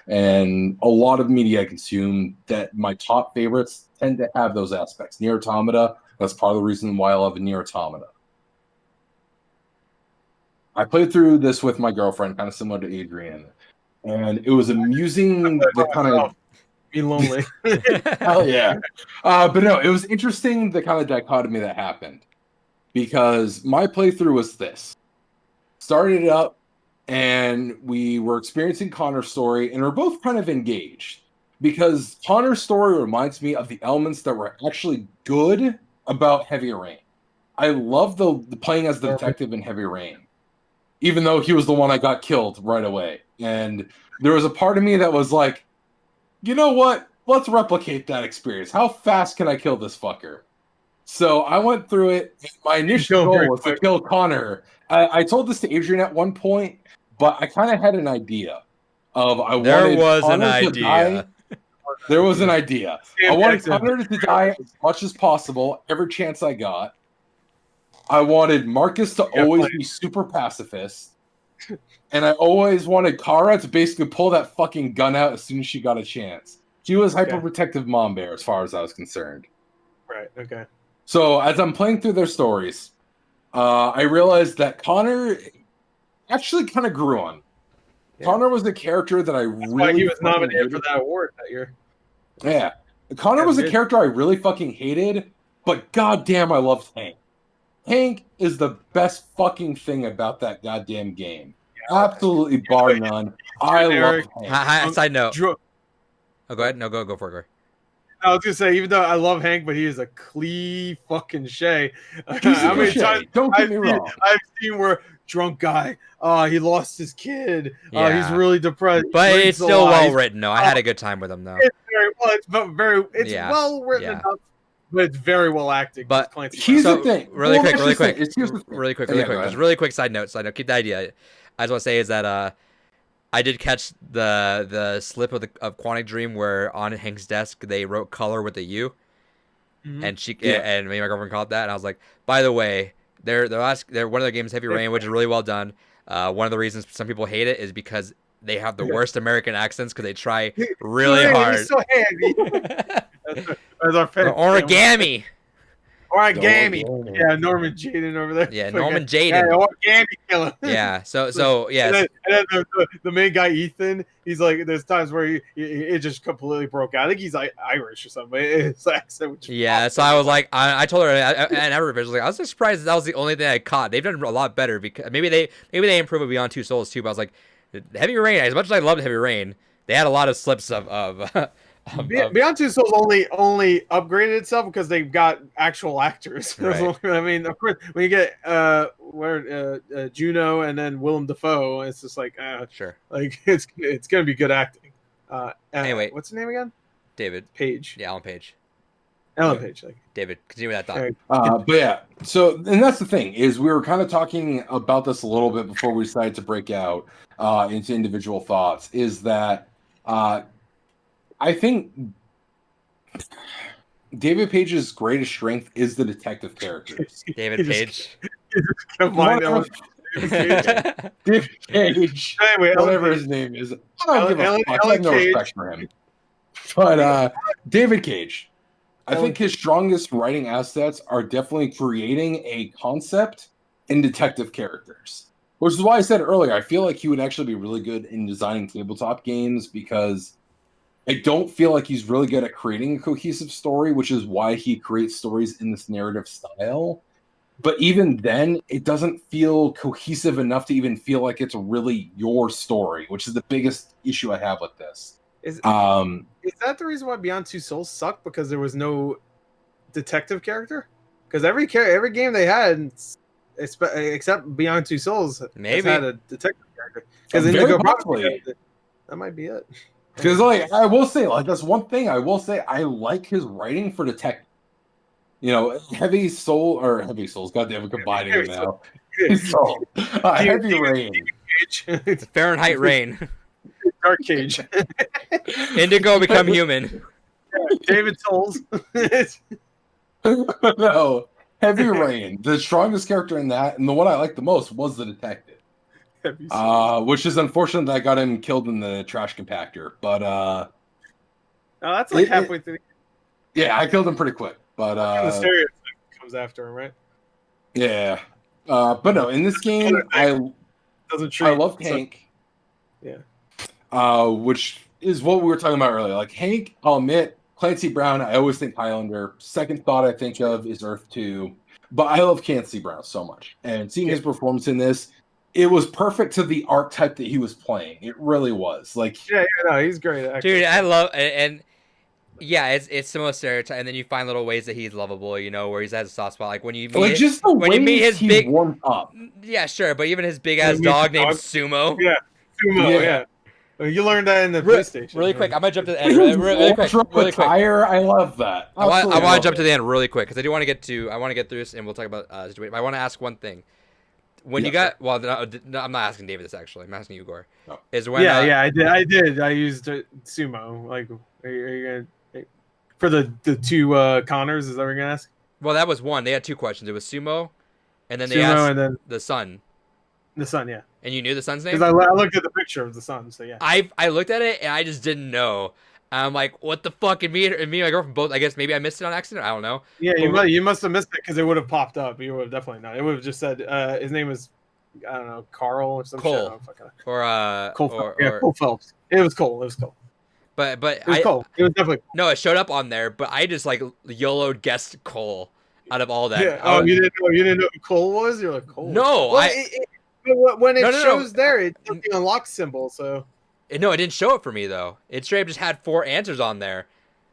A: And a lot of media I consume that my top favorites tend to have those aspects. NieR Automata, that's part of the reason why I love NieR Automata. I played through this with my girlfriend, kind of similar to Adrian. And it was amusing the kind of...
C: Be lonely.
A: Hell yeah. But no, it was interesting the kind of dichotomy that happened. Because my playthrough was this. Started it up, and we were experiencing Connor's story, and we're both kind of engaged because Connor's story reminds me of the elements that were actually good about Heavy Rain. I love the playing as the detective in Heavy Rain, even though he was the one I got killed right away. And there was a part of me that was like, you know what? Let's replicate that experience. How fast can I kill this fucker? So I went through it. My initial goal was to kill Connor. I told this to Adrian at one point, but I kind of had an idea of
E: There was
A: Connor
E: an
A: to
E: idea.
A: die. There was an idea. I wanted Connor to die as much as possible every chance I got. I wanted Marcus to always be super pacifist. And I always wanted Kara to basically pull that fucking gun out as soon as she got a chance. She was hyperprotective mom bear as far as I was concerned.
C: Right, okay.
A: So as I'm playing through their stories, I realized that Connor actually kind of grew on. Yeah. Connor was a character that
C: That's why he was nominated for that award that year.
A: Yeah. Connor was a character I really fucking hated, but goddamn I loved Hank. Hank is the best fucking thing about that goddamn game. Yeah. Absolutely bar none. I love Hank.
E: Side note. Oh, go ahead. No, go for it.
C: I was gonna say, even though I love Hank, but he is a fucking Shay.
A: How many times? Don't get me wrong.
C: I've seen where drunk guy, he lost his kid. He's really depressed.
E: But it's still well written, though. I had a good time with him, though.
C: It's well written enough, but it's very well acted.
E: But
A: here's the thing.
E: Really quick. Just really quick side note. Keep the idea. I just want to say is that I did catch the slip of Quantic Dream where on Hank's desk they wrote color with a U, and and me and my girlfriend called that, and I was like, by the way, they're one of their games, Heavy Rain, which is really well done. One of the reasons some people hate it is because they have the worst American accents because they try really hard.
C: He's so handy. That's our favorite.
E: Origami.
C: Origami. Yeah, Norman Jaden over there.
E: Yeah, Norman Jaden.
C: Yeah, origami killer.
E: Yeah. So yeah.
C: And then the main guy Ethan, he's like, there's times where it just completely broke out. I think he's like Irish or something. His accent.
E: So I was like, I told her, and I was like, I was just surprised that was the only thing I caught. They've done a lot better because maybe they improved it Beyond Two Souls too. But I was like, Heavy Rain. As much as I loved Heavy Rain, they had a lot of slips of
C: Beyond Two Souls only upgraded itself because they've got actual actors.
E: Right.
C: I mean, of course, when you get Juno and then Willem Dafoe, it's just like
E: sure,
C: like it's gonna be good acting.
E: Anyway,
C: what's the name again?
E: David
C: Page.
E: Yeah, Alan Page.
C: Alan Page. Like.
E: David, continue with that thought.
A: But yeah, so and that's the thing is we were kind of talking about this a little bit before we decided to break out into individual thoughts. Is that I think David Page's greatest strength is the detective characters.
E: David Page.
A: David Page.
C: Anyway,
A: whatever his name is. I don't give a fuck. I have no respect for him. But David Cage, I think his strongest writing assets are definitely creating a concept in detective characters. Which is why I said earlier, I feel like he would actually be really good in designing tabletop games because I don't feel like he's really good at creating a cohesive story, which is why he creates stories in this narrative style. But even then, it doesn't feel cohesive enough to even feel like it's really your story, which is the biggest issue I have with this.
C: Is that the reason why Beyond Two Souls sucked? Because there was no detective character? Because every game they had, except Beyond Two Souls,
E: maybe
C: had a detective character. Because Indigo Probably that might be it.
A: Because like I will say, like that's one thing I will say, I like his writing for detective. You know, Heavy Souls. Goddamn, we're combining them now. Heavy Rain.
E: It's Fahrenheit Rain.
C: Dark Cage.
E: Indigo become human.
C: David Souls.
A: No, Heavy Rain. The strongest character in that, and the one I liked the most was the detective. Which is unfortunate that I got him killed in the trash compactor. But
C: that's like halfway through.
A: Yeah, I killed him pretty quick. But
C: the stereotype comes after him, right?
A: Yeah. But no, in this game, I love Hank.
C: Yeah.
A: Which is what we were talking about earlier. Like Hank, I'll admit, Clancy Brown, I always think Highlander. Second thought I think of is Earth 2. But I love Clancy Brown so much. And seeing his performance in this, it was perfect to the archetype that he was playing. It really was. Like,
C: Yeah, no, he's great at acting.
E: Dude, I love and yeah, it's the most stereotype, and then you find little ways that he's lovable, you know, where he has a soft spot. Like when you meet,
A: just the
E: when you meet
A: ways
E: his
A: he
E: big,
A: warmed up.
E: yeah, sure, but even his big
C: When
E: ass
C: you meet
E: dog
C: the
E: named
C: dog?
E: Sumo.
C: Yeah, Sumo, yeah. You learned that in the police station.
E: Really quick, I'm gonna jump to the
A: He
E: end.
A: was
E: Really quick,
A: drunk
E: really
A: with
E: quick.
A: tire. I love that.
E: I want
A: Absolutely
E: to
A: love
E: jump to
A: it.
E: the end really quick because I do want to get to. I want to get through this, and we'll talk about situation. I want to ask one thing. When you got, well, no, I'm not asking David this actually. I'm asking you, Gore.
A: No.
E: Is when
C: Yeah, I did. I used Sumo. Like, are you gonna for the two Connors? Is that what you're gonna ask?
E: Well, that was one. They had two questions. It was Sumo, and then they
C: Sumo
E: asked
C: and then
E: the son.
C: the son. Yeah,
E: And you knew the son's name?
C: because I looked at the picture of the son. So yeah.
E: I looked at it and I just didn't know. I'm like, what the fuck? And me and my girlfriend both. I guess maybe I missed it on accident. I don't know.
C: Yeah, you must have missed it because it would have popped up. You would have definitely not. It would have just said his name was, I don't know, Carl or some
E: Cole.
C: shit. I don't fucking know.
E: Or
C: Cole.
E: or
C: Cole Phelps. It was Cole. It was Cole.
E: but
C: It was Cole. It was definitely.
E: no, it showed up on there. But I just like YOLO'd guessed Cole out of all that.
C: Yeah. Oh, you didn't know who Cole was? You're like Cole.
E: No,
C: Well, when it
E: No.
C: shows there, it took the unlock symbol. So
E: No, it didn't show it for me though. It straight up just had 4 answers on there.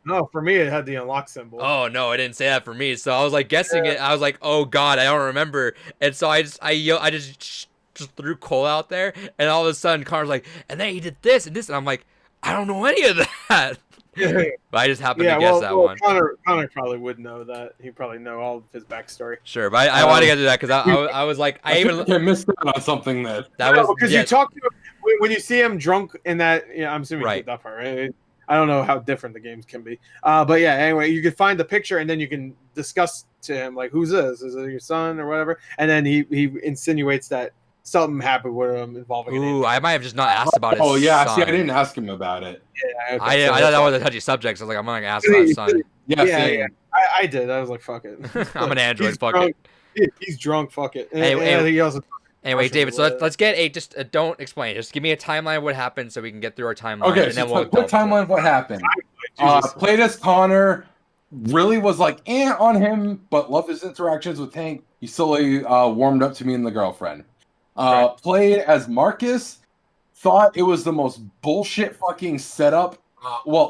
C: no, for me it had the unlock symbol.
E: Oh no, it didn't say that for me. So I was like guessing it. I was like, oh god, I don't remember. And so I just threw Cole out there, and all of a sudden Connor's like, and then he did this and this, and I'm like, I don't know any of that. But I just happened to guess that one.
C: Connor probably would know that. He'd probably know all of his backstory.
E: Sure, but I want to get to that because I was like,
A: I missed out on something that
E: was
C: because you talk to him when you see him drunk in that. Yeah, I'm assuming
E: Right.
C: you did that part, right? I don't know how different the games can be. But yeah, anyway, you can find the picture and then you can discuss to him like, who's this? Is it your son or whatever? And then he insinuates that something happened with him involving.
E: Ooh, I might have just not asked about his
A: Oh yeah,
E: son.
A: see, I didn't ask him about it.
C: Yeah,
E: I thought that was a touchy subject. So I was like, I'm not gonna ask about his son.
A: Yeah, same.
C: I did. I was like, fuck it.
E: I'm an android.
C: He's
E: Fuck
C: drunk.
E: it.
C: He's drunk. Fuck it.
E: Anyway,
C: he also.
E: Anyway, David, so let's get a just don't explain. Just give me a timeline of what happened so we can get through our timeline.
A: Okay,
E: and
A: so
E: then we'll
A: quick timeline of what happened. Played as Connor, really was like on him, but loved his interactions with Hank. He slowly warmed up to me and the girlfriend. Played as Marcus, thought it was the most bullshit fucking setup.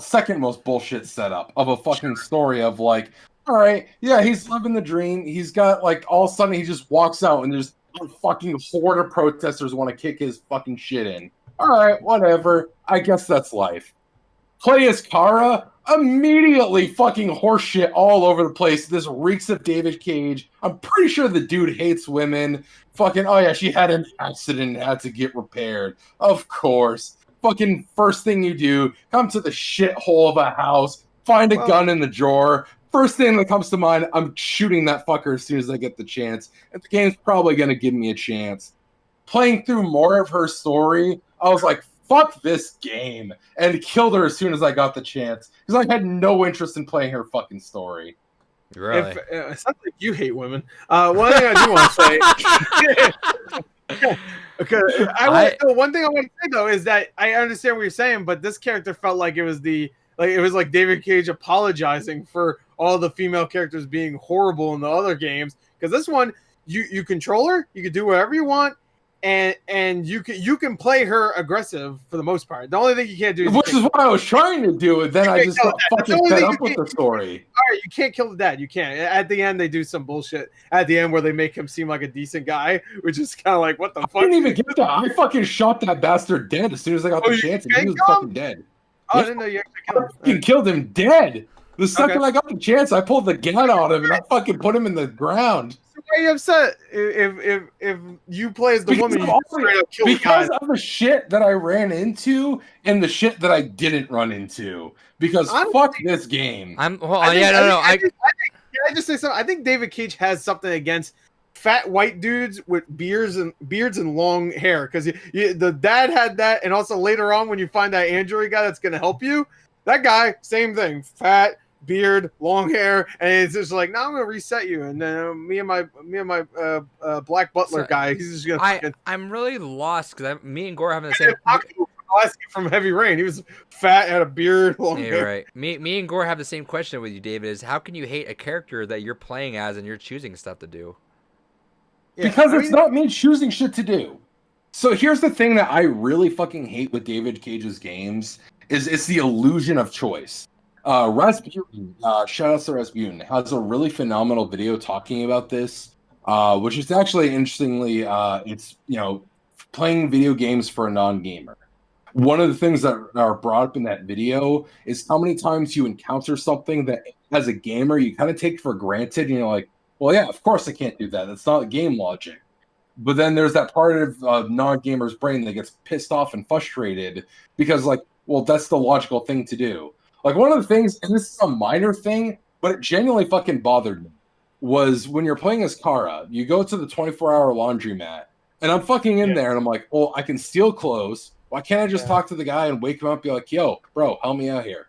A: Second most bullshit setup of a fucking story of like, all right, yeah, he's living the dream. He's got like all of a sudden he just walks out and there's a fucking horde of protesters want to kick his fucking shit in. All right, whatever. I guess that's life. Play as Kara, immediately fucking horseshit all over the place. This reeks of David Cage. I'm pretty sure the dude hates women. Fucking, oh yeah, she had an accident and had to get repaired. Of course. Fucking first thing you do, come to the shithole of a house, find a gun in the drawer. First thing that comes to mind, I'm shooting that fucker as soon as I get the chance. And the game's probably going to give me a chance. Playing through more of her story, I was like, fuck this game. And killed her as soon as I got the chance. Because I had no interest in playing her fucking story.
E: Really?
C: It sounds like you hate women. One thing I do want to say. Okay, one thing I want to say though is that I understand what you're saying, but this character felt like it was like David Cage apologizing for all the female characters being horrible in the other games. Because this one, you control her, you can do whatever you want, and you can play her aggressive for the most part. The only thing you can't do,
A: which is what I was trying to do, and then I just got fucking fed up with the story.
C: All right, you can't kill the dad. You can't. At the end, they do some bullshit at the end where they make him seem like a decent guy, which is kind of like, what the fuck?
A: I didn't even get that. I fucking shot that bastard dead as soon as I got the chance, and he was fucking dead.
C: Oh, I didn't know you actually killed him.
A: I fucking killed him dead. The second I got the chance, I pulled the gun on him and I fucking put him in the ground.
C: So why are you upset if you play as the woman? You straight up kill
A: because
C: the
A: of the shit that I ran into and the shit that I didn't run into. Because fuck this game.
E: I think,
C: can I just say something? I think David Cage has something against fat white dudes with beards and long hair. Because the dad had that, and also later on when you find that android guy that's going to help you, that guy, same thing, fat. Beard, long hair, and it's just like, now I'm gonna reset you. And then me and my black butler guy, he's just gonna.
E: I'm really lost because me and Gore having the same.
C: From Heavy Rain, he was fat, had a beard, long hair.
E: Right. Me and Gore have the same question with you, David. Is how can you hate a character that you're playing as and you're choosing stuff to do?
A: Because it's not me choosing shit to do. So here's the thing that I really fucking hate with David Cage's games is it's the illusion of choice. Rasputin, shout out to Rasputin, has a really phenomenal video talking about this, which is actually interestingly, it's playing video games for a non-gamer. One of the things that are brought up in that video is how many times you encounter something that, as a gamer, you kind of take for granted, and you're like, well, yeah, of course I can't do that. That's not game logic. But then there's that part of non-gamer's brain that gets pissed off and frustrated because, like, well, that's the logical thing to do. Like, one of the things, and this is a minor thing, but it genuinely fucking bothered me, was when you're playing as Kara, you go to the 24-hour laundromat, and I'm fucking in there, and I'm like, well, I can steal clothes. Why can't I just talk to the guy and wake him up and be like, yo, bro, help me out here?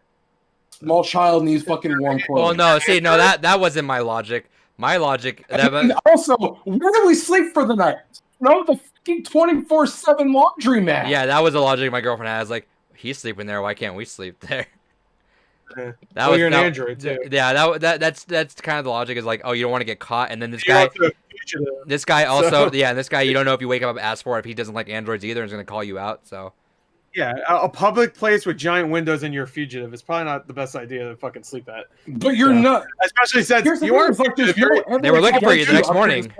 A: Small child needs fucking warm clothes.
E: Well, no, see, no, that wasn't my logic. My logic.
A: And also, where do we sleep for the night? No, the fucking 24/7 laundromat.
E: Yeah, that was the logic my girlfriend had. I was like, he's sleeping there. Why can't we sleep there?
C: That was you're an android too.
E: Yeah, that's kind of the logic. Is like, oh, you don't want to get caught, and then this guy also, yeah, and this guy, you don't know if you wake up and ask for it, if he doesn't like androids either, and is going to call you out. So.
C: Yeah, a public place with giant windows and you're a fugitive is probably not the best idea to fucking sleep at.
A: But you're not,
C: especially since you weren't fugitive.
E: They were looking for you the next morning.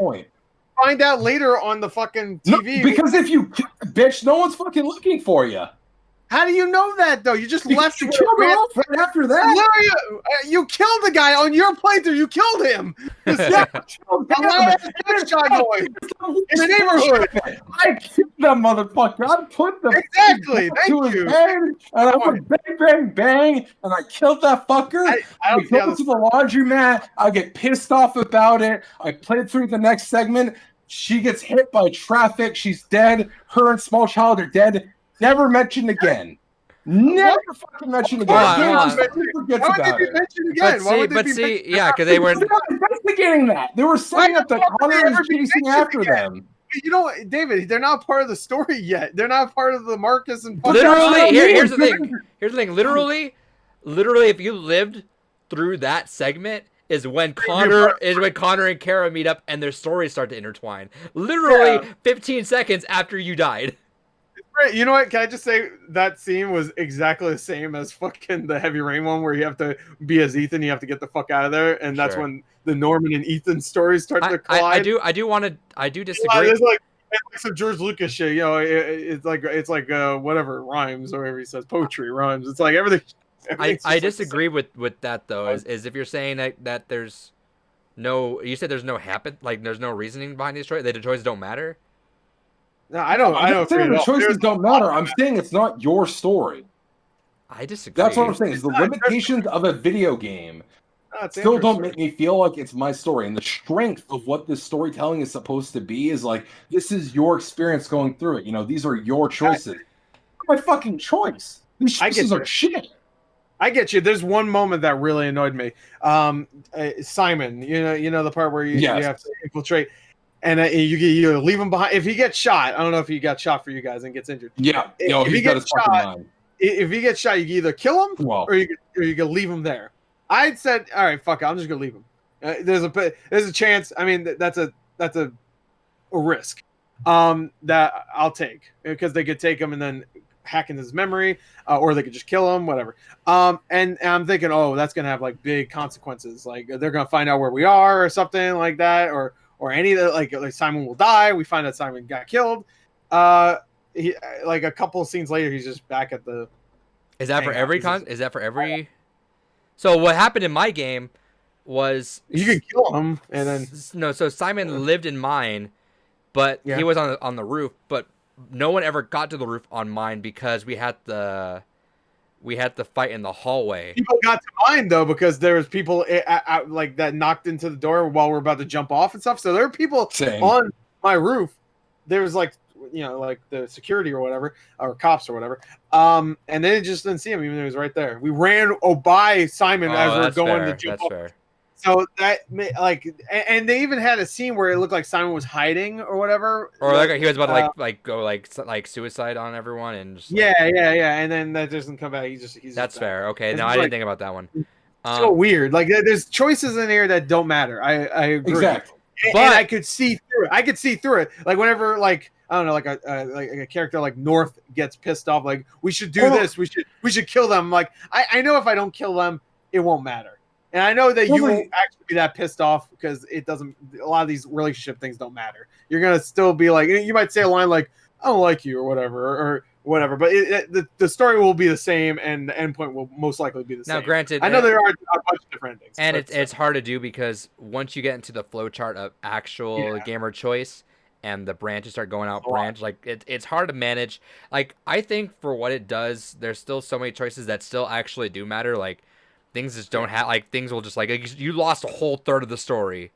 C: Find out later on the fucking TV.
A: No, because if you bitch, no one's fucking looking for you.
C: How do you know that though? You just left.
A: You killed him off right after that.
C: You killed the guy on your playthrough. You killed him.
A: Yeah,
C: going in the neighborhood.
A: I killed that motherfucker. I put the
C: exactly. Thank you.
A: Head, and I went bang, bang, bang, and I killed that fucker. I go to the laundromat. I get pissed off about it. I played through the next segment. She gets hit by traffic. She's dead. Her and small child are dead. Never mentioned again. Never fucking mentioned again.
C: Why would they be mentioned again?
E: But see, yeah, because they were
A: investigating that. They were saying that the Connor is chasing after them.
C: You know, David, they're not part of the story yet. They're not part of the Marcus and
E: literally. Here's the thing. Here's the thing. Literally, if you lived through that segment, is when Connor and Kara meet up and their stories start to intertwine. Literally 15 seconds after you died.
C: You know what? Can I just say that scene was exactly the same as fucking the Heavy Rain one, where you have to be as Ethan, you have to get the fuck out of there, and that's when the Norman and Ethan stories start to collide.
E: I do disagree.
C: It's like some George Lucas shit. You know, it's like whatever rhymes or whatever he says, poetry rhymes. It's like everything.
E: I disagree with that though. Is if you're saying that there's no, you said there's no there's no reasoning behind these choices. The choices don't matter.
C: No, I don't.
A: I'm not saying the choices don't matter. I'm saying it's not your story.
E: I disagree.
A: That's what I'm saying. Is the limitations of a video game still don't make me feel like it's my story. And the strength of what this storytelling is supposed to be is like, this is your experience going through it. You know, these are your choices. My fucking choice. These choices are shit.
C: I get you. There's one moment that really annoyed me. Simon, you know the part where you have to infiltrate. And you leave him behind. If he gets shot, I don't know if he got shot for you guys and gets injured.
A: Yeah,
C: if he gets shot, you can either kill him or you can leave him there. I'd said, all right, fuck it, I'm just gonna leave him. There's a chance. I mean, that's a risk that I'll take, because they could take him and then hack into his memory, or they could just kill him, whatever. And I'm thinking, oh, that's gonna have like big consequences. Like they're gonna find out where we are or something like that, or any of the, like Simon will die. We find out Simon got killed. He, like a couple of scenes later, he's just back at the.
E: Is that for every Is that for every? So what happened in my game was
C: you could kill him, and then
E: no. So Simon lived in mine, but he was on the roof. But no one ever got to the roof on mine because we had the fight in the hallway.
C: People got to mine though, because there was people like that knocked into the door while we're about to jump off and stuff. So there were people on my roof. There was like the security or whatever, or cops or whatever. And they just didn't see him, even though he was right there. We ran by Simon as we were going to jump off. Fair. So that and they even had a scene where it looked like Simon was hiding or whatever,
E: or like he was about to go suicide on everyone, and just
C: and then that doesn't come back. He's
E: that's fair. Okay, no, I didn't think about that one.
C: So weird. Like there's choices in here that don't matter. I agree.
A: Exactly.
C: and I could see through it. I could see through it. Like whenever, like I don't know, like a character like North gets pissed off, like we should do this. We should kill them. Like I know if I don't kill them, it won't matter. And I know that you won't actually be that pissed off because it doesn't. A lot of these relationship things don't matter. You're gonna still be like, you might say a line like, "I don't like you" or whatever, but the story will be the same, and the endpoint will most likely be the same.
E: Now, granted,
C: I know there are a bunch of different endings,
E: and it's hard to do because once you get into the flowchart of actual gamer choice and the branches start going out branch, like it's hard to manage. Like I think for what it does, there's still so many choices that still actually do matter. Like things just don't have like things will just like you lost a whole third of the story.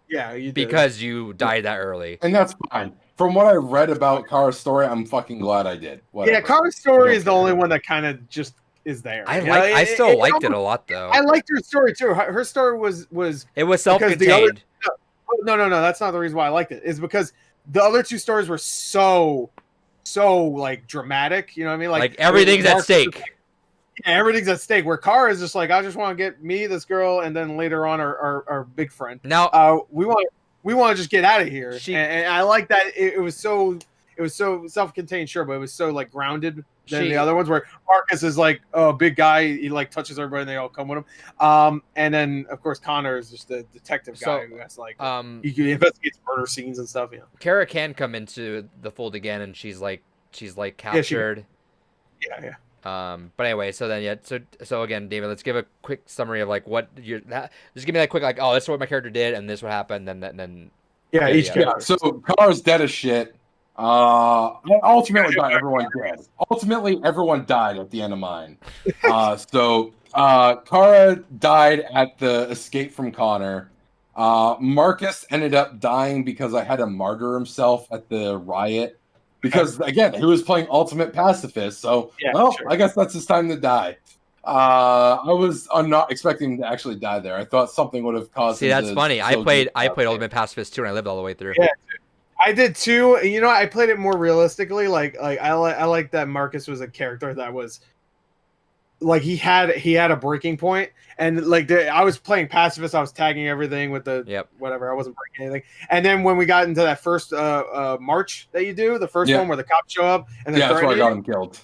C: Yeah, you did.
E: Because you died that early,
A: and that's fine. From what I read about Kara's story, I'm fucking glad I did. Whatever.
C: Yeah, Kara's story is the only one that kind of just is there.
E: I still liked it a lot though.
C: I liked her story too. Her story was
E: it was self-contained.
C: No, that's not the reason why I liked it. Is because the other two stories were so like dramatic. You know what I mean?
E: Like everything's at stake.
C: Yeah, everything's at stake. Where Kara is just like, I just want to get me, this girl, and then later on our big friend.
E: Now
C: we want to just get out of here. And I like that it was so self-contained, sure, but it was so like grounded than the other ones where Marcus is like a big guy, he like touches everybody and they all come with him. And then of course Connor is just the detective guy who has like he investigates murder scenes and stuff.
E: Kara can come into the fold again, and she's like captured.
C: Yeah.
E: But anyway, so again, David, let's give a quick summary of like what just give me that quick like, oh, this is what my character did and this what happened, then
A: So Kara's dead as shit. Ultimately everyone died at the end of mine. So Kara died at the escape from Connor. Marcus ended up dying because I had to martyr himself at the riot. Because again, he was playing ultimate pacifist, so I guess that's his time to die. I'm not expecting to actually die there. I thought something would have caused.
E: See, that's funny. I played ultimate pacifist too, and I lived all the way through.
C: Yeah, I did too. You know, I played it more realistically. Like I like that Marcus was a character that was like he had a breaking point, and like I was playing pacifist, I was tagging everything with the whatever. I wasn't breaking anything. And then when we got into that first march that you do, the first one where the cops show up and
A: that's where I got him killed.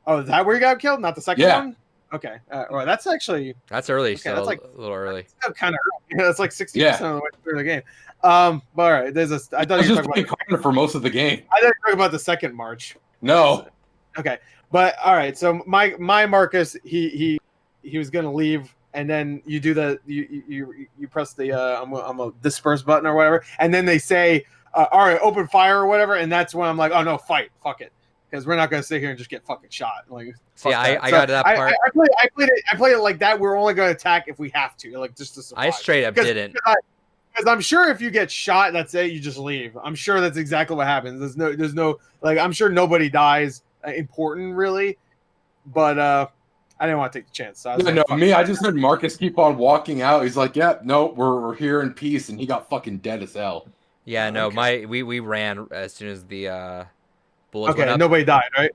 C: Is that where you got killed? Not the second one? Okay. Well, that's early.
E: Okay,
C: still
E: that's like a little early.
C: Still kind of early. That's like 60% of the way through the game. But all right, I thought you were talking about
A: Connor for most of the game.
C: I thought you were talking about the second march.
A: No.
C: Okay. But all right, so my Marcus, he was gonna leave, and then you do you press the I'm a disperse button or whatever, and then they say, all right, open fire or whatever, and that's when I'm like, oh no, fight, fuck it, because we're not gonna sit here and just get fucking shot. Like,
E: see, I got to that part.
C: I played it like that. We're only gonna attack if we have to, like just to survive.
E: I straight up didn't.
C: Because I'm sure if you get shot, that's it. You just leave. I'm sure that's exactly what happens. There's no like. I'm sure nobody dies. Important, really, but I didn't want to take the chance. So
A: I just heard Marcus keep on walking out. He's like, "Yeah, no, we're here in peace," and he got fucking dead as hell.
E: Yeah, no, we ran as soon as the bullets went up.
C: Nobody died, right?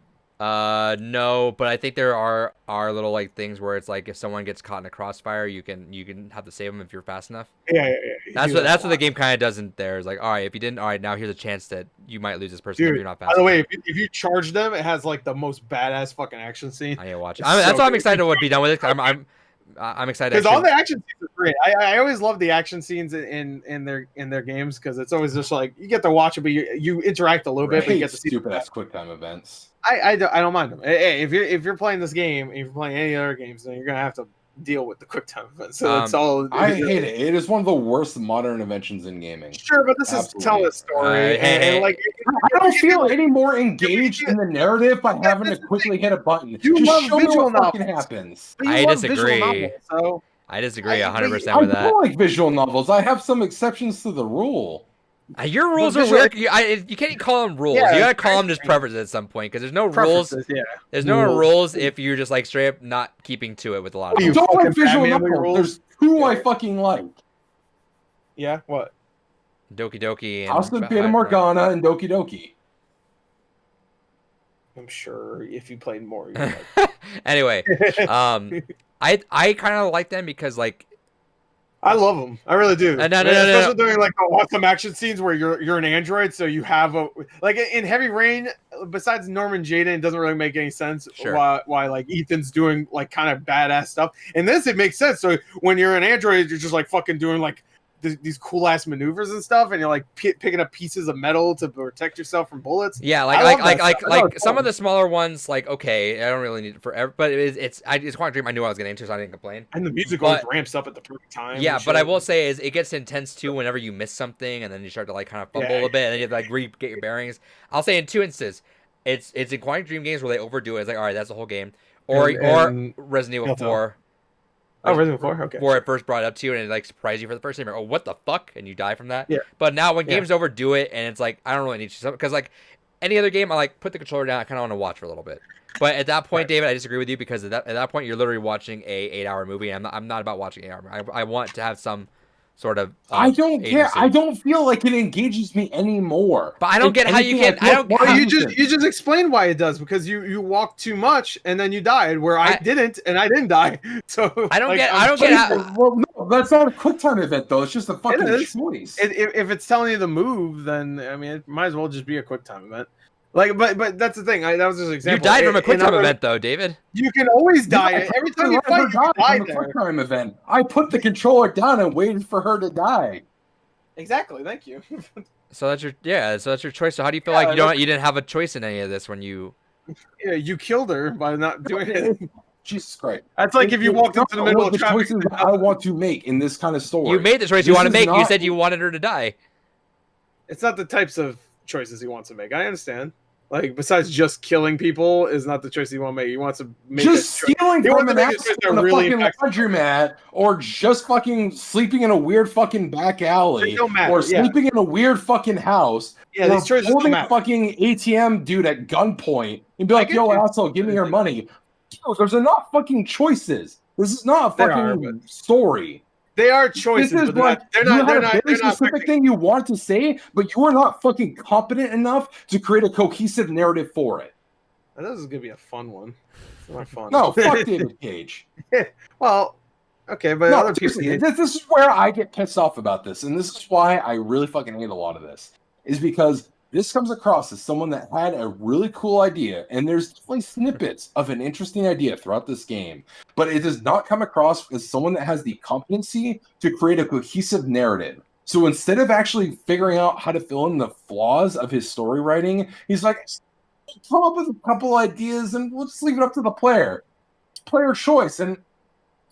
E: No, but I think there are little like things where it's like if someone gets caught in a crossfire, you can have to save them if you're fast enough.
C: Yeah.
E: That's what the game kind of doesn't. There is like, all right, if you didn't, all right, now here's a chance that you might lose this person if you're not fast.
C: By the way, if you charge them, it has like the most badass fucking action scene.
E: I need to watch it. That's why I'm excited to be done with it. I'm excited
C: because all the action scenes are great. I always love the action scenes in their games because it's always just like you get to watch it, but you interact a little bit, but you get to see
A: stupid ass quick time events.
C: I don't mind them. Hey, if you're playing this game, if you're playing any other games, then you're gonna have to deal with the quick time events. So it's all.
A: I hate it. It is one of the worst modern inventions in gaming.
C: Sure, but this is telling a story, and like
A: I don't feel any more engaged in the narrative by having to quickly hit a button.
C: You
A: just
C: love
A: show me
C: visual
A: what fucking
C: novels.
A: happens.
E: I disagree.
C: Novels, so
E: I disagree 100% with that.
A: I do like visual novels. I have some exceptions to the rule.
E: Your rules are weird. You can't call them rules. You gotta call them just preferences at some point because there's no rules.
C: Yeah.
E: There's no rules if you're just like straight up not keeping to it with a lot of.
A: I don't like visual novels. There's two I fucking like.
C: Yeah, what?
E: Doki Doki and
A: House of Fata Morgana and Doki Doki.
C: I'm sure if you played more, you'd like
E: anyway, I kind of like them because like
C: I love them. I really do.
E: No.
C: Especially during like the awesome action scenes where you're an android, so you have a like in Heavy Rain. Besides Norman Jaden, it doesn't really make any sense
E: Sure.
C: why like Ethan's doing like kind of badass stuff. In this, it makes sense. So when you're an android, you're just like fucking doing like these cool ass maneuvers and stuff, and you're like picking up pieces of metal to protect yourself from bullets.
E: Yeah, like some of the smaller ones, like okay, I don't really need it forever, but it's Quantum Dream. I knew I was getting into, so I didn't complain.
C: And the music always ramps up at the perfect time.
E: Yeah, but I will say is it gets intense too whenever you miss something, and then you start to like kind of fumble a bit, and then you have to like get your bearings. I'll say in two instances, it's in Quantum Dream games where they overdo it. It's like all right, that's the whole game, or Resident Evil 4.
C: Oh, Resident Evil 4? Okay.
E: Where it first brought it up to you and it like surprised you for the first time. You're, oh, what the fuck? And you die from that.
C: Yeah.
E: But now when games overdo it and it's like, I don't really need to. Because like any other game, I like put the controller down. I kind of want to watch for a little bit. But at that point, David, I disagree with you because at that point, you're literally watching a 8-hour movie. And I'm not about watching 8-hour. I want to have some sort of
A: I don't
E: agency.
A: care. I don't feel like it engages me anymore.
E: But I don't get how you can. I don't.
C: You just explained why it does because you walk too much and then you died. Where I didn't and I didn't die. So
E: I don't
C: like,
E: get. I don't get how.
A: Well, no, that's not a quick time event though. It's just a fucking choice.
C: If it's telling you the move, then I mean, it might as well just be a quick time event. Like, but that's the thing. That was just an example.
E: You died from a quick time event, though, David.
C: You can always die. Every time you fight, you die
A: from a quick time event. I put the controller down and waited for her to die.
C: Exactly. Thank you.
E: So that's your choice. So how do you feel like you didn't have a choice in any of this when you?
C: Yeah, you killed her by not doing it.
A: Jesus Christ.
C: That's like if you walked into the middle of traffic.
A: Choices I want to make in this kind of story.
E: You made the choice you want to make. You said you wanted her to die.
C: It's not the types of choices he wants to make. I understand. Like, besides just killing people is not the choice you want to make. He wants to make
A: just stealing from an ass in a fucking laundromat, or just fucking sleeping in a weird fucking back alley, or sleeping in a weird fucking house.
C: Yeah, these choices
A: holding a fucking ATM dude at gunpoint and be like, "Yo, asshole, give me your money." There's enough fucking choices. This is not a fucking story.
C: They are choices.
A: This is like they're not a very specific thing you want to say, but you are not fucking competent enough to create a cohesive narrative for it.
C: This is gonna be a fun one. It's not fun.
A: No, fuck David Cage.
C: Well, okay, but
A: no, seriously, this is where I get pissed off about this, and this is why I really fucking hate a lot of this. Is because this comes across as someone that had a really cool idea, and there's definitely snippets of an interesting idea throughout this game, but it does not come across as someone that has the competency to create a cohesive narrative. So instead of actually figuring out how to fill in the flaws of his story writing, he's like, come up with a couple ideas and we'll just leave it up to the player. It's player choice, and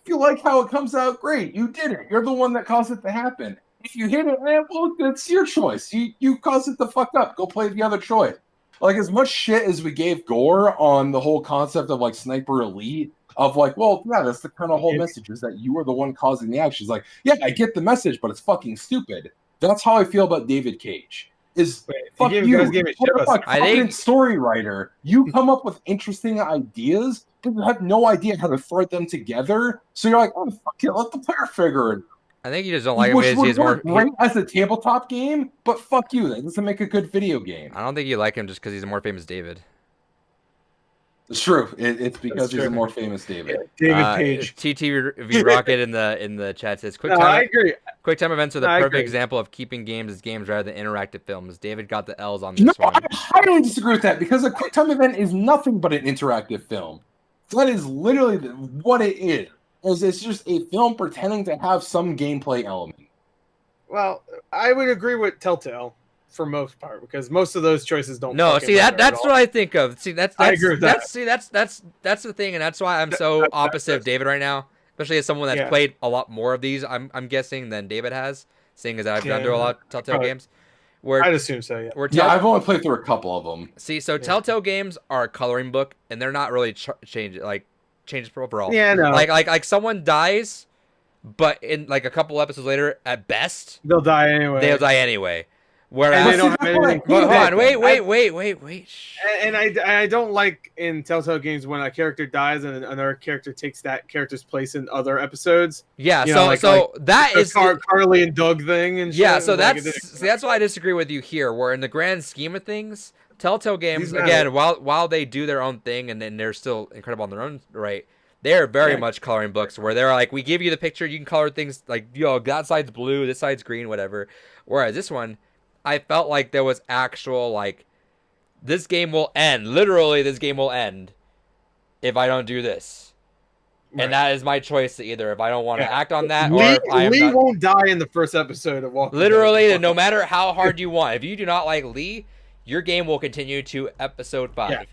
A: if you like how it comes out, great, you did it. You're the one that caused it to happen. If you hit it, well, that's your choice. You caused it to fuck up. Go play the other choice. Like, as much shit as we gave Gore on the whole concept of, like, Sniper Elite, of, like, well, yeah, that's the kind of whole message, is that you were the one causing the action. It's like, yeah, I get the message, but it's fucking stupid. That's how I feel about David Cage. Fuck you. You're a competent story writer. You come up with interesting ideas, but you have no idea how to thread them together. So you're like, oh, fuck it, let the player figure it out.
E: I think you just don't like him because he's more
A: great as a tabletop game, but fuck you, that doesn't make a good video game.
E: I don't think you like him just because he's a more famous David.
A: It's true. It's because he's a more famous David.
C: Yeah, David Cage.
E: TTV Rocket in the chat says,
C: I agree.
E: Quick time events are the perfect example of keeping games as games rather than interactive films. David got the L's on this one.
A: I highly disagree with that because a quick time event is nothing but an interactive film. That is literally what it is. It's just a film pretending to have some gameplay element.
C: Well, I would agree with Telltale for most part because most of those choices don't.
E: No, see that's what I think of. See I agree with that. See that's the thing, and that's why I'm so opposite of David right now, especially as someone that's played a lot more of these. I'm guessing than David has, seeing as I've gone through a lot of Telltale games.
C: I'd assume so.
A: Yeah, I've only played through a couple of them.
E: See, so Telltale games are a coloring book, and they're not really changes overall.
C: Yeah, no.
E: Like someone dies, but in like a couple episodes later, at best,
C: they'll die anyway.
E: Whereas
C: they don't have anything.
E: Hold on, wait.
C: And I don't like in Telltale games when a character dies and another character takes that character's place in other episodes.
E: Yeah,
C: that is Carly and Doug thing and shit.
E: Yeah, so that's why I disagree with you here. Where in the grand scheme of things, Telltale games again, while they do their own thing and they're still incredible on their own right, They're very
C: Yeah.
E: much coloring books where they're like, we give you the picture, you can color things like, that side's blue, this side's green, whatever. Whereas this one, I felt like there was actual, like, this game will end. Literally, this game will end if I don't do this.
C: Right.
E: And that is my choice either if I don't want to act on that
C: Lee,
E: or if I am
C: Lee
E: not.
C: won't die in the first episode of Walking
E: Literally,
C: Dead.
E: no matter how hard you want. If you do not like Lee, your game will continue to episode 5.
C: Yeah.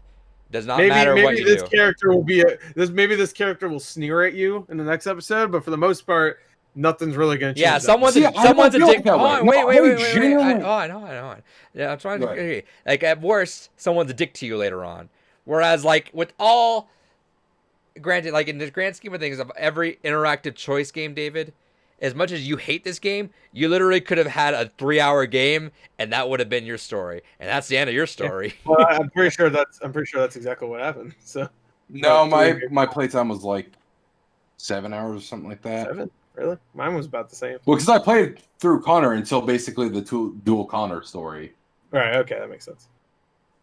E: Does not matter what you
C: this
E: do.
C: character will be maybe this character will sneer at you in the next episode, but for the most part, nothing's really going to change.
E: Yeah, someone's
A: See,
E: a
A: I don't feel
E: dick.
A: like that way.
E: Hold on,
A: No,
E: wait.
A: I
E: I
A: genuinely-
E: know. Yeah, I'm trying
A: Go
E: to.
A: ahead.
E: Okay. Like at worst, someone's a dick to you later on. Whereas, like with all, granted, like in the grand scheme of things of every interactive choice game, David, as much as you hate this game, you literally could have had a 3-hour game, and that would have been your story, and that's the end of your story.
C: Well, I'm pretty sure that's exactly what happened. So
A: No,
C: No,
A: my playtime was like 7 hours or something like that.
C: 7, really? Mine was about the same.
A: Well, because I played through Connor until basically the dual Connor story.
C: All right, okay, that makes sense.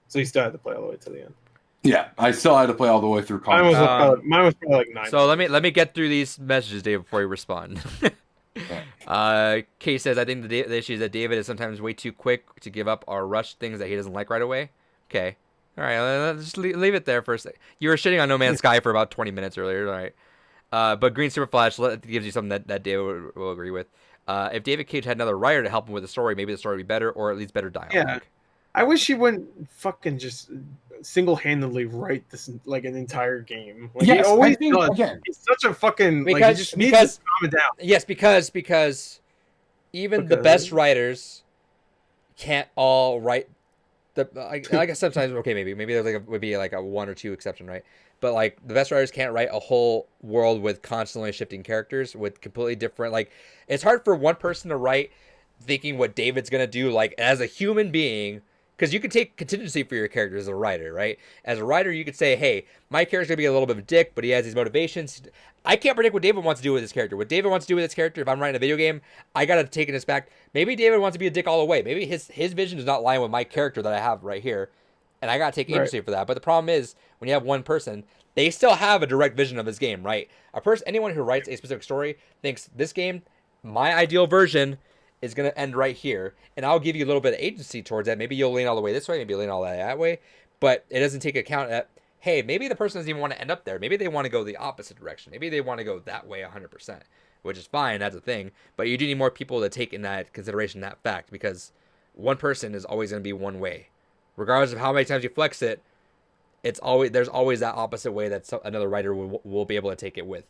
C: So you still had to play all the way to the end.
A: Yeah, I still had to play all the way through
C: Mine was,
A: Connor.
C: mine was probably like 9.
E: So let me get through these messages, David, before you respond. Kay says, I think the issue is that David is sometimes way too quick to give up or rush things that he doesn't like right away. Okay. All right, let's just leave it there for a second. You were shitting on No Man's Sky for about 20 minutes earlier. All right. But Green Super Flash gives you something that David will agree with. If David Cage had another writer to help him with the story, maybe the story would be better or at least better dialogue.
C: Yeah. I wish he wouldn't fucking just single-handedly write this like an entire game. Like, he
A: Yes,
C: always
A: I think,
C: does.
A: again,
C: He's such a fucking like
E: Because-
C: he just needs
E: because-
C: to calm it down.
E: Yes, because even the best writers can't all write the. I guess sometimes maybe there's would be like a 1 or 2 exception, right? But like the best writers can't write a whole world with constantly shifting characters with completely different. Like it's hard for one person to write thinking what David's gonna do like as a human being. Because you can take contingency for your character as a writer, right? As a writer, you could say, hey, my character's going to be a little bit of a dick, but he has these motivations. I can't predict what David wants to do with his character. What David wants to do with his character, if I'm writing a video game, I got to take this back. Maybe David wants to be a dick all the way. Maybe his vision does not line with my character that I have right here. And I got to take agency for that. But the problem is, when you have one person, they still have a direct vision of this game, right? Anyone who writes a specific story thinks this game, my ideal version is going to end right here, and I'll give you a little bit of agency towards that. Maybe you'll lean all the way this way, maybe you'll lean all that way, but it doesn't take account that, hey, maybe the person doesn't even want to end up there. Maybe they want to go the opposite direction. Maybe they want to go that way 100%, which is fine, that's a thing, but you do need more people to take in that consideration, that fact, because one person is always going to be one way. Regardless of how many times you flex it, there's always that opposite way that another writer will be able to take it with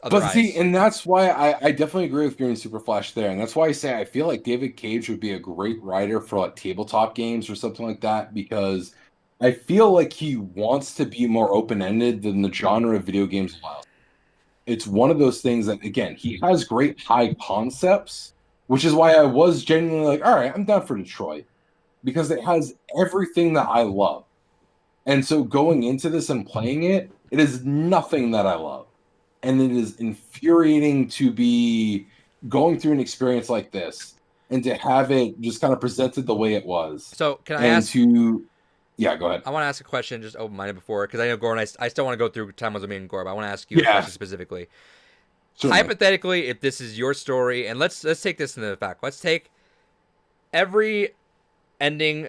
E: other eyes.
A: See, and that's why I definitely agree with Green Super Flash there, and that's why I say I feel like David Cage would be a great writer for like tabletop games or something like that, because I feel like he wants to be more open-ended than the genre of video games allows. It's one of those things that, again, he has great high concepts, which is why I was genuinely like, all right, I'm down for Detroit, because it has everything that I love. And so going into this and playing it, it is nothing that I love. And it is infuriating to be going through an experience like this and to have it just kind of presented the way it was.
E: So can I ask?
A: Yeah, go ahead.
E: I want to ask a question, just open-minded before, because I know Gore and I still want to go through time with me and Gore, but I want to ask you a question specifically. Certainly. Hypothetically, if this is your story, and let's take this into fact. Let's take every ending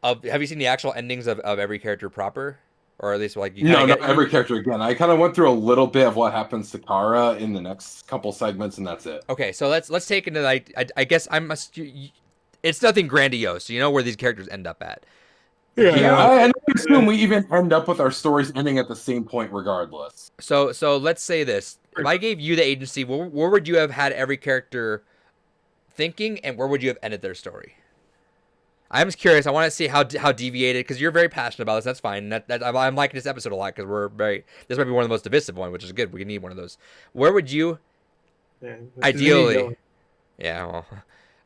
E: of. Have you seen the actual endings of every character proper, or at least like you?
A: No, not every character. Again, I kind of went through a little bit of what happens to Kara in the next couple segments, and that's it.
E: Okay, so let's take into like I guess it's nothing grandiose. You know where these characters end up at.
A: Yeah, I assume we even end up with our stories ending at the same point, regardless.
E: So let's say this: if I gave you the agency, where would you have had every character thinking, and where would you have ended their story? I'm just curious. I want to see how deviated, because you're very passionate about this. That's fine. I'm liking this episode a lot because this might be one of the most divisive one, which is good. We need one of those. Where would you ideally? Yeah. Well,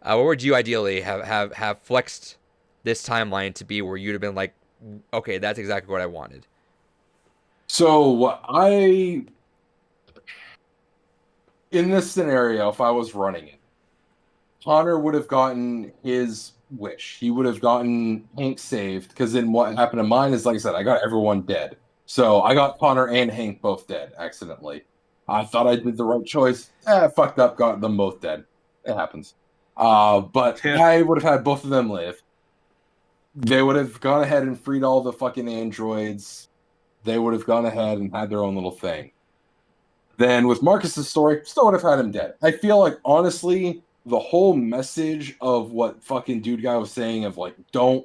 E: where would you ideally have flexed this timeline to be where you'd have been like, okay, that's exactly what I wanted?
A: So in this scenario, if I was running it, Connor would have gotten his wish. He would have gotten Hank saved, because then what happened to mine is, like I said, I got everyone dead. So I got Connor and Hank both dead accidentally. I thought I did the right choice. I fucked up, got them both dead. It happens. But
C: Yeah.
A: I would have had both of them live. They would have gone ahead and freed all the fucking androids. They would have gone ahead and had their own little thing. Then with Marcus's story, still would have had him dead. I feel like, honestly, the whole message of what fucking dude guy was saying of like, don't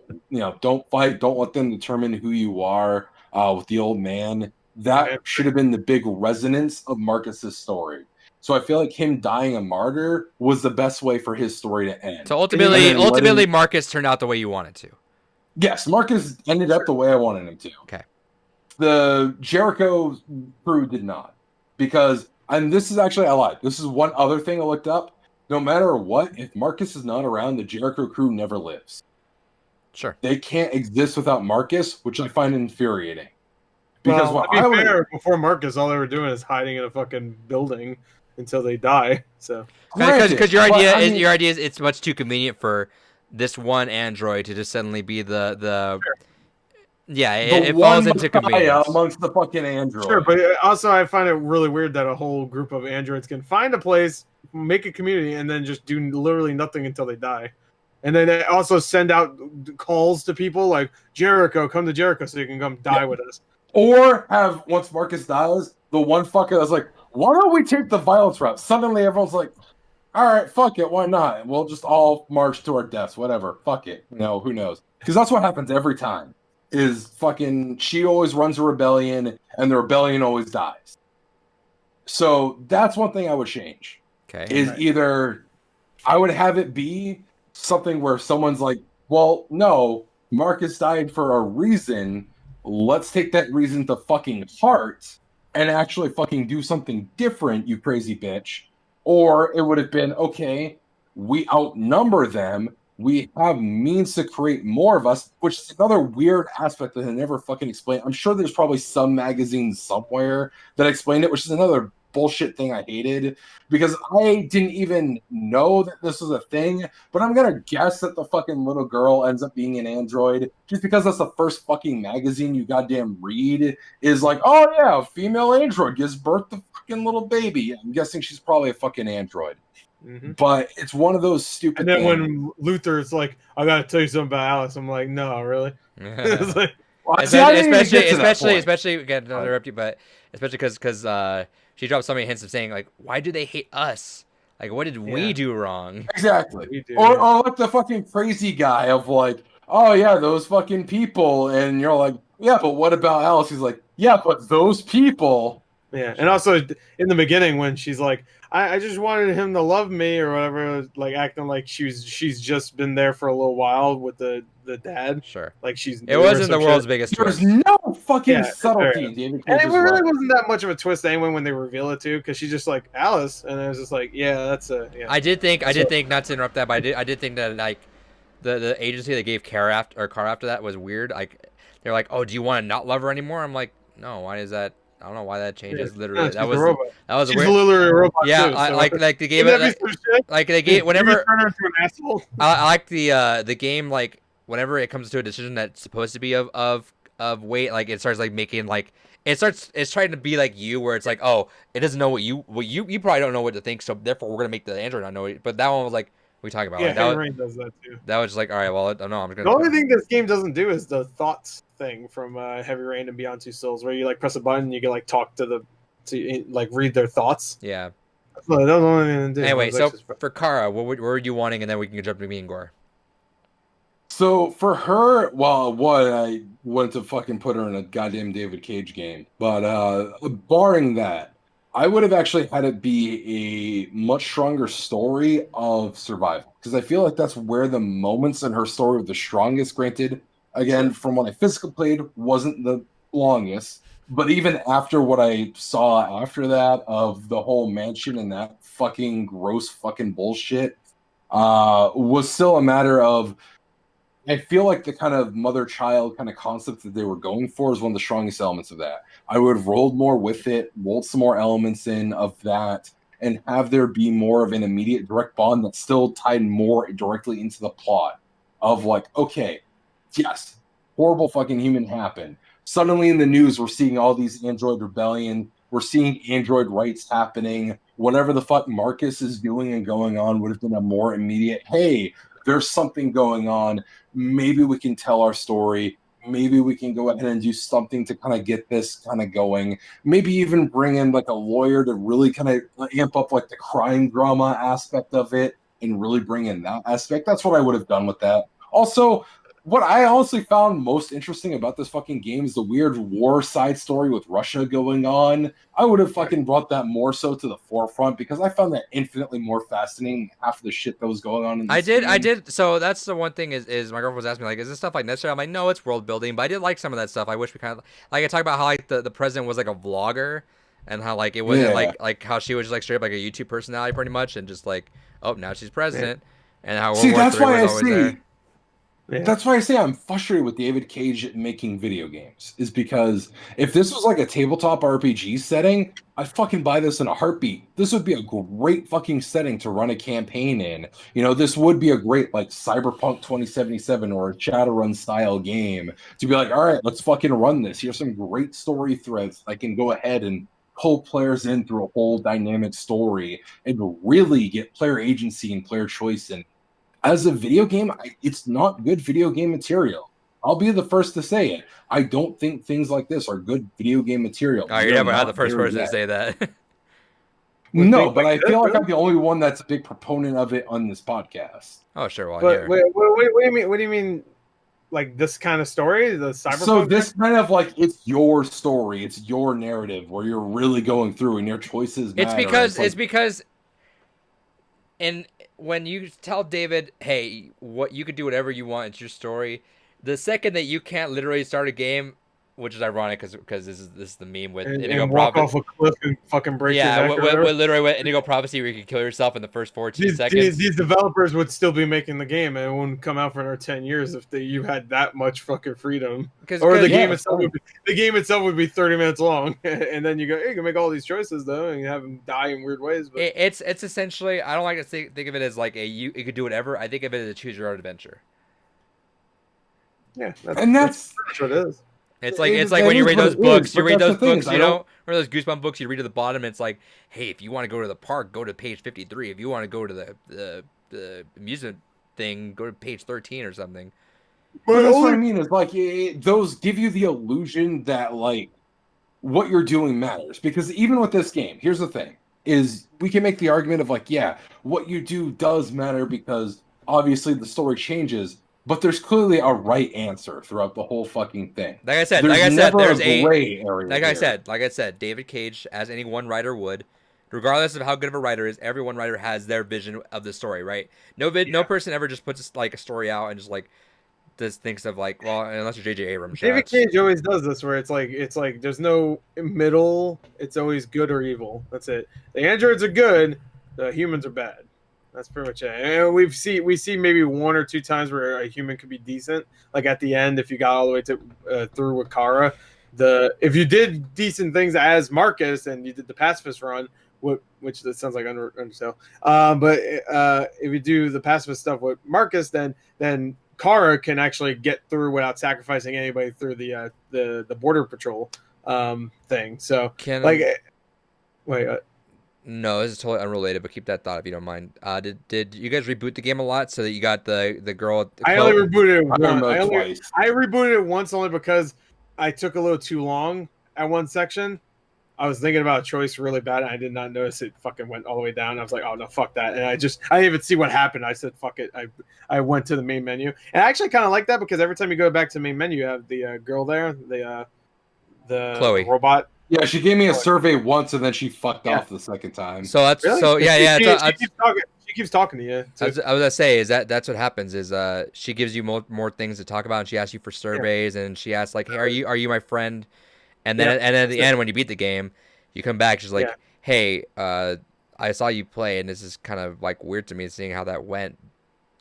A: fight, don't let them determine who you are, with the old man, that should have been the big resonance of Marcus's story. So I feel like him dying a martyr was the best way for his story to end.
E: So ultimately, Marcus turned out the way you wanted to.
A: Yes, Marcus ended up the way I wanted him to.
E: Okay.
A: The Jericho crew did not. Because, and this is actually, I lied. This is one other thing I looked up. No matter what, if Marcus is not around, the Jericho crew never lives.
E: Sure.
A: They can't exist without Marcus, which I find infuriating.
C: Because before Marcus, all they were doing is hiding in a fucking building until they die. So
E: because your idea is it's much too convenient for this one android to just suddenly be the it falls into convenience
A: amongst the fucking androids.
C: Sure, but also I find it really weird that a whole group of androids can find a place, make a community, and then just do literally nothing until they die. And then they also send out calls to people like, Jericho, come to Jericho so you can come die with us.
A: Or have, once Marcus dies, the one fucker that's like, why don't we take the violence route? Suddenly everyone's like, all right, fuck it, why not? We'll just all march to our deaths, whatever. Fuck it. Who knows? Because that's what happens every time. Is fucking, she always runs a rebellion, and the rebellion always dies. So that's one thing I would change.
E: Okay.
A: Either I would have it be something where someone's like, well, no, Marcus died for a reason. Let's take that reason to fucking heart and actually fucking do something different, you crazy bitch. Or it would have been, okay, we outnumber them. We have means to create more of us, which is another weird aspect that I never fucking explained. I'm sure there's probably some magazine somewhere that explained it, which is another bullshit thing I hated, because I didn't even know that this was a thing, but I'm gonna guess that the fucking little girl ends up being an android just because that's the first fucking magazine you goddamn read is like, oh yeah, a female android gives birth to fucking little baby. I'm guessing she's probably a fucking android. Mm-hmm. But it's one of those stupid
C: And then
A: things.
C: when Luther's like, I gotta tell you something about Alice, I'm like, no, really? It's like,
E: especially again, not interrupt you, but especially because she dropped so many hints of saying like, why do they hate us? Like, what did we do wrong?
A: Exactly. Or like the fucking crazy guy of like, oh yeah, those fucking people, and you're like, yeah, but what about Alice? He's like, yeah, but those people.
C: Yeah, and also in the beginning when she's like, I just wanted him to love me or whatever, like acting like she's just been there for a little while with the dad.
E: Sure.
C: Like
E: it wasn't the world's biggest twist.
A: There's no fucking subtlety.
C: And it really wasn't that much of a twist anyway when they reveal it too, because she's just like Alice, and I was just like, yeah, that's a. Yeah.
E: I did think not to interrupt that, but I did think that like the agency that gave Car after that was weird. Like they're like, oh, do you want to not love her anymore? I'm like, no, why is that? I don't know why that changes. Yeah, literally, that was
C: she's
E: weird.
C: Literally a robot.
E: Yeah,
C: too, so
E: like they gave it like they gave whenever.
C: Turn her into an asshole.
E: I like the game, like whenever it comes to a decision that's supposed to be of weight, like it starts like making like it's trying to be like you, where it's like, oh, it doesn't know what you probably don't know what to think, so therefore we're gonna make the android not know it. But that one was like, what are we talking about?
C: Yeah,
E: like,
C: Heavy Rain does that too.
E: That was just like, all right, well, I don't know. I'm just gonna.
C: The only thing this game doesn't do is the thoughts thing from Heavy Rain and Beyond Two Souls, where you like press a button and you can like talk to like read their thoughts.
E: Yeah.
C: So that was the only thing to do.
E: Anyway, so for Kara, what were you wanting, and then we can jump to me and Gore.
A: So for her, well, one, I wanted to fucking put her in a goddamn David Cage game, but barring that, I would have actually had it be a much stronger story of survival, because I feel like that's where the moments in her story were the strongest. Granted, again, from when I physically played, wasn't the longest, but even after what I saw after that of the whole mansion and that fucking gross fucking bullshit, was still a matter of, I feel like the kind of mother-child kind of concept that they were going for is one of the strongest elements of that. I would have rolled more with it, rolled some more elements in of that, and have there be more of an immediate direct bond that still tied more directly into the plot of like, okay, yes, horrible fucking human happened. Suddenly in the news, we're seeing all these Android rebellion. We're seeing Android rights happening. Whatever the fuck Marcus is doing and going on would have been a more immediate, hey, there's something going on. Maybe we can tell our story. Maybe we can go ahead and do something to kind of get this kind of going. Maybe even bring in like a lawyer to really kind of amp up like the crime drama aspect of it and really bring in that aspect. That's what I would have done with that. Also, what I honestly found most interesting about this fucking game is the weird war side story with Russia going on. I would have fucking brought that more so to the forefront because I found that infinitely more fascinating than half of the shit that was going on in this game.
E: I did. So that's the one thing is my girlfriend was asking me, like, is this stuff like necessary? I'm like, no, it's world building, but I did like some of that stuff. I wish we kind of, like, I talked about how, like, the president was like a vlogger and how, like, it wasn't like how she was just like straight up like a YouTube personality pretty much and just like, oh, now she's president and how World War
A: that's
E: III
A: why
E: was
A: I
E: always
A: see.
E: there.
C: Yeah.
A: That's why I say I'm frustrated with David Cage making video games, is because if this was like a tabletop RPG setting, I'd fucking buy this in a heartbeat. This would be a great fucking setting to run a campaign in. You know, this would be a great like Cyberpunk 2077 or a Shadowrun style game to be like, all right, let's fucking run this. Here's some great story threads. I can go ahead and pull players in through a whole dynamic story and really get player agency and player choice in. As a video game, it's not good video game material. I'll be the first to say it. I don't think things like this are good video game material.
E: Oh, you're never not the first person to say that.
A: No, but I feel like I'm the only one that's a big proponent of it on this podcast.
E: Oh, sure. Well,
C: But wait, what do you mean? What do you mean? Like this kind of story, the cyberpunk?
A: So this kind of like it's your story, it's your narrative where you're really going through and your choices matter.
E: It's because and when you tell David, hey, what you could do whatever you want, it's your story. The second that you can't literally start a game, which is ironic because this is the meme with Indigo
C: and walk
E: Prophecy.
C: off a cliff and fucking break your neck.
E: Literally with Indigo Prophecy, where you can kill yourself in the first 14 seconds.
C: These developers would still be making the game, and it wouldn't come out for another 10 years if you had that much fucking freedom. Or the game itself would be 30 minutes long, and then you go, hey, you can make all these choices though, and you have them die in weird ways. But
E: it's essentially, I don't like to think of it as like you could do whatever. I think of it as a choose your own adventure.
C: Yeah,
A: that's
C: what it is.
E: It's like when you read those books, you read those books, you know, or those Goosebump books, you read to the bottom, and it's like, hey, if you want to go to the park, go to page 53. If you want to go to the amusement thing, go to page 13 or something.
A: But that's what I mean is like those give you the illusion that like what you're doing matters. Because even with this game, here's the thing: is we can make the argument of like, yeah, what you do does matter because obviously the story changes. But there's clearly a right answer throughout the whole fucking thing.
E: Like I said, there's a gray area. Like I said, David Cage, as any one writer would, regardless of how good of a writer is, every one writer has their vision of the story, right? No person ever just puts like a story out and just like just thinks of like, well, unless you're J.J. Abrams.
C: David Cage always does this, where it's like there's no middle. It's always good or evil. That's it. The androids are good. The humans are bad. That's pretty much it. And we see maybe one or two times where a human could be decent. Like at the end, if you got all the way to through with Kara, if you did decent things as Marcus and you did the pacifist run, which that sounds like Undertale. But if you do the pacifist stuff with Marcus, then Kara can actually get through without sacrificing anybody through the border patrol thing. So
E: No, this is totally unrelated, but keep that thought if you don't mind. Did you guys reboot the game a lot so that you got the girl?
C: I only rebooted it once.
A: Twice.
C: I rebooted it once only because I took a little too long at one section. I was thinking about a choice really bad, and I did not notice it fucking went all the way down. I was like, oh, no, fuck that. And I didn't even see what happened. I said, fuck it. I went to the main menu. And I actually kind of like that because every time you go back to the main menu, you have the girl there, the
E: Chloe.
C: robot.
A: Yeah, she gave me a survey once, and then she fucked off the second time.
E: So that's
C: Really?
E: so yeah.
C: She keeps talking to you.
E: I was gonna say that's what happens is she gives you more things to talk about, and she asks you for surveys, and she asks like, hey, are you my friend? And then at the end when you beat the game, you come back, she's like, hey, I saw you play, and this is kind of like weird to me seeing how that went.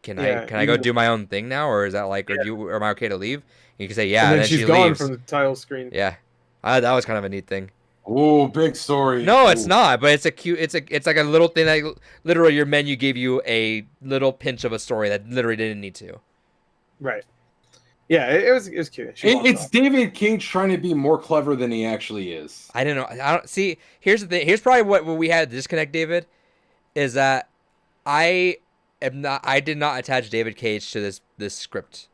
E: Can I go do my own thing now, or is that like, or am I okay to leave? And you can say yeah,
C: and then she's gone
E: leaves
C: from the title screen.
E: Yeah. That was kind of a neat thing.
A: Oh, big story.
E: No, it's not, but it's a cute. It's like a little thing that literally your menu gave you a little pinch of a story that literally didn't need to.
C: Right. Yeah, it was cute. She walked
A: It's
C: off.
A: David Cage trying to be more clever than he actually is.
E: I don't know. I don't see. Here's the thing. Here's probably what we had to disconnect, David, is that I am not. I did not attach David Cage to this script.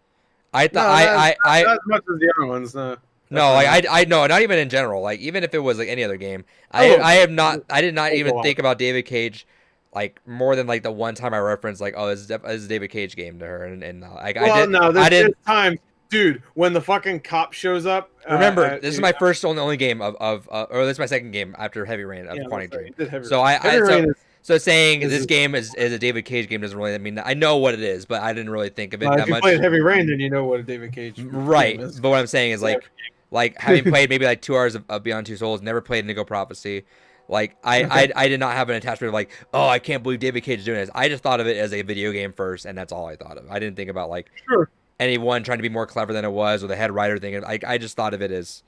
E: I
C: No,
E: thought
C: not as much as the other ones. No,
E: no, like
C: definitely not.
E: I no, not even in general. Like even if it was like any other game,
C: Oh,
E: I have not. I did not
C: oh,
E: even
C: wow.
E: think about David Cage. Like more than like the one time I referenced, like, oh, this is a David Cage game to her, and like
C: Well,
E: I did.
C: no,
E: I didn't.
C: there's times, dude, when the fucking cop shows up.
E: Remember, this is my first and only game or this is my second game after Heavy Rain of
C: yeah,
E: Quantic
C: that's right,
E: Dream.
C: you did Heavy
E: So
C: Rain. Heavy Rain is,
E: so saying
C: is
E: this
C: just-
E: game is a David Cage game doesn't really mean that I know what it is, but I didn't really think of it
C: if
E: that
C: you
E: much.
C: played Heavy Rain, then you know what a David Cage
E: Right,
C: game is.
E: but what I'm saying is like having played maybe like 2 hours of Beyond Two Souls, never played Indigo Prophecy. Like I did not have an attachment of like, oh, I can't believe David Cage is doing this. I just thought of it as a video game first, and that's all I thought of. I didn't think about like
C: Sure.
E: anyone trying to be more clever than it was, or the head writer thing. I just thought of it as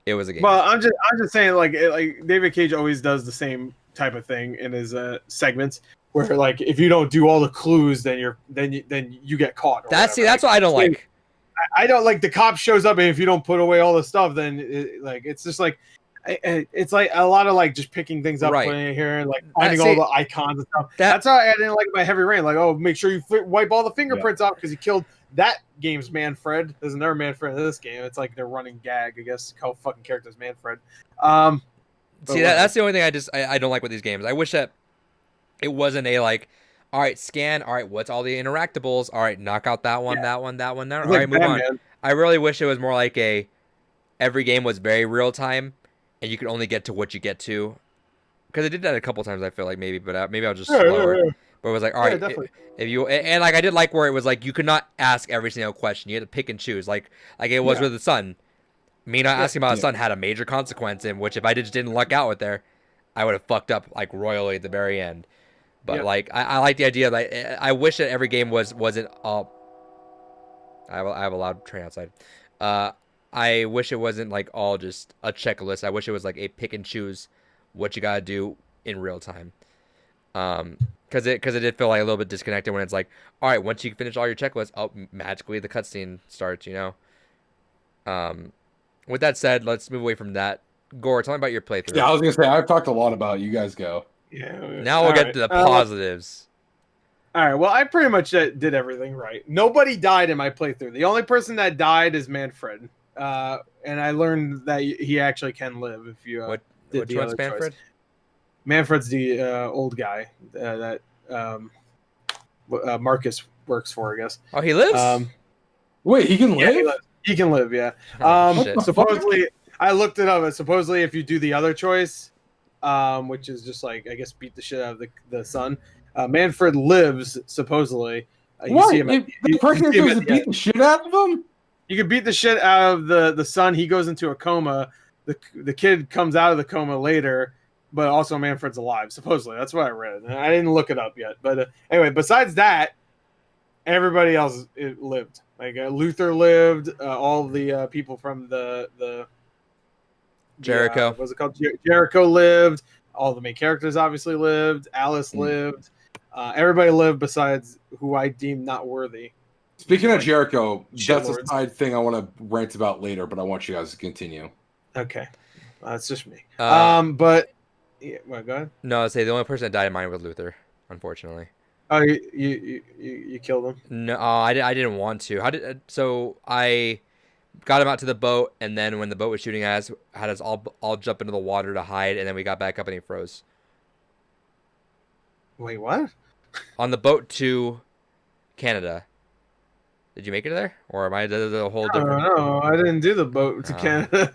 E: it was a game.
C: Well, I'm just saying, like David Cage always does the same type of thing in his segments, where like if you don't do all the clues, then you get caught.
E: That's what I don't like.
C: I don't like the cop shows up, and if you don't put away all the stuff, then it's just like it's like a lot of like just picking things up,
E: Right.
C: putting it here, and like finding
E: See,
C: all the icons and stuff.
E: that-
C: That's how I didn't like my Heavy Rain. Like, oh, make sure you wipe all the fingerprints off because you killed that game's Manfred. There's another Manfred in this game. It's like their running gag, I guess. Call fucking characters Manfred.
E: See, that's the only thing I don't like with these games. I wish that it wasn't a like, all right, scan. All right, what's all the interactables? All right, knock out that one, that one, that one. All right, move on. I really wish it was more like every game was very real time, and you could only get to what you get to. Because I did that a couple times. I feel like maybe, but maybe I was just slower. But it was like, all right, if you and like I did like where it was like you could not ask every single question. You had to pick and choose, like it was with the sun. Me not asking about the sun had a major consequence in which if I just didn't luck out with there, I would have fucked up like royally at the very end. But like I like the idea that I wish that every game wasn't all. I have a loud train outside. I wish it wasn't like all just a checklist. I wish it was like a pick and choose what you gotta do in real time. Because it did feel like a little bit disconnected when it's like, all right, once you finish all your checklists, oh, magically the cutscene starts. You know. With that said, let's move away from that. Gore, tell me about your playthrough.
A: Yeah, I was gonna say I've talked a lot about it. You guys go.
C: Yeah.
E: Now we'll get to the positives.
C: All right. Well, I pretty much did everything right. Nobody died in my playthrough. The only person that died is Manfred. And I learned that he actually can live if you.
E: Which one's Manfred?
C: Manfred's the old guy that Marcus works for, I guess.
E: Oh, he lives.
A: Wait, he can live?
C: He can live, yeah.
E: Oh, shit.
C: Supposedly, I looked it up. Supposedly, if you do the other choice, which is just like I guess beat the shit out of the sun, Manfred lives. Supposedly,
A: What?
C: See him
A: The person who's supposed to beat the shit out of him?
C: You can beat the shit out of the son. He goes into a coma. The kid comes out of the coma later, but also Manfred's alive. Supposedly, that's what I read. I didn't look it up yet, but anyway. Besides that, everybody else lived. Like Luther lived. All the people from the
E: Jericho.
C: What's it called? Jericho lived. All the main characters obviously lived. Alice lived. Everybody lived besides who I deem not worthy.
A: Speaking of Jericho, that's a
C: Shitlords.
A: side thing I want to rant about later, but I want you guys to continue.
C: Okay, that's just me.
E: But
C: yeah, well, go ahead.
E: no, I'd say the only person that died in mine was Luther, unfortunately.
C: Oh, you killed him.
E: No, I didn't want to. So I got him out to the boat, and then when the boat was shooting at us, had us all jump into the water to hide, and then we got back up and he froze.
C: Wait, what?
E: On the boat to Canada. Did you make it there, or am I the whole
C: I
E: different?
C: don't know. I didn't do the boat to Canada.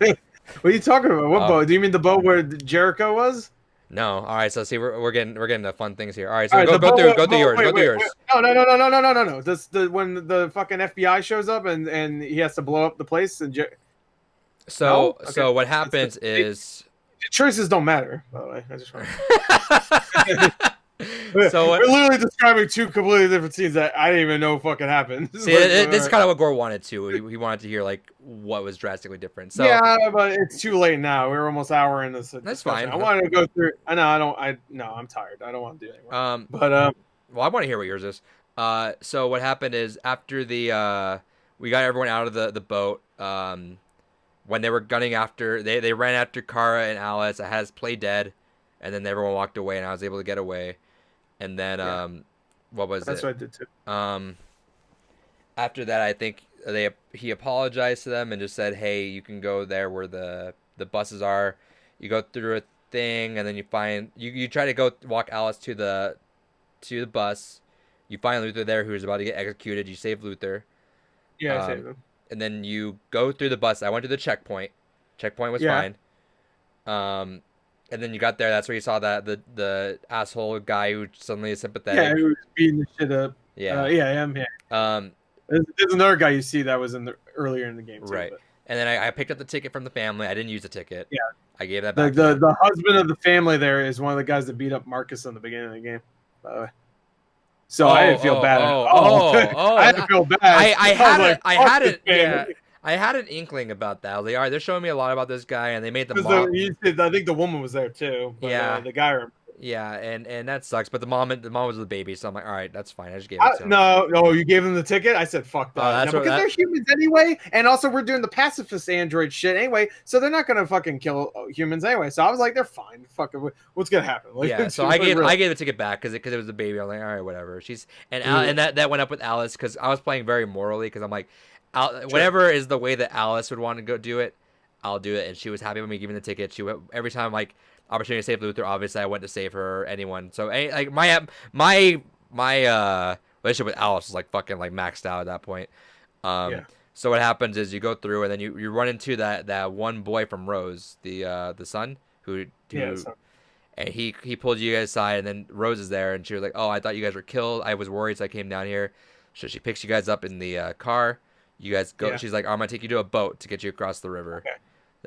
C: What are you talking about? What boat? Do you mean the boat where Jericho was?
E: No. All right. So see, we're getting to fun things here. All right.
C: All
E: So
C: right,
E: go through yours.
C: wait,
E: Go through yours.
C: No. This when the fucking FBI shows up and he has to blow up the place and
E: So
C: No? Okay.
E: so what happens is
C: choices don't matter. By the way, I just want.
E: So
C: we're literally describing two completely different scenes that I didn't even know fucking happened.
E: See, this is kind of what Gore wanted to. He wanted to hear like what was drastically different. So
C: yeah, but it's too late now. We're almost an hour in this.
E: That's
C: discussion.
E: fine.
C: I wanted to go through. I know. I'm tired. I don't want to do it anymore.
E: well, I want to hear what yours is. So what happened is after the we got everyone out of the boat. When they were gunning after, they ran after Kara and Alice. I had us play dead, and then everyone walked away, and I was able to get away. And then what was
C: That's
E: it?
C: what I did too.
E: After that, I think he apologized to them and just said, "Hey, you can go there where the buses are. You go through a thing, and then you find you try to go walk Alice to the bus. You find Luther there, who's about to get executed. You save Luther.
C: Yeah, I saved him.
E: And then you go through the bus. I went to the checkpoint. Checkpoint was fine. And then you got there. That's where you saw that the asshole guy who suddenly is sympathetic.
C: Yeah, who was beating the shit up.
E: Yeah.
C: Yeah, I am here. There's another guy you see that was earlier in the game too.
E: Right.
C: But.
E: And then I picked up the ticket from the family. I didn't use the ticket.
C: Yeah.
E: I gave that back.
C: The husband of the family there is one of the guys that beat up Marcus in the beginning of the game. By the way. So I didn't feel bad. I didn't feel bad.
E: I had an inkling about that. I was like, all right, they're showing me a lot about this guy, and they made the
C: mom. I think the woman was there too. But,
E: yeah,
C: the guy.
E: Yeah, and that sucks. But the mom was the baby, so I'm like, all right, that's fine. I just gave it to him.
C: No, you gave him the ticket. I said, fuck that.
E: Because
C: they're humans anyway, and also we're doing the pacifist android shit anyway, so they're not gonna fucking kill humans anyway. So I was like, they're fine. Fuck it. What's gonna happen? Like,
E: yeah. So I gave the ticket back because it was a baby. I was like, all right, whatever. And that went up with Alice because I was playing very morally because I'm like, whatever is the way that Alice would want to go do it, I'll do it. And she was happy with me giving the ticket. She went every time like. Opportunity to save Luther. Obviously, I went to save her or anyone. So, like my relationship with Alice was like fucking like maxed out at that point. So what happens is you go through and then you run into that one boy from Rose, the son who and he pulled you guys aside, and then Rose is there and she was like, "Oh, I thought you guys were killed. I was worried, so I came down here." So she picks you guys up in the car. You guys go. Yeah. She's like, "I'm gonna take you to a boat to get you across the river."
C: Okay.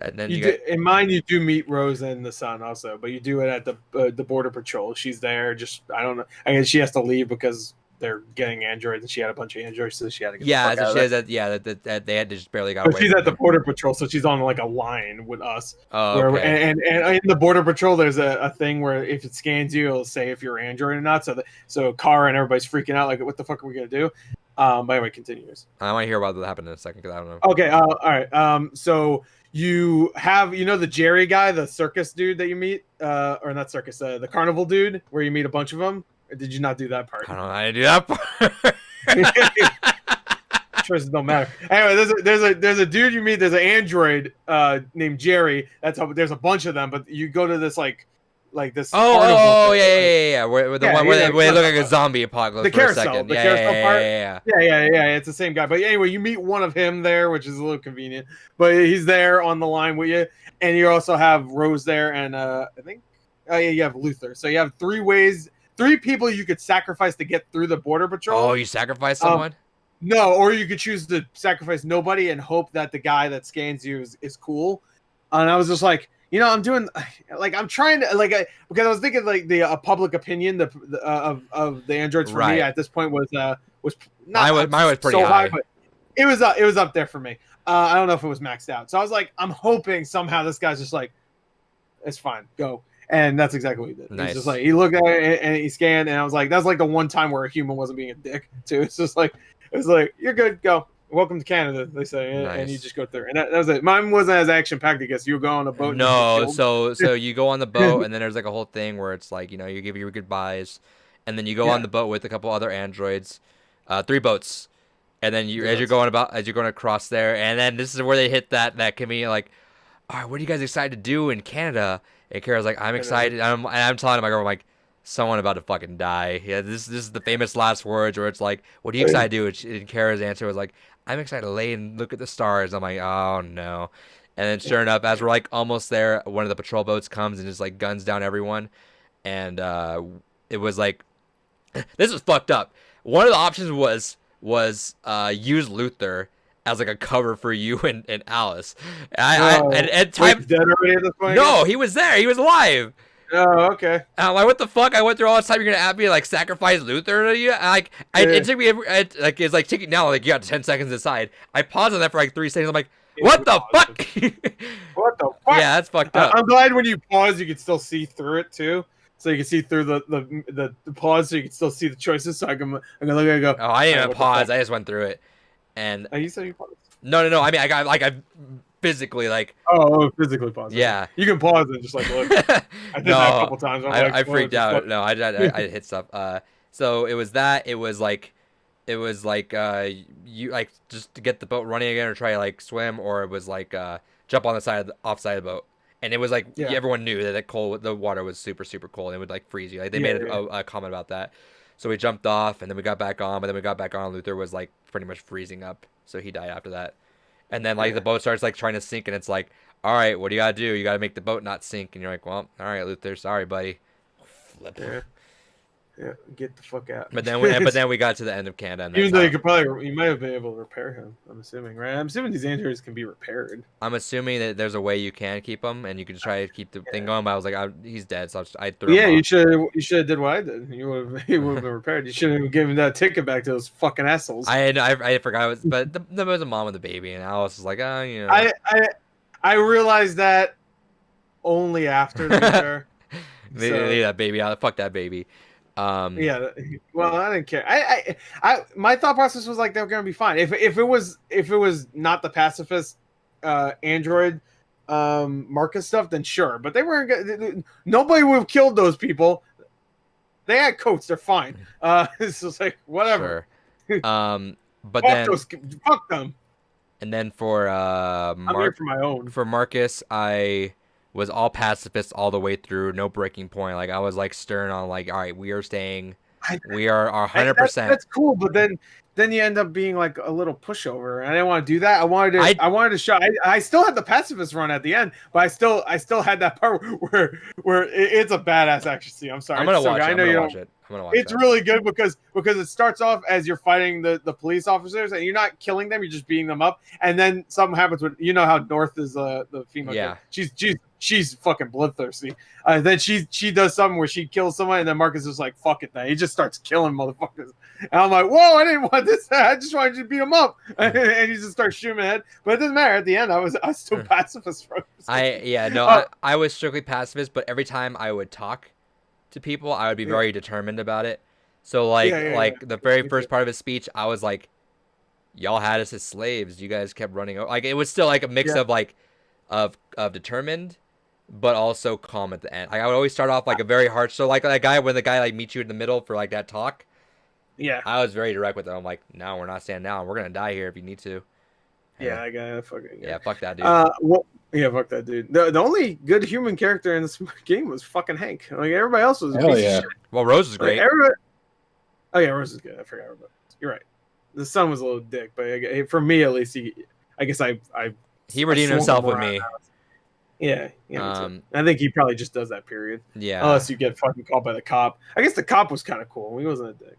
E: And then
C: in mine, you do meet Rose and the son also, but you do it at the border patrol. She's there. Just I don't know. I guess she has to leave because they're getting androids, and she had a bunch of androids, so she had to get
E: that they had to just barely got away.
C: She's at the border patrol, so she's on like a line with us.
E: Oh, okay.
C: And in the border patrol, there's a thing where if it scans you, it'll say if you're android or not. So Kara and everybody's freaking out, like, what the fuck are we gonna do? By the way, continues.
E: I want to hear about what happened in a second because I don't know.
C: Okay. All right. So. You have, the Jerry guy, the circus dude that you meet, or not circus, the carnival dude, where you meet a bunch of them. Or did you not do that part?
E: I don't know how to do that part.
C: Choices don't matter. Anyway, there's a dude you meet. There's an android named Jerry. There's a bunch of them, but you go to this like this.
E: Yeah. Where they look like a zombie apocalypse.
C: The carousel,
E: for a second.
C: The carousel part.
E: Yeah.
C: It's the same guy. But anyway, you meet one of him there, which is a little convenient. But he's there on the line with you, and you also have Rose there, and I think, you have Luther. So you have three people you could sacrifice to get through the border patrol.
E: Oh, you sacrifice someone?
C: No, or you could choose to sacrifice nobody and hope that the guy that scans you is cool. And I was just like. I'm doing I'm trying to because I was thinking the public opinion of the androids for me at this point was not
E: mine was pretty
C: so high, but it was up there for me. I don't know if it was maxed out, so I was like, I'm hoping somehow this guy's just like, it's fine, go, and that's exactly what he did.
E: Nice.
C: He's just like he looked at it and he scanned, and I was like, that's like the one time where a human wasn't being a dick too. It's just like you're good, go. Welcome to Canada, they say, and you just go through. And that was it. Mine wasn't as action-packed, I guess. You go on a boat.
E: No, so you go on the boat, and then there's like a whole thing where it's like, you give your goodbyes, and then you go on the boat with a couple other androids, 3 boats, and then as you're going across there, and then this is where they hit that convenient like, all right, what are you guys excited to do in Canada? And Kara's like, I'm excited. I'm telling my girlfriend, like, someone about to fucking die. Yeah, this is the famous last words where it's like, what are you excited to do? And Kara's answer was like, I'm excited to lay and look at the stars. I'm like, oh no. And then sure enough, as we're like almost there, one of the patrol boats comes and just like guns down everyone. And it was like, this was fucked up. One of the options was use Luther as like a cover for you and Alice. And time
C: dead already at this point?
E: No, he was there. He was alive.
C: Oh, okay.
E: I'm like, what the fuck? I went through all this time. You're gonna have me like sacrifice Luther to you? It took me. It's like taking now. Like you got 10 seconds aside. I paused on that for like 3 seconds. I'm like, what the fuck?
C: What the fuck?
E: Yeah, that's fucked up.
C: I'm glad when you pause, you can still see through it too. So you can see through the pause, so you can still see the choices. So I'm gonna look at it and go.
E: Oh, I didn't even pause. I just went through it. And
C: Oh, you said you paused.
E: no. I mean, I physically like.
C: Oh, physically pause.
E: Yeah.
C: You can pause and just like look. I did that a couple times. I'm like,
E: I
C: oh,
E: freaked
C: just
E: out.
C: look.
E: No, I hit stuff. So it was that. It was like you like just to get the boat running again or try to like swim, or it was like jump on the side of the offside of the boat. And it was like
C: Yeah.
E: everyone knew that the water was super super cold and it would like freeze you. Like they
C: Yeah,
E: made
C: yeah.
E: a comment about that. So we jumped off and then we got back on, but then we got back on. Luther was like pretty much freezing up, so he died after that. And then like
C: Yeah.
E: the boat starts like trying to sink, and it's like, all right, what do you gotta do? You gotta make the boat not sink. And you're like, well, all right, Luther, sorry, buddy. Flip.
C: Yeah. Yeah, get the fuck out.
E: But then we got to the end of Canada. And
C: Even
E: that's
C: though
E: how-
C: you might have been able to repair him. I'm assuming, right? I'm assuming these androids can be repaired.
E: I'm assuming that there's a way you can keep him, and you can try to keep the thing going. But I was like, he's dead, so I threw
C: Yeah,
E: him
C: you
E: off.
C: should have did what I did. He would have been repaired. You should have given that ticket back to those fucking assholes.
E: I forgot it was, but there was a mom with a baby, and Alice was like, oh, you know.
C: I realized that only after the fair.
E: Leave that baby out. Fuck that baby.
C: Yeah, well, I didn't care. My thought process was like they were gonna be fine. If it was not the pacifist android Marcus stuff, then sure. But they weren't. Nobody would have killed those people. They had coats. They're fine. It's just like whatever.
E: Sure. But then
C: fuck them.
E: And then for
C: I'm here for my own.
E: For Marcus, I was all pacifist all the way through, no breaking point. Like I was like stern on like, all right, we are staying, we are 100%.
C: That's cool, but then you end up being like a little pushover. I didn't want to do that. I wanted to show. I still had the pacifist run at the end, but I still had that part where it's a badass action scene. I'm sorry.
E: I'm gonna watch it.
C: I know you don't.
E: I'm gonna watch
C: it's really good because it starts off as you're fighting the police officers and you're not killing them, you're just beating them up, and then something happens with how North is the female.
E: Yeah.
C: She's fucking bloodthirsty. Then she does something where she kills someone, and then Marcus is like, "Fuck it," then he just starts killing motherfuckers. And I'm like, "Whoa! I didn't want this. I just wanted you to beat him up." And he just starts shooting my head. But it doesn't matter. At the end, I was still pacifist.
E: I was strictly pacifist, but every time I would talk to people, I would be very determined about it. So the very first part of his speech, I was like, "Y'all had us as slaves. You guys kept running over." Like it was still like a mix of like of determined, but also calm at the end. Like I would always start off like a very harsh. So like that guy when the guy like meets you in the middle for like that talk.
C: Yeah,
E: I was very direct with them. I'm like, no, we're not standing down. We're gonna die here if you need to.
C: Yeah, I got fucking.
E: Yeah, fuck that dude.
C: Fuck that dude. The only good human character in this game was fucking Hank. Like everybody else was.
A: Hell yeah.
E: Well, Rose is great.
C: Oh yeah, Rose is good. I forgot about it. You're right. The son was a little dick, but for me at least, he
E: redeemed himself with me.
C: Yeah, I think he probably just does that. Period.
E: Yeah.
C: Unless you get fucking caught by the cop. I guess the cop was kind of cool. He wasn't a dick.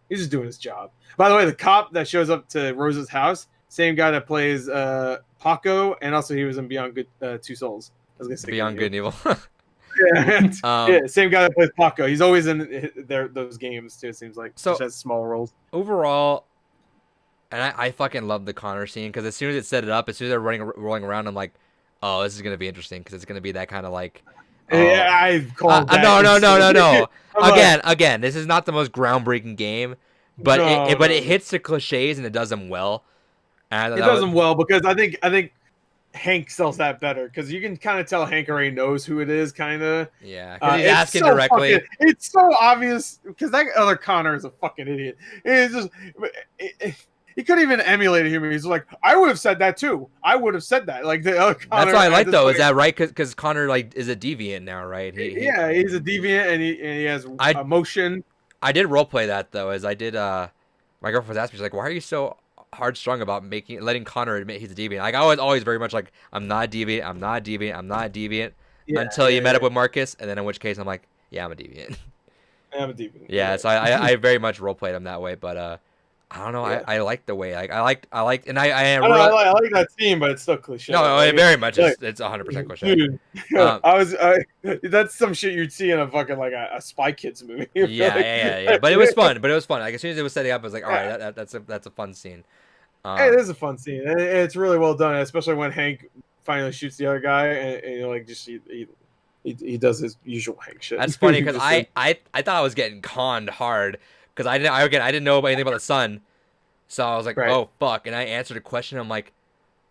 C: He's just doing his job. By the way, the cop that shows up to Rose's house, same guy that plays Paco, and also he was in Beyond Good Two Souls. I was gonna say
E: Beyond Good and Evil.
C: Yeah, same guy that plays Paco. He's always in those games too. It seems like just has small roles.
E: Overall, and I fucking love the Connor scene because as soon as it set it up, as soon as they're rolling around, I'm like, oh, this is gonna be interesting because it's gonna be that kind of like.
C: Yeah, I called that.
E: No. Again, this is not the most groundbreaking game, but it hits the cliches and it does them well. And
C: it does them well because I think Hank sells that better because you can kind of tell Hank already knows who it is, kind of.
E: Yeah, because he's asking directly.
C: It's so obvious because that other Connor is a fucking idiot. It's just. He couldn't even emulate a human. He's like, I would have said that too. I would have said that. Like the other Connor.
E: That's what I like though. Is that right? Because Connor like is a deviant now, right?
C: He's a deviant and he has emotion.
E: I did roleplay that though, as I did. My girlfriend was asking me, she's like, "Why are you so hard-strung about letting Connor admit he's a deviant?" Like I was always very much like, "I'm not deviant. I'm not deviant. I'm not deviant." Until you met up with Marcus, and then in which case I'm like, "Yeah, I'm a deviant."
C: I'm a deviant.
E: Yeah, so I very much roleplayed him that way, but I don't know. I like the way I like, and I
C: like that scene, but it's still cliche.
E: No, very much. It's 100% cliche.
C: Dude, that's some shit you'd see in a fucking like a Spy Kids movie.
E: Yeah. But it was fun. Like as soon as it was setting up, I was like, all right, that's a fun scene.
C: It is a fun scene, and it's really well done, especially when Hank finally shoots the other guy, and like just he does his usual Hank shit.
E: That's funny because I thought I was getting conned hard. Because I didn't know anything about the son, So I was like,
C: Right.
E: oh fuck, and I answered a question. I'm like,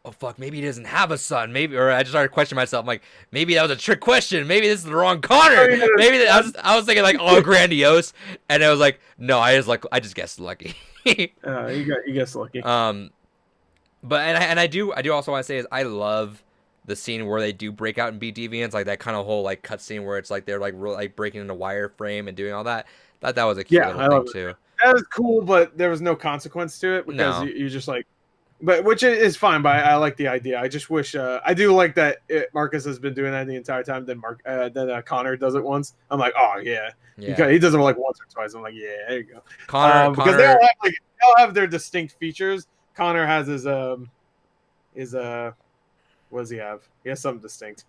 E: oh fuck, maybe he doesn't have a son. Maybe, or I just started questioning myself. I'm like, maybe that was a trick question. Maybe this is the wrong Connor.
C: Oh, yeah.
E: Maybe I was thinking like all grandiose, and it was like, no, I just guessed lucky.
C: You guessed lucky.
E: But and I do also want to say is I love the scene where they do break out and beat deviants, like that kind of whole like cutscene where it's like they're like really, like breaking into wireframe and doing all that. Thought that was a cute
C: Yeah, I
E: little
C: love
E: thing too.
C: That was cool, but there was no consequence to it because
E: No.
C: you just like, but which is fine. But I like the idea. I just wish I do like that Marcus has been doing that the entire time. Then Connor does it once. I'm like, oh yeah. He does it like once or twice. I'm like, yeah, there you go.
E: Connor,
C: because they all have their distinct features. Connor has his what does he have? He has something distinct.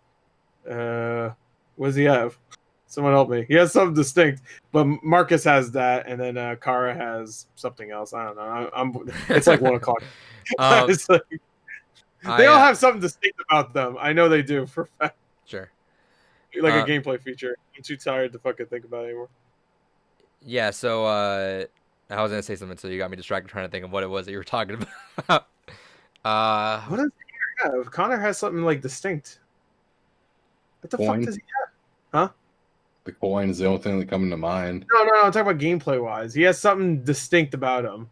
C: What does he have? Someone help me. He has something distinct, but Marcus has that, and then Kara has something else. I don't know. It's like 1 o'clock. It's like, they all have something distinct about them. I know they do for a fact.
E: Sure.
C: Like a gameplay feature. I'm too tired to fucking think about it anymore.
E: Yeah. So I was gonna say something, so you got me distracted trying to think of what it was that you were talking about.
C: What does Connor have? Connor has something like distinct. What the fuck does he have? Huh?
A: The coin is the only thing that comes to mind.
C: No, I'm talking about gameplay wise. He has something distinct about him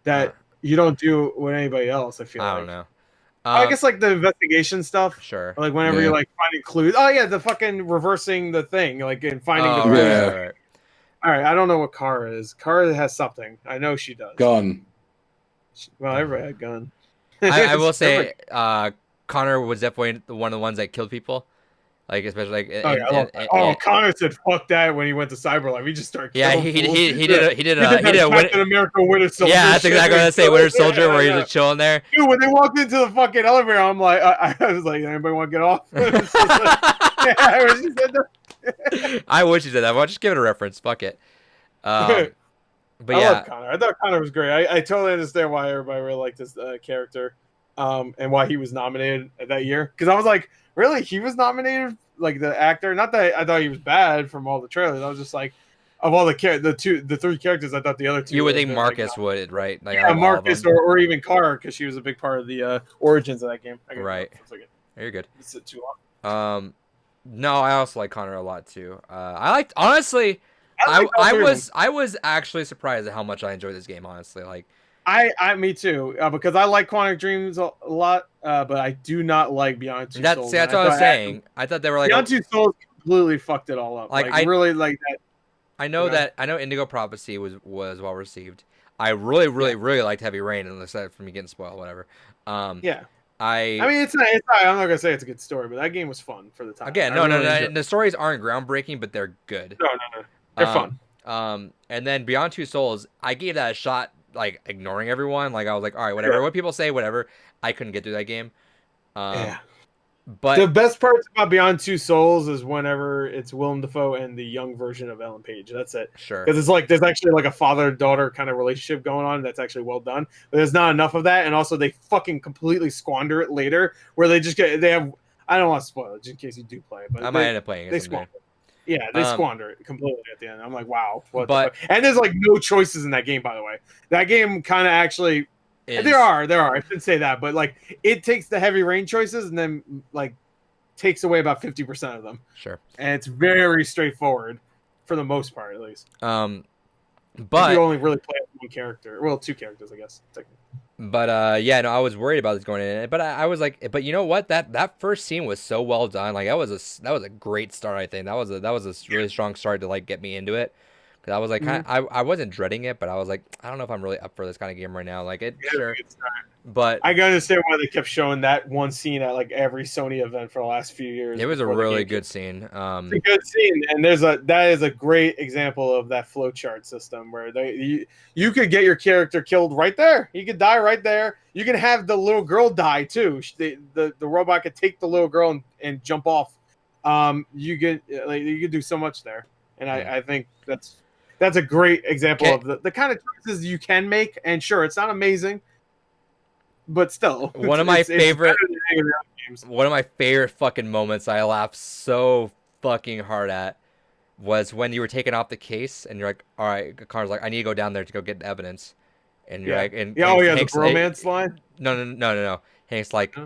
C: that you don't do with anybody else. I feel
E: I
C: like.
E: don't know.
C: I guess like the investigation stuff.
E: Sure.
C: Or like whenever you're like finding clues. Oh yeah, the fucking reversing the thing, like and finding the clues.
E: Right.
C: All right, I don't know what Kara is. Kara has something. I know she does.
A: Gun.
C: Well, everybody had a gun.
E: I will say, Connor was definitely one of the ones that killed people. Like especially like
C: Connor said fuck that when he went to Cyberlife. He just started killing
E: he did a
C: Captain America Winter Soldier.
E: Yeah, that's exactly what I say. Winter Soldier, where he's just chilling there.
C: Dude, when they walked into the fucking elevator, I'm like, I was like, anybody want to get off?
E: I wish he said that. Well, just give it a reference. Fuck it. But
C: I love Connor. I thought Connor was great. I totally understand why everybody really liked this character, and why he was nominated that year. Because I was like, really, he was nominated, like the actor. Not that I thought he was bad from all the trailers. I was just like, of all the three characters, I thought the other two.
E: You would think Marcus would, right? Like,
C: yeah, Marcus or even Kara, because she was a big part of the origins of that game.
E: Right. You're good.
C: Is it too long?
E: No, I also like Connor a lot too. I liked, honestly. I was actually surprised at how much I enjoyed this game. Honestly, like
C: me too, because I like Quantic Dreams a lot, but I do not like Beyond Two Souls.
E: See, that's what I was saying. I thought they were like
C: Beyond Two Souls completely fucked it all up. Like I really like that.
E: I know that Indigo Prophecy was well received. I really liked Heavy Rain, aside from me getting spoiled, whatever.
C: Yeah.
E: I
C: mean, it's not. I'm not gonna say it's a good story, but that game was fun for the time.
E: Again, no. The stories aren't groundbreaking, but they're good.
C: No. They're fun.
E: And then Beyond Two Souls, I gave that a shot, like ignoring everyone. Like I was like, all right, whatever. What people say, whatever. I couldn't get through that game.
C: Yeah.
E: But
C: the best parts about Beyond Two Souls is whenever it's Willem Dafoe and the young version of Ellen Page. That's it.
E: Sure.
C: Because it's like there's actually like a father-daughter kind of relationship going on that's actually well done. But there's not enough of that, and also they fucking completely squander it later, where they have. I don't want to spoil it just in case you do play it, but
E: I might end up playing it.
C: They squander it. Yeah, they squander it completely at the end. I'm like, wow. What
E: the fuck?
C: And there's like no choices in that game, by the way. That game kind of actually. There are. I shouldn't say that, but like it takes the Heavy Rain choices and then like takes away about 50% of them.
E: Sure.
C: And it's very straightforward for the most part, at least.
E: But
C: you only really play one character. Well, two characters, I guess. Technically.
E: But I was worried about this going in. But I was like, but you know what? That first scene was so well done. Like that was a great start. I think that was a really strong start to like get me into it. Cause I was like, I wasn't dreading it, but I was like, I don't know if I'm really up for this kind of game right now. Like sure. But
C: I can understand why they kept showing that one scene at like every Sony event for the last few years.
E: It was a really good scene.
C: It's a good scene, and that is a great example of that flowchart system where you could get your character killed right there. You could die right there. You can have the little girl die too. The robot could take the little girl and jump off. You could do so much there, and I think that's a great example of the kind of choices you can make. And sure, it's not amazing. But still,
E: one of my favorite fucking moments I laughed so fucking hard at was when you were taking off the case and you're like, all right, Connor's like, I need to go down there to go get evidence. And you're like, and
C: yeah,
E: Hank's,
C: the bromance line.
E: No. Hank's like,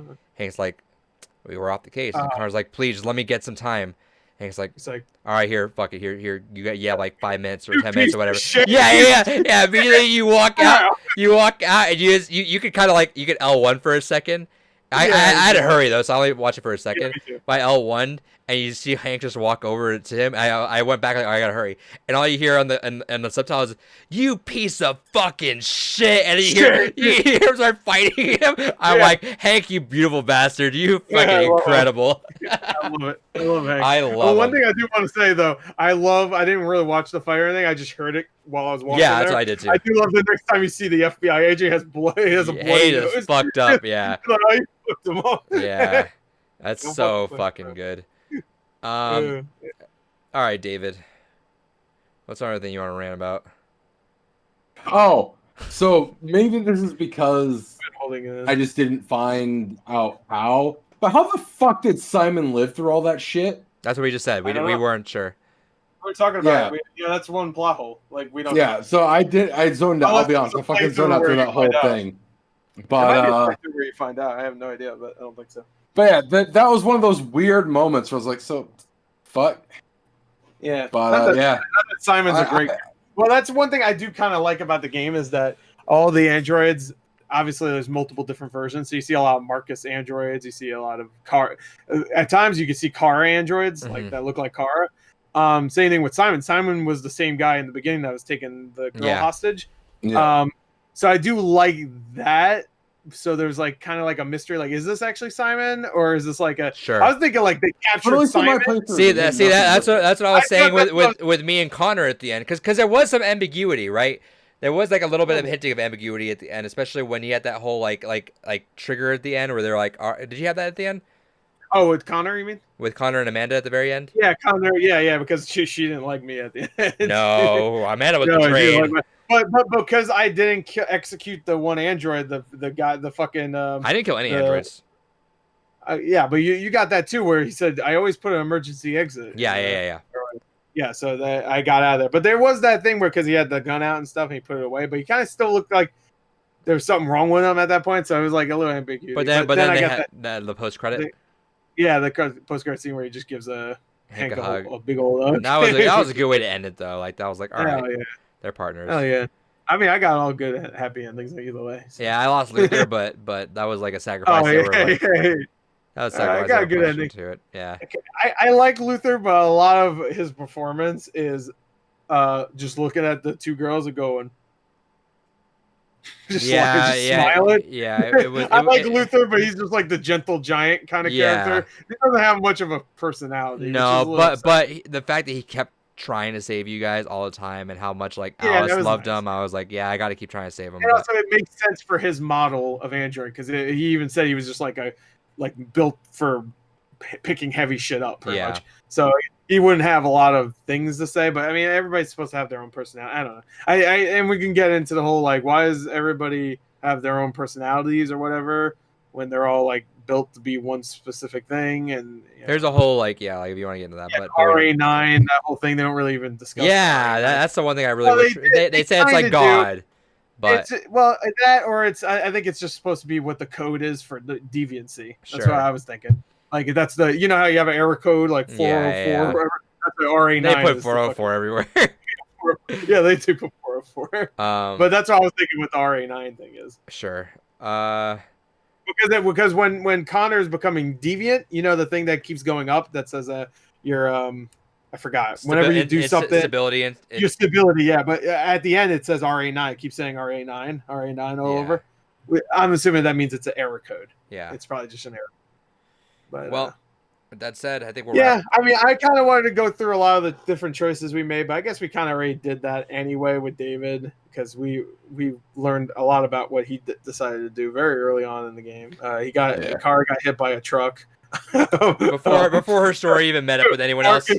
E: we were off the case. And Connor's like, please, just let me get some time. Hank's like, all right, here, fuck it, here, you got like 5 minutes or 10 minutes or whatever. Yeah. Immediately you walk out, and you could kind of like, you could L1 for a second. I had to hurry though, so I only watched it for a second. By L1, and you see Hank just walk over to him. I went back like, oh, I gotta hurry, and all you hear on the subtitles, "You piece of fucking shit," and you hear him start fighting him. I'm like, Hank, you beautiful bastard, you fucking incredible.
C: I love it. I love Hank.
E: I love
C: one thing I do want to say though, I didn't really watch the fight or anything. I just heard it while I was watching.
E: Yeah, that's what I did too.
C: I do love the next time you see the FBI agent has blood. He has a bloody nose.
E: Is fucked up. Yeah.
C: Him up.
E: Yeah. That's so fucking good. All right, David. What's another thing you want to rant about?
A: Oh, so maybe this is because
C: I
A: I just didn't find out how. But how the fuck did Simon live through all that shit?
E: That's what we just said. We weren't sure.
C: We're talking about that's one plot hole. Like we don't.
A: Yeah,
C: know.
A: so I zoned out. I'll be honest, I fucking zoned out through that whole thing. But
C: where you find out, I have no idea, but I don't think so.
A: But yeah, that was one of those weird moments where I was like, so, fuck.
C: Yeah,
A: but
C: Simon's a great. Well, that's one thing I do kind of like about the game is that all the androids. Obviously, there's multiple different versions, so you see a lot of Marcus androids. You see a lot of car. At times, you can see Kara androids like that look like Kara. Same thing with Simon. Simon was the same guy in the beginning that was taking the girl hostage.
A: Yeah.
C: So I do like that. So there's like kind of like a mystery. Like, is this actually Simon or is this like a?
E: Sure.
C: I was thinking like they captured Simon.
E: That's what I was saying with me and Connor at the end, because there was some ambiguity, right? There was like a little bit of hinting of ambiguity at the end, especially when you had that whole like trigger at the end where they're like, did you have that at the end?
C: Oh, with Connor, you mean?
E: With Connor and Amanda at the very end?
C: Yeah, Connor. Yeah, because she didn't like me at the end.
E: No, Amanda was betrayed.
C: But because I didn't execute the one android, the guy, the fucking.
E: I didn't kill any androids.
C: Yeah, but you got that too, where he said, "I always put an emergency exit."
E: Yeah.
C: Yeah, so that I got out of there. But there was that thing where because he had the gun out and stuff, and he put it away, but he kind of still looked like there was something wrong with him at that point. So it was like a little ambiguous.
E: But then they had the post credit.
C: Yeah, the post credit scene where he just gives Hank a hug, a big old hug.
E: That was a good way to end it though. Like that was like, all right, they're partners.
C: Oh yeah. I mean, I got all good happy endings either way. So.
E: Yeah, I lost Luther, but that was like a sacrifice. That was sacrifice.
C: I got a good ending
E: to it. Yeah.
C: I like Luther, but a lot of his performance is just looking at the two girls and going, smiling.
E: Yeah,
C: I like Luther, but he's just like the gentle giant kind of character. He doesn't have much of a personality.
E: No, but the fact that he kept trying to save you guys all the time and how much like Alice loved him, I was like, I got to keep trying to save him.
C: And also, it makes sense for his model of android because he even said he was just like built for picking heavy shit up pretty much. So he wouldn't have a lot of things to say, but I mean, everybody's supposed to have their own personality. I don't know. And we can get into the whole like, why does everybody have their own personalities or whatever when they're all like built to be one specific thing? And
E: there's a whole like if you want to get into that, but
C: RA9, that whole thing they don't really even discuss.
E: Yeah, that's the one thing I really wish they say it's like God. But
C: I think it's just supposed to be what the code is for the deviancy. That's what I was thinking. Like that's how you have an error code like 404 whatever. That's the RA9.
E: They put 404 everywhere.
C: Yeah, they do put 404. But that's what I was thinking what the RA9 thing is.
E: Sure.
C: Because when Connor's becoming deviant, the thing that keeps going up that says you're I forgot. Whenever you do something,
E: stability
C: your stability, yeah. But at the end, it says RA9. It keeps saying RA9 all over. I'm assuming that means it's an error code.
E: Yeah,
C: it's probably just an error. But
E: with that said, I think we're
C: I mean, I kind of wanted to go through a lot of the different choices we made, but I guess we kind of already did that anyway with David because we learned a lot about what he decided to do very early on in the game. The car got hit by a truck.
E: before her story even met up with anyone else.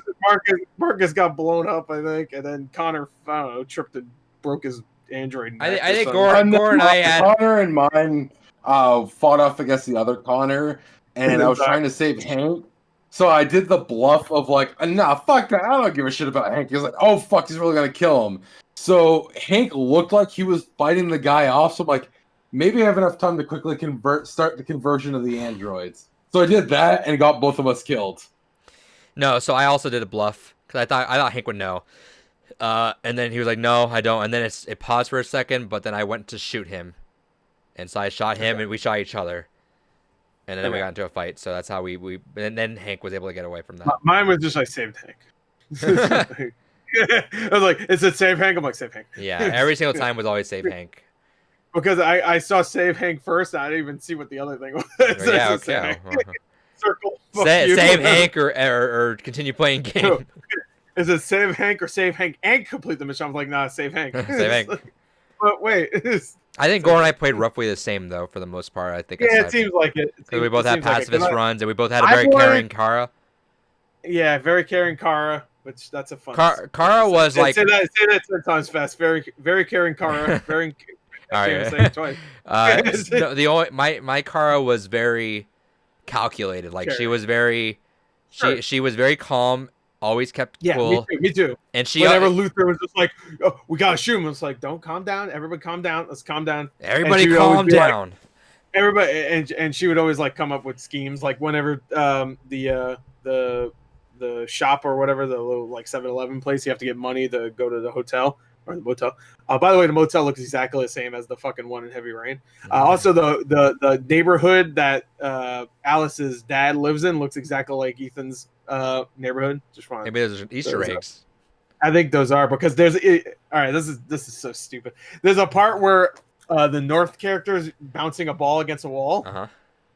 C: Marcus got blown up, I think, and then Connor, I don't know, tripped and broke his android.
E: I think Gore and I had
A: Connor and mine fought off against the other Connor, and I was trying to save Hank. So I did the bluff of like, nah, fuck that. I don't give a shit about Hank. He was like, oh fuck, he's really gonna kill him. So Hank looked like he was fighting the guy off. So I'm like, maybe I have enough time to quickly start the conversion of the androids. So I did that and got both of us killed.
E: No, so I also did a bluff because I thought Hank would know. And then he was like, "No, I don't." And then it paused for a second, but then I went to shoot him, and so I shot him, and we shot each other, and then we got into a fight. So that's how we. And then Hank was able to get away from that.
C: Mine was just like saved Hank. I was like, "Is it save Hank?" I'm like, "Save Hank."
E: Yeah, every single time was always save Hank.
C: Because I saw save Hank first, and I didn't even see what the other thing was. So
E: Yeah,
C: it's just
E: okay.
C: circle.
E: Save Hank or continue playing game.
C: Is it save Hank or save Hank and complete the mission? I'm like, nah, save Hank.
E: Save Hank.
C: But wait,
E: I think Gore and I played roughly the same though for the most part. I think.
C: yeah, it seems like it.
E: Because we both had pacifist
C: like
E: runs, and we both had a very caring Kara.
C: Yeah, very caring Kara, which that's a fun.
E: Kara was like
C: say that 10 times fast. Very very caring Kara. Very.
E: All right.
C: Say it twice.
E: No, the only my Kara was very calculated. Like she was very, she was very calm. Always kept cool.
C: Me too.
E: And she
C: whenever Luther was just like, "Oh, we gotta shoot him," it's like, "Don't calm down, everybody, calm down. Let's calm down."
E: Everybody calm down.
C: Like, everybody, and she would always like come up with schemes. Like whenever the shop or whatever, the little like 7-Eleven place, you have to get money to go to the hotel or the motel. By the way, the motel looks exactly the same as the fucking one in Heavy Rain. Also, the neighborhood that Alice's dad lives in looks exactly like Ethan's neighborhood. Just want
E: maybe those are Easter eggs.
C: I think those are because there's all right. This is so stupid. There's a part where the North character is bouncing a ball against a wall,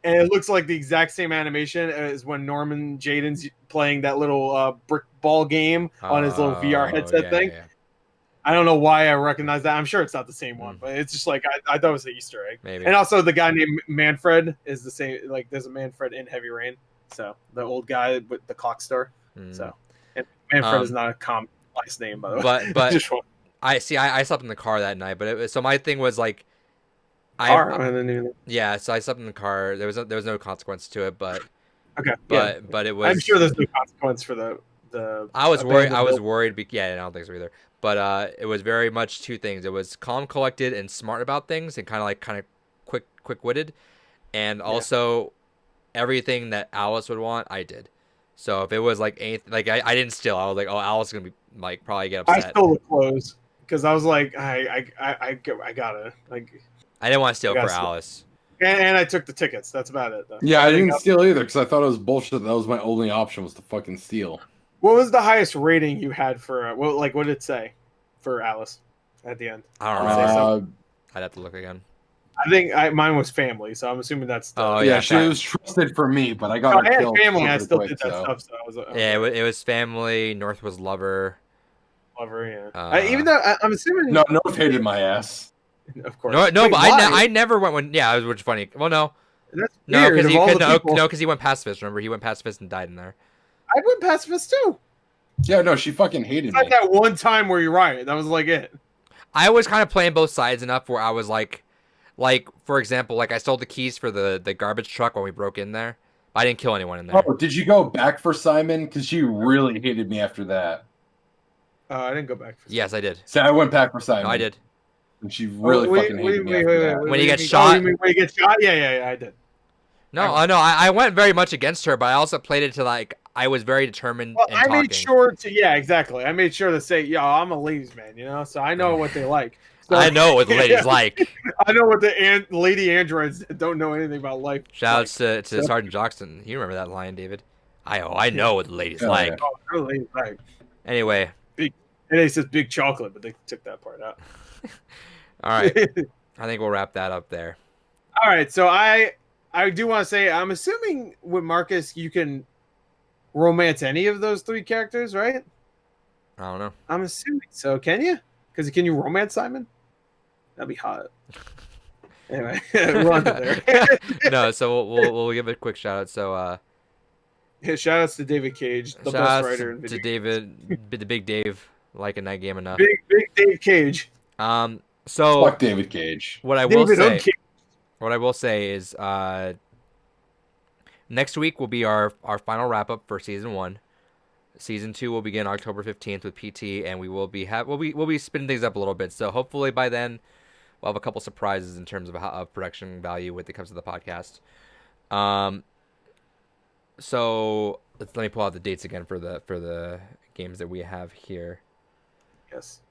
C: and it looks like the exact same animation as when Norman Jaden's playing that little brick ball game on his little VR headset thing. Yeah. I don't know why I recognize that. I'm sure it's not the same one, but it's just like I thought it was an Easter egg.
E: Maybe.
C: And also the guy named Manfred is the same. Like there's a Manfred in Heavy Rain. So the old guy with the clock star. So and Manfred is not a common last name, by the way.
E: But I slept in the car that night. But so my thing was like, so I slept in the car. There was no consequence to it, but but it was.
C: I'm sure there's no consequence for the.
E: I was worried. I was worried. Yeah, I don't think so either. But it was very much two things. It was calm, collected, and smart about things, and kind of quick-witted, and also everything that Alice would want, I did. So if it was like anything, like I didn't steal. I was like, oh, Alice is gonna be like probably get upset.
C: I stole the clothes because I was like, I gotta like.
E: I didn't want to steal for Alice.
C: And I took the tickets. That's about it, though.
A: Yeah, I didn't steal either because I thought it was bullshit. That was my only option was to fucking steal.
C: What was the highest rating you had for what did it say for Alice at the end?
E: I don't remember. I'd have to look again.
C: I think mine was family, so I'm assuming that's.
A: Yeah, she was trusted for me, but I got her killed.
C: Family, I still did that stuff. So I was,
E: it was family. North was lover.
C: Lover, yeah. Even though I'm assuming.
A: No, North hated my ass.
C: Of course.
E: No, but I never went when. Yeah, which is funny. Well, no.
C: That's weird.
E: Because he went pacifist. Remember, he went pacifist and died in there.
C: I went pacifist too.
A: Yeah, no, she fucking hated me.
C: Like that one time where you're right. That was like it.
E: I was kind of playing both sides enough where I was like, for example, like I stole the keys for the garbage truck when we broke in there. I didn't kill anyone in there.
A: Oh, did you go back for Simon? Because she really hated me after that.
C: I didn't go back for Simon.
E: Yes, I did.
A: So I went back for Simon.
E: No, I did.
A: And she really fucking hated me after that.
E: When he gets shot?
C: When he gets shot? Yeah, I did.
E: No, I went very much against her, but I also played it to like I was very determined.
C: Well, I made sure to exactly. I made sure to say, yo, I'm a ladies man, so I know what they like. So,
E: I know what the ladies like.
C: I know what the lady androids don't know anything about life.
E: Shout out to Sergeant Joxton. You remember that line, David? I know what the ladies like.
C: Oh, I know what the ladies like.
E: Anyway,
C: and it says big chocolate, but they took that part out.
E: All right, I think we'll wrap that up there.
C: All right, so I do want to say, I'm assuming with Marcus, you can romance any of those three characters, right?
E: I don't know.
C: I'm assuming so. Can you? Because can you romance Simon? That'd be hot. Anyway, we're on to there.
E: No, so we'll give a quick shout out. So,
C: shout outs to David Cage, the best writer in video.
E: To David, the Big Dave, liking that game enough.
C: Big Dave Cage.
E: So
A: fuck David Cage.
E: What I will say is next week will be our final wrap up for season 1. Season 2 will begin October 15th with PT, and we will be we'll be spinning things up a little bit. So hopefully by then we'll have a couple surprises in terms of production value when it comes to the podcast. So let me pull out the dates again for the games that we have here.
C: Yes.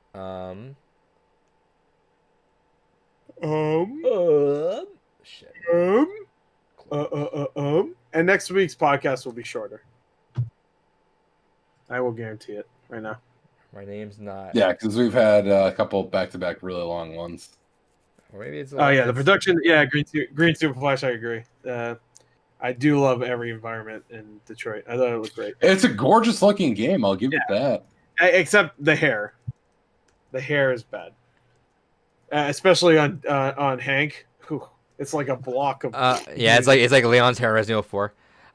E: Shit.
C: And next week's podcast will be shorter. I will guarantee it right now.
E: My name's not.
A: Yeah, because we've had a couple back-to-back really long ones.
E: Or maybe it's.
C: Oh yeah, the production. Yeah, Green Super Flash. I agree. I do love every environment in Detroit. I thought it looked great.
A: It's a gorgeous-looking game. I'll give it that.
C: Except the hair. The hair is bad, especially on Hank. Whew, it's like a block of.
E: Yeah, it's like Leon's hair in Resident Evil 4.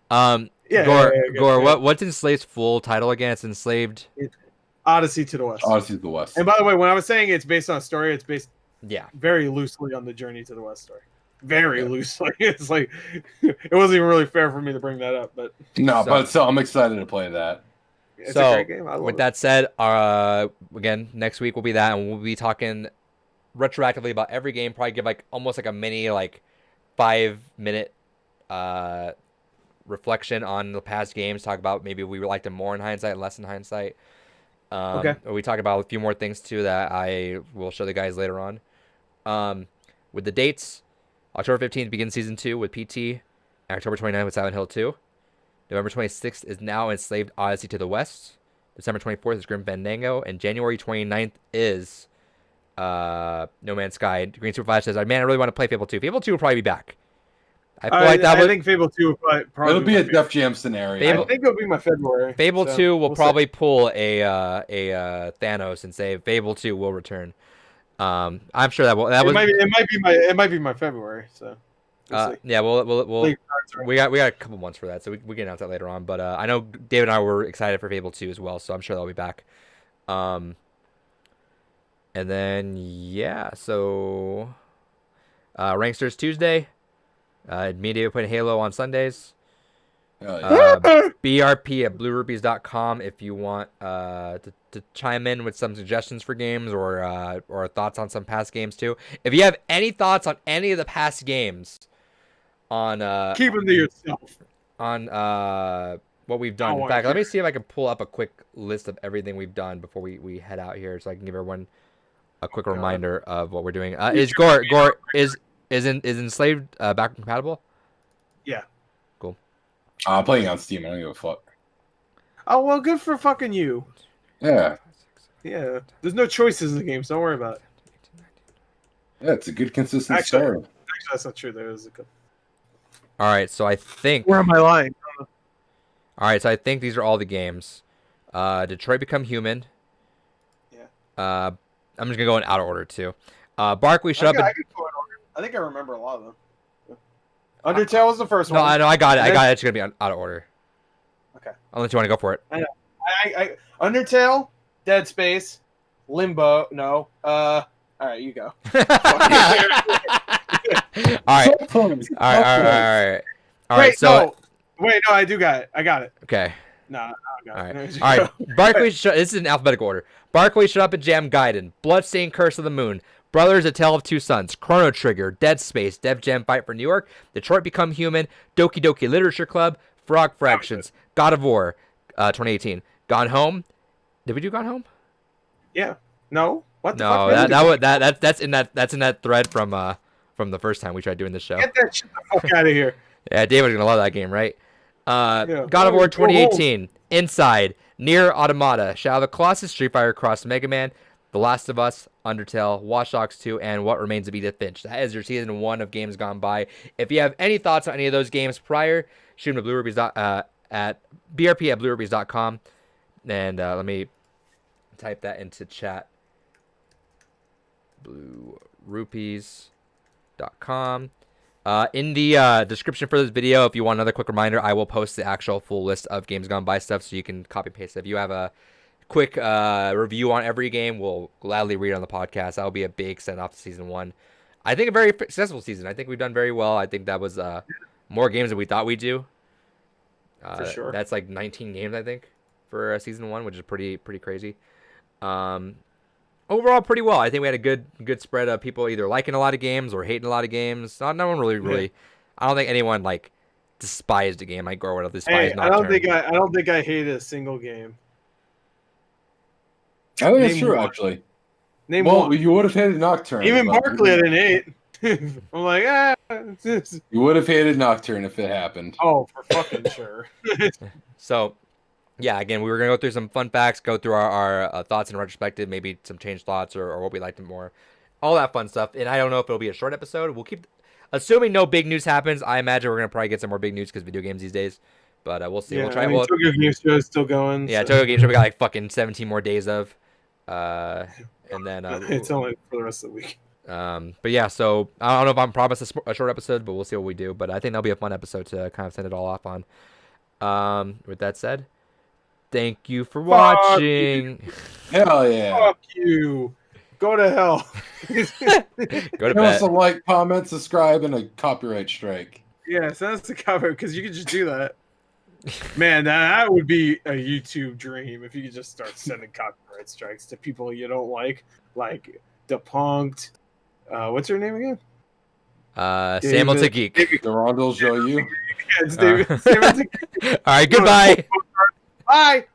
E: Gore, what's Enslaved's full title again? It's Enslaved.
C: Odyssey to the West.
A: Odyssey to the West.
C: And by the way, when I was saying it's based on a story, it's based very loosely on the Journey to the West story. Very loosely. It's like it wasn't even really fair for me to bring that up, but
A: but I'm excited to play that.
C: It's a great game.
E: With that said, again, next week will be that, and we'll be talking retroactively about every game. Probably give almost a mini 5-minute reflection on the past games. Talk about maybe we liked them more in hindsight, less in hindsight. We talk about a few more things too that I will show the guys later on. With the dates, October 15th begins Season 2 with PT, and October 29th with Silent Hill 2. November 26th is now Enslaved Odyssey to the West. December 24th is Grim Fandango, and January 29th is No Man's Sky. Green Super Flash says, "Man, I really want to play Fable 2." Fable 2 will probably be back.
C: I think Fable 2 will probably
A: it'll be a Def Jam scenario.
C: I think it'll be my February.
E: Fable 2 will probably pull a Thanos and say Fable 2 will return. I'm sure that will.
C: It might be my February. So we'll see.
E: Yeah, we got a couple months for that, so we can announce that later on. But I know David and I were excited for Fable 2 as well, so I'm sure they'll be back. And then so Ranksters Tuesday. Me and David playing Halo on Sundays. BRP at bluerupees.com if you want to chime in with some suggestions for games or thoughts on some past games too. If you have any thoughts on any of the past games, on
C: keep them to yourself.
E: On what we've done. In fact, let me see if I can pull up a quick list of everything we've done before we head out here, so I can give everyone a quick reminder of what we're doing. Is Enslaved backward compatible?
C: Yeah.
E: Cool.
A: I'm playing on Steam. I don't give a fuck.
C: Oh well, good for fucking you.
A: Yeah.
C: Yeah. There's no choices in the game, so don't worry about it.
A: Yeah, it's a good consistent story.
C: Actually, that's not true. There is a good.
E: All right, so I think.
C: Where am I lying?
E: All right, so I think these are all the games. Detroit Become Human.
C: Yeah.
E: I'm just gonna go in out of order too. Barkley, shut up.
C: I think I remember a lot of them. Undertale was the first one.
E: No, I know. I got it. It's gonna be out of order.
C: Okay.
E: Unless you want to go for it.
C: I know. I Undertale, Dead Space, Limbo. No. All right, you go.
E: All right.
C: Wait, so no, I do got it. I got it.
E: Okay.
C: No, I got it.
E: All right. Barkley, this is in alphabetical order. Barkley, Shut Up and Jam, Gaiden, Bloodstained, Curse of the Moon, Brothers: A Tale of Two Sons, Chrono Trigger, Dead Space, Def Jam Fight for New York, Detroit Become Human, Doki Doki Literature Club, Frog Fractions, God of War, 2018, Gone Home. Did we do Gone Home?
C: Yeah. No. What the
E: fuck? That's in that thread from the first time we tried doing this show.
C: Get that shit the fuck out of here.
E: Yeah, David's gonna love that game, right? God of War 2018, Inside, NieR Automata, Shadow of the Colossus, Street Fighter Cross Mega Man, The Last of Us, Undertale, Watch Dogs 2, and What Remains of Edith Finch. That is your season 1 of Games Gone By. If you have any thoughts on any of those games prior, shoot them to at brp@bluerupees.com. And let me type that into chat. bluerupees.com. In the description for this video, if you want another quick reminder, I will post the actual full list of Games Gone By stuff so you can copy paste it. If you have a quick review on every game, we'll gladly read it on the podcast. That will be a big send off to season 1. I think a very successful season. I think we've done very well. I think that was more games than we thought we'd do.
C: For sure.
E: That's like 19 games, I think. for season 1, which is pretty crazy. Overall, pretty well. I think we had a good spread of people either liking a lot of games or hating a lot of games. No one really. I don't think anyone like despised a game like or whatever.
C: Hey,
E: Despised
C: I don't
E: Nocturne.
C: think I hated a single game.
A: I think that's
C: Name
A: true,
C: one.
A: actually.
C: Name
A: Well,
C: one.
A: you would have hated Nocturne.
C: Even
A: but
C: Barkley, I didn't hate. I'm like,
A: You would have hated Nocturne if it happened.
C: oh, for fucking sure.
E: So, yeah, again, we were going to go through some fun facts, go through our thoughts in retrospective, maybe some changed thoughts or what we liked more. All that fun stuff. And I don't know if it'll be a short episode. We'll keep, assuming no big news happens, I imagine we're going to probably get some more big news because video games these days. But we'll see.
C: Yeah,
E: We'll try.
C: I mean, Tokyo Game Show is still going.
E: Yeah,
C: so.
E: Tokyo Game Show we got like fucking 17 more days of. And then
C: It's only for the rest of the week.
E: but yeah, so I don't know if I'm promised a short episode, but we'll see what we do. But I think that'll be a fun episode to kind of send it all off on. With that said, thank you for watching.
A: Hell yeah.
C: Fuck you. Go to hell.
E: Go to
A: Give us
E: bed.
A: a like, comment, subscribe, and a copyright strike.
C: Yeah, send us the cover because you could just do that. Man, that would be a YouTube dream if you could just start sending copyright strikes to people you don't like Depunked. What's her name again?
E: Samuel to Geek.
A: The Rondel show you.
C: Yeah, it's David.
E: All right, goodbye.
C: Bye.